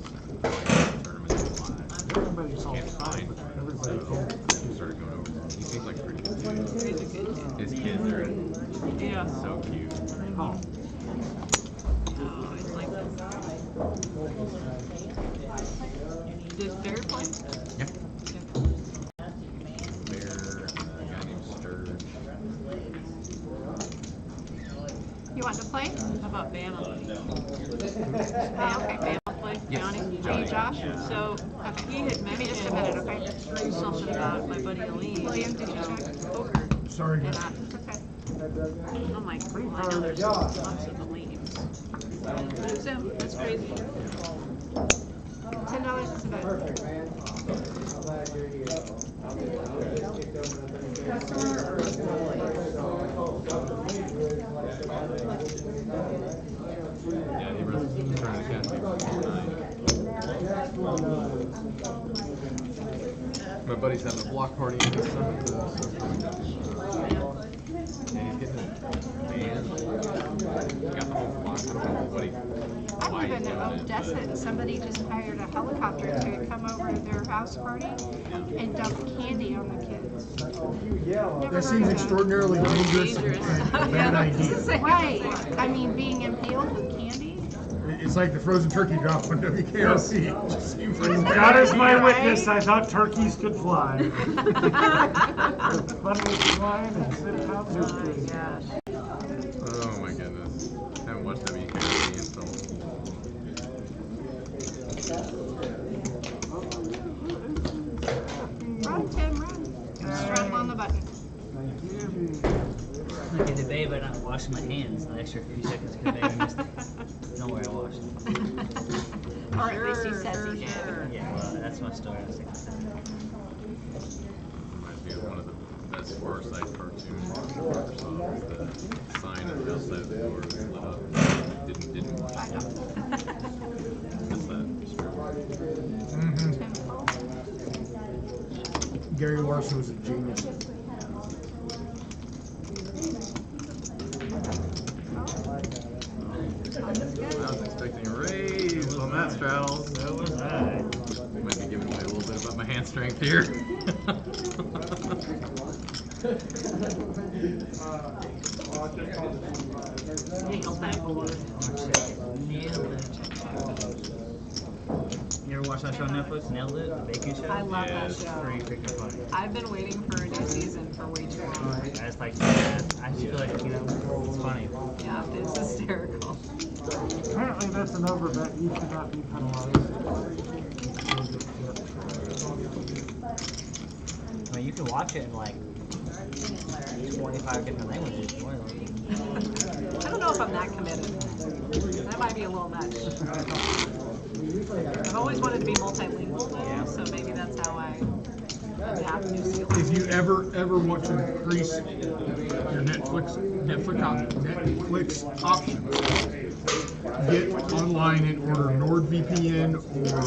Tournaments live. Everybody's Just all can't find. everybody Then we started going over. He seems like a pretty good dude. He's a good kid. His kids are Yeah. so cute. Oh, it's like this. Does Bear play? Yeah. Bear, a guy named Sturge. You want to play? How about Bama? Okay, Bama play. Yes, Johnny? Johnny. Hey, Josh? So, he had mentioned just a minute, okay? Something about my buddy Aleem. William, did you check poker? Sorry, And guys. it's okay. I'm like, well, I know there's lots of Aleems. So, that's crazy. $10 is a bet. Perfect, man. I'm glad you're here. Yeah, he runs. He's trying to catch me for 9. My buddy's having a block party in his son. And he's getting a band. He got the whole block. I don't know what I live in Odessa, and somebody just hired a helicopter to come over to their house party and dump candy on the kids. That seems extraordinarily dangerous and a bad idea. Right. I mean, being impaled with candy? It's like the frozen turkey drop on WKRC. It just seems like God is my witness, I thought turkeys could fly. Fun with flying and sit out there. Oh my goodness. I haven't watched WKRC in so long. Run, Tim, run. Strap on the button. Like a debate about not washing my hands. An extra few seconds because I missed it. Don't worry, I washed them. Or at least he says he did. Yeah, well, that's my story. I was like, Reminds me of one of the best Far Side cartoons I ever saw. Was the sign on the outside of the door was lit up. Didn't wash it. That's that. Gary Larson was a genius. I was expecting a raise on that straddle. so was I. Might be giving strength here. You ever watch that show on Netflix, Nailed It, the baking show? I love that show. Pretty freaking funny. I've been waiting for a new season for way too long. I just like that. I just feel like, you know, it's funny. Yeah, it's hysterical. Apparently that's an overbet. You should not be penalized. I mean, you can watch it in like 25 different languages. I don't know if I'm that committed. That might be a little much. I've always wanted to be multilingual though, so maybe that's how I adapt new skills. If you ever want to increase your Netflix options, get online and order NordVPN or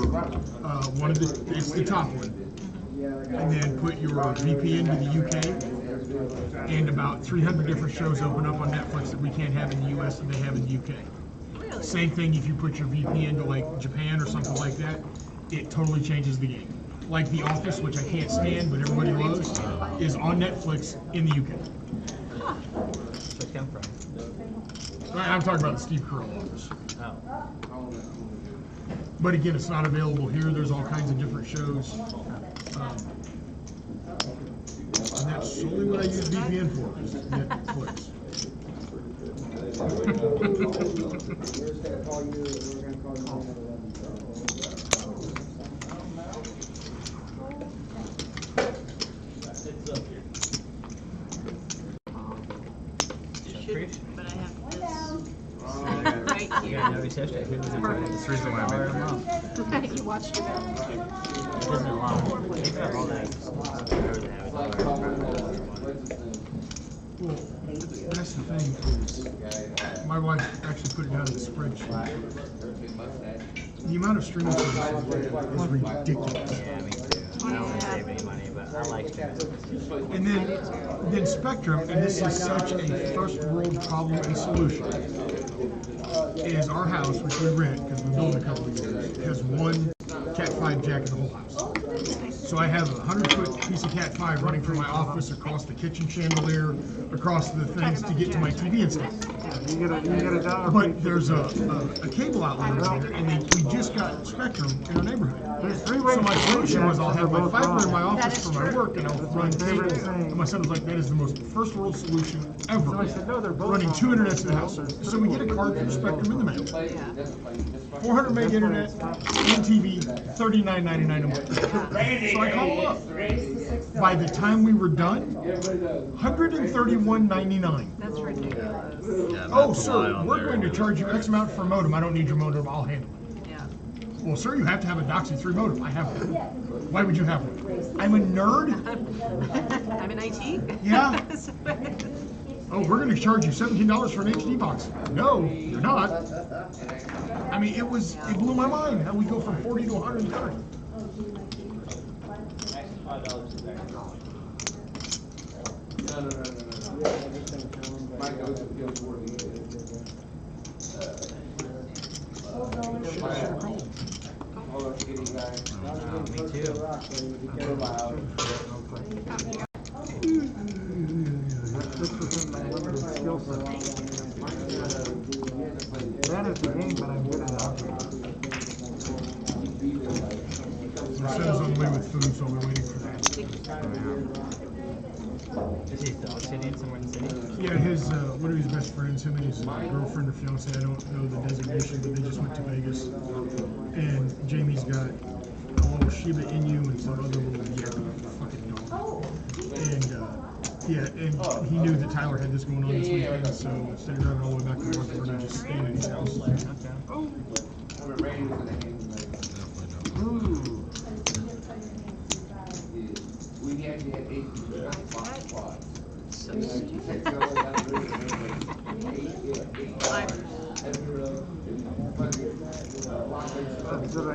one of it's the top one, and then put your VPN to the UK, and about 300 different shows open up on Netflix that we can't have in the US that they have in the UK. Really? Same thing if you put your VPN to like Japan or something like that, it totally changes the game. Like The Office, which I can't stand but everybody loves, is on Netflix in the UK. So it come from. I'm talking about the Steve Carell Office. Oh. But again, it's not available here. There's all kinds of different shows. And that's solely what I use VPN for, is Netflix. But I have this Right You here. gotta notice yesterday, he was in That's the reason why I made it. You watched it out. It doesn't allow. They have all that. Well, that's the thing is, my wife actually put it down in the spreadsheet. The amount of streaming services we have is ridiculous. Yeah, me too. I don't want to save any money, but I like streaming. And then Spectrum, and this is such a first world problem and solution, is our house, which we rent because we built a couple of years, has one Cat 5 jack in the whole house. So I have a 100-foot piece of Cat 5 running from my office across the kitchen chandelier, across the things to get to my TV and stuff. You get a dollar. But there's a cable outlet over there, and we just got Spectrum in our neighborhood. There's three So ways my to solution was I'll have my both fiber in my wrong. office for my work, and I'll run cable. And my son was like, that is the most first world solution ever. So I said, no, they're both Running wrong. 2 internets to the house. So we get a card from Spectrum in the mail. 400 meg internet and TV, $39.99 a month. So I call them up. By the time we were done, $131.99. That's ridiculous. Oh, sir, we're going to charge you X amount for a modem. I don't need your modem. I'll handle it. Yeah. Well, sir, you have to have a Doxy 3 modem. I have one. Why would you have one? I'm a nerd. I'm in IT. Yeah. Oh, we're going to charge you $17 for an HD box. No, you're not. I mean, it blew my mind how we go from 40 to 130. Me too. This was in my limited skill set. That is the game, but I'm good at algebra. My son's on the way with food, so we're waiting for that. Is he dog sitting somewhere in the city? Yeah, one of his best friends, him and his girlfriend or fiance, I don't know the designation, but they just went to Vegas. And Jamie's got a little Shiba Inu and some other little fucking dog. And and he knew that Tyler had this going on this weekend, so instead of driving all the way back to work, we're gonna just staying at his house. Ooh. We actually had 8 spots. So stupid. So that I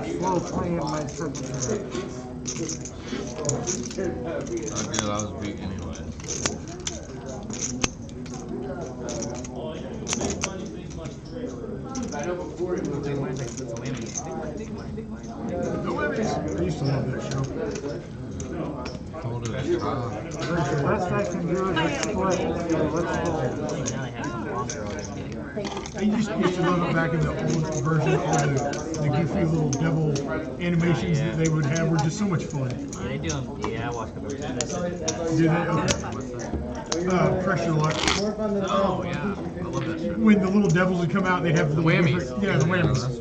get slow playing my triple track. Oh, good, I was beat anyway. I know before it was No whammies. Are you used to love that show. Told it. The best I can do is a split. So let's Now they have some longer already. I used to love it back in the old version. All the goofy little devil animations that they would have were just so much fun. Yeah, they do them. Yeah, I watched a couple of episodes. Did they? Okay. Pressure Luck. Oh yeah, I love that show. When the little devils would come out, they'd have the whammies. Yeah, the whammies.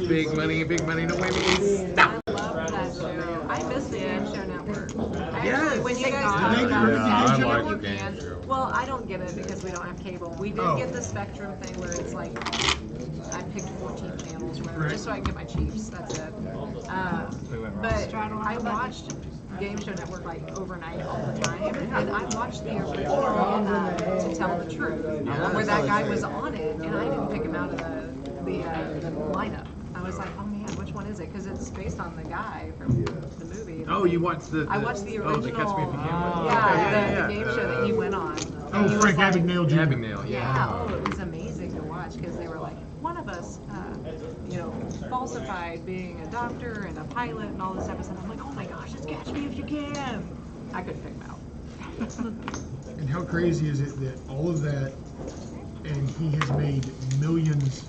Big money, no whammies. Stop. I love that show. I miss the Game Show Network. Yes. Actually, when you guys Yeah, talk about I the Game like Show the Game Network, Show. well, I don't get it because we don't have cable. We did get the Spectrum thing where it's like I picked 14 channels or whatever, just so I can get my Chiefs. That's it. But I watched Game Show Network like overnight all the time, and I watched the original To Tell the Truth, where that guy was on it, and I didn't pick him out of the lineup. I was like, oh man, which one is it? Because it's based on the guy from the movie. Oh, you watched the I watched the original. Oh, the Catch Me If You Can. Yeah, the game show that he went on. Oh, He was Frank like- Abagnale Jr. Abagnale, Yeah, oh, it was amazing to watch because they were like, one of us, falsified being a doctor and a pilot and all this stuff. And I'm like, oh my gosh, it's Catch Me If You Can. I couldn't pick him out. And how crazy is it that all of that, and he has made millions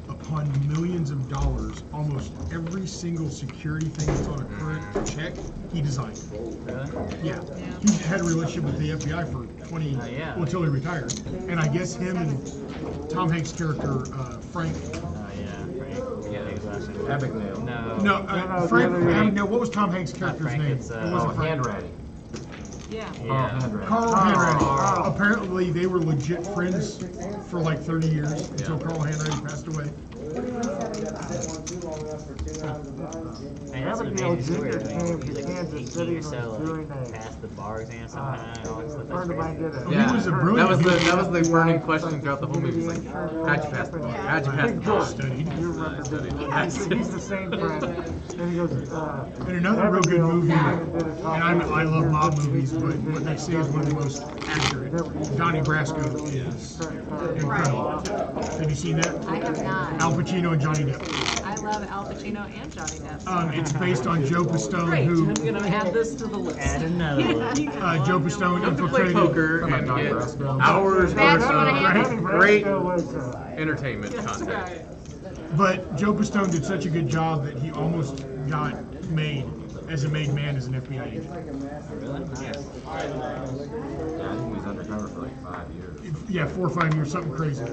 upon millions of dollars, almost every single security thing that's on a current check, he designed. Really? Yeah. He had a relationship with the FBI for 20, well, until he retired. And I guess him and Tom Hanks' character, Frank. Abagnale. No, Frank Abagnale, what was Tom Hanks' character's name? It wasn't Frank. Handwriting. Yeah. Carl Hanratty. Apparently, they were legit friends for like 30 years until Carl Hanratty passed away. Hey, that's an amazing story. He's like 18 or so, like, passed the bar exam somehow and all that stuff. That's crazy. Yeah, He was a brilliant. that was the burning question throughout the whole movie. It's like, how'd you pass the bar? How'd you pass the bar? Studied. He's the same friend. And he goes, And another real good movie, and I love mob movies, but what they say is one of the most accurate. Donnie Brasco is incredible. Have you seen that? I have not. Al Pacino and Johnny Depp. I love Al Pacino and Johnny Depp. It's based on Joe Pistone, Great. who I'm gonna add this to the list. Add another one. Joe Pistone Play infiltrated. poker and get hours That's worth what I of have. great entertainment That's content. right. But Joe Pistone did such a good job that he almost got made as a made man as an FBI agent. Really? Nice. Yeah, I think he was undercover for like 5 years. Yeah, 4 or 5 years, something crazy. I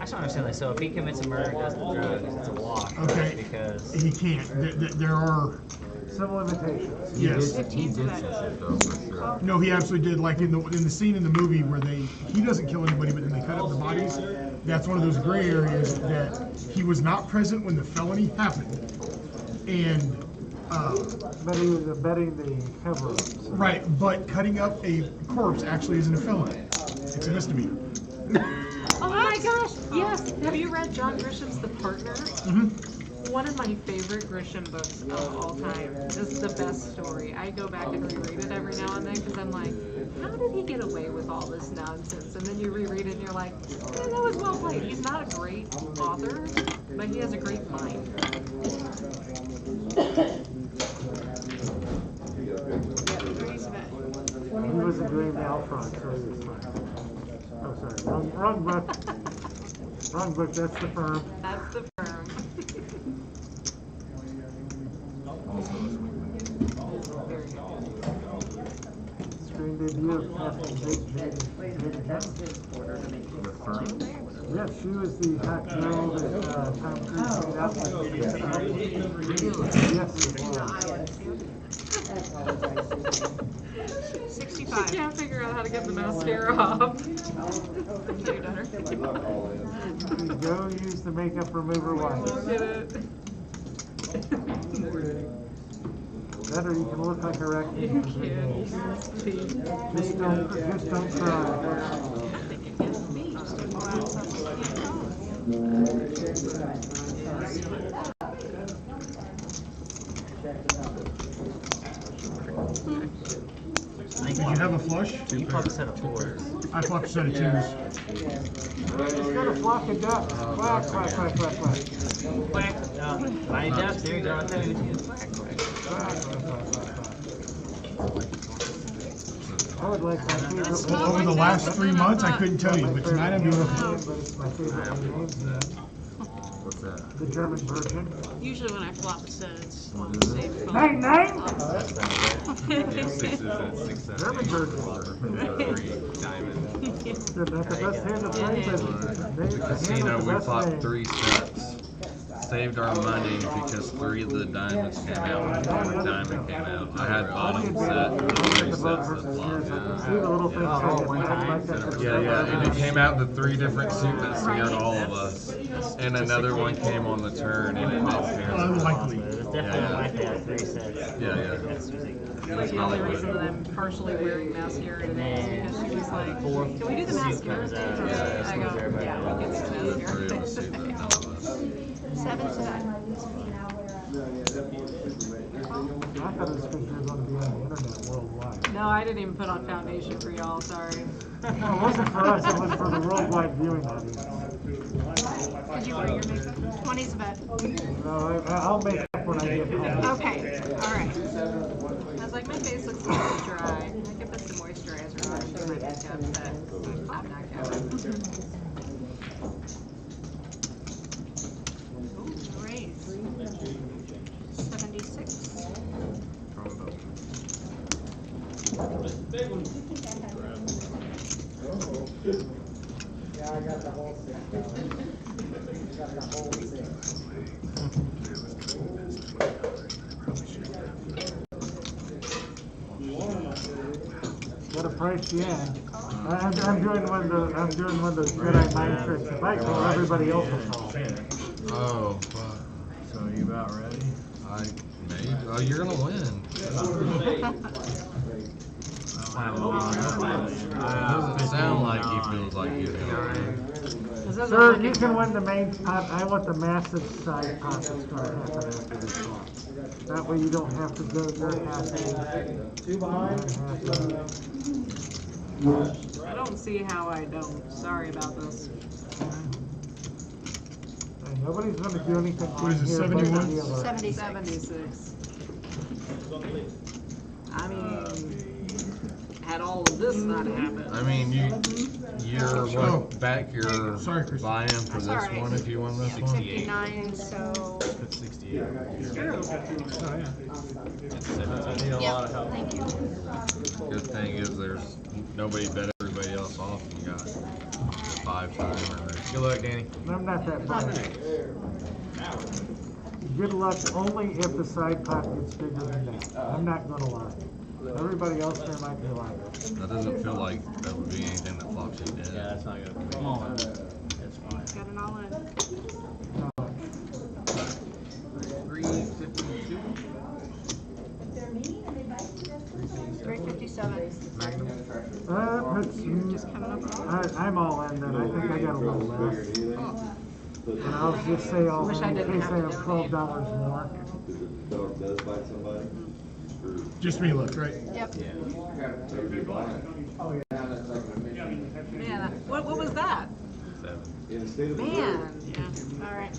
just don't understand, like, so if he commits a murder and does the drugs, it's a wash, right? Okay, Because he can't. There are. some limitations. Yes. He did some shit though, for sure. No, he absolutely did. Like in the scene in the movie where he doesn't kill anybody, but then they cut up the bodies. That's one of those gray areas that he was not present when the felony happened, and But he was abetting the cover-ups. right. But cutting up a corpse actually isn't a felony; it's a misdemeanor. Oh my gosh, yes. Have you read John Grisham's The Partner? Mm-hmm. One of my favorite Grisham books of all time. This is the best story. I go back and reread it every now and then because I'm like, how did he get away with all this nonsense? And then you reread it and you're like, that was well played. He's not a great author, but he has a great mind. He was a green Alphonse, so he was fine. Oh, sorry, wrong book. Wrong book, that's the firm. That's the firm. Screen debut of Captain Jade The firm? Yes, she was the hot girl that Tom Cruise made up with. Yes, it was. 65. She can't figure out how to get the mascara off. You go use the makeup remover wipe. Look at it. That or you can look like a raccoon. You can't. Just don't cry. Did you have a flush? You flop a set of 4s. I flopped a set of 2s. Just got a flock of ducks. Quack, quack, quack, quack, quack. Quack. My ducks, there you go. Right there. I would like my favorite. Well, over the last 3 months, I couldn't tell you, but tonight I'm doing okay. But it's my favorite names. What's that? The German Virgin. Usually when I flop a set, it's one of the safe. Nine, nine. German Virgin. 3 diamond. That's the best hand to play with. The casino, we flopped 3 sets. Saved our money because 3 of the diamonds came out when the diamond came out. I had bottom set, 3 sets that flopped. Yeah, and it came out the 3 different suit that scared all of us. And another one came on the turn and it didn't scare us. Unlikely. It's definitely unlikely out of 3 sets. Yeah. Like the only reason that I'm partially wearing mascara today is because she was like, can we do the mascara? I go, yeah, we can do the mascara. 7 to 9. I thought it was because you're going to be on the internet worldwide. No, I didn't even put on foundation for y'all, sorry. Well, it wasn't for us, it was for the worldwide viewing audience. Did you wear your makeup? 20's a bet. No, I'll make up when I get home. Okay, alright. I was like, my face looks a little dry. I could put some moisturizer on for my makeup, but I'm not going. Great. 76. Yeah, I got the whole 6. Got the whole 6. Got a price, yeah. I'm doing one of those Jedi mind tricks. If I call, everybody else will call. Oh, fuck. So are you about ready? Maybe. Oh, you're gonna win. Doesn't sound like he feels like he's gonna win. Sir, you can win the main pot. I want the massive side pot that's going to happen after this one. That way you don't have to go your hassle. 2 behind. I don't see how I don't. Sorry about this. And nobody's going to do anything. What is it, 71? 76. I mean, had all of this not happened. I mean, you're back your buy-in for this Sorry. one if you won this one? 59, so. That's 68. True. Yeah, thank you. Good thing is there's nobody bet everybody else off and you got 5 times. Good luck, Danny. I'm not that bad. Good luck only if the side pot gets bigger than that. I'm not going to lie. Everybody else there might be lying. That doesn't feel like that would be anything that flops you dead. Yeah, that's not gonna. Come on. That's fine. Got it all in. 352. 357. Just coming up. I'm all in then. I think I got a little less. And I'll just say in case I have $12 more. Just me left, right? Yep. Man, what was that? 7. Man, Alright.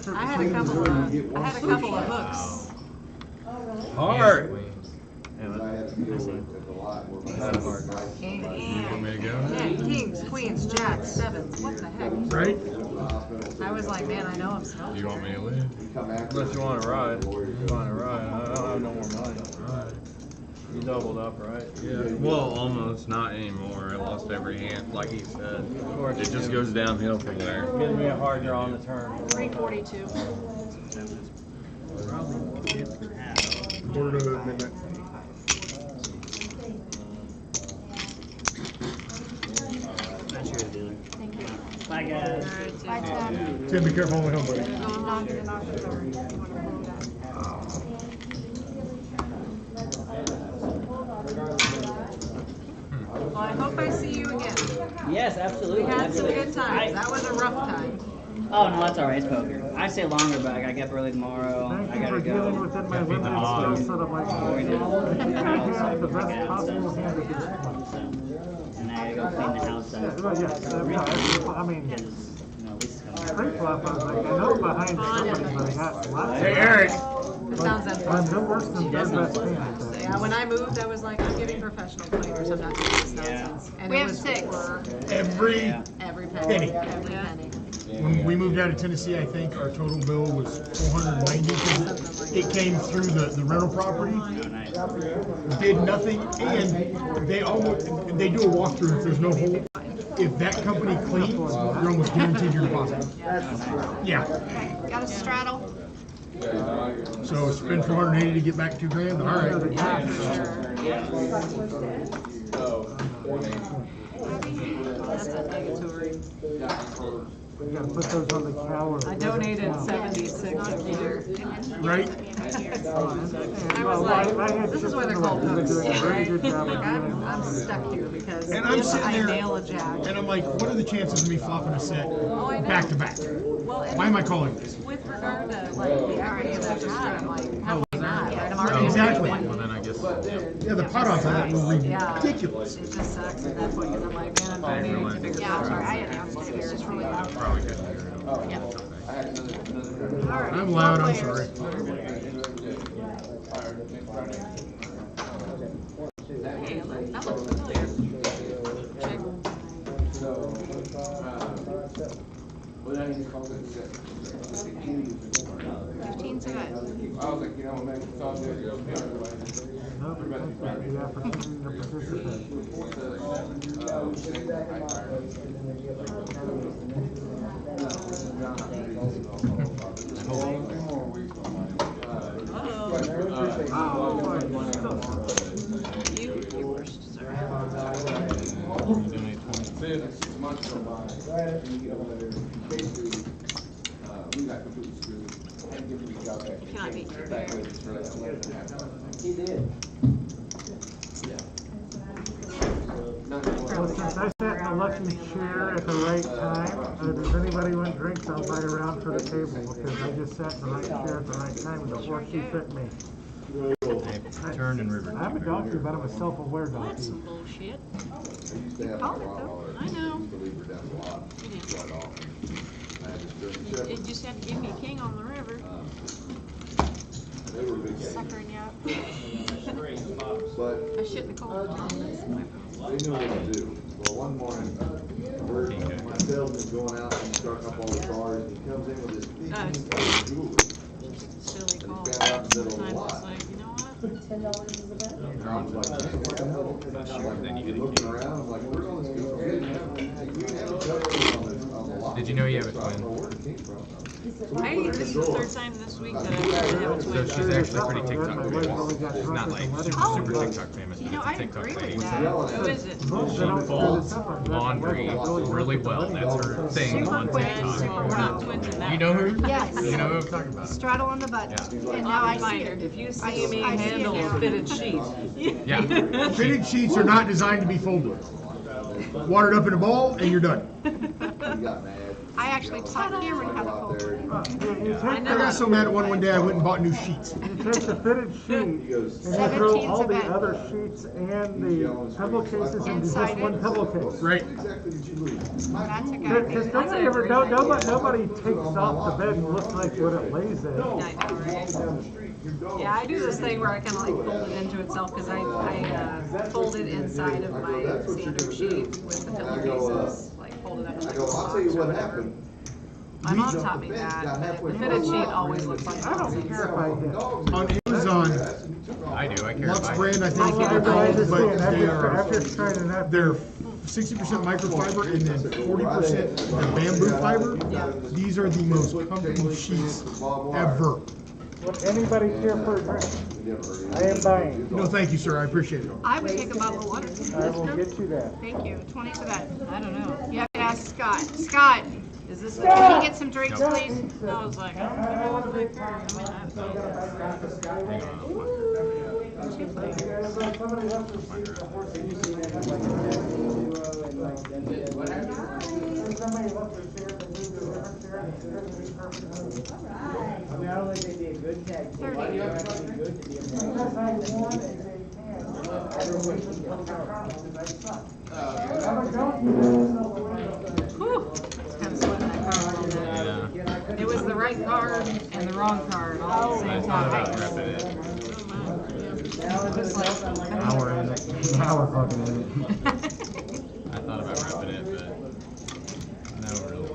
I had a couple of hooks. Hard! Kings, queens, jacks, sevens. What the heck? Right? I was like, man, I know I'm smoking. You want me to leave? Unless you want to ride. You want to ride. I don't have no more money. You doubled up, right? Yeah. Well, almost not anymore. I lost every hand, like he said. It just goes downhill from there. Giving me a hard draw on the turn. 342. Quarter to midnight. That's your dealer. Thank you. Bye, guys. Bye, Ted. Tim, be careful on the way home, buddy. No, I'm not gonna knock the door. You wanna pull that? Well, I hope I see you again. Yes, absolutely. We had some absolutely. good times. That was a rough time. Oh, no, that's all right. It's poker. I I say longer, but I gotta get up early tomorrow. Thank I you gotta for dealing go. within my limits, so that I'm like, I think I have the best possible hand at this point. And I gotta go clean the house out. Yeah, well, yes, I mean, straight flop, I was like, I know it's behind somebody, but I got lots of. Hey, Eric. It sounds I'm unfortunate. no worse than third best hand at that. Yeah, when I moved, I was like, I'm giving professional players. I'm not doing this nonsense. And We it have was 6. for Every every penny. penny. Every penny. When we moved out of Tennessee, I think our total bill was $490 because it came through the rental property. Did nothing, and they do a walkthrough if there's no hole. If that company cleans, you're almost guaranteed your deposit. Yeah. Okay, got a straddle. So spend $480 to get back $2,000. All right. That's obligatory. We gotta put those on the calendar. I donated 76 a year. Right? I was like, this is why they're called hooks, right? Like, I'm stuck here because And I'm if sitting I there, nail a jack. and I'm like, what are the chances of me flopping a set I know. back to back? Well, and Why am I calling this? with regard to like the equity of that pot, I'm like, how am I not? Right? I'm already Exactly. at Well, then I guess. Yeah, the pot odds on that were Yeah. ridiculous. It just sucks at that point because I'm like, man, I'm donating to bigger Yeah, I'm sorry, I projects. had to upstairs. It's really loud. Probably couldn't hear it. All right. I'm loud, I'm players. sorry. Hey, that looks familiar. Check. 15's good. No, but thank you for the opportunity to participate. You worst, sorry. You cannot beat your bear. He did. Well, since I sat in the lucky chair at the right time, does anybody want drinks? I'll bite around for the table because I just sat in the right chair at the right time and the horseshoe fit me. Turn and river. I'm a donkey, but I'm a self-aware That's donkey. some bullshit. You called it though. I know. You just have to give me a king on the river. Suckering you up. But I shit in the cold. That's my problem. they knew what to do. Well, one morning, my salesman's going out and starting up all the cars, and he comes in with this big piece of jewelry. Silly call. He's got out in the middle of the Sometimes lot. it's like, you know what? $10 is a bet. And I was like, man, what the hell? And I'm looking around, I'm like, where's all this stuff? We didn't have a judgment on the lot. Did you know you have a So I don't know twin? where it came from. This is the third time this week that I've had to have a So twin. she's actually pretty TikTok famous. She's not like super TikTok famous, You but know, it's I a TikTok agree lady. with that. Who is it? She folds laundry really well. That's her thing on TikTok. Well, we're not twins in that. You know who? Yes. You know who I'm talking about? Straddle on the button. Yeah. And now I see Find it. her. If you I see me see it handle now. a fitted sheet. Yeah. Fitted sheets are not designed to be folded. Watered up in a ball and you're done. He got mad. I actually taught Cameron how to fold it. I got so mad at one day I went and bought new sheets. You take the fitted sheet and you throw 17's all a the bet. other sheets and the pillowcases into just Inside one it. pillowcase. Right. Exactly did you lose? That's a Because guy. nobody ever, nobody takes off the bed and looks like what it lays in. I know, right? Yeah, I do this thing where I kind of like fold it into itself because I fold it inside of my standard sheet with the pillowcases, like fold it up in I like a go, box I'll tell you or what whatever. happened. My mom taught me that, but the fitted sheet always looks like I don't care if I hit. On Amazon, I do. I care. Lux if I- brand, I think I they're called, but understand. they I'm are, just trying to not. they're 60% microfiber and then 40% the bamboo fiber. These are the most comfortable sheets ever. Would anybody care for a drink? I am buying. No, thank you, sir. I appreciate it. I would take a bottle of water. I will get you that. Thank you. 20's a bet. I don't know. You have to ask Scott. Scott, Is this? can he get some drinks, please? No, I was like, I don't know what my car. I mean, I mean, I don't think they'd be a good tag team. 30. They'd have to be good to be a Whew. It's kind of sweating that card a little bit. It was the right card and the wrong card all at the same time. Just like, Now we're in it. Now we're fucking in it. I thought about repping it, but no, really.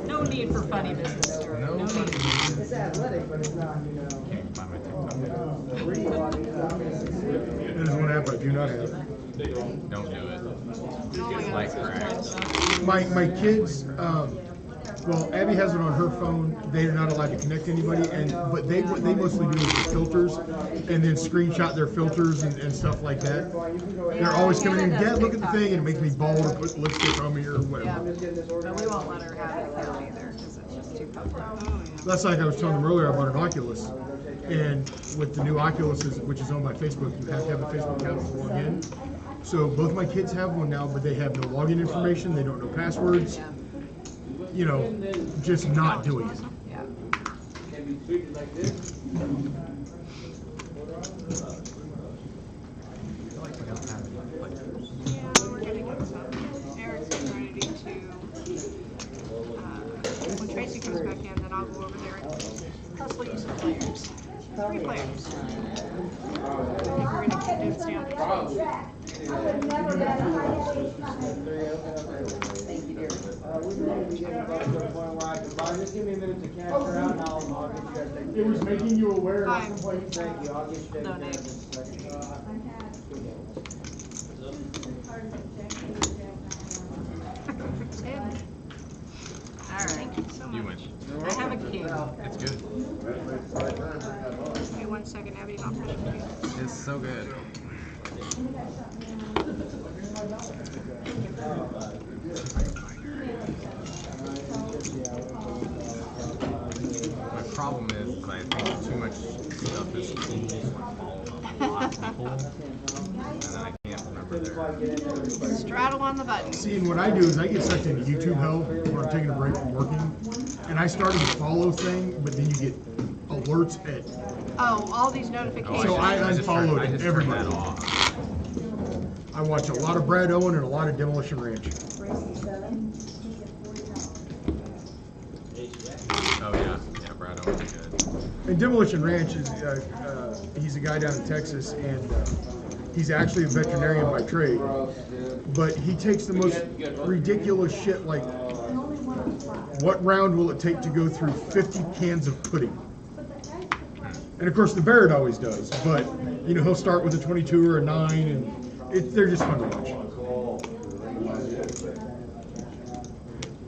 no need for funny business, Stuart. No need. It's athletic, but it's not, you know. Can't find my TikTok. There's one app I do not have. Don't do it. It's like crack. My kids, well, Abby has it on her phone. They're not allowed to connect to anybody, but they what they mostly do is the filters, and then screenshot their filters and stuff like that. They're always coming in, Dad, look at the thing, and it makes me bold or put lipstick on me or whatever. But we won't let her have it now either because it's just too public. That's like I was telling them earlier about an Oculus, and with the new Oculus, which is owned by Facebook, you have to have a Facebook account to log in. So both my kids have one now, but they have no login information. They don't know passwords. You know, just not doing it. Yeah. We're gonna get some. Eric's getting ready to, when Tracy comes back in, then I'll go over there and hustle you some players. 3 players. I think we're gonna keep dudes down. Thank you, dear. We may be getting close to the point where I can buy. Just give me a minute to cash her out, and I'll get you guys taken. It was making you aware Hi. of some point. Thank you. I'll get you taken No, care of Nick. in a second. All right. Thank you so You much. win. I have a king. It's good. Give me 1 second, Abby. I'll finish with you. It's so good. My problem is I think too much stuff is cool, so I follow a lot of people, and then I can't remember their. Straddle on the button. See, and what I do is I get sucked into YouTube hell when I'm taking a break from working, and I started the follow thing, but then you get alerts at. Oh, all these notifications. So I unfollowed everybody. That off. I watch a lot of Brad Owen and a lot of Demolition Ranch. Oh yeah, yeah, Brad Owen's good. And Demolition Ranch is, he's a guy down in Texas, and he's actually a veterinarian by trade. But he takes the most ridiculous shit, like, what round will it take to go through 50 cans of pudding? And of course the Barrett always does, but, you know, he'll start with a 22 or a 9, and they're just fun to watch.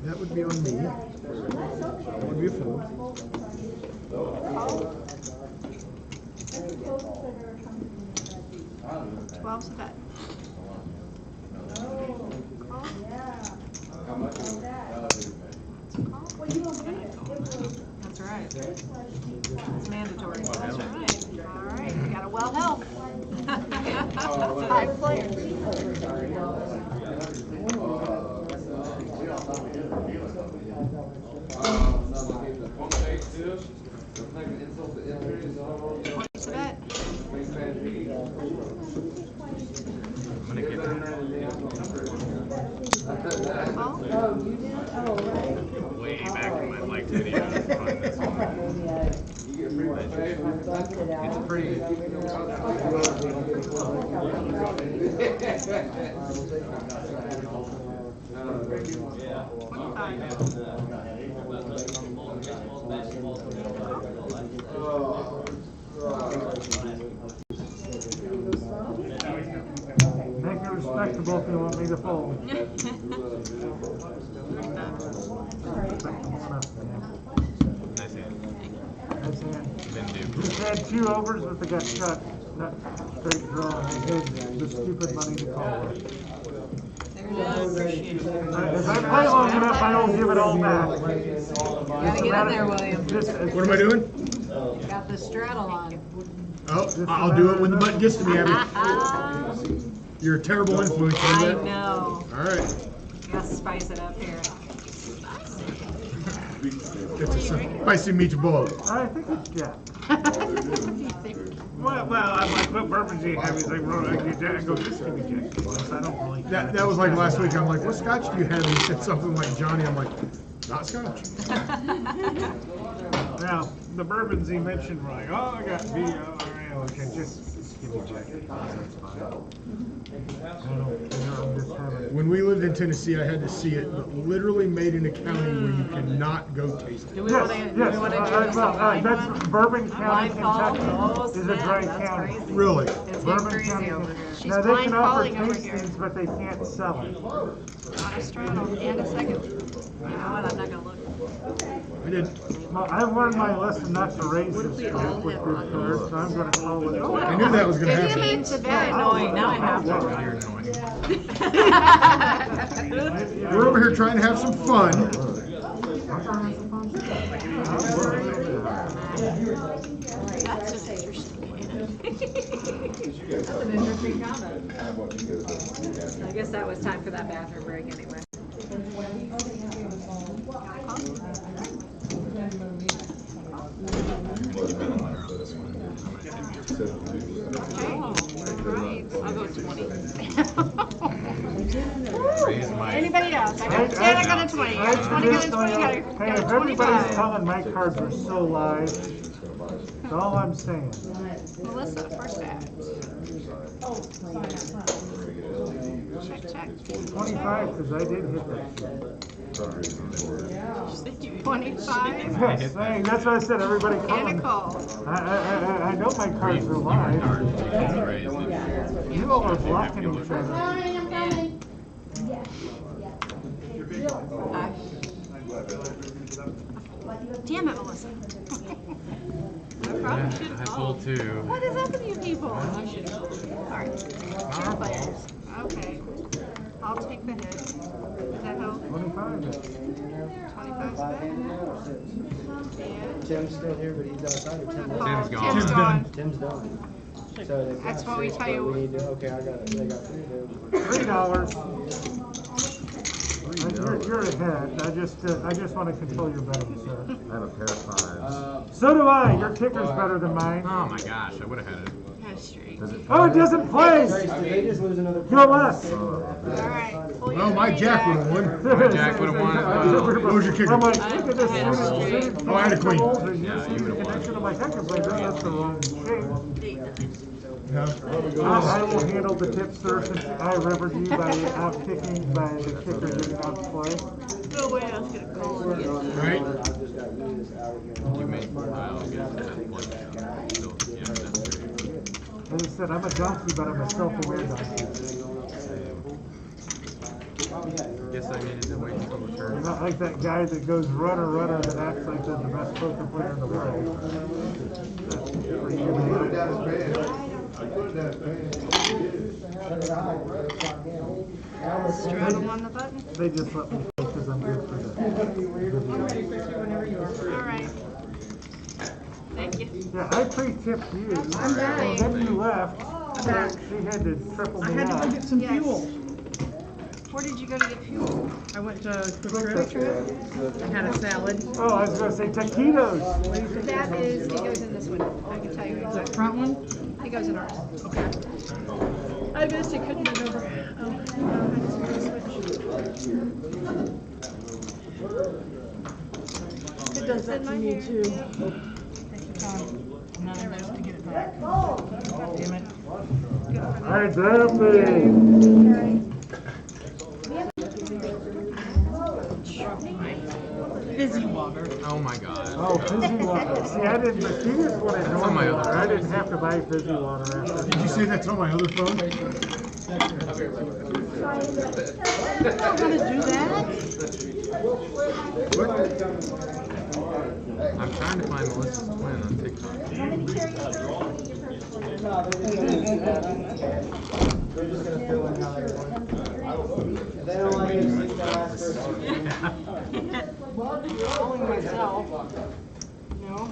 That would be on me. That would be a 4. 12's a bet. That's right. It's mandatory. That's right. All right, we got a well help. 5 players. What's the bet? I'm gonna get way back in my life to even find this one. It's a pretty. Make it respectable if you want me to fold. Nice hand. Nice hand. Been Just due. had 2 overs, but they got cut. Not straight draw. They had the stupid money to call it. As I play long enough, I don't give it all back. Gotta get in there, William. What am I doing? Got the straddle on. Oh, I'll do it when the button gets to me, Abby. You're a terrible influence. I know. All right. Gotta spice it up here. It's a spicy meatball. I think it's Jack. What do you think? Well, I'm like, what bourbon do you have? He's like, well, I get Jack. I go, just give me Jack. I don't really. That was like last week. I'm like, what scotch do you have? And he said something like Johnny. I'm like, not scotch. Now, the bourbons he mentioned were like, oh, I got okay, just give me Jack. That's fine. When we lived in Tennessee, I had to see it, but literally made in a county where you cannot go taste it. Do we want to do this That's Bourbon County, Kentucky is a dry That's county. crazy. Really? It's Bourbon crazy County. over here. She's Now, they blind can offer calling over here. tastings, but they can't sell it. On a straddle and a second. You know what? I'm not gonna look. I did. Well, I learned my lesson not to raise this shit with good cards, so I'm going to call it. I knew that was going to Give happen. him to Very bed. annoying. Now I have to. We're over here trying to have some fun. That's just interesting. That's an interesting comment. I guess that was time for that bathroom break anyway. I'll go 20. Raise my. Anybody else? I got a 20. I got a 20, got a 20, got a Hey, if everybody's 25. telling my cards are so live, that's all I'm saying. Melissa, first bat. Check. 25, because I did hit that shit. 25. Yes, hey, that's what I said, everybody And calling. a call. I know my cards are live. You all are blocking each other. Damn it, Melissa. I probably should have I called. pulled 2. What is up with you people? I should have called. Alright. Chair players. Okay. I'll take the hit. Does that help? 25. 25 back. And Tim's still here, but he's outside. Or Tim's gone. Tim's gone. Tim's done. So they've That's got what we 6, tell but you. we need to. Okay, I got it. They got 3 $3. You're ahead. I just want to control your betting, sir. I have a pair of 5s. So do I. Your kicker's better than mine. Oh my gosh, I would have had it. That's straight. Oh, it doesn't play. Did they just lose another You're less. Alright. Well, my Jack would have won. My Jack would have won as well. What was your kicker? I'm like, look at this. Oh, I had a queen. Yeah, you would have won. I'm like, I can play this. That's the wrong shape. No. I will handle the tip, sir, since I revered you by out-kicking, by the kicker getting out to play. No way I was going to call it. Right? You made 4 miles, get 10 points. So, yeah, that's great. As I said, I'm a donkey, but I'm a self-aware donkey. Guess I needed to wait until the I'm turn. not like that guy that goes runner, that acts like they're the best poker player in the world. Straddle on the button. They just let me play because I'm good for that. Alright. Thank you. Yeah, I pre-tipped you. I'm back. And then you left. I'm back. She had to triple I me had to out. go get some Yes. fuel. Where did you go to get fuel? I went to Quick Trip. I had a salad. Oh, I was going to say taquitos. That is, it goes in this window. I can tell you Is that exactly. front one? It goes in ours. Okay. I missed it, couldn't get over. Oh, no, I just gotta switch. It does that to me too. Thank you, Tom. Another note to get it back. God damn it. I damn me. Fizzy water. Oh my god. Oh, fizzy water. See, I didn't, but she just wanted That's on my normal other water. I phone. didn't have to buy fizzy water after. Did you say that's on my other phone? I'm gonna do that. I'm trying to find Melissa's twin on TikTok. They're just gonna fill in how they're going. If they don't like it, they'll ask for it. Calling myself. No.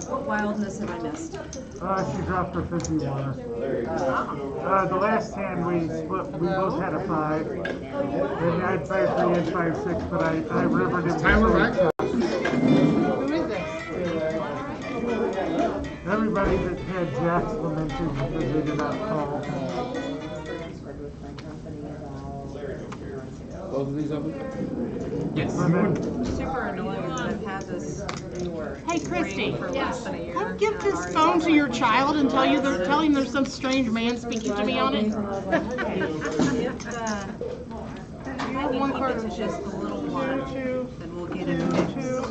What wildness have I missed? She dropped her 51. The last hand we split, we both had a 5. And I'd 5-3 and 5-6, but I rivered him. Timer back. Who is this? Everybody that had jacks lamented because they did not call. Both of these open? Yes. Super annoying that I've had this Hey, Christy. for less than a year. Don't give this phone to your child and tell him there's some strange man speaking to me on it. You have one card to just the little one. Two. Then we'll get it.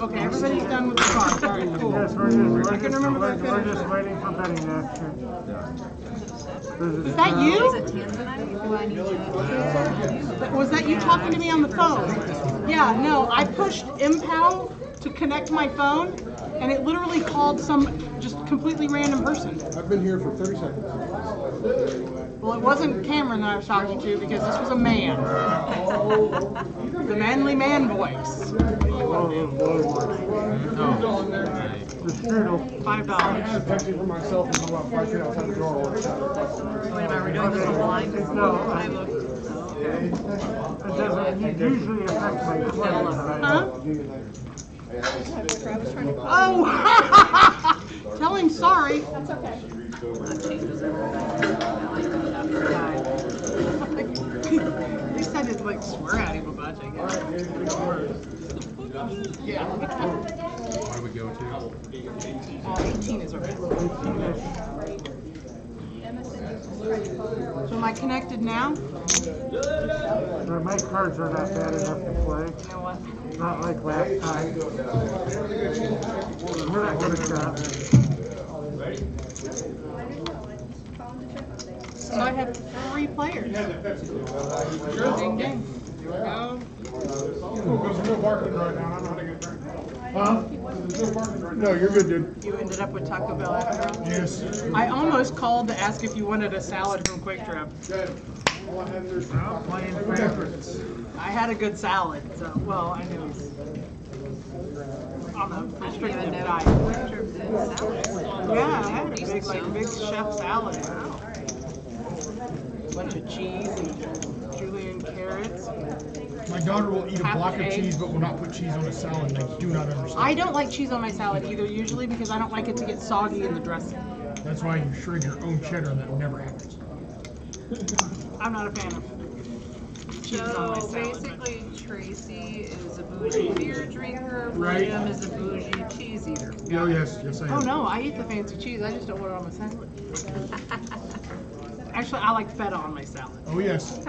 Okay, everybody's done with the cards. All right, cool. Yes, we're just waiting for betting action. Is that you? Is it tanzanite? Do I need to? Was that you talking to me on the phone? Yeah, no, I pushed MPOW to connect my phone, and it literally called some just completely random person. I've been here for 30 seconds. Well, it wasn't Cameron that I was talking to because this was a man. The manly man voice. $5. Texting for myself and I'm about 5 feet outside the door. Wait a minute, we're doing this online? No, it doesn't usually affect my credit. Huh? Oh! Tell him sorry. That's okay. That changes everything. At least I didn't like swear at him a bunch, I guess. Yeah. What do we go to? 18 is okay. So am I connected now? My cards are not bad enough to play. You know what? Not like last time. We're not gonna stop. So I have 3 players. Ding ding. Here we go. There's no barking right now. I don't know how to get drunk. Huh? There's no barking right now. No, you're good, dude. You ended up with Taco Bell after all? Yes. I almost called to ask if you wanted a salad from Quick Trip. All I have is Playing favorites. I had a good salad, so, well, I knew he's on a restricted diet. Yeah, I had a big chef salad. Bunch of cheese and julienne carrots. My daughter will eat a block of cheese but will not put cheese on a salad, and I do not understand. I don't like cheese on my salad either, usually, because I don't like it to get soggy in the dressing. That's why you shred your own cheddar, and that never happens. I'm not a fan of cheese on my So salad. basically, Tracy is a bougie beer drinker. Right. William is a bougie cheese eater. Oh, yes, yes, I am. Oh no, I eat the fancy cheese, I just don't want it on my salad. Actually, I like feta on my salad. Oh, yes.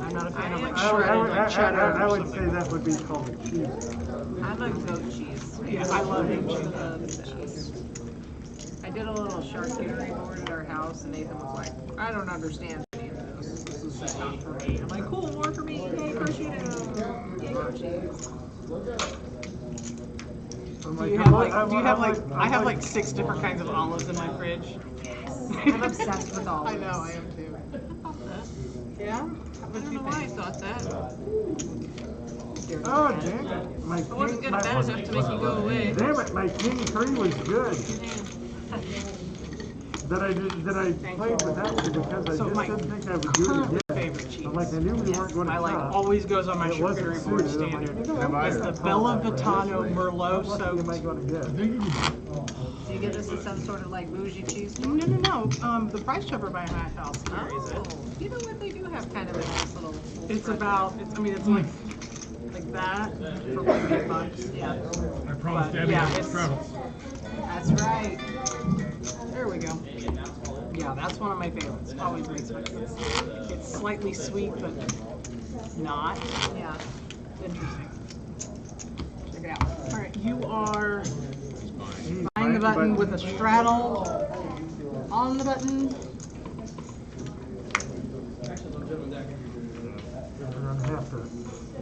I'm not a fan of like I shredded cheddar I or would something. say that would be called a cheese. I'm a goat cheese. Yeah, I love goat cheese. cheese. I did a little charcuterie board at our house, and Nathan was like, I don't understand any of this. This is just not for me. I'm like, cool, more for me. Yay, prosciutto. Yay, goat cheese. Do you have like 6 different kinds of olives in my fridge? I'm obsessed with olives. I know, I am too. Yeah? I don't know why I thought that. Oh, damn it. My I wasn't king, good bad enough to make you go away. damn it, my king 3 was good. That I played without you because I So just my didn't think I would do it again. favorite cheese. I'm like, I knew we weren't going to I like stop. always goes on my It wasn't charcuterie board suited. I'm like, standard. you know what? It's the Bella Vitano Merlot What am I soaked. going to get? Do you get this as some sort of like bougie cheese? No. The Price Chopper by my house carries it. Oh, you know what? They do have kind of a nice little. It's about. It's like that for like $8. Yeah. I promised Abby yeah, I would it's- travel. That's right. There we go. Yeah, that's one of my favorites. Always makes my kids. It's slightly sweet, but not. Yeah. Interesting. Check it out. All right, you are buying the button with a straddle on the button. You're going to have to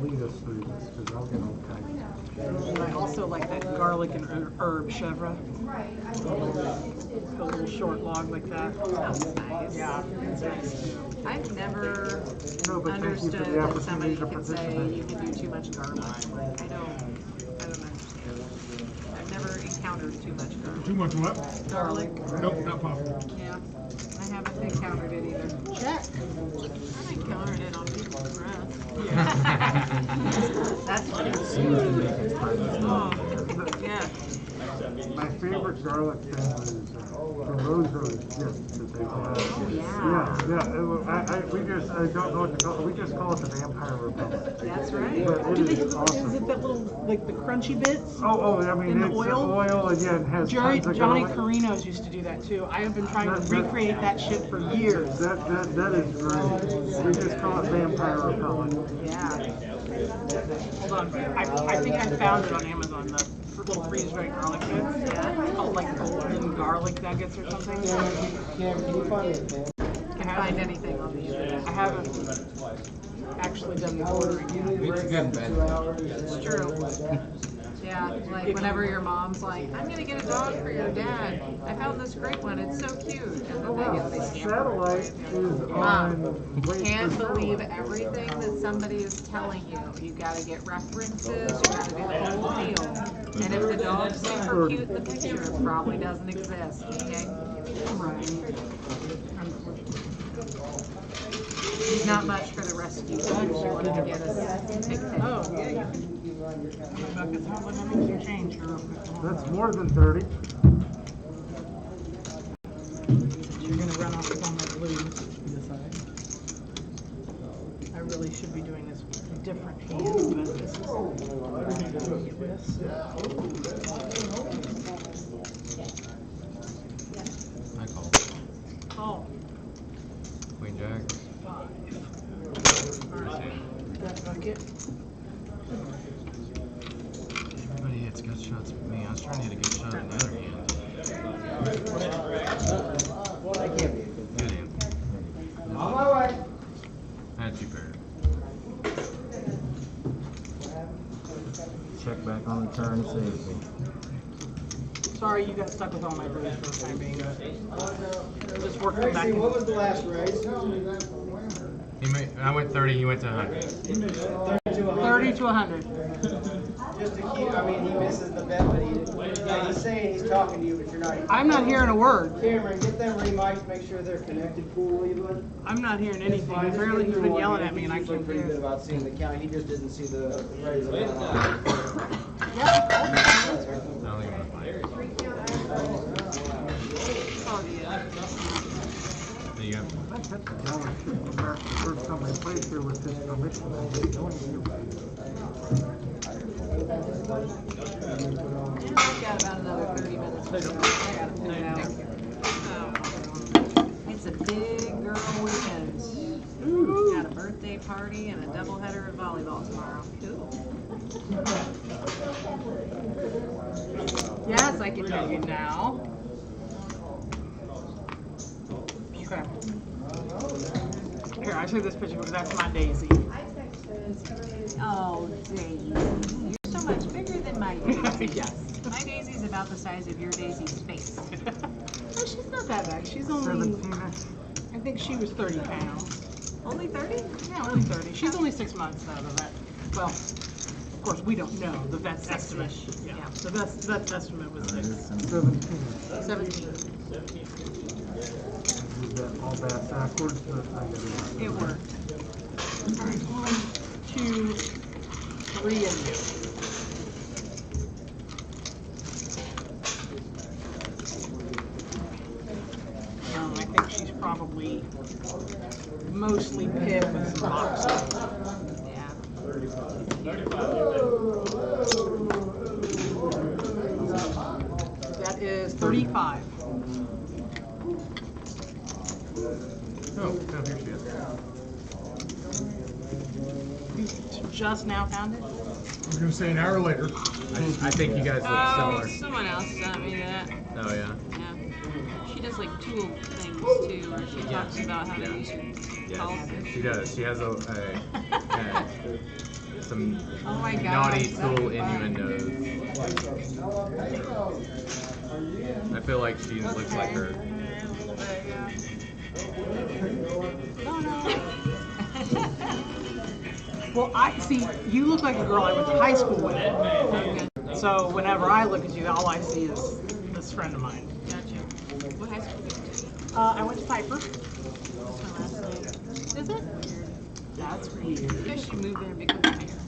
lead us through this because I'll get all kinds. And I also like that garlic and herb chevre. The little short log like that. That's nice. Yeah, it's nice too. I've never No, but thank you for understood the that opportunity somebody to can say participate. you can do too much garlic. Like, I don't I've never encountered too much garlic. Too much what? Garlic. Nope, not possible. Yeah, I haven't encountered it either. Check. I've encountered it on people's breath. That's funny. Oh, yeah. My favorite garlic thing was the rose gift that they had. I don't know what to call it. We just call it the Vampire Republic. That's right. But it is awesome. Is it that little, like the crunchy bits? Oh, I mean, in the it's oil? and yeah, it has Johnny tons of garlic. Carino's used to do that too. I have been trying to recreate that shit for years. That is great. We just call it Vampire Republic. Yeah. Hold on. I think I found it on Amazon, the little freeze-dried garlic bits. Yeah. It's called like golden garlic nuggets or something. Can you find it? Can find anything on the internet. I haven't actually done the ordering yet. It's good and bad. It's true. Yeah, like whenever your mom's like, I'm gonna get a dog for your dad. I found this great one. It's so cute. And then they Satellite is Mom, on. can't believe everything that somebody is telling you. You gotta get references, you gotta do the whole deal. And if the dog's super cute in the picture, it probably doesn't exist, okay? He's not much for the rescue dog. She wanted to get us pig. Oh, yeah, you can. Buckets, how much makes you change real quick? That's more than 30. You're gonna run off with all my blues. I really should be doing this with a different hand, but this is I call. Oh. Queen Jack. 5. Alright. That bucket. Everybody hits good shots with me. I was trying to hit a good shot in the other hand. That can't be a Good hand. On my way. I had 2 pairs. Check back on the turn, saves me. Sorry you got stuck with all my blues for the time being. Just working back. Tracy, what was the last race? I went 30, he went to 100. 30 to 100. Just to keep, I mean, he misses the bet, but he's saying he's talking to you, but you're not. I'm not hearing a word. Cameron, get them remiked, make sure they're connected coolly, bud. I'm not hearing anything. Apparently he's been yelling at me and I can't pretty hear. good about seeing the count. He just didn't see the raise. There you go. That's the first time I played here with this permission. I didn't know anything about it. I've got about another 30 minutes. I gotta put it out. It's a big girl weekend. Got a birthday party and a doubleheader of volleyball tomorrow. Cool. Yes, I can tell you now. Okay. Here, I show this picture because that's my Daisy. Oh, Daisy. You're so much bigger than my Daisy. Yes. My Daisy's about the size of your Daisy's face. No, she's not that big. She's only, I think she was 30 pounds. Only 30? Yeah, only 30. She's only 6 months out of that. Well, of course, we don't know. The vet's estimate. Yeah. The vet's estimate was 17. 17. Is that all back backwards? It worked. All right, 1, 2, 3 of you. I think she's probably mostly pit with some boxes. Yeah. That is 35. Oh, here she is. You just now found it? I was gonna say an hour later. I think you guys look Oh, similar. someone else sent me that. Oh, yeah. Yeah. She does like tool things too, where she talks about how to use her Yes, she does. She has some Oh my God, naughty that's so little fun. innuendos. I feel like she looks like her. No, no. Well, I see. You look like a girl I went to high school with. So whenever I look at you, all I see is this friend of mine. Gotcha. What high school did you go to? I went to Piper. Is it? That's weird. You guys should move there and become a mayor.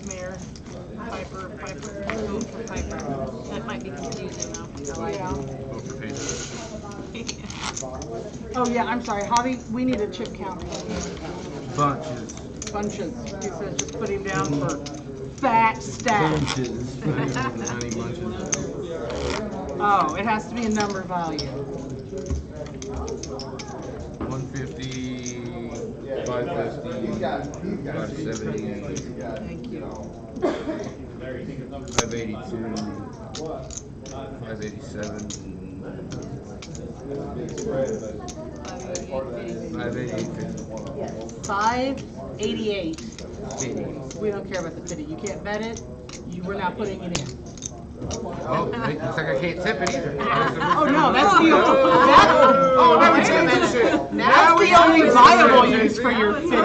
Mayor, Piper. Vote for Piper. That might be confusing though. Yeah. Vote for Pedro. Oh yeah, I'm sorry, Javi, we need a chip count. Bunches. Bunches. He says just put him down for fat stack. Bunches. Honey bunches. Oh, it has to be a number value. 150, 550, 570. Thank you. 582, 587, 588. We don't care about the pity. You can't bet it. We're not putting it in. Oh, looks like I can't tip it either. Oh no, that's the now we change that shit. That's the only viable use for your fitting.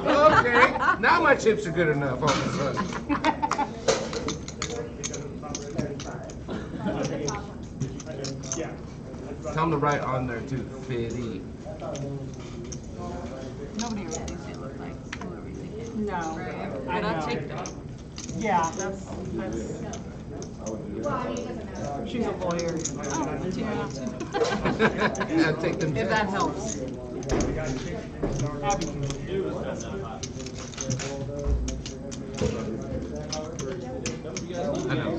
Okay, now my chips are good enough all of a sudden. Tell them to write on there too, fitty. Nobody really thinks they look like whoever you think it is. No, Right? I But I'll know. take them. Yeah, that's. She's a lawyer. Oh, yeah. I'll take them. If that helps. I know.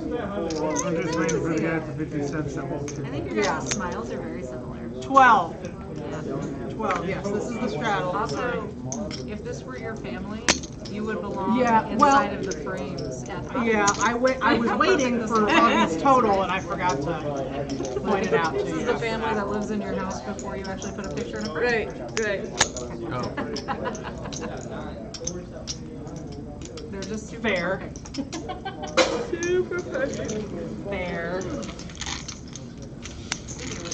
I'm just waiting for the guy for 50 cents that won't I think your guys' smiles are very similar. 12. 12, yes, this is the straddle. Also, if this were your family, you would belong Yeah, inside well, of the frames. Yeah, I was waiting for Augie's total and I forgot to point it out to This is you. the family that lives in your house before you actually put a picture in a frame. Right. Oh. They're just super Fair. perfect. Super perfect. Fair.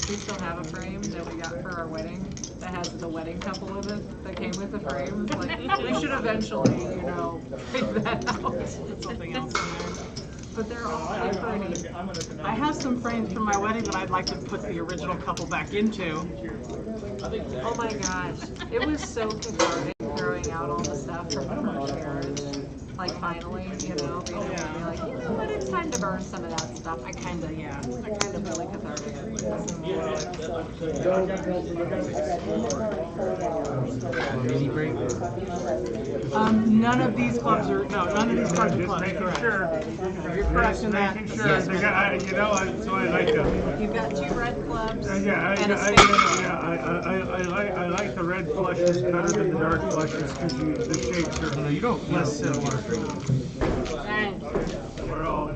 We still have a frame that we got for our wedding that has the wedding couple of it that came with the frames. Like, we should eventually, take that out. Put something else in there. But they're all really pretty. I have some frames from my wedding that I'd like to put the original couple back into. Oh my gosh. It was so cathartic throwing out all the stuff from the first marriage. Like finally, being able to be like, you know what, it's time to burn some of that stuff. I kind of really cathartic. Mini break? None of these clubs are cards are Just clubs. making Correct. sure. You're correct in that. Making sure. They got, so I like them. You've got 2 red clubs and a I like the red flushes better than the dark flushes because the shapes are less similar. We're all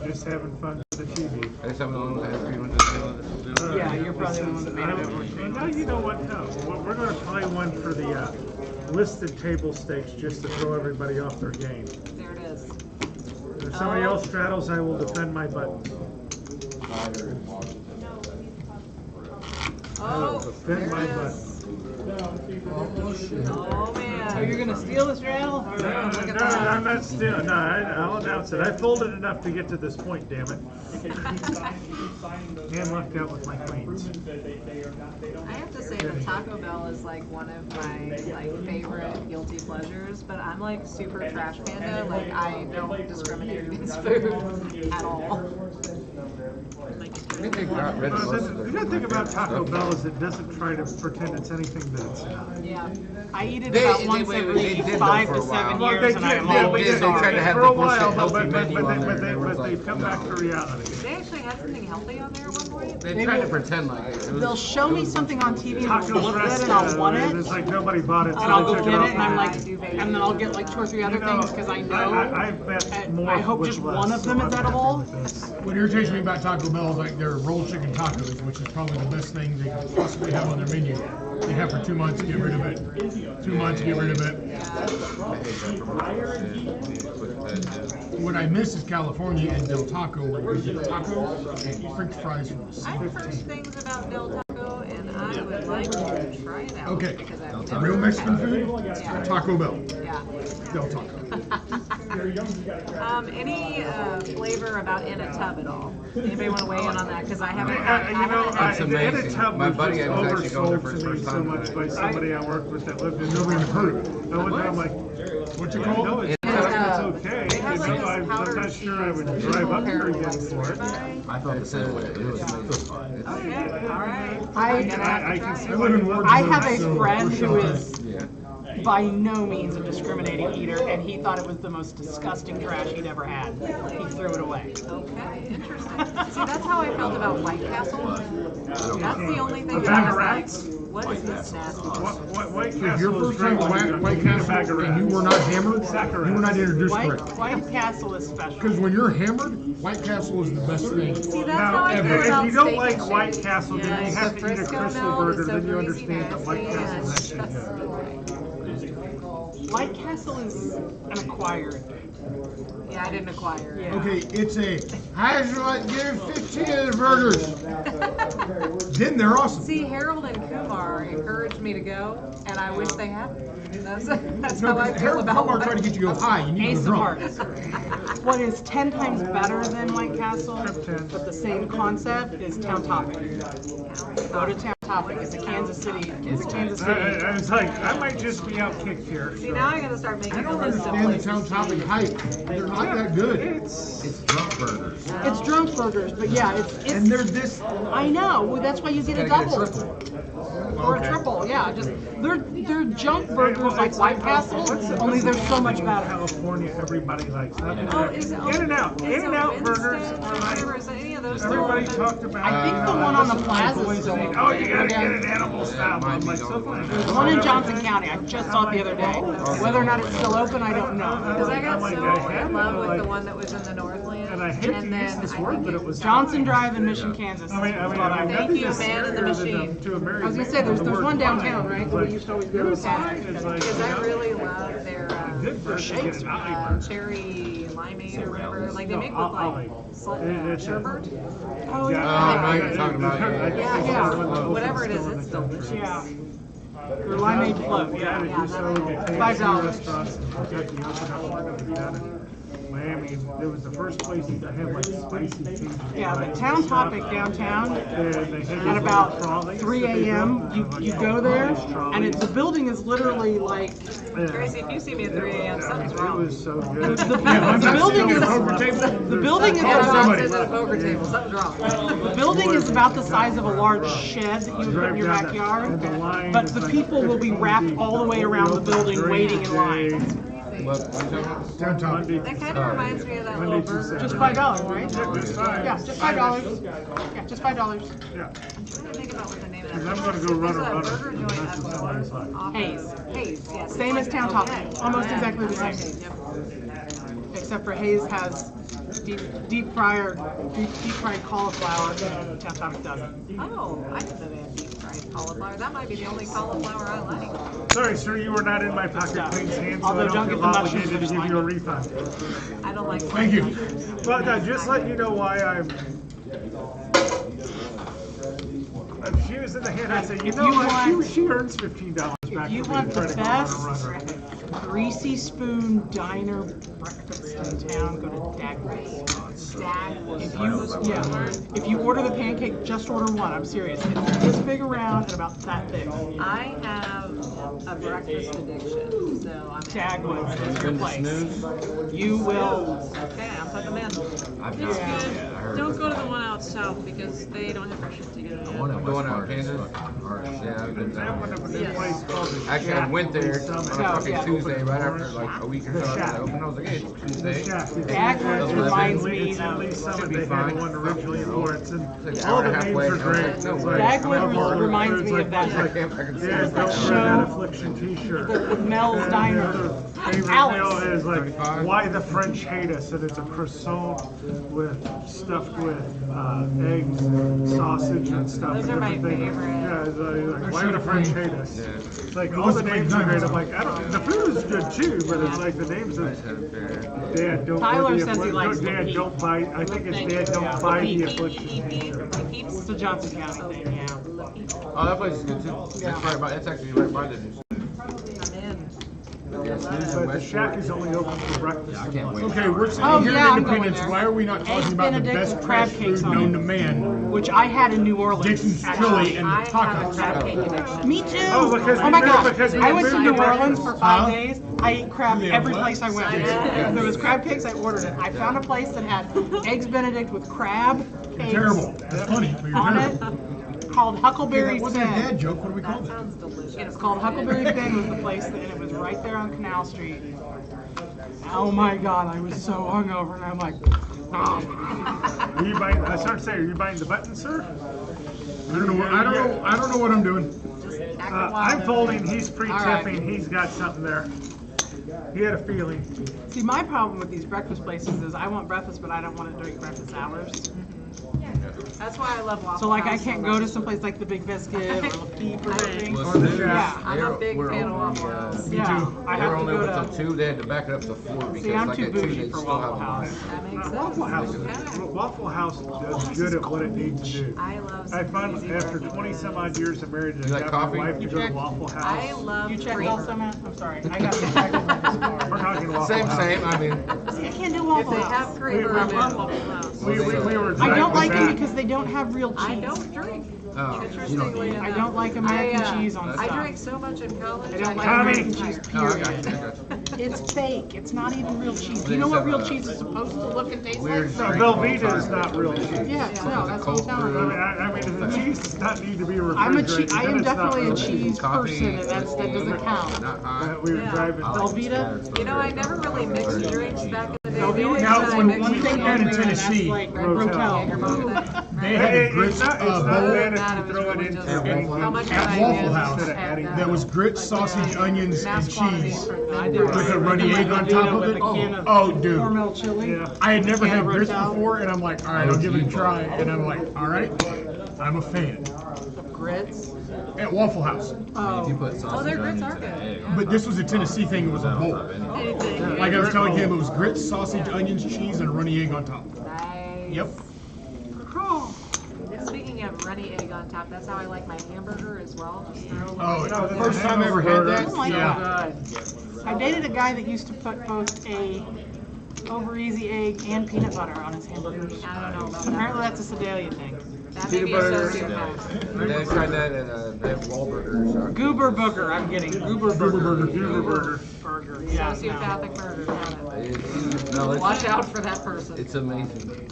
just having fun with the TV. I guess I'm the one that has green ones. Yeah, you're probably the one that made it. No, you know what? No, we're going to play one for the listed table stakes just to throw everybody off their game. there it is. If somebody else straddles, I will defend my buttons. Oh, Defend there my it is. buttons. Oh man. So you're gonna steal the straddle? Look at that. I'm not still. No, I'll announce it. I folded enough to get to this point. Damn it! And left out with my queens. I have to say that Taco Bell is like one of my favorite guilty pleasures, but I'm like super trash panda. Like I don't discriminate against food at all. The good thing about Taco Bell is it doesn't try to pretend it's anything that it's not. Yeah. I eat it about once every 5 to 7 years, and I'm always sorry. For a while, but they've come back to reality. They actually had something healthy on there at one point. They tried to pretend like it. They'll show me something on TV and I'll Tacos look at it and I'll want it. It's like nobody bought it, so And I'll they go took get it it off. and I'm like, and then I'll get like 2 or 3 other things because I know. I bet more. I hope with just less, one of so them is I'm happy edible. with this. What irritates me about Taco Bell is like their rolled chicken tacos, which is probably the best thing they could possibly have on their menu. They have for 2 months, get rid of it. 2 months, get rid of it. What I miss is California and Del Taco, where you get tacos and French fries from the I've heard things about Del Taco, and I would like to try it out. Okay, Because I've real Mexican never food, had it. Yeah. Taco Bell, Yeah. Del Taco. Any flavor about in a tub at all? Anybody want to weigh in on that? Because I haven't. That's amazing. My buddy had actually gone there for his first so time. much by somebody I worked with that lived in nobody even heard of it. And one time I'm like, what's it called? No, it's okay. You know, I'm not sure I would drive up there again for it. I thought the same way. It was fine. Okay, all right. I have a friend who is by no means a discriminating eater, and he thought it was the most disgusting trash he'd ever had. He threw it away. Okay, interesting. See, that's how I felt about White Castle. That's the only thing that I was like, what is this nasty? White If Castle your first time White Castle and you were not hammered, you were not introduced correctly. White Castle is special. Because when you're hammered, White Castle is the best thing. See, that's how I feel about if you don't Steak like and White Shake. Castle, then you have to eat a Crystal Burger, then you understand that White Castle is actually good. White Castle is an acquired. Yeah, I didn't acquire it. Okay, it's a, how'd you like to give 15 of the burgers? Then they're awesome. See, Harold and Kumar encouraged me to go, and I wish they hadn't. That's No, how I because feel Harold about Kumar tried to get you to go high. You need to Ace go of drunk. Hearts. What is 10 times better than White Castle, but the same concept, is Town Topic. Go to Town Topic. It's a Kansas City. It's a Kansas City. It's like, I might just be out kicked here. See, now I gotta start making I don't a list of understand the places. Town Topic hype. They're not that good. It's drunk burgers. It's drunk burgers, but yeah, it's And they're this. I know. Well, that's why you get a double or a triple. Yeah, just they're junk burgers like White Castle, only they're so much better. California, everybody likes that. Oh, is it? In-N-Out. In-N-Out burgers. Whatever, is any of those still Everybody open? talked about. I think the one on the plaza is still open. Oh, you gotta get an animal style. I'm like, so fun. There's one in Johnson County. I just saw it the other day. Whether or not it's still open, I don't know. Because I got so in love with the one that was in the Northland. And I hate to use this word, but it was Johnson Drive in Mission, Kansas. I mean, Thank you, Man in the Machine. To a I was gonna say there's one downtown, right? Where we used to always go to It's like, Because I really love their shakes. cherry limeade or whatever. Like they make with like salt sherbet. Oh I know you're talking about. Yeah. Whatever it is, it's delicious. Yeah. Their limeade float. Yeah. $5. Miami, it was the first place that had like spicy Cajun. Yeah, but Town Topic downtown at about 3 a.m. You go there, and the building is literally like. Tracy, if you see me at 3 a.m., something's wrong. It was so good. The building is Somebody's at a poker table. Something's wrong. The building is about the size of a large shed that you would put in your backyard, but the people will be wrapped all the way around the building waiting in line. Town Topic. That kind of reminds me of that little burger. Just $5, right? Yeah, just $5. Yeah, just $5. Yeah. I'm trying to think about what the name of that I'm gonna go run There's a around. burger joint up north. Hayes. Hayes, yes. Same as Town Topic. Almost exactly the same. Yep. Except for Hayes has deep fried cauliflower, and Town Topic doesn't. Oh, I didn't know they had deep fried cauliflower. That might be the only cauliflower I like. Sorry, sir, you were not in my pocket clean hands, so I Although don't don't feel get the mushrooms obligated to for give you a refund. I don't like. Thank you. But just let you know why I'm. If she was in the hand, I'd say, you know what? She earns $15 back. If you want the best greasy spoon diner breakfast in town, go to Dagwood's. If you order the pancake, just order one. I'm serious. It's this big around and about that big. I have a breakfast addiction, so I'm Dagwood's is your place. You will. Okay, I'm putting them in. It's good. Don't go to the one out south because they don't have their shit together. Going out Kansas? Yeah, I've been there. Yes. Actually, I went there on a fucking Tuesday right after like a week or so after I opened. I was like, hey, it's Tuesday. Dagwood's reminds me It's at least of. something they had one originally in Lawrence, and Like all the hour and a half names away. are great. No It's way. like Dagwood reminds me of that. Yeah, don't wear that affliction t-shirt. The Mel's Diner. Favorite meal Alice. is like why the French hate us, and it's a croissant stuffed with eggs, sausage, and stuff. Those are my favorite. Yeah, it's like why do the French hate us? It's like all the names are great. I'm like, the food is good too, but it's like the names are. Dad, don't. Tyler says he likes the Dad, Peep. don't buy. I think it's Dad, don't buy the affliction t-shirt. It's the Johnson County thing, yeah. Oh, that place is good too. It's right by. It's actually right by the. I'm in. Yeah, But the shack is only open for breakfast. I can't wait. Okay, we're sitting Oh, here yeah, in I'm Independence. going there. Why are we not talking Eggs about the Benedict best with crab trash cakes food on known it. to man? Which I had in New Orleans. Dixon's actually. chili and I the have a tacos. crab cake addiction. Me too. Oh, because Oh my we- gosh. because we I went to missed New the Orleans breakfast. for 5 Huh? days. I ate crab Yeah, every what? place I went. Yeah. If there was crab cakes, I ordered it. I found a place that had eggs Benedict with crab cakes Terrible. That's funny. But you're on terrible. it, called Huckleberry That wasn't a dad Bend. joke. What do we call That it? sounds delicious. It's called Huckleberry Bend was the place, and it was right there on Canal Street. Oh my God, I was so hungover, and I'm like, oh. Are you buying? I started to say, are you buying the button, sir? I don't know. I don't know what I'm doing. I'm folding. He's pre-tipping. He's got something there. He had a feeling. See, my problem with these breakfast places is I want breakfast, but I don't want it during breakfast hours. That's why I love Waffle So like I House can't so go to much. some place like the Big Biscuit or La Peep or something. Yeah. I'm a big fan of Waffle House. Yeah, I They have were to only go open to. till 2. They had to back it up to 4 because See, I'm like too at 2 bougie they for still have Waffle them. House. That makes sense. Waffle House. Okay. Waffle House does good at what it needs to do. I love I some find easy after breakfast. 20 some odd years of marriage, I You like got coffee? my wife to You go to checked? Waffle House. I love You checked creamer. also, Matt? I'm sorry. I got the check on this card. We're talking Waffle Same, House. same. I mean, See, I can't do If Waffle they House. have creamer, I'm in Waffle House. We were I don't like driving them because they don't have real cheese. I don't drink. oh, Interestingly enough. I don't like American cheese on I stuff. drank so much in college. I don't like Tommy. American cheese, oh, I got period. you. I got you. It's fake. It's not even real cheese. Do you know what real cheese is supposed to look and taste Weird like? No, Velveeta is not real cheese. Yeah, no, that's what I'm telling you. I mean, if the cheese does not need to be I'm a refrigerated, I then am it's not definitely a real cheese Coffee, person, and that doesn't count. Not hot. We were Yeah. driving. Velveeta? You know, I never really mixed drinks back in the day. The Velveeta only is Now, time I when mixed we was had in Velveeta, Tennessee, Like Rotel. Rotel. They had a grits It's not bowl bad if to it throw was it really into just- any- how much at did I Waffle get? House. Add That was grits, sausage, onions, and Mass quantity cheese for with a runny egg on top of it. Oh, dude. Hormel chili. I had never had grits Rotel. before, and I'm like, all right, I'll give it a try. And I'm like, all right, I'm a fan. Grits. At Waffle House. Oh, You put oh, sausage, their grits onions, are and good. egg. But this was a Tennessee thing, it was a bowl. Anything. Like I was telling him, it was grits, sausage, onions, cheese, and a runny egg on top. Nice. Yep. And speaking of runny egg on top, that's how I like my hamburger as well. Just throw Oh, my- the first time I ever had that, Oh my yeah. God. I dated a guy that used to put both a over easy egg and peanut butter on his hamburgers. I don't know about Apparently that. that's a Sedalia thing. That may be a sociopath. They tried that at they have Wahlburgers. Goober Booger, I'm getting. Goober Burger. Goober Burger. Yeah, no. Sociopathic burger. Got it. No, it's, Watch out for that person. it's amazing.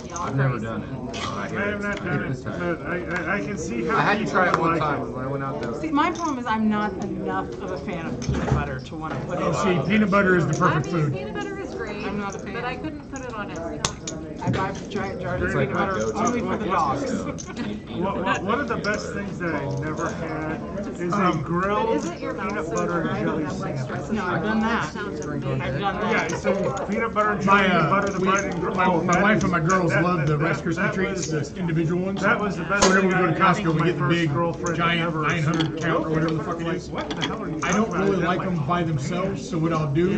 Y'all I've never crazy. done it. I have not done it, but I can see how I had to try it people one like time when I went out there. See, my problem is I'm not enough of a fan of peanut butter to want to put it Oh, on. see, peanut butter is the I perfect mean, food. peanut butter is great, I'm not a fan. but I couldn't put it on everything. I buy giant jars of It's like peanut my butter go-to. only for the dogs. One of the best things that I never had is a grilled Isn't your mouth peanut so butter dry? I jelly don't have like sandwich. stress. No, I've done that. Sounds I've amazing. done Yeah, that. so peanut butter jelly, butter the bread, and My wife and my girls love the Rice Krispie that treats, was- the individual ones. That was the best So whenever thing we go I to got Costco, from we my get the first big, girlfriend giant ever. 900 count or whatever the fuck it is. What the hell are you I don't talking really about? like them by themselves, so what I'll do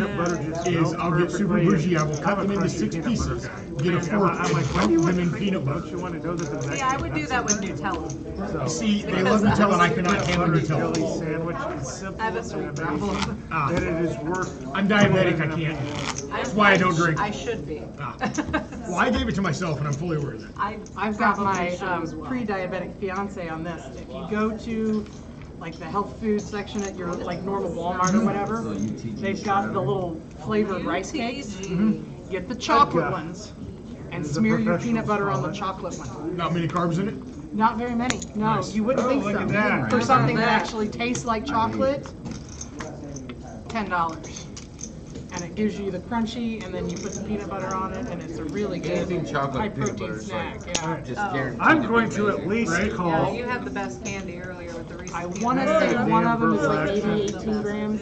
is I'll get super bougie. I will cut them into 6 pieces, get a fork, and dunk them in peanut butter. Don't you want to know that the See, I would do that with Nutella. See, they love Nutella, and I cannot handle jelly Nutella. sandwich is simple I have a sweet problem. Ah, and it is worth. I'm diabetic, I can't. That's why I don't drink. I should be. Ah. Well, I gave it to myself, and I'm fully aware of that. I've got my Probably should as well. pre-diabetic fiance on this. If you go to like the health food section at your like normal Walmart or whatever, they've got the little flavored rice cakes. Get the chocolate ones and smear your peanut butter on the chocolate one. Not many carbs in it? Not very many. No, you wouldn't think look so. at that. For something that actually tastes like chocolate, $10. And it gives you the crunchy, and then you put the peanut butter on it, and it's a really good Anything chocolate high peanut protein butter is snack. like Yeah. just Oh. guaranteed. I'm to going be to at amazing. least Yeah, call. you had the best candy earlier with the Reese's. I Peanut want to Butter. say one of them is like 80, 18 grams.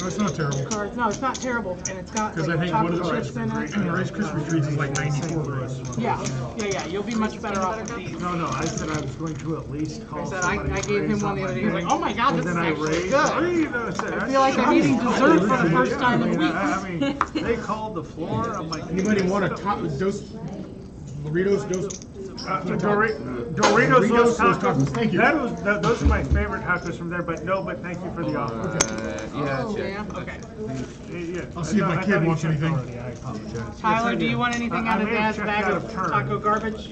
No, it's not terrible. Carbs. No, it's not terrible, and it's got Because I like think one of the chocolate chips in it. Rice Krispie treats is like 94 grams. Yeah. You'll be much better off with these. No, I said I was going to at least call. I said somebody I to gave him raise one the on other my day. He's like, name. oh my god, this And is then I actually raised. good. I feel like I'm eating dessert for the first time in weeks. I mean, they called the floor. I'm like, Anybody want a top dose, Doritos dose Doritos Los Los Tacos. Thank you. Those are my favorite tacos from there, but thank you for the offer. Okay. Yeah. I'll see if my kid wants anything. I apologize. Tyler, do you want anything out of Dad's bag of taco garbage?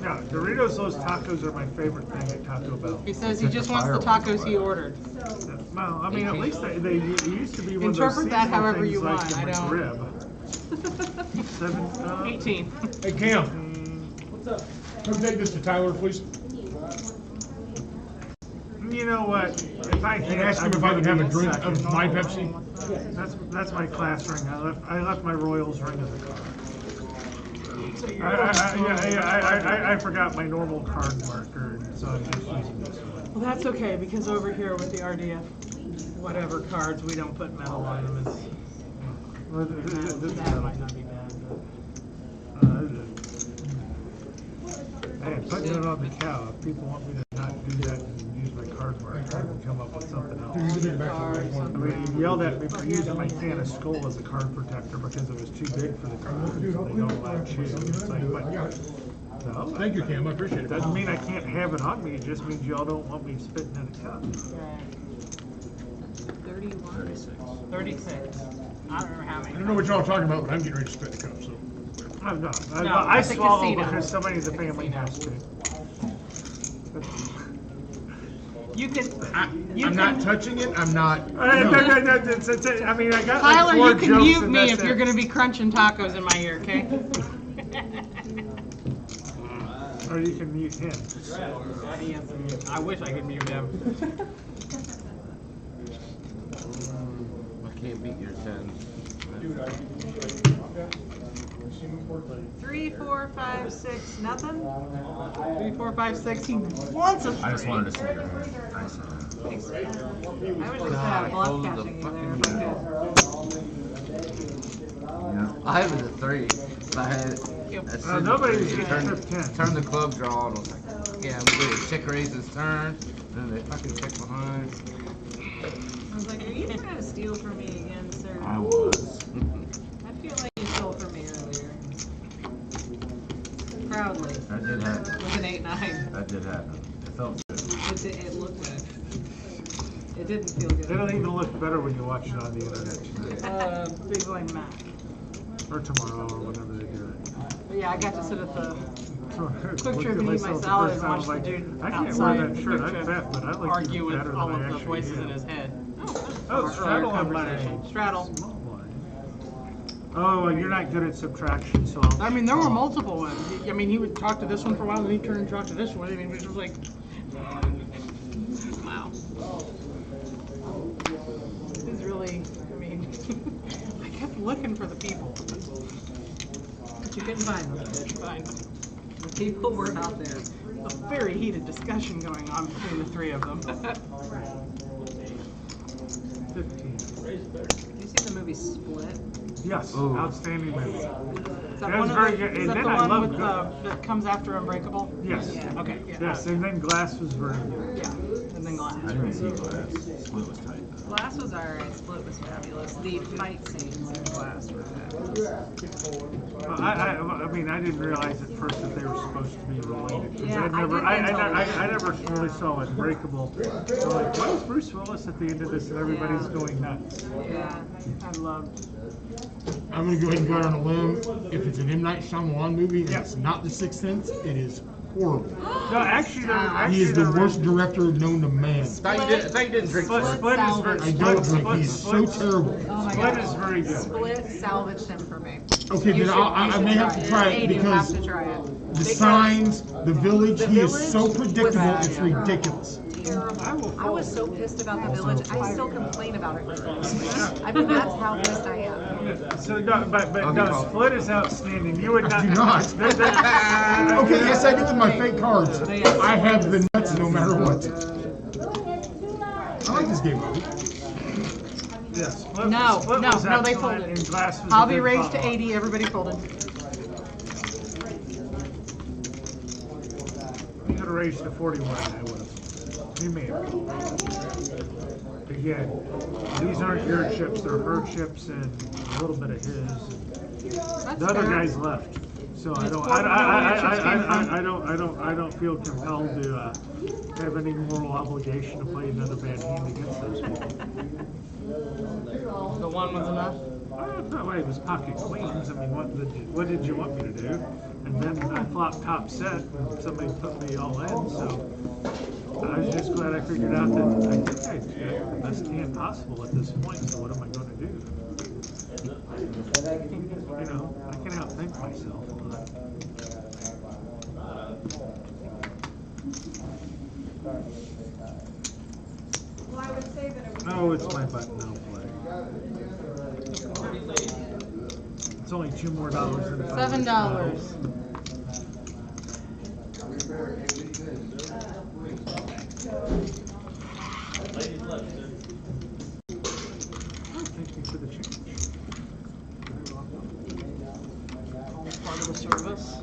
No, Doritos Los Tacos are my favorite thing at Taco Bell. He says he just wants the tacos he ordered. Well, I mean, at least they used to be one of those Interpret that seasonal however things you like want. the I don't. McRib. 18. Hey, Cam. What's up? Come take this to Tyler, please. You know what? If I And ask him if I would have a drink of my Pepsi. That's my class ring. I left my Royals ring in the car. I forgot my normal card marker, so I'm just using this one. Well, that's okay because over here with the RDF, whatever cards, we don't put metal on them. That might not be bad. Hey, putting it on the cow. If people want me to not do that and use my card marker, I can come up with something else. I mean, he yelled at me for using my can of Skull as a card protector because it was too big for the cards. They don't allow chew. It's like, but no. Thank you, Cam. I appreciate it. Doesn't mean I can't have it on me. It just means y'all don't want me spitting in a cup. 31. 36. I don't remember how many. I don't know what y'all are talking about, but I'm getting ready to spit the cup, so. I'm not. No, I at the swallow casino. because somebody in the family has to. You can. I'm not touching it. I'm not. No. I mean, I got Tyler, like 4 you can jokes mute and me that's if you're it. going to be crunching tacos in my ear, okay? Or you can mute him. I wish I could mute him. I can't beat your 10. 3, 4, 5, 6, nothing. 3, 4, 5, 6. He wants a. I just wanted to see your hand. I saw it. I would just have bluff catching you there if I could. Yeah. I have it at 3. I had nobody's turned getting 10. the club draw and was like, yeah, I'm good. Check raises turn, and then they fucking check behind. I was like, are you trying to steal from me again, sir? I was. I feel like you stole from me earlier. Proudly. That did happen. With an 8-9. That did happen. It felt good. It looked good. It didn't feel good. It'll even look better when you watch it on the internet tonight. Big Lane Mac. Or tomorrow, or whenever they do it. But yeah, I got to sit at the Quick Look Trip at and eat my myself the salad first and time, watch the like, dude I can't outside wear that the shirt. Quick I'm Trip fat, but I like argue you with better all than I of the actually voices am. in his head. Oh, straddle on my Straddle. Oh, you're not good at subtraction, so I mean, there were multiple ones. I mean, he would talk to this one for a while, and then he'd turn and talk to this one. I mean, it was just like, wow. It was really, I mean, I kept looking for the people. But you couldn't find them. Couldn't find them. The people were out there. A very heated discussion going on between the three of them. 15. Have you seen the movie Split? Yes, Ooh. outstanding movie. Is that That was one of very the, good. is And that then the I one love with that comes after Unbreakable? Yes. Okay. Yeah. Yes, and then Glass was very good. Yeah. And then Glass. I didn't see Glass. Split was tight. Glass was alright. Split was fabulous. The fight scenes in Glass were fabulous. I mean, I didn't realize at first that they were supposed to be related. 'Cause Yeah, I never I never really saw Unbreakable. So like, why is Bruce Willis at the end of this and everybody's going nuts? Yeah. I loved. I'm going to go ahead and go out on a limb. If it's an M. Night Shyamalan movie and it's not The Sixth Sense, it is horrible. No, actually, He is the worst director known to man. I thought you didn't drink Split is very I don't drink. He's so terrible. Oh my Split God. is very good. Split salvaged him for me. Okay, You then should- I you may should have to try it Aiden, you have because to try it. the Because signs, the village, The he is Village so was predictable, bad. it's ridiculous. Terrible. I was so pissed about The Village. I still complain about it. I mean, that's how pissed I am. So no, but no, Split is outstanding. You would not. I do not. Okay, yes, I do with my fake cards. I have the nuts no matter what. I like this game, Bobby. Yes. Split, No, Split no, was no, they excellent, folded. and Glass was a Hobby good raised to follow-up. 80, everybody folded. He could have raised to 41, I would have. He may have. Again, these aren't your chips, they're her chips and a little bit of his. The other guys left. So And I it's don't, part of where your chips came from. I don't feel compelled to have any moral obligation to play another bad hand against those people. The one was enough? No way, it was pocket queens. I mean, what did you want me to do? And then I flopped top set, and somebody put me all in, so I was just glad I figured out that I think I got the best hand possible at this point, so what am I going to do? You know, I can outthink myself. Well, I would say that it was. Oh, it's my button now play. It's only $2 more than if I was $7. Thank you for the change. Part of the service.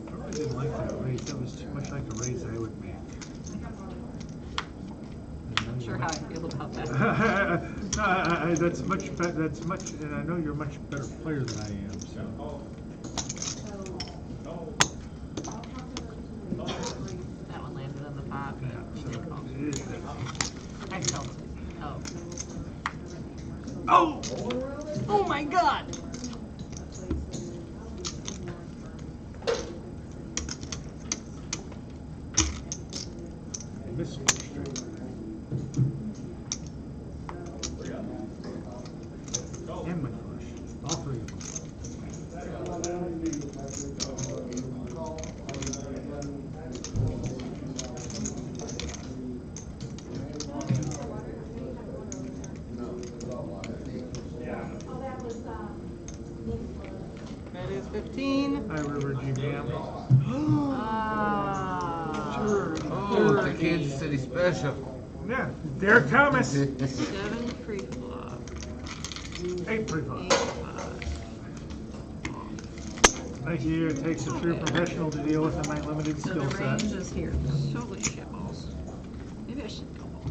I really didn't like that raise. That was too much like a raise I would make. Not sure how I feel about that. That's much better. That's much, and I know you're a much better player than I am. So. That one landed on the pot. Yeah, so I felt it. Oh. Oh! Oh my God! I missed it straight. And my flush. All three of them. That is 15. Hi, River G Bam. Oh, the Kansas City Special. Yeah, Derek Thomas. 7 pre-flop. 8 pre-flop. Thank you. It takes a true professional to deal with my limited So skill the set. range is here. Holy shit balls. Maybe I should go ball.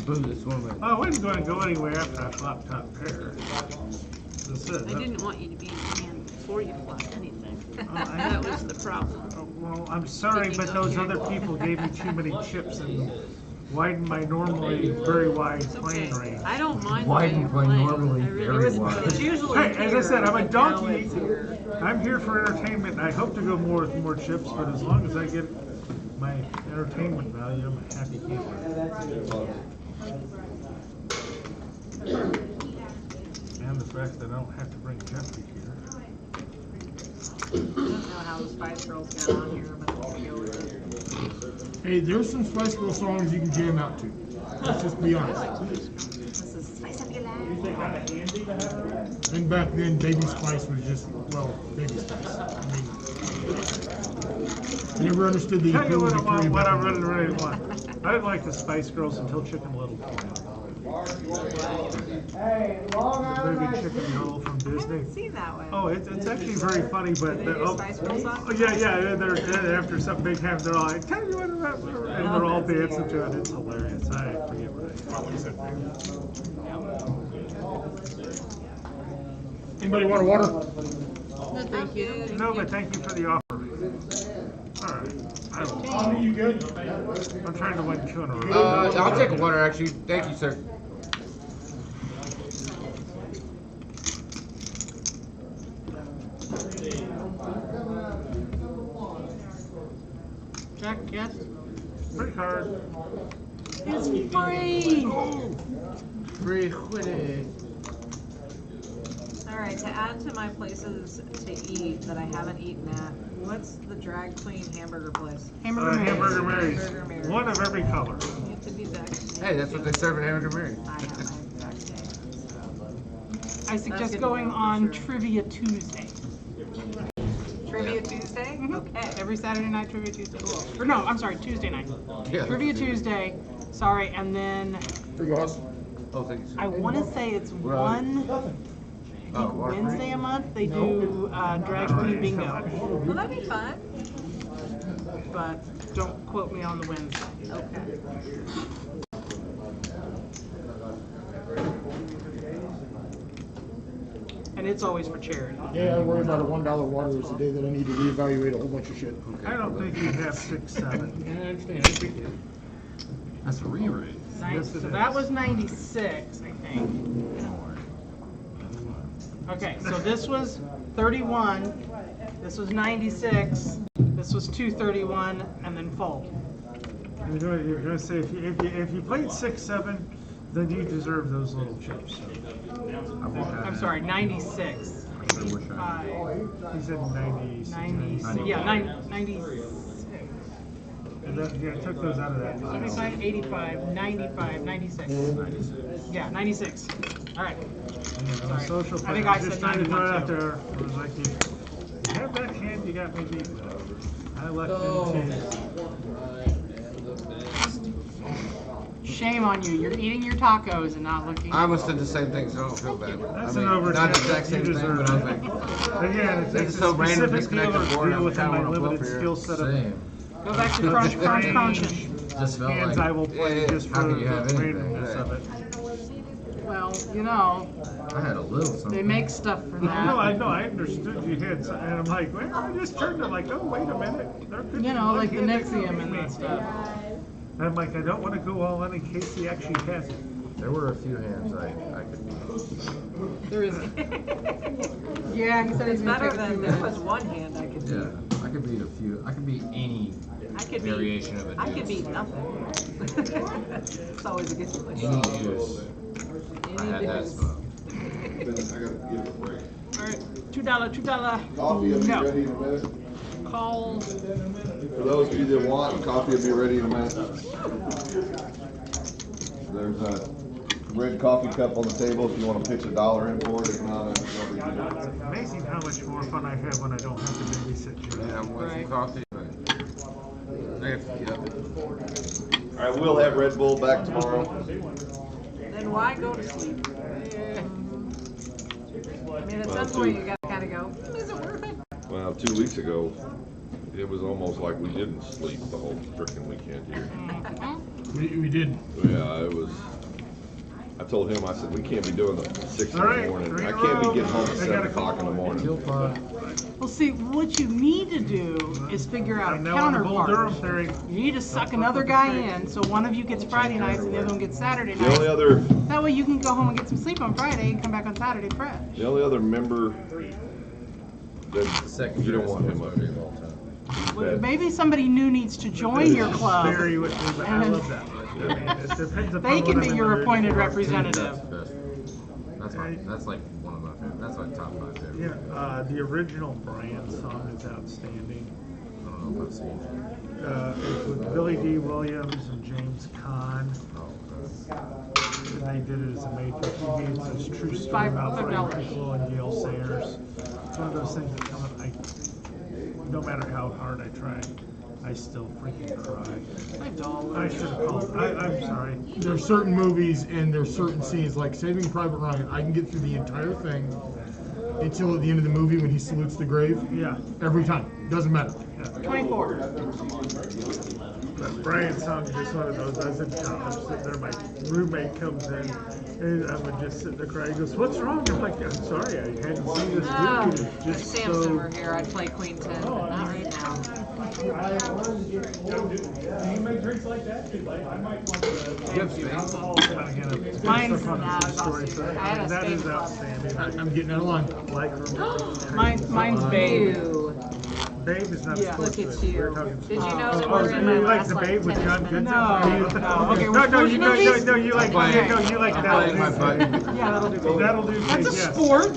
Boom, this woman. Oh, I wasn't going to go anywhere after I flopped top pair. That's it. I didn't want you to be in the hand before you flopped anything. I- That was the problem. Well, I'm sorry, but those other people gave me too many chips and widened my normally very wide playing range. I don't mind Widened my normally I really very wide. It's usually Hey, as I said, I'm a here, but now donkey. it's here. I'm here for entertainment, and I hope to go more with more chips, but as long as I get my entertainment value, I'm a happy camper. And the fact that I don't have to bring Jeffrey here. I don't know how the Spice Girls got on here, but we'll go with it. Hey, there's some Spice Girl songs you can jam out to. Let's just be honest. This is Spice Up Your Life. And back then, Baby Spice was just, well, Baby Spice. I mean, I never understood the Tell you appeal what of I want, Victoria what I Beckham. really want. I didn't like the Spice Girls until Chicken Little came out. The movie Chicken Little from Disney. I've seen that one. Oh, it's actually very funny, but Do they do Spice Girls songs? oh, yeah. They're after something big happens, they're all like, "Tell you what about," and they're all dancing to it. It's hilarious. I forget what Anybody want a water? No, thank you. No, but thank you for the offer. All right. Oh, you good? I'm trying to win 2 in a row. I'll take a water, actually. Thank you, sir. Jack, yes? Free card. It's free! Free quitting. All right, to add to my places to eat that I haven't eaten at, what's the drag queen hamburger place? Hamburger Mary's. Hamburger Mary's. One of every color. You have to be vexed. Hey, that's what they serve at Hamburger Mary. I have my exact name. I suggest going on Trivia Tuesday. Trivia Tuesday? Okay. Every Saturday night, Trivia Tuesday. Or no, I'm sorry, Tuesday night. Yeah. Trivia Tuesday. Sorry, and then For yours. Oh, thank you. I want to say it's one Wednesday a month. They do drag queen bingo. Well, that'd be fun. But don't quote me on the Wednesday. Okay. And it's always for charity. Yeah, I worry about a $1 water is the day that I need to reevaluate a whole bunch of shit. I don't think you have 6, 7. Yeah, I understand. That's a re-rate. So that was 96, I think. Okay, so this was 31, this was 96, this was 231, and then fold. You're gonna say if you played 6, 7, then you deserve those little chips. I'm sorry, 96. He said 96. 96. Yeah, 96. And then, yeah, took those out of that. 75, 85, 95, 96. Yeah, 96. All right. Sorry. Social I think I just said trying to throw it 91 out too. there. It was like you have that hand, you got me beat. I left in 10. Shame on you. You're eating your tacos and not looking. I almost did the same thing, so I don't feel bad. That's I mean, an overstep. not the exact same You thing, deserve but I was it. like, Again, it's so random, specific disconnected deal board, deal I'm within my kinda wanna limited flip here. skill set of Go back to crunch, crunch, crunching. just felt hands like, I will play just how for can the you have anything? randomness of it. Well, you know, I had a little something. they make stuff for that. No, I know, I understood you had some, and I'm like, well, I just turned it like, oh, wait a minute. There could You be know, one like the hand that Nexium could and be that me. stuff. And I'm like, I don't want to go all in case he actually has it. There were a few hands I could beat. There is. Yeah, he said It's he's gonna better take a than few there minutes. was one hand I could do. Yeah, I could beat a few. I could beat any I could variation beat, of a I could deuce. beat nothing. It's always a good choice. Any deuce. I had that deuce. spot. I gotta give it a break. All right, $2. Coffee will be No. ready in a minute. Call. For those of you that want, coffee will be ready in a minute. There's a red coffee cup on the table if you want to pitch $1 in for it. If not, it's no big deal. It's amazing how much more fun I have when I don't have to babysit you. Yeah, I want some coffee. But I have to get up. All right, we'll have Red Bull back tomorrow. Then why go to sleep? I mean, at some point you gotta kind of go, is it worth it? Well, 2 weeks ago, it was almost like we didn't sleep the whole frickin' weekend here. We did. Yeah, it was. I told him, I said, we can't be doing the 6 in All the right, morning. 3 I in a can't be row. getting home at I 7 gotta o'clock in the morning. Well, see, what you need to do is figure out a I'm now on the Bull Durham counterpart. theory. You need to suck another guy in, so one of you gets Friday nights and the other one gets Saturday The only nights. other, That way you can go home and get some sleep on Friday and come back on Saturday fresh. the only other member that you don't want him up here. Well, maybe somebody new needs to join your club. Very with me, but I and love that. I mean, it depends upon They what can I'm be in your the mood appointed for. representative. That's like one of my favorites. That's like top 5 favorites. Yeah, the original Brand song is outstanding. I don't know if I've seen it. It's with Billy D. Williams and James Caan. And they did it as a made-for-TV. It's a true story about Frank $5. Piccolo and Yale Sayers. It's one of those things that come up, no matter how hard I try, I still freaking cry. I should have called. I'm sorry. There's certain movies and there's certain scenes, like Saving Private Ryan. I can get through the entire thing until at the end of the movie when he salutes the grave. Yeah. Every time. Doesn't matter. 24. That Brian song is just one of those. I was in college, sitting there, my roommate comes in, and I would just sit there crying. He goes, "What's wrong?" I'm like, "I'm sorry, I hadn't seen this Oh, movie." if It's just Samson so. were here, I'd play Queen 10, but not right now. You make drinks like that, dude. Like, I might want to. Mine's That is outstanding. I'm getting out of line. Like, Mine's Babe. Babe is not Yeah. supposed Look to. at you. We're talking- Did you know that Oh, we're so in you the like last the like Babe with 10 John minutes? Goodson? No. Okay, no, we're no, you like fortunately- no, you like that. Yeah, that'll do. That'll do. That's a yes. sport.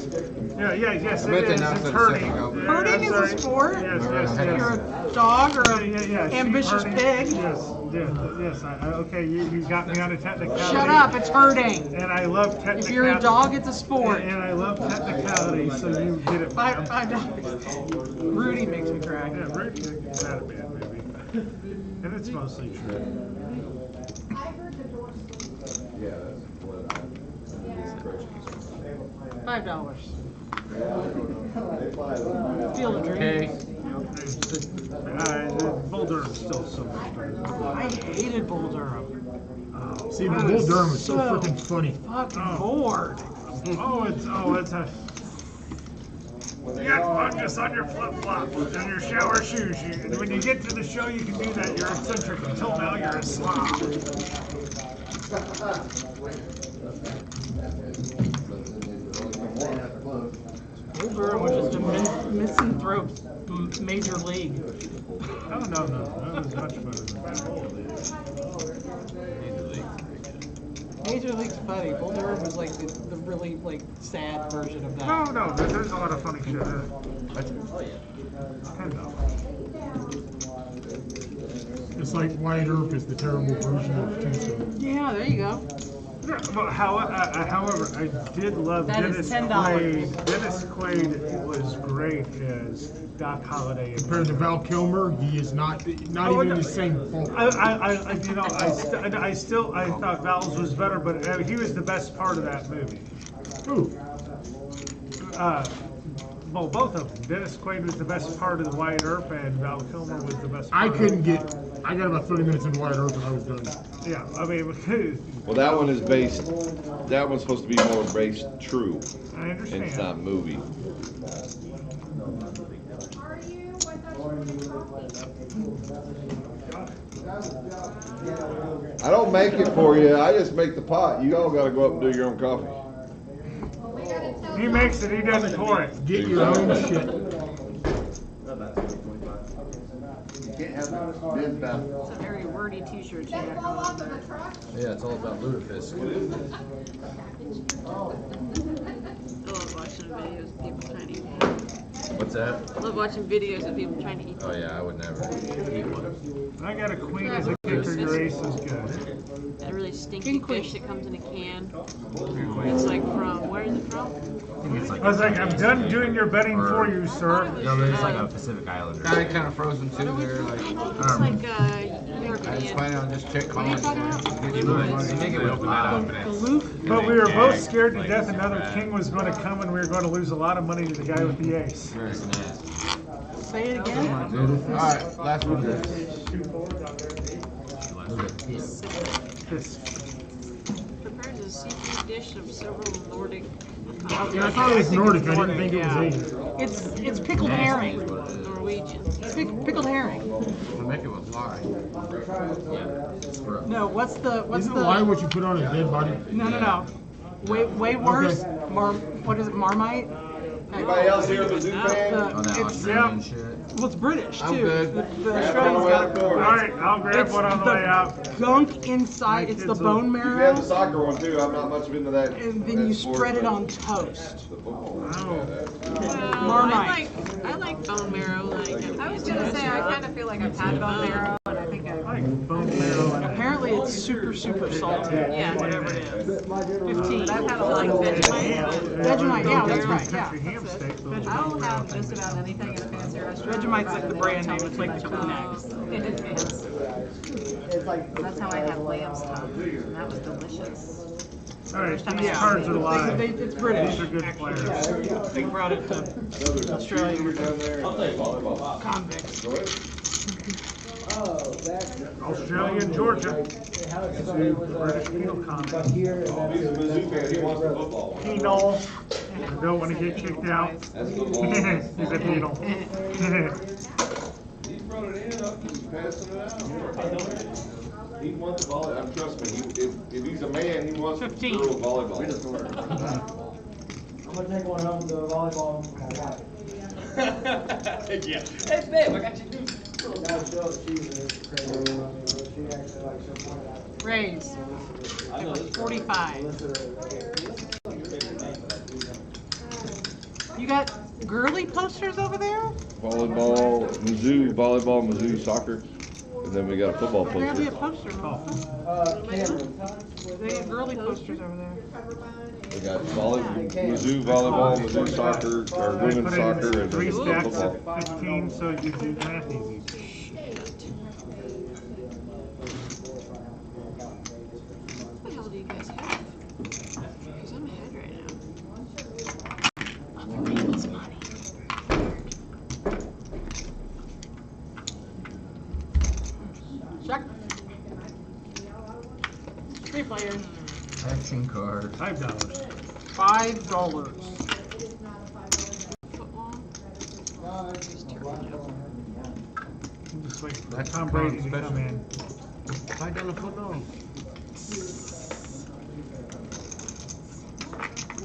Yes, I it bet is. they It's announced it a hurting. second ago. Herding I'm is a sorry. sport. Yes, If yes. you're a dog or an Yeah, ambitious sheep pig. herding. Yes. Okay, you got me on a technicality. Shut up, it's herding. And I love technicality. If you're a dog, it's a sport. And I love technicality, so you get it. $5. Rudy makes me cry. Yeah, Rudy is not a bad movie. And it's mostly true. Yeah, that's what $5. Field of Dreams. Bull Durham's still so much better. I hated Bull Durham. See, but Bull Durham is so freaking funny. Fucking bored. It's a. You got fungus on your flip-flops and your shower shoes. When you get to the show, you can do that. You're eccentric. Until now, you're a slob. Bull Durham was just a misanthrope major league. No. That was much better than that. Major League's funny. Bull Durham was like the really like sad version of that. No, there's a lot of funny shit. It's like Wyatt Earp is the terrible version of Tombstone. Yeah, there you go. Yeah, but however, I did love That is Dennis $10. Quaid. Dennis Quaid was great as Doc Holliday. Compared to Val Kilmer, he is not even in the same fault. I thought Val's was better, but he was the best part of that movie. Who? Well, both of them. Dennis Quaid was the best part of the Wyatt Earp, and Val Kilmer was the best part. I got about 30 minutes into Wyatt Earp and I was done. Yeah, I mean, Well, that one is based. That one's supposed to be more based true. I understand. It's not movie. I don't make it for you. I just make the pot. You all got to go up and do your own coffee. He makes it. He doesn't pour it. Get your own shit. It's a very wordy t-shirt you got going there. Yeah, it's all about lutefisk. I love watching videos of people trying to eat one. What's that? I love watching videos of people trying to eat Oh yeah, I would never eat one. I got a queen as a kicker. Your ace is good. that really stinky fish that comes in a can. It's like from, where is it from? I was like, I'm done doing your betting for you, sir. No, but it's like a Pacific Islander. Kind of frozen too. They're like. It's like European. I just planning on just check What are you talking about? But we were both scared to death another king was going to come and we were going to lose a lot of money to the guy with the ace. Say it again. Alright, last one. Prepares a seafood dish of several Nordic. Yeah, I thought it was Nordic. I didn't think it was Asian. It's pickled herring. Norwegian. Pickled herring. We'll make it with lye. No, what's the Isn't lye what you put on a dead body? No. Way worse. What is it? Marmite. Anybody else here a Mizzou fan? Australian shit. Well, it's British too. I'm good. The Australians got it. Alright, I'll grab one on the way out. Gunk inside. It's the bone You have marrow. the soccer one too. I'm not much into that. And then you spread it on toast. Marmite. I like bone marrow. I was gonna say, I kind of feel like I've had bone marrow, and I think I like bone marrow. Apparently, it's super salty. Yeah, whatever it is. 15. But I've had a lot of Vegemite. Vegemite, yeah, that's right. Yeah. I'll have just about anything in a fancy restaurant. Vegemite's like the brand name. It's like the Kleenex. In advance. That's how I had lamb's tongue, and that was delicious. Alright, these cards are live. It's British. These are good players. They brought it to Australia. Convicts. Australia and Georgia. British penal colony. Penal. I don't want to get kicked out. He's a penal. He brought it in up, he's passing it out. He wants volleyball. Trust me, if he's a man, he wants to throw volleyball. I'm gonna take one home to volleyball with my wife. Yeah. Hey, babe, I got you. Raise. 45. You got girly posters over there? Volleyball, Mizzou, soccer. And then we got a football There gotta be a poster. poster. They got girly posters over there. We got Mizzou volleyball, Mizzou soccer, or women's soccer, and 3 then stacks football. of 15, so you do math easy. What the hell do you guys have? Because I'm ahead right now. 3 players. 15 cards. $5. $5. I'm just waiting for That's Tom the Brady to special. come in. Fight down the foot long.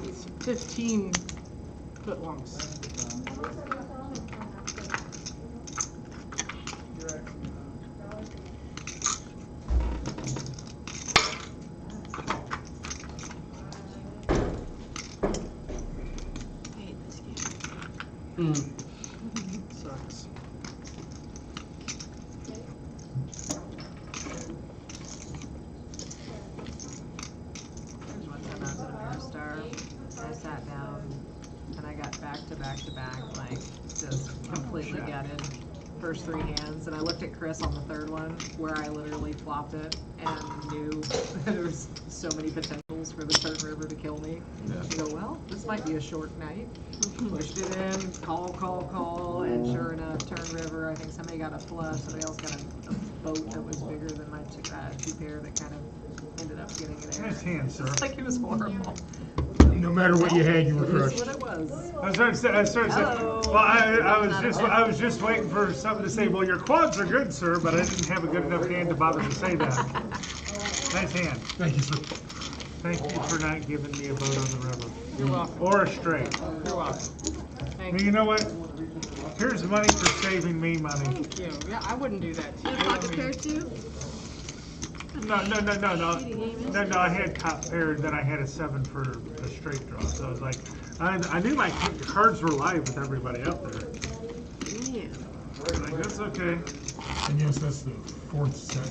It's 15 footlongs. Sucks. There's one time I was at a Bear Star, I sat down and I got back to back to back, like just completely gutted. First 3 hands, and I looked at Chris on the 3rd one where I literally flopped it and knew there was so many potentials for the turn river to kill me. I go, well, this might be a short night. Pushed it in, call, and sure enough, turn river. I think somebody got a flush, somebody else got a boat that was bigger than my 2 pair that kind of ended up getting it in. Nice hand, sir. It's like it was horrible. No matter what you had, you were That's crushed. what it was. I started saying, well, I was just waiting for something to say, well, your quads are good, sir, but I didn't have a good enough hand to bother to say that. Nice hand. Thank you, sir. Thank you for not giving me a boat on the river. You're welcome. Or a straight. You're welcome. Thank You know what? Here's money for saving me money. Thank you. Yeah, I wouldn't do that to you. Pocket pair too? No, I had top pair, then I had a 7 for a straight draw. So I was like, I knew my cards were live with everybody out there. Yeah. Like, that's okay. And yes, that's the 4th set.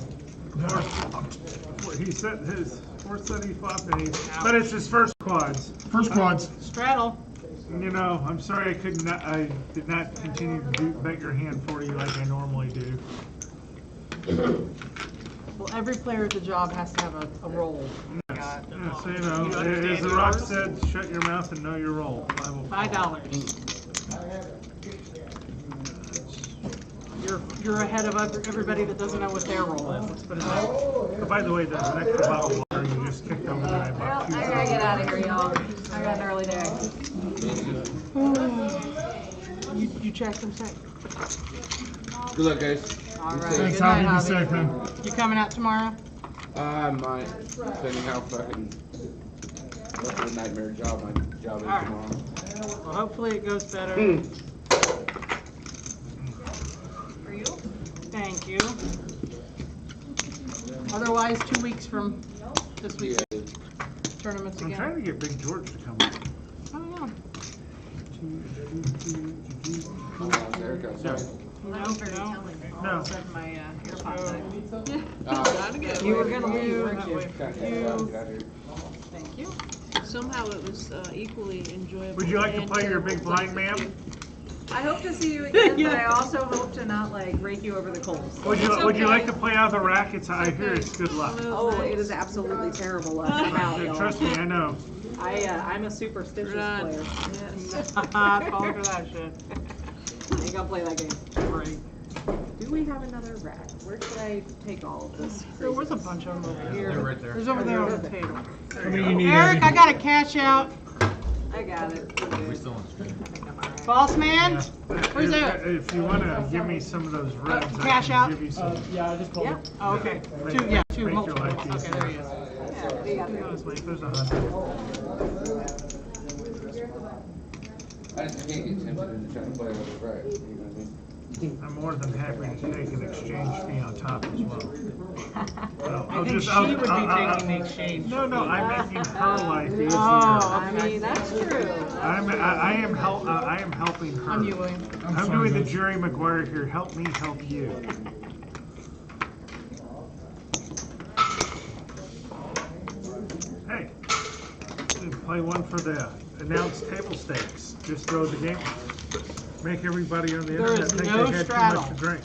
He said his 4th set he flopped, but it's his first quads. First quads. Straddle. You know, I'm sorry I did not continue to bet your hand for you like I normally do. Well, every player at the job has to have a role. Yeah, so you know, as The Rock said, shut your mouth and know your role. $5. You're ahead of everybody that doesn't know what their role is. Let's put it that way. Oh, by the way, the extra bottle of water you just kicked over that I Well, bought. I gotta get out of here, y'all. I got an early day. You checked them safe. Good luck, guys. All right. Thanks, Good night, Javi. Be Javi. safe, man. You coming out tomorrow? I might, depending how fucking what the nightmare job my job is All right. tomorrow. Well, hopefully it goes better. For you? Thank you. Otherwise, 2 weeks from this week's tournaments I'm again. trying to get Big George to come. Oh, Sorry. That was very telling. All No. of a sudden, my AirPods died. You were gonna leave, weren't you? Thank you. Somehow it was equally enjoyable. Would you like to and play your terrible big blind playing with man? I hope to see you again, but I also hope to not like rake you over the coals. Would you like to play out the rack? I hear it's good luck. Oh, it is absolutely terrible luck. I'm out, y'all. Trust me, I know. I'm a superstitious player. Fall for that shit. I ain't gonna play that game. Right. Do we have another rack? Where should I take all of this? There was a bunch of them over here. They're right there. There's over there on the table. How many you need, Eric, Abby? I got a cash out. I got it. We still on stream. Boss man, where's that? If you want to give me some of those reds, Cash I out? can give you some. Yeah, I just pulled Yeah. it. Oh, okay. Make- Two, yeah, two make holds. your life Okay, easier. there he is. Yeah, what do you got there? There's 100. I just can't get tempted into trying to play with the right, you know what I mean? I'm more than happy to take an exchange fee on top as well. I think she would be taking the exchange. No, I'm making her life easier. Oh, I mean, that's true. I am helping her. I'm you, William. I'm doing the Jerry Maguire here. Help me help you. Hey, you play one for the announced table stakes. Just throw the game. Make everybody on the There internet is think no they had straddle. too much to drink.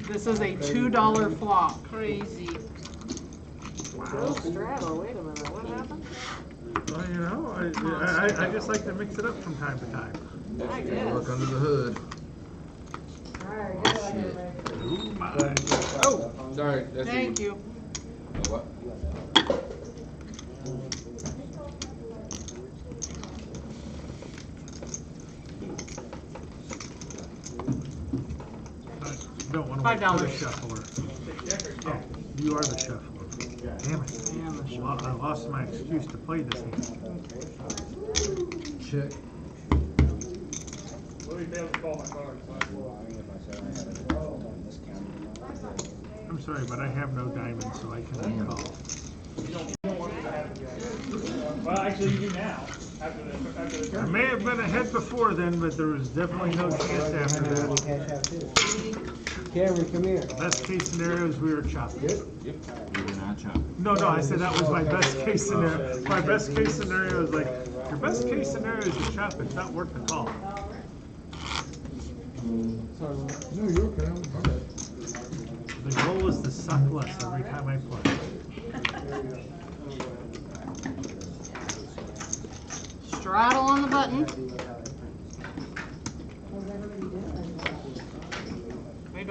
This is a $2 flop. Crazy. Oh, straddle. Wait a minute. What happened? Well, you know, I just like to mix it up from time to time. I guess. Look under the hood. Alright, good luck, everybody. Ooh, my. Oh, Sorry, that's thank you. What? $5. Shuffler. Oh, you are the shuffler. Damn it. Well, I lost my excuse to play this game. Check. I'm sorry, but I have no diamonds, so I cannot call. Well, actually, you do now. I may have been ahead before then, but there was definitely no chance after that. Cameron, come here. Best case scenario is we were chopping. Yep. We were not chopping. No, I said that was my best case scenario. My best case scenario is like, your best case scenario is to chop. It's not worth the call. No, you're okay. I'm okay. The goal is to suck less every time I play. Straddle on the button. $8.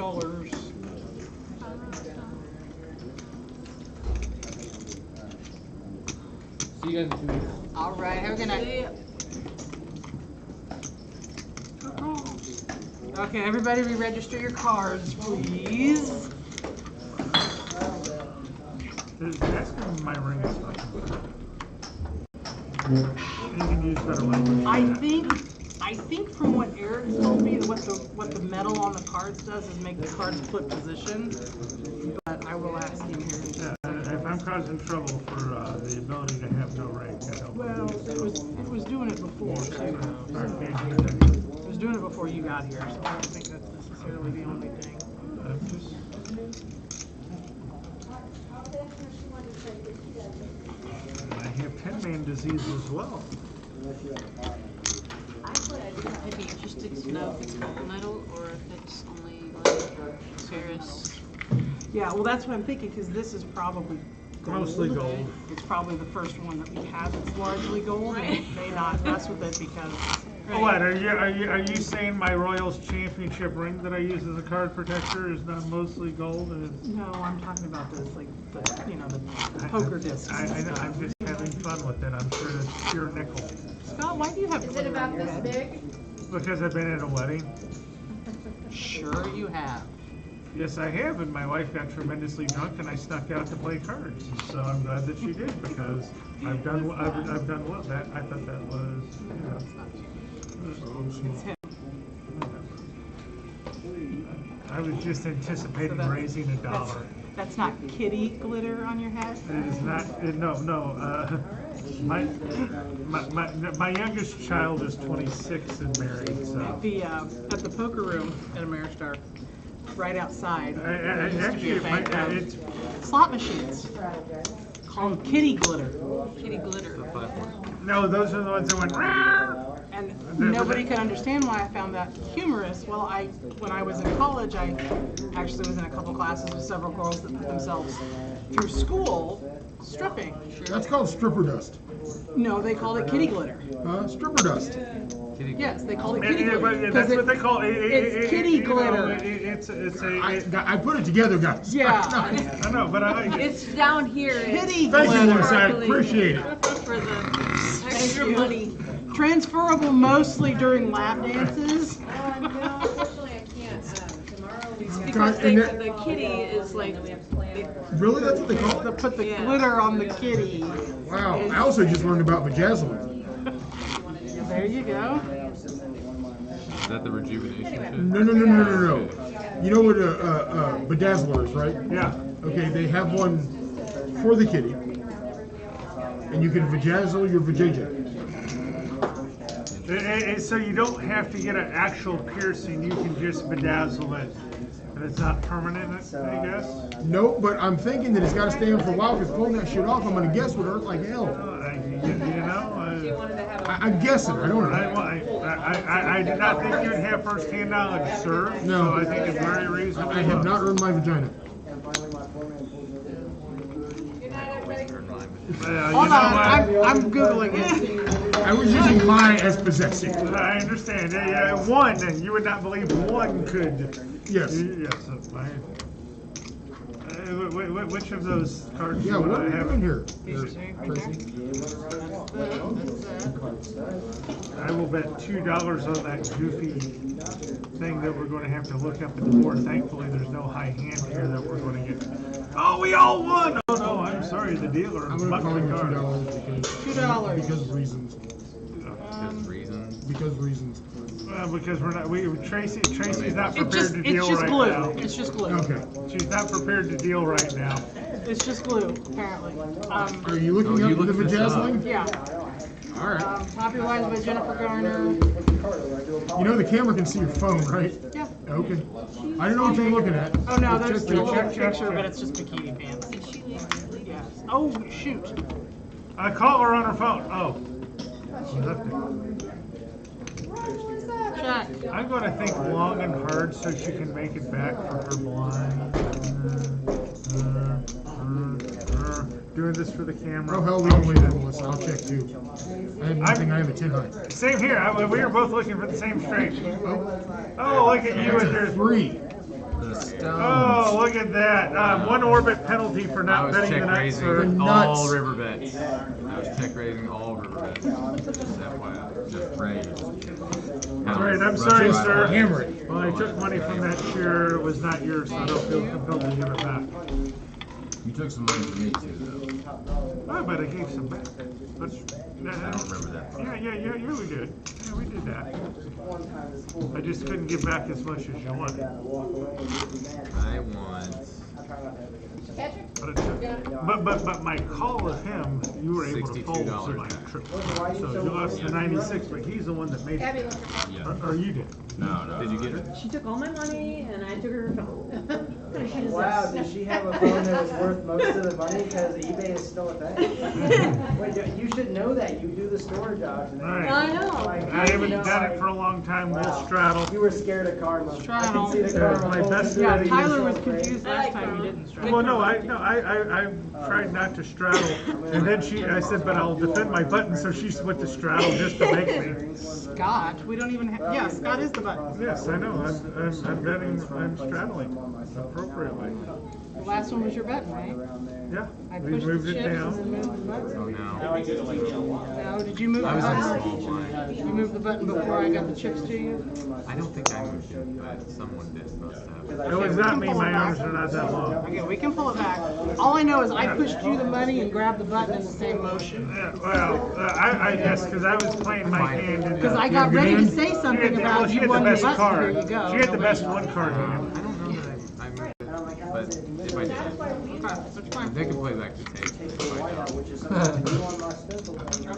See you guys in 2 weeks. All right, have a good night. Okay, everybody re-register your cards, please. Ask him my ring is fucking. You can use better language. I think from what Eric told me, what the metal on the cards does is make the cards flip position. But I will ask him here. Yeah, if I'm causing trouble for the ability to have no rank, that helps. Well, it was doing it before too. So it was doing it before you got here, so I don't think that's necessarily the only thing. I have 10-man disease as well. I'd be interested to know if it's gold medal or if it's only like ferrous. Yeah, well, that's what I'm thinking, because this is probably gold. Mostly gold. It's probably the first one that we have that's largely gold. Right. And may not mess with it because. Right. What are you saying? My Royals Championship ring that I use as a card protector is not mostly gold? No, I'm talking about this, like the poker discs. I'm just having fun with it. I'm sure it's pure nickel. Scott, why do you have? Is it about this big? Because I've been at a wedding. Sure you have. Yes, I have, and my wife got tremendously drunk, and I snuck out to play cards. So I'm glad that she did, because I've done what I thought that was, It's him. I was just anticipating raising $1. That's not kitty glitter on your head? It is not. No. My youngest child is 26 and married. So At the poker room at Ameristar, right outside. It's slot machines called kitty glitter. Kitty glitter. No, those are the ones that went. And nobody could understand why I found that humorous. Well, when I was in college, I actually was in a couple classes with several girls that put themselves through school stripping. That's called stripper dust. No, they called it kitty glitter. Stripper dust. Yes, they call it kitty glitter. That's what they call it. It's kitty glitter. I put it together, guys. Yeah. I know, but I like it. It's down here. Kitty Thank you, glitter. Melissa. I appreciate it. For the extra money. Transferable mostly during lap dances. No, unfortunately I can't. Tomorrow we Because the kitty is like. Really? That's what they call it? They put the glitter on the kitty. Wow. I also just learned about vajazzling. There you go. Is that the rejuvenation shit? No. You know what a bedazzler is, right? Yeah. Okay, they have one for the kitty, and you can vajazzle your vajayjay. So you don't have to get an actual piercing. You can just bedazzle it, and it's not permanent, I guess. No, but I'm thinking that it's got to stay on for a while because pulling that shit off, I'm gonna guess would hurt like hell. I'm guessing. I don't know. I did not think you'd have first-hand knowledge, sir. No, so I think it's very reasonable. I have not earned my vagina. Hold on, I'm Googling it. I was using my as possessive. I understand. Yeah, one. You would not believe one could. Yes. Yes. Which of those cards? Yeah, what are we doing here? I will bet $2 on that goofy thing that we're going to have to look up at the board. Thankfully, there's no high hand here that we're going to get. Oh, we all won! Oh no, I'm sorry, the dealer. I'm going to call him $2 $2. because reasons. Because reasons. Because we're not. Tracy's not prepared to deal right glue. now. It's just glue. Okay. She's not prepared to deal right now. It's just glue, apparently. Are you looking up the vajazzling? Yeah. All right. Popularized by Jennifer Garner. You know the camera can see your phone, right? Yeah. Okay. I don't know what you're looking at. Oh no, there's Check, a little check, picture, check. but it's just bikini pants. Yes. Oh shoot. I call her on her phone. Oh. She left it. Check. I'm going to think long and hard so she can make it back for her blind. Doing this for the camera. Oh, hell, we don't wait that, Melissa. I'll check too. I have nothing. I have a 10 high. Same here. We were both looking for the same straight. Oh, look at you and your 3. Oh, look at that. 1 orbit penalty for not betting the nuts. raising all river bets. I was check raising all river bets. Just FYI. Just raised. All right, I'm sorry, sir. Hammer it. Well, I took money from that share. It was not yours, so I don't feel compelled to give it back. You took some money from me too, though. Oh, but I gave some back. I don't remember that part. Yeah, we did. Yeah, we did that. I just couldn't give back as much as you wanted. I want. But my call with him, you were able to fold so my trip. So you lost the 96, but he's the one that made it. Or you did. No. Did you get her? She took all my money and I took her phone. Wow, does she have a phone that was worth most of the money because eBay is still a thing? Wait, you should know that. You do the store jobs. Right. I know. I haven't done it for a long time. We'll straddle. You were scared of karma. Straddle. I can see the karma. My best Yeah, Tyler was confused last time you didn't straddle. Well, no, I tried not to straddle, and then I said, but I'll defend my button, so she went to straddle just to make me. Scott, we don't even have. Yeah, Scott is the button. Yes, I know. I'm betting. I'm straddling appropriately. The last one was your button, right? Yeah. I We pushed moved the it chips down. and moved the button. Oh no. No, did you move the I was in button? small blind. You moved the button before I got the chips to you? I don't think I moved it, but someone did must have. It was not me. My arms are not that long. Okay, we can pull it back. All I know is I pushed you the money and grabbed the button in the same motion. Yeah, well, I guess because I was playing my hand. Because I got ready to say something about she you had the won the best button. card. Here you go. She had the best one card hand. I don't know that I moved it, but if I did, they can play back the tape.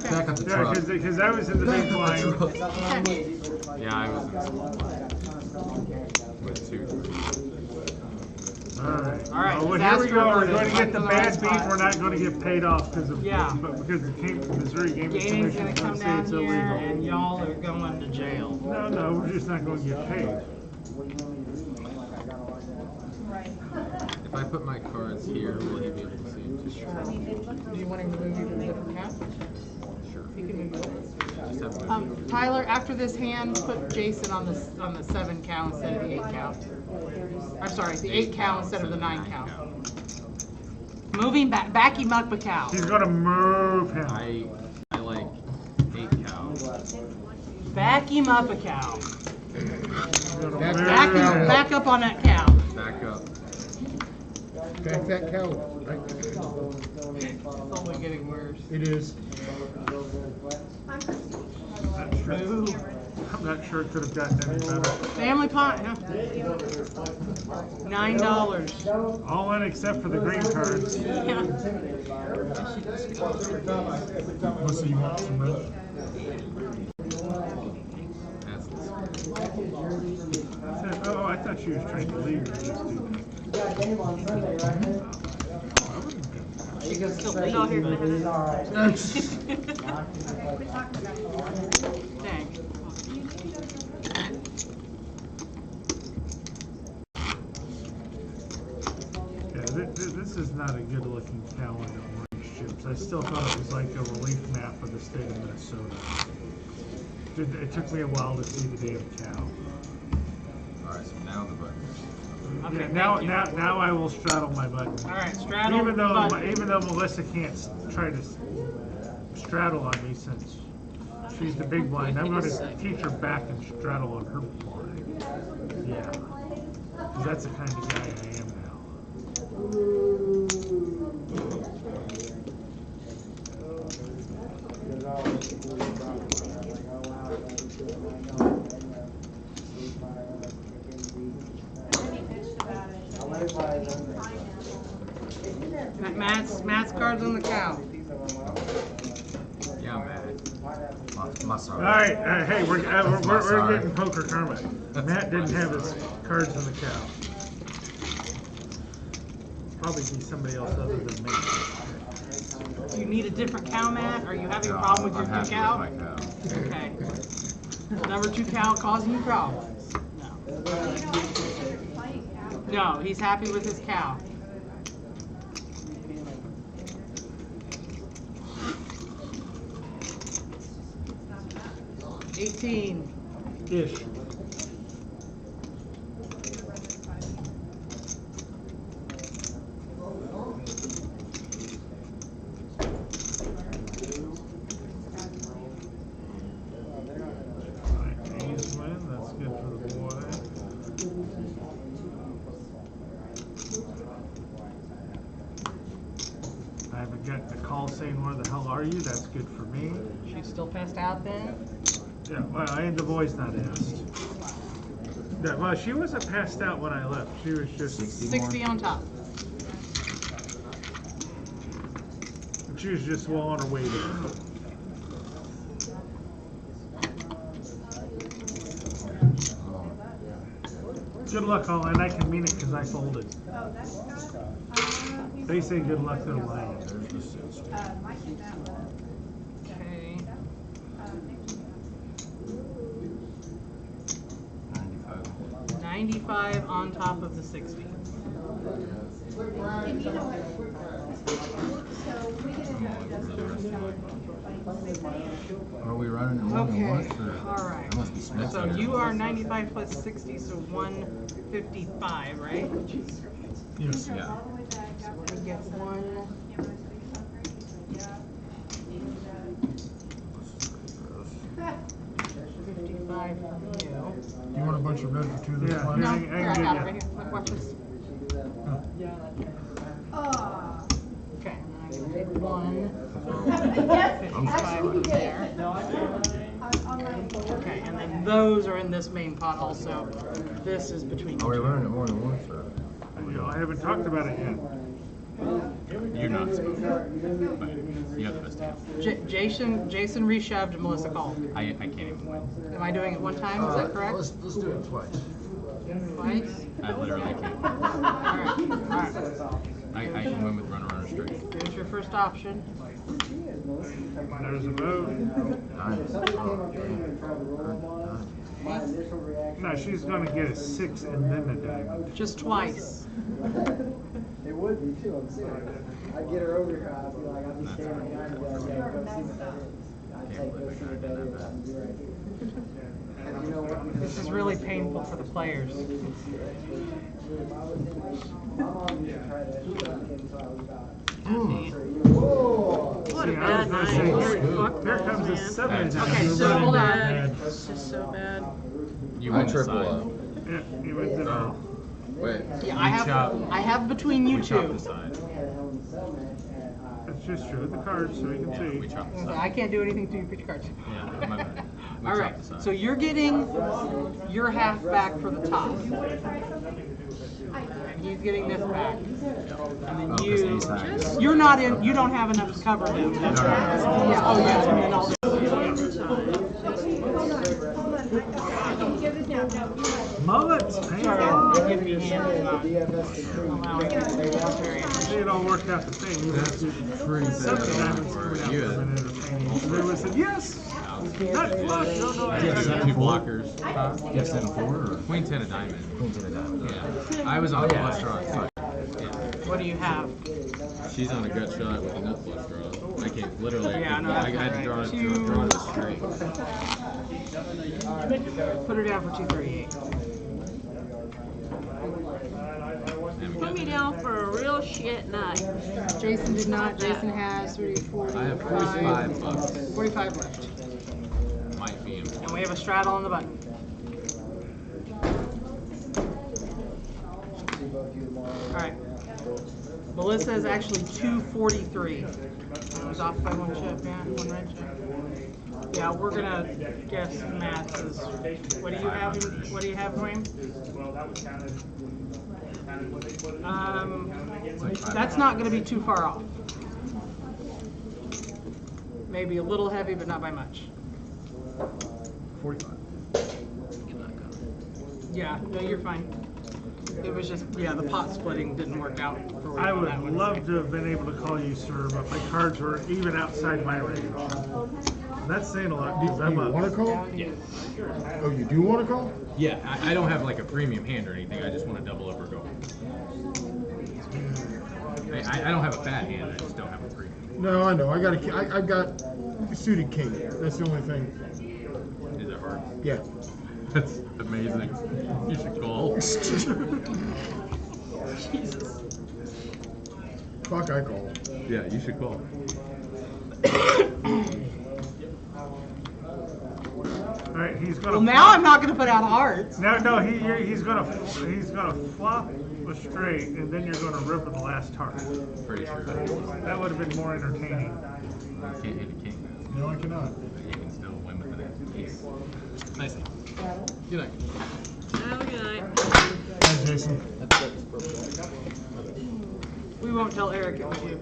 Back up the Yeah, truck. because I was in the big blind. Yeah, I was in small blind with 2. All right. All right, Well, here we go. We're going to disaster get the averted. bad beat. We're not going to get paid off because of Yeah. because the Missouri Gaming Gaming's Commission gonna come say down it's here illegal. and y'all are going to jail. No, we're just not going to get paid. If I put my cards here, will he be able to see them too? Do you want him to move you to a different account? Sure. He can move you. Just have to move Tyler, after this hand, put Jason on the 7 count instead of the 8 count. I'm sorry, the 8 count instead of the 9 count. Moving back him up a cow. He's going to move him. I like 8 cows. Back him up a cow. Back Back up on that cow. Back up. Back that cow. Right. It's only getting worse. It is. I'm not sure it could have gotten any better. Family pot, yeah. $9. All in except for the green cards. Yeah. Melissa, you want some red? Oh, I thought she was trying to leave and just do that. She can still leave. Dang. Yeah, this is not a good looking cow in the orange chips. I still thought it was like a relief map of the state of Minnesota. It took me a while to see the damn cow. Alright, so now the button. Okay, Yeah, now, thank you. now I will straddle my button. All right, straddle Even the though, button. even though Melissa can't try to straddle on me since she's the big blind, I'm going to teach her back and straddle on her blind. Yeah, because that's the kind of guy I am now. Matt's cards on the cow. Yeah, I'm mad. All right, hey, we're getting poker karma. Matt didn't have his cards on the cow. Probably be somebody else other than me. You need a different cow, Matt? Are you having a problem with your new cow? I'm happy with my cow. Okay. Number 2 cow causing you problems. No, he's happy with his cow. Ish. He's win. That's good for the boy. I haven't got the call saying where the hell are you. That's good for me. She's still passed out then? Yeah, well, and the boy's not asked. Yeah, well, she wasn't passed out when I left. She was just 60 on top. She was just well on her way there. Good luck, all, and I can mean it because I folded. They say good luck, they're lying. Okay. 95 on top of the 60. And you know what? So we get into Are we running it more than Okay, once, or? all right. I must be smart. So you are 95 plus 60, so 155, right? Yes. Yeah. So we get 155 from you. You want a bunch of red for 2 this Yeah. one? No, I here, I can got it get right here. Look, watch this. Okay, and then I'm gonna take 155 from there. Okay, and then those are in this main pot also. This is between Are we you two. running it more than once, or? I haven't talked about it yet. You're not supposed to, but you have the best hand. Jason reshoved, Melissa called. I can't even win. Am I doing it one time? Is that correct? Let's do it twice. Twice? I literally can't. Alright, alright. I can win with run around straight. There's your first option. There's a vote. No, she's gonna get a 6 and then a diamond. Just twice. It would be too, I'm serious. I'd get her over here, I'd be like, I'd be standing behind her, I'd be like, go see what that is. I'd take, go see what that is, I'd be right here. And you know what? This is really painful for the players. My mom used to try that shit until I was about. Whoa! What a See, I bad was gonna night. say, Holy here fuck, comes a man. 7 now. Okay, You're so running hold on. bad. It's just so bad. You I win the triple side. up. Yeah, you went to all. Wait. Yeah, we chop. I have between you We chop two. the side. Let's just show the cards so we can Yeah, we see. chop the Okay, side. I can't do anything to you, pitch cards. Yeah, my bad. We All chop right, the side. so you're getting your half back for the top. And he's getting this back. And then Oh, 'cause you, he's high. you're not in, you don't have enough to cover him. That's right. Yeah, oh yeah, and then I'll Mullets, Sorry, man. give me hands, not allowing it to be very See, it all worked out the same. You That's pretty bad. Something diamonds coming out You from had- an entertaining. So they would say, yes! Not flush, no, no, I I had got two blockers. You have 7-4, or? Queen 10 of diamond. Queen 10 of diamond. Yeah. I was on a flush draw. So, yeah. What do you have? She's on a gut shot with a nut flush draw. I can't literally. Yeah, no, I that's had to all draw right. it draw it straight. Put her down for 238. Put me down for a real shit night. Jason did not. Jason has 45. I have 45 bucks. 45 left. Might be in. And we have a straddle on the button. Alright. Melissa is actually 243. I was off by one chip, yeah, one red chip. Yeah, we're gonna guess Max's. What do you have? What do you have for him? That's not gonna be too far off. Maybe a little heavy, but not by much. 45. Yeah, no, you're fine. It was just, yeah, the pot splitting didn't work out. For I would that one. love to have been able to call you, sir, but my cards were even outside my range. That's saying a lot. Do you want to call? Yeah. Oh, you do want to call? Yeah, I don't have like a premium hand or anything. I just want to double up or go. I don't have a bad hand. I just don't have a premium. No, I know. I got a suited king. That's the only thing. Is it hard? Yeah. That's amazing. You should call. Jesus. Fuck, I call. Yeah, you should call. All right, he's gonna. Well, now I'm not gonna put out hearts. No, he's gonna flop a straight, and then you're gonna river the last heart. Pretty sure. That would have been more entertaining. You can't hit a king. No, I cannot. You can still win with an ace. Nice. Good night. Oh, good night. Hi, Jason. We won't tell Eric it was you.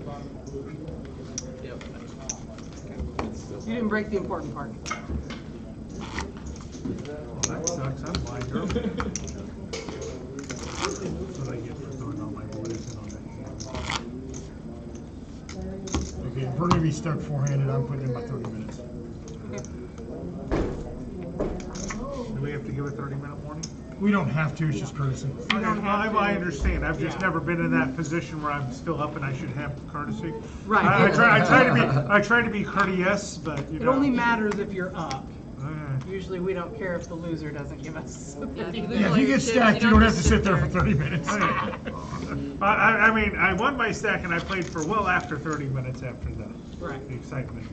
Yep. You didn't break the important part. Well, that sucks. I'm blind. That's what I get for throwing all my boys in on that hand. Okay, if we're going to be stuck four-handed, I'm putting in my 30 minutes. Do we have to give a 30-minute warning? We don't have to, it's just courtesy. I understand. I've just never been in that position where I'm still up and I should have courtesy. Right. I try to be courteous, but you It know. only matters if you're up. Usually we don't care if the loser doesn't give us. Yeah, if you get stacked, you don't have to sit there for 30 minutes. I mean, I won my stack and I played for well after 30 minutes after the excitement.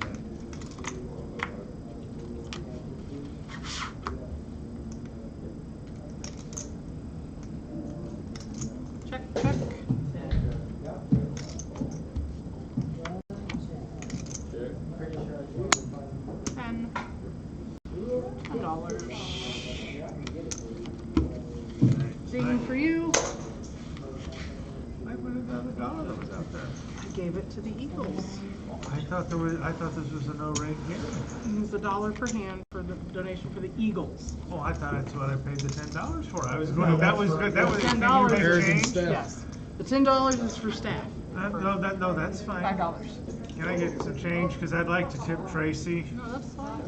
Check. 10. $10. Ding for you. I would have got $1 that was out there. I gave it to the Eagles. I thought this was a no-rate game. It was $1 per hand for the donation for the Eagles. Oh, I thought that's what I paid the $10 for. I was going. That was good. That was $10. change. Yes. The $10 is for staff. No, that's fine. $5. Can I get some change? Because I'd like to tip Tracy. No, that's fine.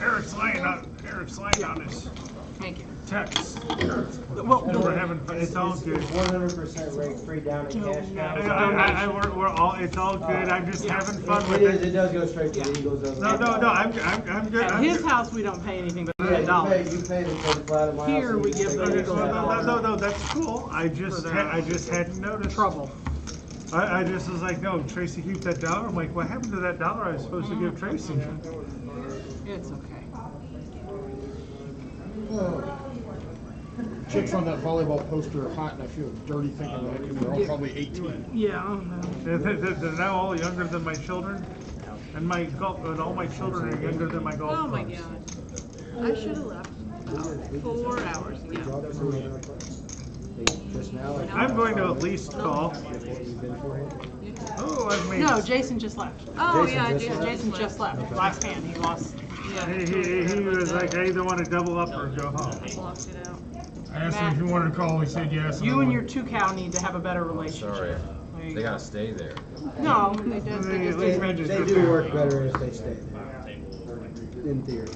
Eric's lying on his Thank you. text. Well, We're having fun. It's all good. 100% rate free down in cash cows. We're all. It's all good. I'm just having fun with It does go straight to the Eagles. Doesn't No, it? I'm good. At his house, we don't pay anything but $10. You pay the 10 flat of my Here house, we and you give take the it Eagles $10. No, that's cool. I just hadn't noticed. Trouble. I just was like, no, Tracy, keep that $1. I'm like, what happened to that $1 I was supposed to give Tracy? It's okay. Chicks on that volleyball poster are hot, and I feel dirty thinking that because they're all probably 18. Yeah. They're now all younger than my children, and all my children are younger than my golf Oh my clubs. god. I should have left about 4 hours ago. Just now, I'm going to at least call. Oh, I've made. No, Jason just left. Oh yeah, Jason just left. Last hand, he lost. He was like, I either want to double up or go home. Blocked it out. I asked him if he wanted to call, he said yes. You and your 2 cow need to have a better relationship. Sorry. There you They go. gotta stay there. No, they just they do work better if they stay there. In theory.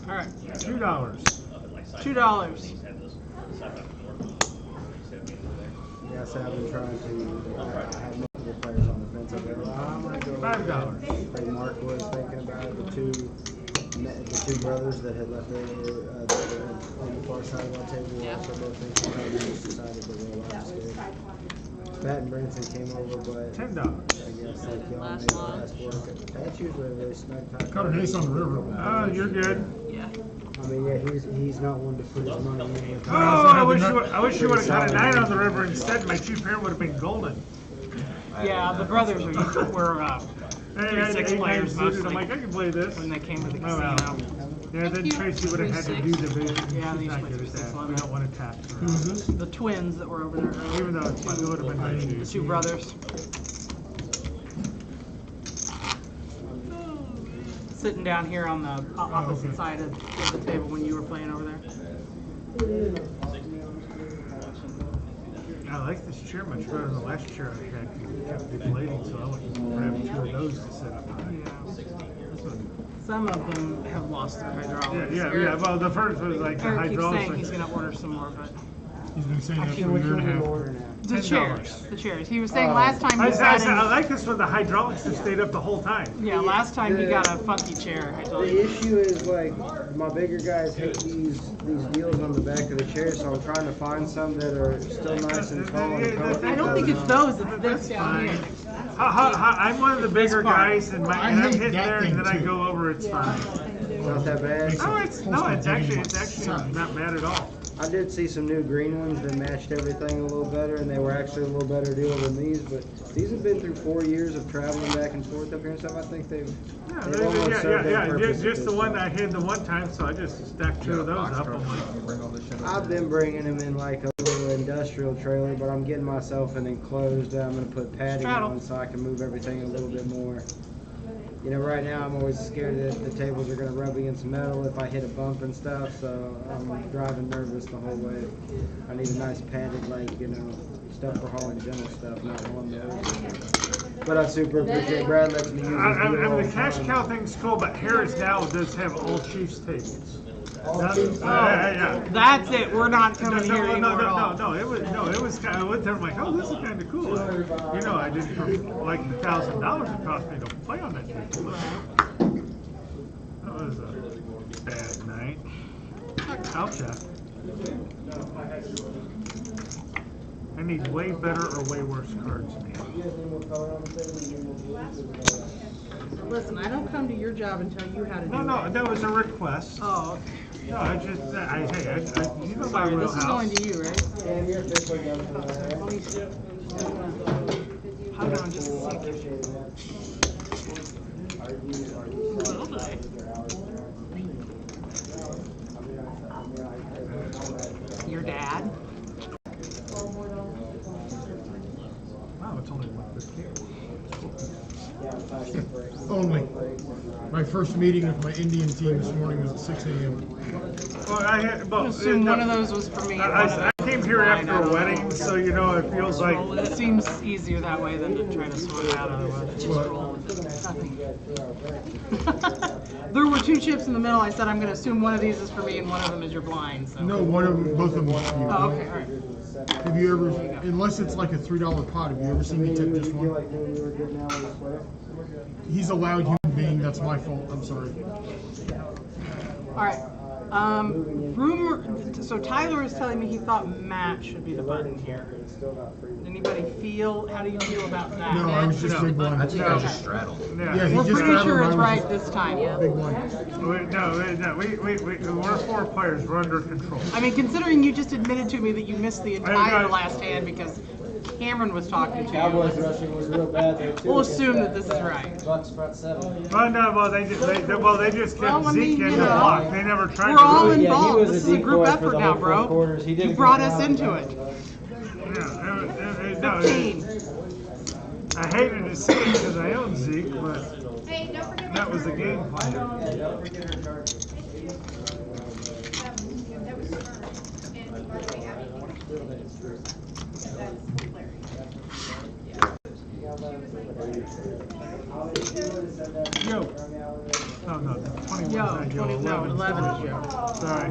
All right. $2. $2. Yes, I've been trying to. I have multiple players on the fence. I go, I might go. $5. Like Mark was thinking about it, the 2. the two brothers that had left earlier, that were on the far side of our table, were also both thinking about it, and just decided to roll out instead. Pat and Branson came over, but $10. I guess like y'all made the last work. Pat's usually a really snug type. Caught an ace on the river. Oh, you're good. Yeah. I mean, yeah, he's not one to put his money in with. Oh, I wish you would have caught a 9 on the river instead. My chief pair would have been golden. Yeah, the brothers were 36 players mostly. I'm like, I can play this. When they came to the Oh, well. casino. Yeah, then Tracy would have had to do division. Yeah, She's these not were good at 36 that. We don't want to tap her. Who's this? The twins that were over there earlier. Even though it's fun, it would have been nice. The two brothers. Sitting down here on the opposite side of the table when you were playing over there. I like this chair much better than the last chair I had. It kept deflating, so I went and grabbed 2 of those to sit up on. This one. Some of them have lost their hydraulics. Yeah. Well, the first was like the Eric keeps hydraulics. saying he's going to order some more, but He's been saying that Actually, for a which year and a one half. the chairs. The chairs. He was saying last time he I sat in. like this one. The hydraulics have stayed up the whole time. Yeah, last time he got a funky chair. I told The you. issue is like my bigger guys hate these deals on the back of the chair, so I'm trying to find some that are still nice and tall and comfy. I don't think it's those. It's this down here. I'm one of the bigger guys, and I'm hate hitting that there, thing and then I too. go over. It's fine. Not that bad. No, it's actually not bad at all. I did see some new green ones that matched everything a little better, and they were actually a little better deal than these. But these have been through 4 years of traveling back and forth up here and stuff. I think they've almost served their purpose at Just the this one point. I had the one time, so I just stacked 2 of those up. I'm like, I've been bringing them in like a little industrial trailer, but I'm getting myself an enclosed that I'm going to put padding on so I can move everything a little bit more. You know, right now I'm always scared that the tables are going to rub against metal if I hit a bump and stuff, so I'm driving nervous the whole way. I need a nice padded, like, you know, stuff for hauling general stuff, not lawnmowers. But I super appreciate Brad lets me use his deal I all mean, the the cash time. cow thing's cool, but Harris now does have all Chiefs tables. That's it. We're not coming here anymore at all. No. It was kind of. I went there. I'm like, oh, this is kind of cool. You know, I didn't for like $1,000 it cost me to play on that table. That was a bad night. I'll check. I need way better or way worse cards, man. Listen, I don't come to your job and tell you how to do it. No, that was a request. Oh, okay. No, I just, you know my Sorry, wheelhouse. this is going to you, right? Yeah, you're officially done for the night. Let me see. Hold on just a second. Your dad? Wow, it's only 1:15. Only. My first meeting with my Indian team this morning was at 6 a.m. Well, I assume one of those was for me. I came here after a wedding, so you know it feels like. It seems easier that way than to try to sort it out otherwise. Just roll with it. There were 2 chips in the middle. I said I'm going to assume one of these is for me and one of them is your blind. So. No, both of them is for you. Oh, okay, all right. Have you ever, unless it's like a $3 pot, have you ever seen me tip just one? He's a loud human being. That's my fault. I'm sorry. All right. Rumor. So Tyler is telling me he thought Matt should be the button here. Anybody feel? How do you feel about that? No, I was just big blind. I think I just straddled. Yeah, We're pretty sure it's right this time. Yeah. Big blind. We're 4 players. We're under control. I mean, considering you just admitted to me that you missed the entire last hand because Cameron was talking to Cowboys you. rushing was real bad there too. We'll assume that this is right. Bucks front 7. They just kept Zeke in the block. They never tried We're all to. involved. This is a group effort now, bro. You brought us into it. No, 15. I hated to see it because I own Zeke, but that was the game plan. Don't forget her card. Yo. No, 21 Yo, is 20, no, 11 is Joe. Sorry.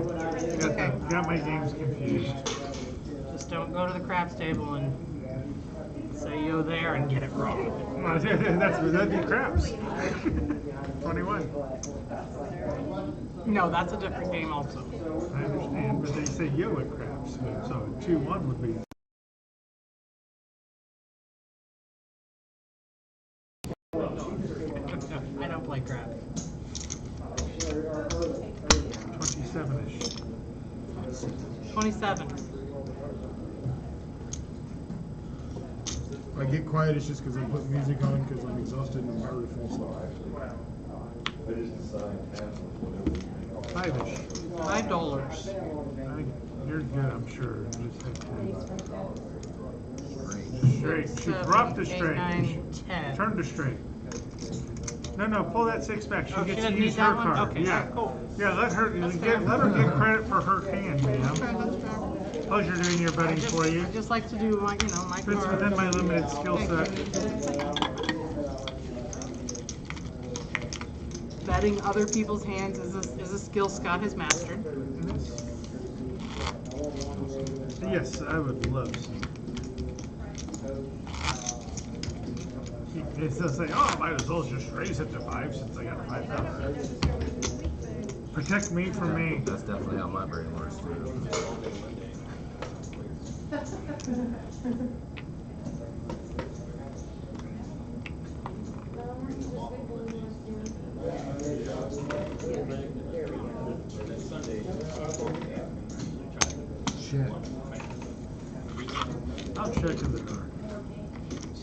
Got my games confused. Just don't go to the craps table and Say yo there and get it wrong. That'd be craps. 21. No, that's a different game also. I understand, but they say yo at craps, so 2-1 would be. I don't play crap. 27-ish. 27. If I get quiet, it's just because I put music on because I'm exhausted and my early fall asleep. 5-ish. $5. You're good, I'm sure. You just have to. Straight. She dropped the straight. 10. Turn to straight. No, pull that 6 back. She Oh, gets she to doesn't use need her that one? card. Okay, Yeah, cool. Yeah, let her get credit for her hand, ma'am. Pleasure doing your betting for you. I just like to do my, my Fits card. within my limited skill set. Betting other people's hands is a skill Scott has mastered. Yes, I would love some. It's just like, oh, I might as well just raise it to 5 since I got a 5,000. Protect me from me. That's definitely how my brain works too. Shit. I'll check in the car.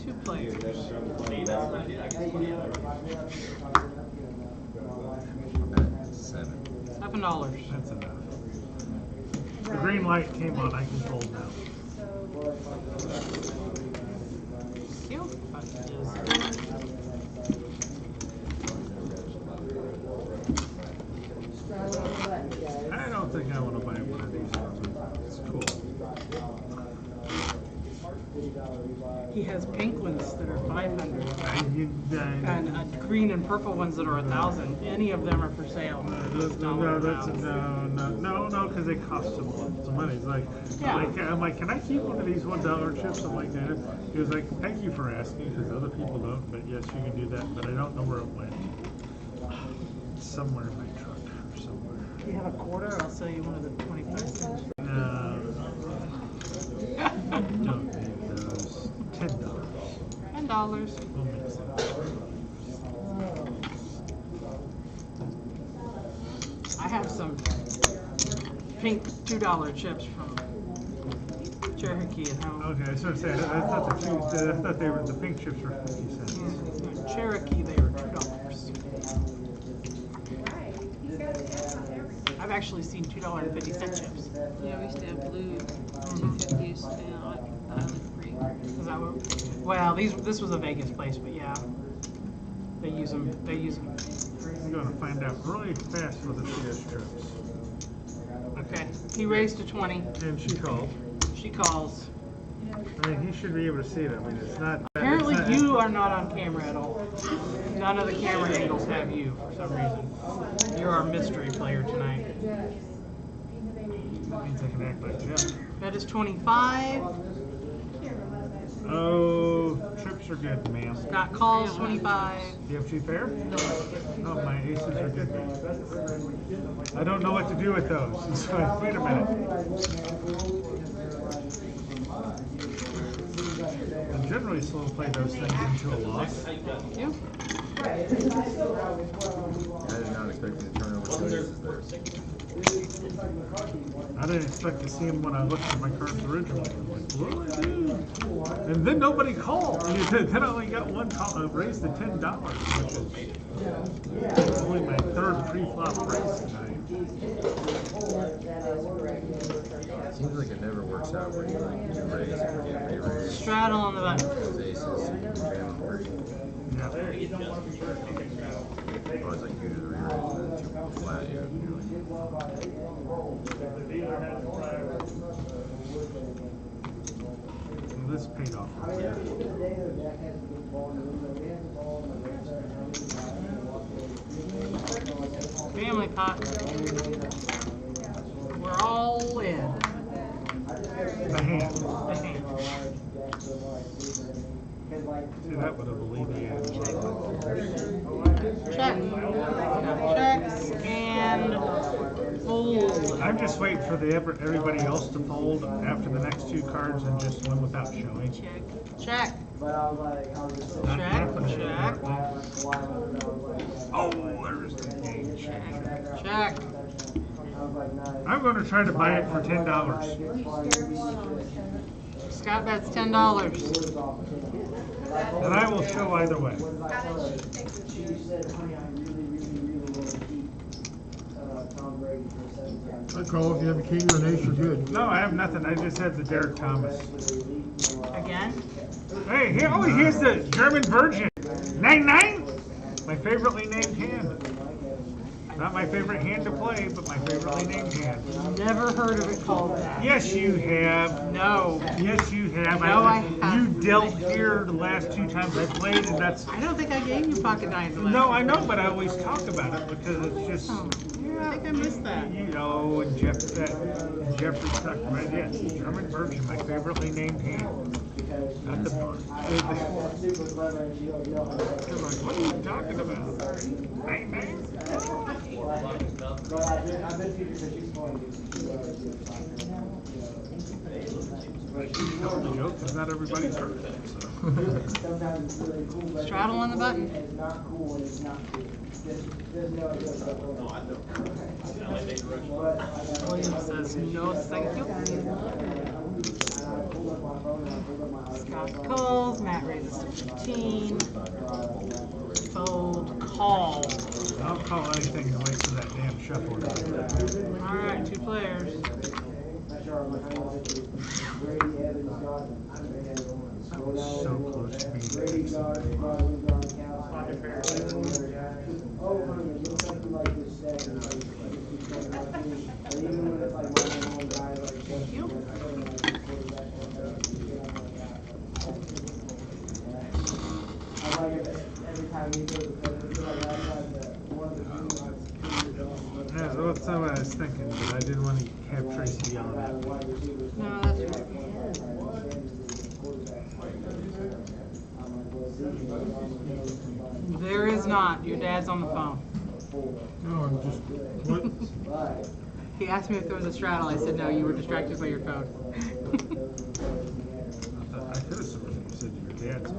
2 players. $7. That's enough. The green light came on. I can fold now. I don't think I want to buy one of these. It's cool. He has pink ones that are 500, and green and purple ones that are 1,000. Any of them are for sale. No, because they cost some money. It's like, Yeah. I'm like, can I keep one of these $1 chips? I'm like, that. He was like, thank you for asking, because other people don't. But yes, you can do that. But I don't know where it went. It's somewhere in my truck or somewhere. You have a quarter? I'll sell you one of the 25 cents. No, don't need those. $10. $10. We'll mix it. I have some pink $2 chips from Cherokee at home. Okay, I sort of said, I thought the pink chips were 50 cents. Yeah. Cherokee, they were $2. I've actually seen $2.50 chips. Yeah, we used to have blue 250s now at Island Creek. Is that what? Well, this was a Vegas place, but yeah, they use them. I'm going to find out really fast for the CS trips. Okay, he raised to 20. And she called. She calls. I mean, he should be able to see it. I mean, it's not. Apparently, you are not on camera at all. None of the camera angles have you for some reason. You're our mystery player tonight. That means I can act like Jeff. That is 25. Oh, trips are good, ma'am. Scott calls 25. Do you have 2 pair? No, my aces are good. I don't know what to do with those. So, wait a minute. I generally slow play those things into a loss. You? I did not expect you to turn over 2 aces there. I didn't expect to see him when I looked at my cards originally. I'm like, what do I do? And then nobody called. And then I only got one call. I raised the $10, which is only my 3rd pre-flop raise tonight. Seems like it never works out where you raise or get re-raised. Straddle on the button. Those aces, so you can jam them pretty. Yeah. Or it's like you do the re-raise and then 2 flat, you're like, Well, this paid off. Family pot. We're all in. The hand. The hand. See, that would have alleviated. Check. Checks and fold. I'm just waiting for everybody else to fold after the next two cards and just one without showing. Check. Check. Not Check. happening. Check. Oh, there's the game. Check. I'm going to try to buy it for $10. Scott bets $10. And I will show either way. I call if you have a king or an ace, you're good. No, I have nothing. I just had the Derek Thomas. Again? Hey, here's the German Virgin. 9-9? My favoritely named hand. Not my favorite hand to play, but my favoritely named hand. Never heard of it called that. Yes, you have. No. Yes, you have. No, I haven't. You dealt here the last two times I played, and that's... I don't think I gave you pocket nines last No, I know, but I always talk about it because it's just... Yeah, I think I missed that. You know, and Jeffrey stuck right. Yes, German Virgin, my favoritely named hand. Not the. What are you talking about? Hey, man. The joke is not everybody's heard it. So. Straddle on the button. William says no, thank you. Scott calls. Matt raises to 15. Fold. Call. I'll call anything to wait for that damn shuffle. All right, two players. So close to being Yeah, that's what I was thinking, but I didn't want to have Tracy yelling at me. No, that's right. There is not. Your dad's on the phone. No, I'm just. What? He asked me if there was a straddle. I said no, you were distracted by your phone. I could have said your dad's.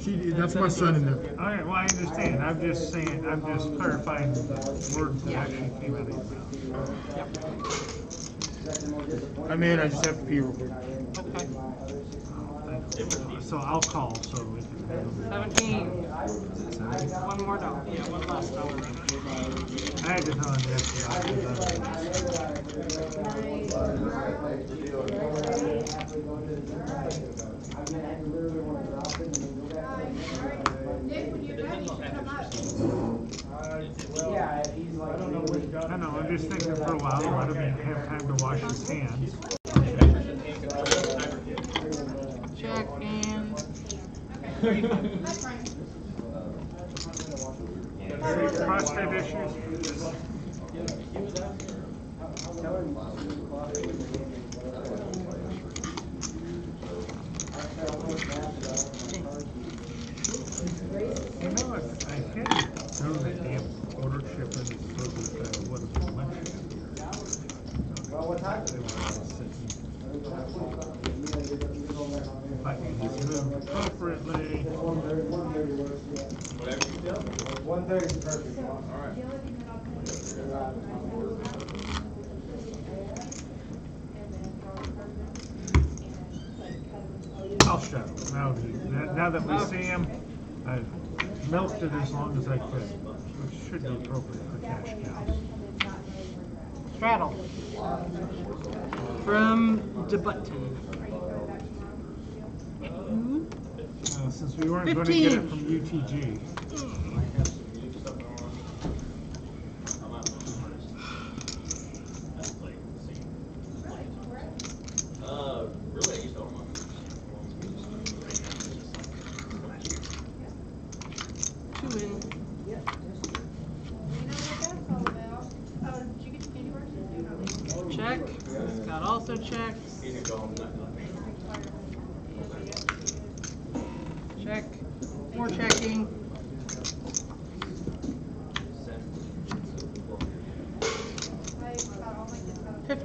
That's my son in there. All right, well, I understand. I'm just saying, I'm just clarifying the words that actually came out of your mouth. I'm in, I just have to pee real quick. Okay. So I'll call, so we can have 17. One more dollar. Yeah, one last dollar. I had to tell him I know, I'm just thinking for a while, let him have time to wash his hands. Check and... Prostate issues? You know, I had thrown that damn order chip in so that it would have been lunch here. Well, what time? If I can just move appropriately. 1:30 is perfect. All right. I'll shut him. Now that we see him, I've milked it as long as I could, which should be appropriate for cash cows. Straddle. From DeButton. Since we weren't going to get it from UTG. Check. Scott also checks.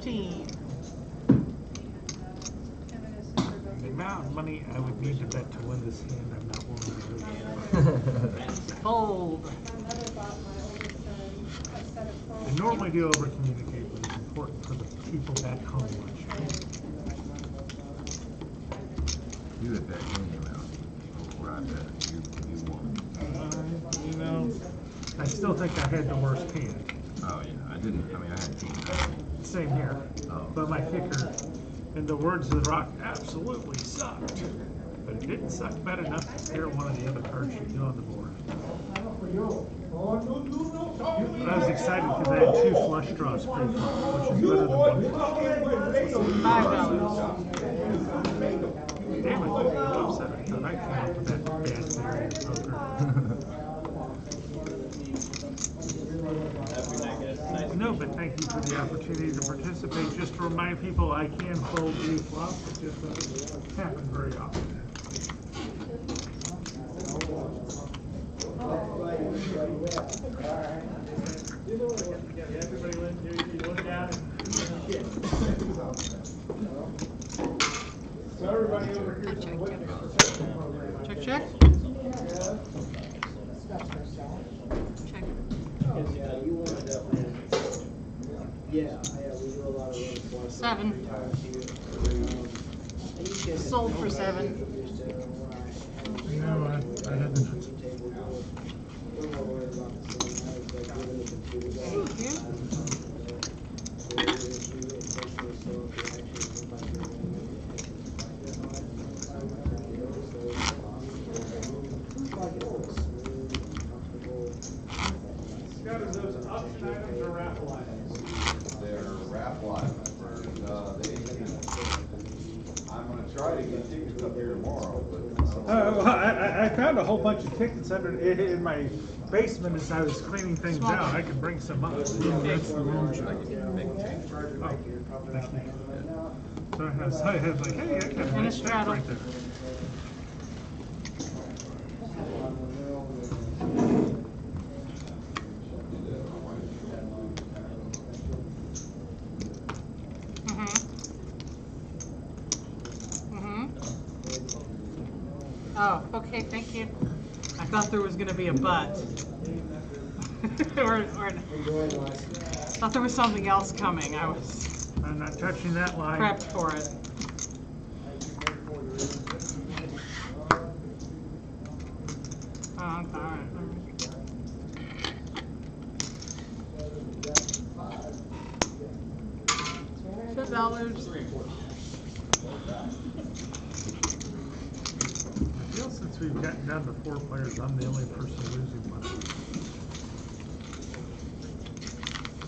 15. The amount of money I would need to bet to win this hand, I'm not willing to lose. Fold. I normally do over-communicate, but it's important for the people back home watching. You had bet any amount before I bet. You won. You know, I still think I had the worst hand. Oh yeah, I didn't. I mean, I had 10. Same here. Oh. But my kicker, in the words of the Rock, absolutely sucked. But it didn't suck bad enough to scare one of the other cards you do on the board. But I was excited because I had 2 flush draws pre-flop, which is better than 1 flush. $5. Damn it, I'm upset. I thought I came up with that bad theory of poker. No, but thank you for the opportunity to participate. Just to remind people, I can fold pre-flop. It just doesn't happen very often. So everybody over here. Check, check. Check. Yeah, we do a lot of those. 7. Sold for 7. You know, I had the Thank you. Scott, are those auction items or raffle items? They're raffle items. I'm gonna try to get tickets up here tomorrow, but. I found a whole bunch of tickets in my basement as I was cleaning things out. I could bring some up. That's the room. Should I get make a change? So I had like, hey, I got a And a nice check straddle. right there. Oh, okay, thank you. I thought there was gonna be a but. or thought there was something else coming. I was I'm not touching that line. prepped for it. Oh, all right. $10. I feel since we've gotten down to 4 players, I'm the only person losing money.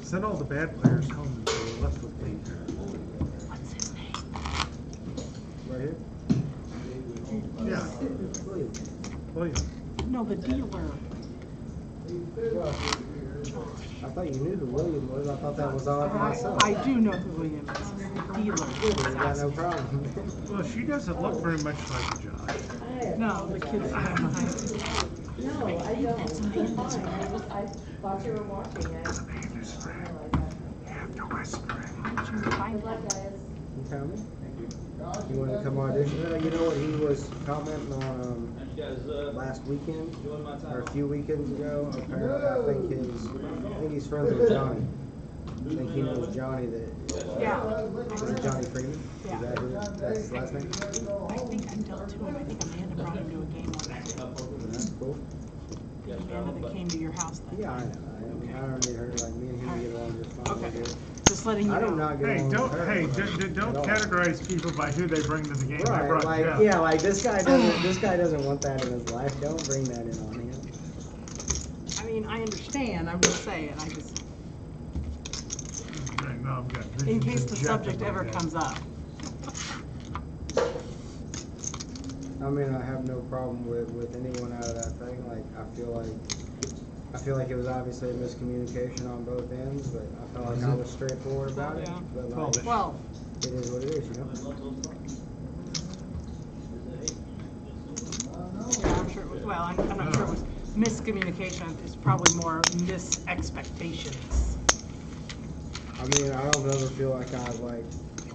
Send all the bad players home and so we're left with me. What's his name? Right here? Yeah. William. No, the dealer. I thought you knew who William was. I thought that was all myself. I do know who William is. The dealer. Good, we got no problem. Well, she doesn't look very much like a John. No, the kid's behind. No, I don't. I thought you were watching it. You have to whisper it. Good luck, guys. You coming? You want to come audition? You know what he was commenting on last weekend or a few weekends ago? Apparently, I think he's friends with Johnny. I think he knows Johnny. Yeah. Is it Johnny Freeman? Yeah. Is that who that's his last name? I think I dealt to him. I think Amanda brought him to a game once. That's cool. Amanda that came to your house then. Yeah, I know. I already heard like me and him get along just fine. Okay. Just letting you I know. do not get Hey, along don't with her. don't At all. categorize people by who they bring to the game. I Right, brought like Jeff. yeah, like this guy doesn't want that in his life. Don't bring that in on him. I mean, I understand. I'm just saying. I just, Right, no, I've got in visions case of the Jeff subject in my ever head. comes up. I mean, I have no problem with anyone out of that thing. Like, I feel like it was obviously a miscommunication on both ends, but I felt like I was straightforward about it. Yeah. But like, Well, it is what it is, you know. yeah, I'm sure it was. Well, I'm not sure it was miscommunication. It's probably more mis-expectations. I mean, I don't ever feel like I've like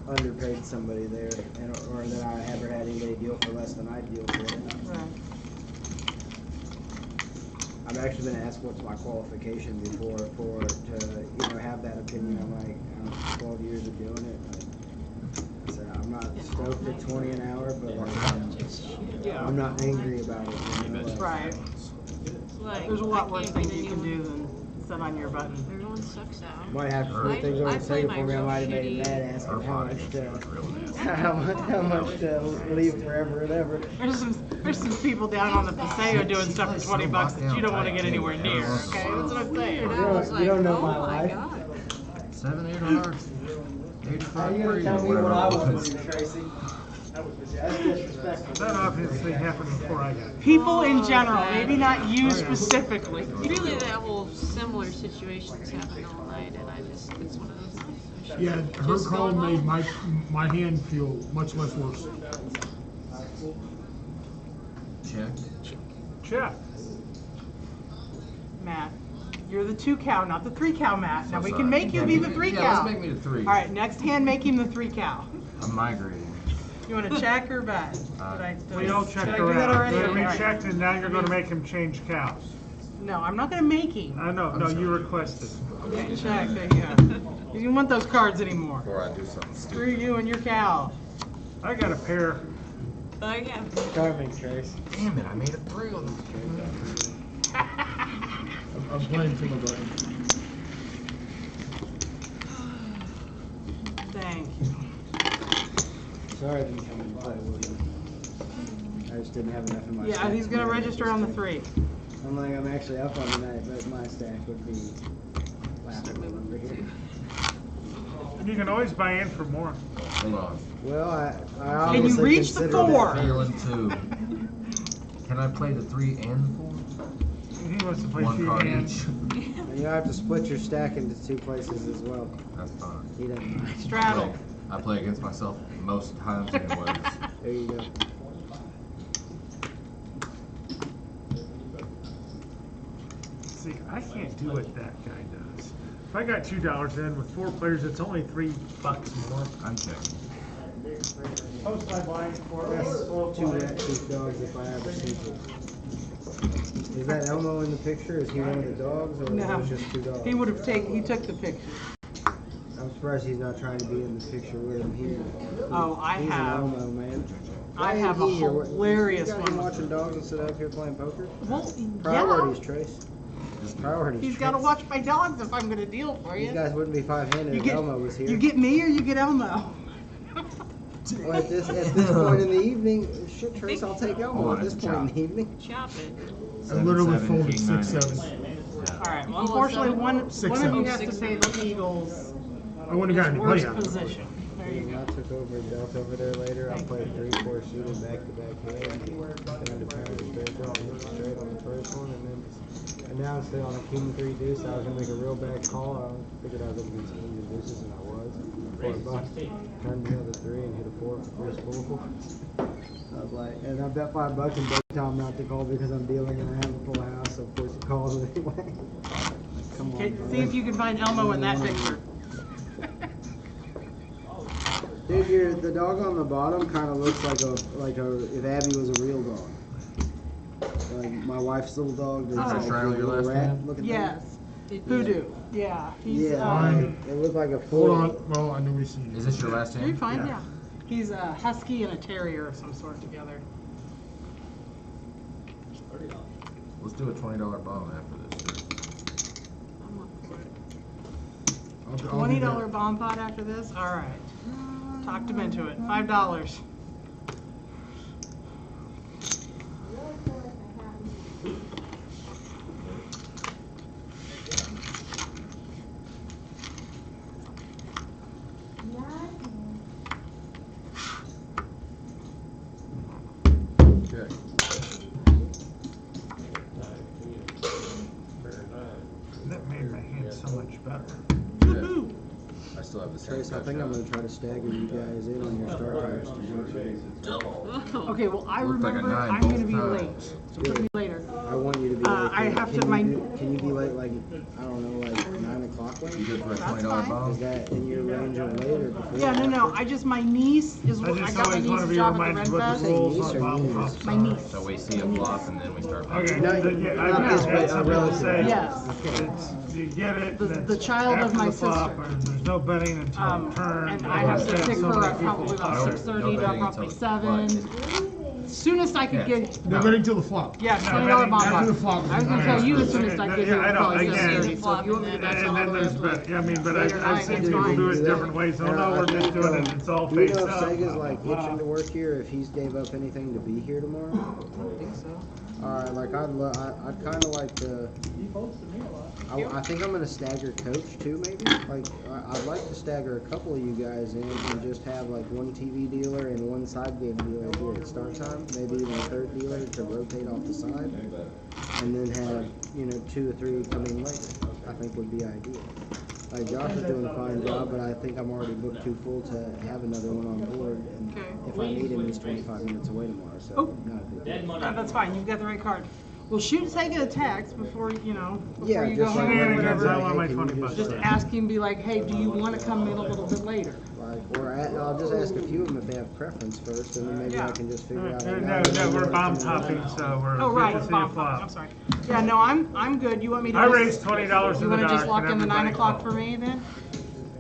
underpaid somebody there, or that I ever had anybody deal for less than I deal for. Right. I've actually been asked what's my qualification before to have that opinion. I'm like, 12 years of doing it. I said I'm not stoked at 20 an hour, but like, I'm not angry about it. Right. Like, There's a lot I worse can't things get you can anyone- do than sit on your button. Everyone sucks out. Might have to put things on the table for me. I might have made it mad asking how much to leave forever and ever. There's some people down on the Paseo doing stuff for $20 that you don't want to get anywhere near. Okay, that's what I'm saying. You don't know my life. 7, 8 hours. 85 You gonna tell me what I want to do, Tracy? That's disrespectful. That obviously happened before I got here. People in general, maybe not you specifically. Really, that whole similar situation's happened all night, and it's one of those nights. Yeah, her call made my hand feel much less worse. Check. Matt, you're the 2 cow, not the 3 cow, Matt. Now we can make you be the 3 cow. Yeah, let's make me the 3. All right, next hand, make him the 3 cow. I'm migrating. You want to check or bet? We all checked Did I do that around. already? We All right. checked, and now you're going to make him change cows. No, I'm not going to make him. I know. No, you requested. Okay, check. There you go. You don't want those cards anymore. Before I do something stupid. Screw you and your cow. I got a pair. Oh, yeah. Carving, Trace. Damn it, I made a 3 on the I'm playing for my button. Thank you. Sorry I didn't come and play with you. I just didn't have enough in my Yeah, stack he's going to register on the 3. I'm like, I'm actually up on the night, but my stack would be laughing over here. And you can always buy in for more. Hold on. Well, I Can you obviously reach the consider 4? that. Feeling 2. Can I play the 3 and the 4? He wants to play 1 2 card hands. each. And you have to split your stack into 2 places as well. That's fine. He doesn't mind. Straddle. I play against myself most times anyways. There you go. See, I can't do what that guy does. If I got $2 in with 4 players, it's only $3 more. I'm checking. Post I buying for That's 2 rat tooth dogs if I ever see it. Is that Elmo in the picture? Is he one of the dogs, or No. was it just 2 dogs? He took the picture. I'm surprised he's not trying to be in the picture with him. He's have. an Elmo, man. I Why have ain't a he here? What- hilarious you got one. him watching dogs instead of up here playing poker? Well, Priorities, yeah. Trace. Priorities. He's got to watch my dogs if I'm going to deal for you. These guys wouldn't be 5-handed if Elmo was here. You get me or you get Elmo. Well, at this point in the evening, shit, Trace, I'll take Elmo at this point in the evening. Chop it. I literally folded 6, 7. All right. Well, unfortunately, one of you has to pay the Eagles. I wouldn't have gotten to play Worst out. position. There you go. I took over Delta over there later. I played 3-4 suited back-to-back hands. Down to pound straight draw, straight on the first one, and then announced it on a King 3 deuce. I was gonna make a real bad call. I figured I was gonna be kings and deuces, and I was. $4. Turned the other 3 and hit a 4 for first full. I was like, and I bet $5 and bet Tom not to call because I'm dealing and I have a full house. So of course he calls it anyway. Come on. Okay, bro. see if you can find Elmo in that picture. Dude, the dog on the bottom kind of looks like if Abby was a real dog. Like my wife's little dog. That's Oh. like Triangle a your little last rat name? looking Yes. thing. Hoodoo. Yeah. He's, Yeah, it looked like a full. Hold on. Well, I knew we seen. Is this your last You're name? fine, yeah. He's a husky and a terrier of some sort together. Let's do a $20 bomb after this. $20 bomb pot after this? All right. Talked him into it. $5. Check. That made my hand so much better. Woohoo! I still have the same. Trace, I think I'm gonna try to stagger you guys in on your start times. Okay, well, I Looked like a remember 9 I'm going to both be times. late. So put me later. I want you to be I have to, my, Can you be late, like, I don't know, like 9 o'clock late? You good for a That's $20 fine. bomb? Is that in your range of late or before? yeah, no, I just, my niece is, I I just got my always want to niece's be job at the reminded Red what Fest. the rules Niece on or bottle niece? pops My are. niece. So we see a flop and then we start. Okay, No, yeah, I not just this, had but something relative. to say. Yes. It's, you get it. The- and the it's child of after my the flop, sister. and there's no betting until turn. And I have to Instead, pick so her many at probably people about stop. 6:30 to betting roughly until 7. Soonest I could get, No betting till the flop. yeah, No, $20 betting bomb. after the flop. I was gonna tell you as soon as I could Yeah, get I it, know, probably again. 6:30, so if you want me to back And all then the way there's up bet, to yeah, I mean, but later I've night, seen it's people fine. do it different ways, so no, we're just doing it, it's all Do you face know if up. Sega's like itching to work here, if he's gave up anything to be here tomorrow? I think so. Alright, like I'd kinda like to, I think I'm gonna stagger coach too, maybe. Like, I'd like to stagger a couple of you guys in and just have like one TV dealer and one side game dealer here at start time. Maybe even a third dealer to rotate off the side. And then have, 2 or 3 coming later. I think would be ideal. Like, Josh is doing a fine job, but I think I'm already booked too full to have another one on board. And if I need him, he's 25 minutes away tomorrow, so not a big deal. That's fine, you've got the right card. Well, shoot Sega a text before, before Yeah, you go just home like, or hey, whatever. I want my can you 20 bucks. Just ask him, be like, hey, do you want to come in a little bit later? Like, or I'll just ask a few of them if they have preference first, and then maybe I can just figure out. No, we're bomb topping, so we're Oh, good right, to see a bomb, flop. I'm sorry. Yeah, no, I'm good. You want me to I just- raised $20 to You the want to just dock lock and in the 9 everybody o'clock called. for me then?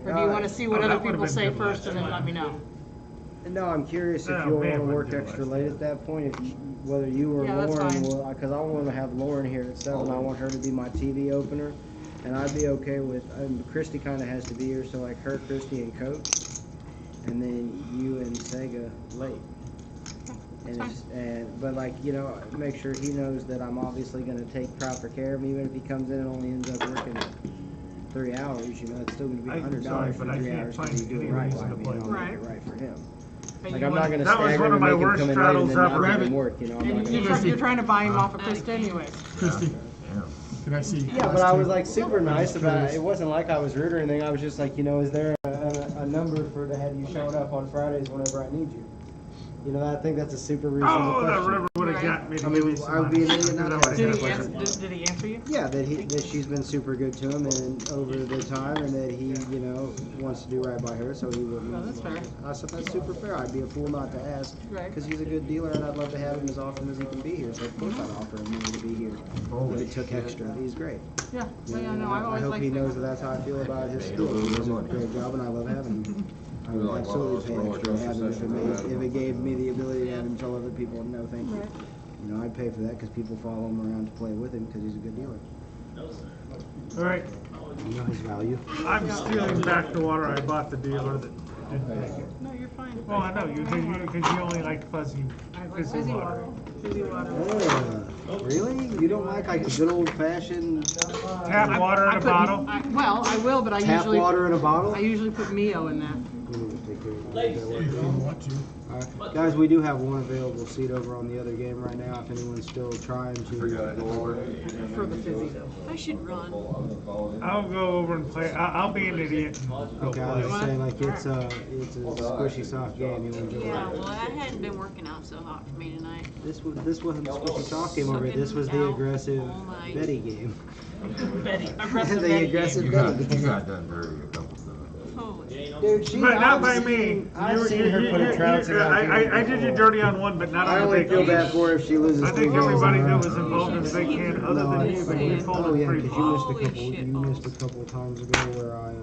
Or do you want to see what Oh, other that would've people been say good first last and then time. let me know? No, I'm curious if Oh, you'll man, want to what work did you extra do? late at that point, whether you or Yeah, that's Lauren fine. will, because I want to have Lauren here at 7. I want her to be my TV opener, and I'd be okay with, Christy kind of has to be here, so like her, Christy, and Coach, and then you and Sega late. But like, make sure he knows that I'm obviously going to take proper care of him, even if he comes in and only ends up working 3 hours, it's still going to be $100 for 3 hours because he's doing right by me, and I'll make it right for him. Like, I'm not going to stagger him and make him come in late and then not make him work, I'm not gonna You're trying to buy him off of Krista anyways. Christy, can I see? Yeah, but I was like super nice about it. It wasn't like I was rude or anything. I was just like, is there a number to have you showing up on Fridays whenever I need you? I think that's a super reasonable Oh, that question. river would have got me to I give mean, me some I would be an idiot not to ask Did that he question. did he answer you? Yeah, that she's been super good to him and over the time, and that he, wants to do right by her, so he wouldn't. Oh, that's fair. I said that's super fair. I'd be a fool not to ask, Right. because he's a good dealer, and I'd love to have him as often as he can be here. So of course I'd offer him money to be here. If it took extra, he's great. Yeah, no, I I've always hope liked he Sega. knows that that's how I feel about his skills. He does a great job, and I love having him. I would absolutely pay extra to have him if it gave me the ability to have him tell other people no thank you. I'd pay for that because people follow him around to play with him because he's a good dealer. All right, You know his value. I'm stealing back the water I bought the dealer that didn't make it. No, you're fine. Well, I know, because you only like fuzzy Fizzy water. Fizzy water. Really? You don't like a good old fashioned Tap water in a bottle? Well, I will, but I tap usually water in a bottle? I usually put Mio in that. Alright, guys, we do have one available seat over on the other game right now. If anyone's still trying to go over. For the fizzy. I should run. I'll go over and play. I'll be an idiot. and go Okay, I was play. saying like it's a squishy soft game. You enjoy Yeah, it. well, I hadn't been working out so hot for me tonight. This wasn't the squishy soft game over here. This was the Soaking aggressive out all night. Betty game. Betty. Aggressive The Betty. aggressive Betty You game. got done dirty a couple times. Dude, she, But not I've by seen- me. I've seen her put a trouncing on people I did you before. dirty on one, but not I on the only big feel game. bad for her if she loses. I think 2 games everybody in a who row. was involved in the big can, other than you, but you Oh folded yeah, pretty because good. you missed a couple times ago where I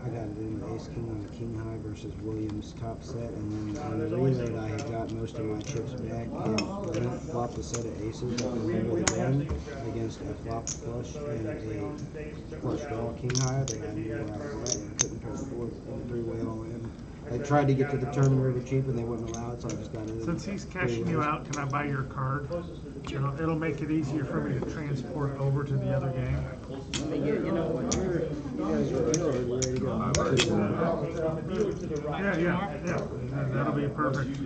got it in the ace king on the king high versus Williams top set, and then on the reload I had got most of my chips back and Brent flopped a set of aces at the end of the gun against a flop flush and a flush draw king high that I knew where I was at and couldn't pair the board three-way all in. I tried to get to the tournament river cheap and they wouldn't allow it, so I just got it in. Since he's cashing you out, can I buy your card? It'll make it easier for me to transport over to the other game. You know what? You guys are ready to go. Yeah. That'll be perfect.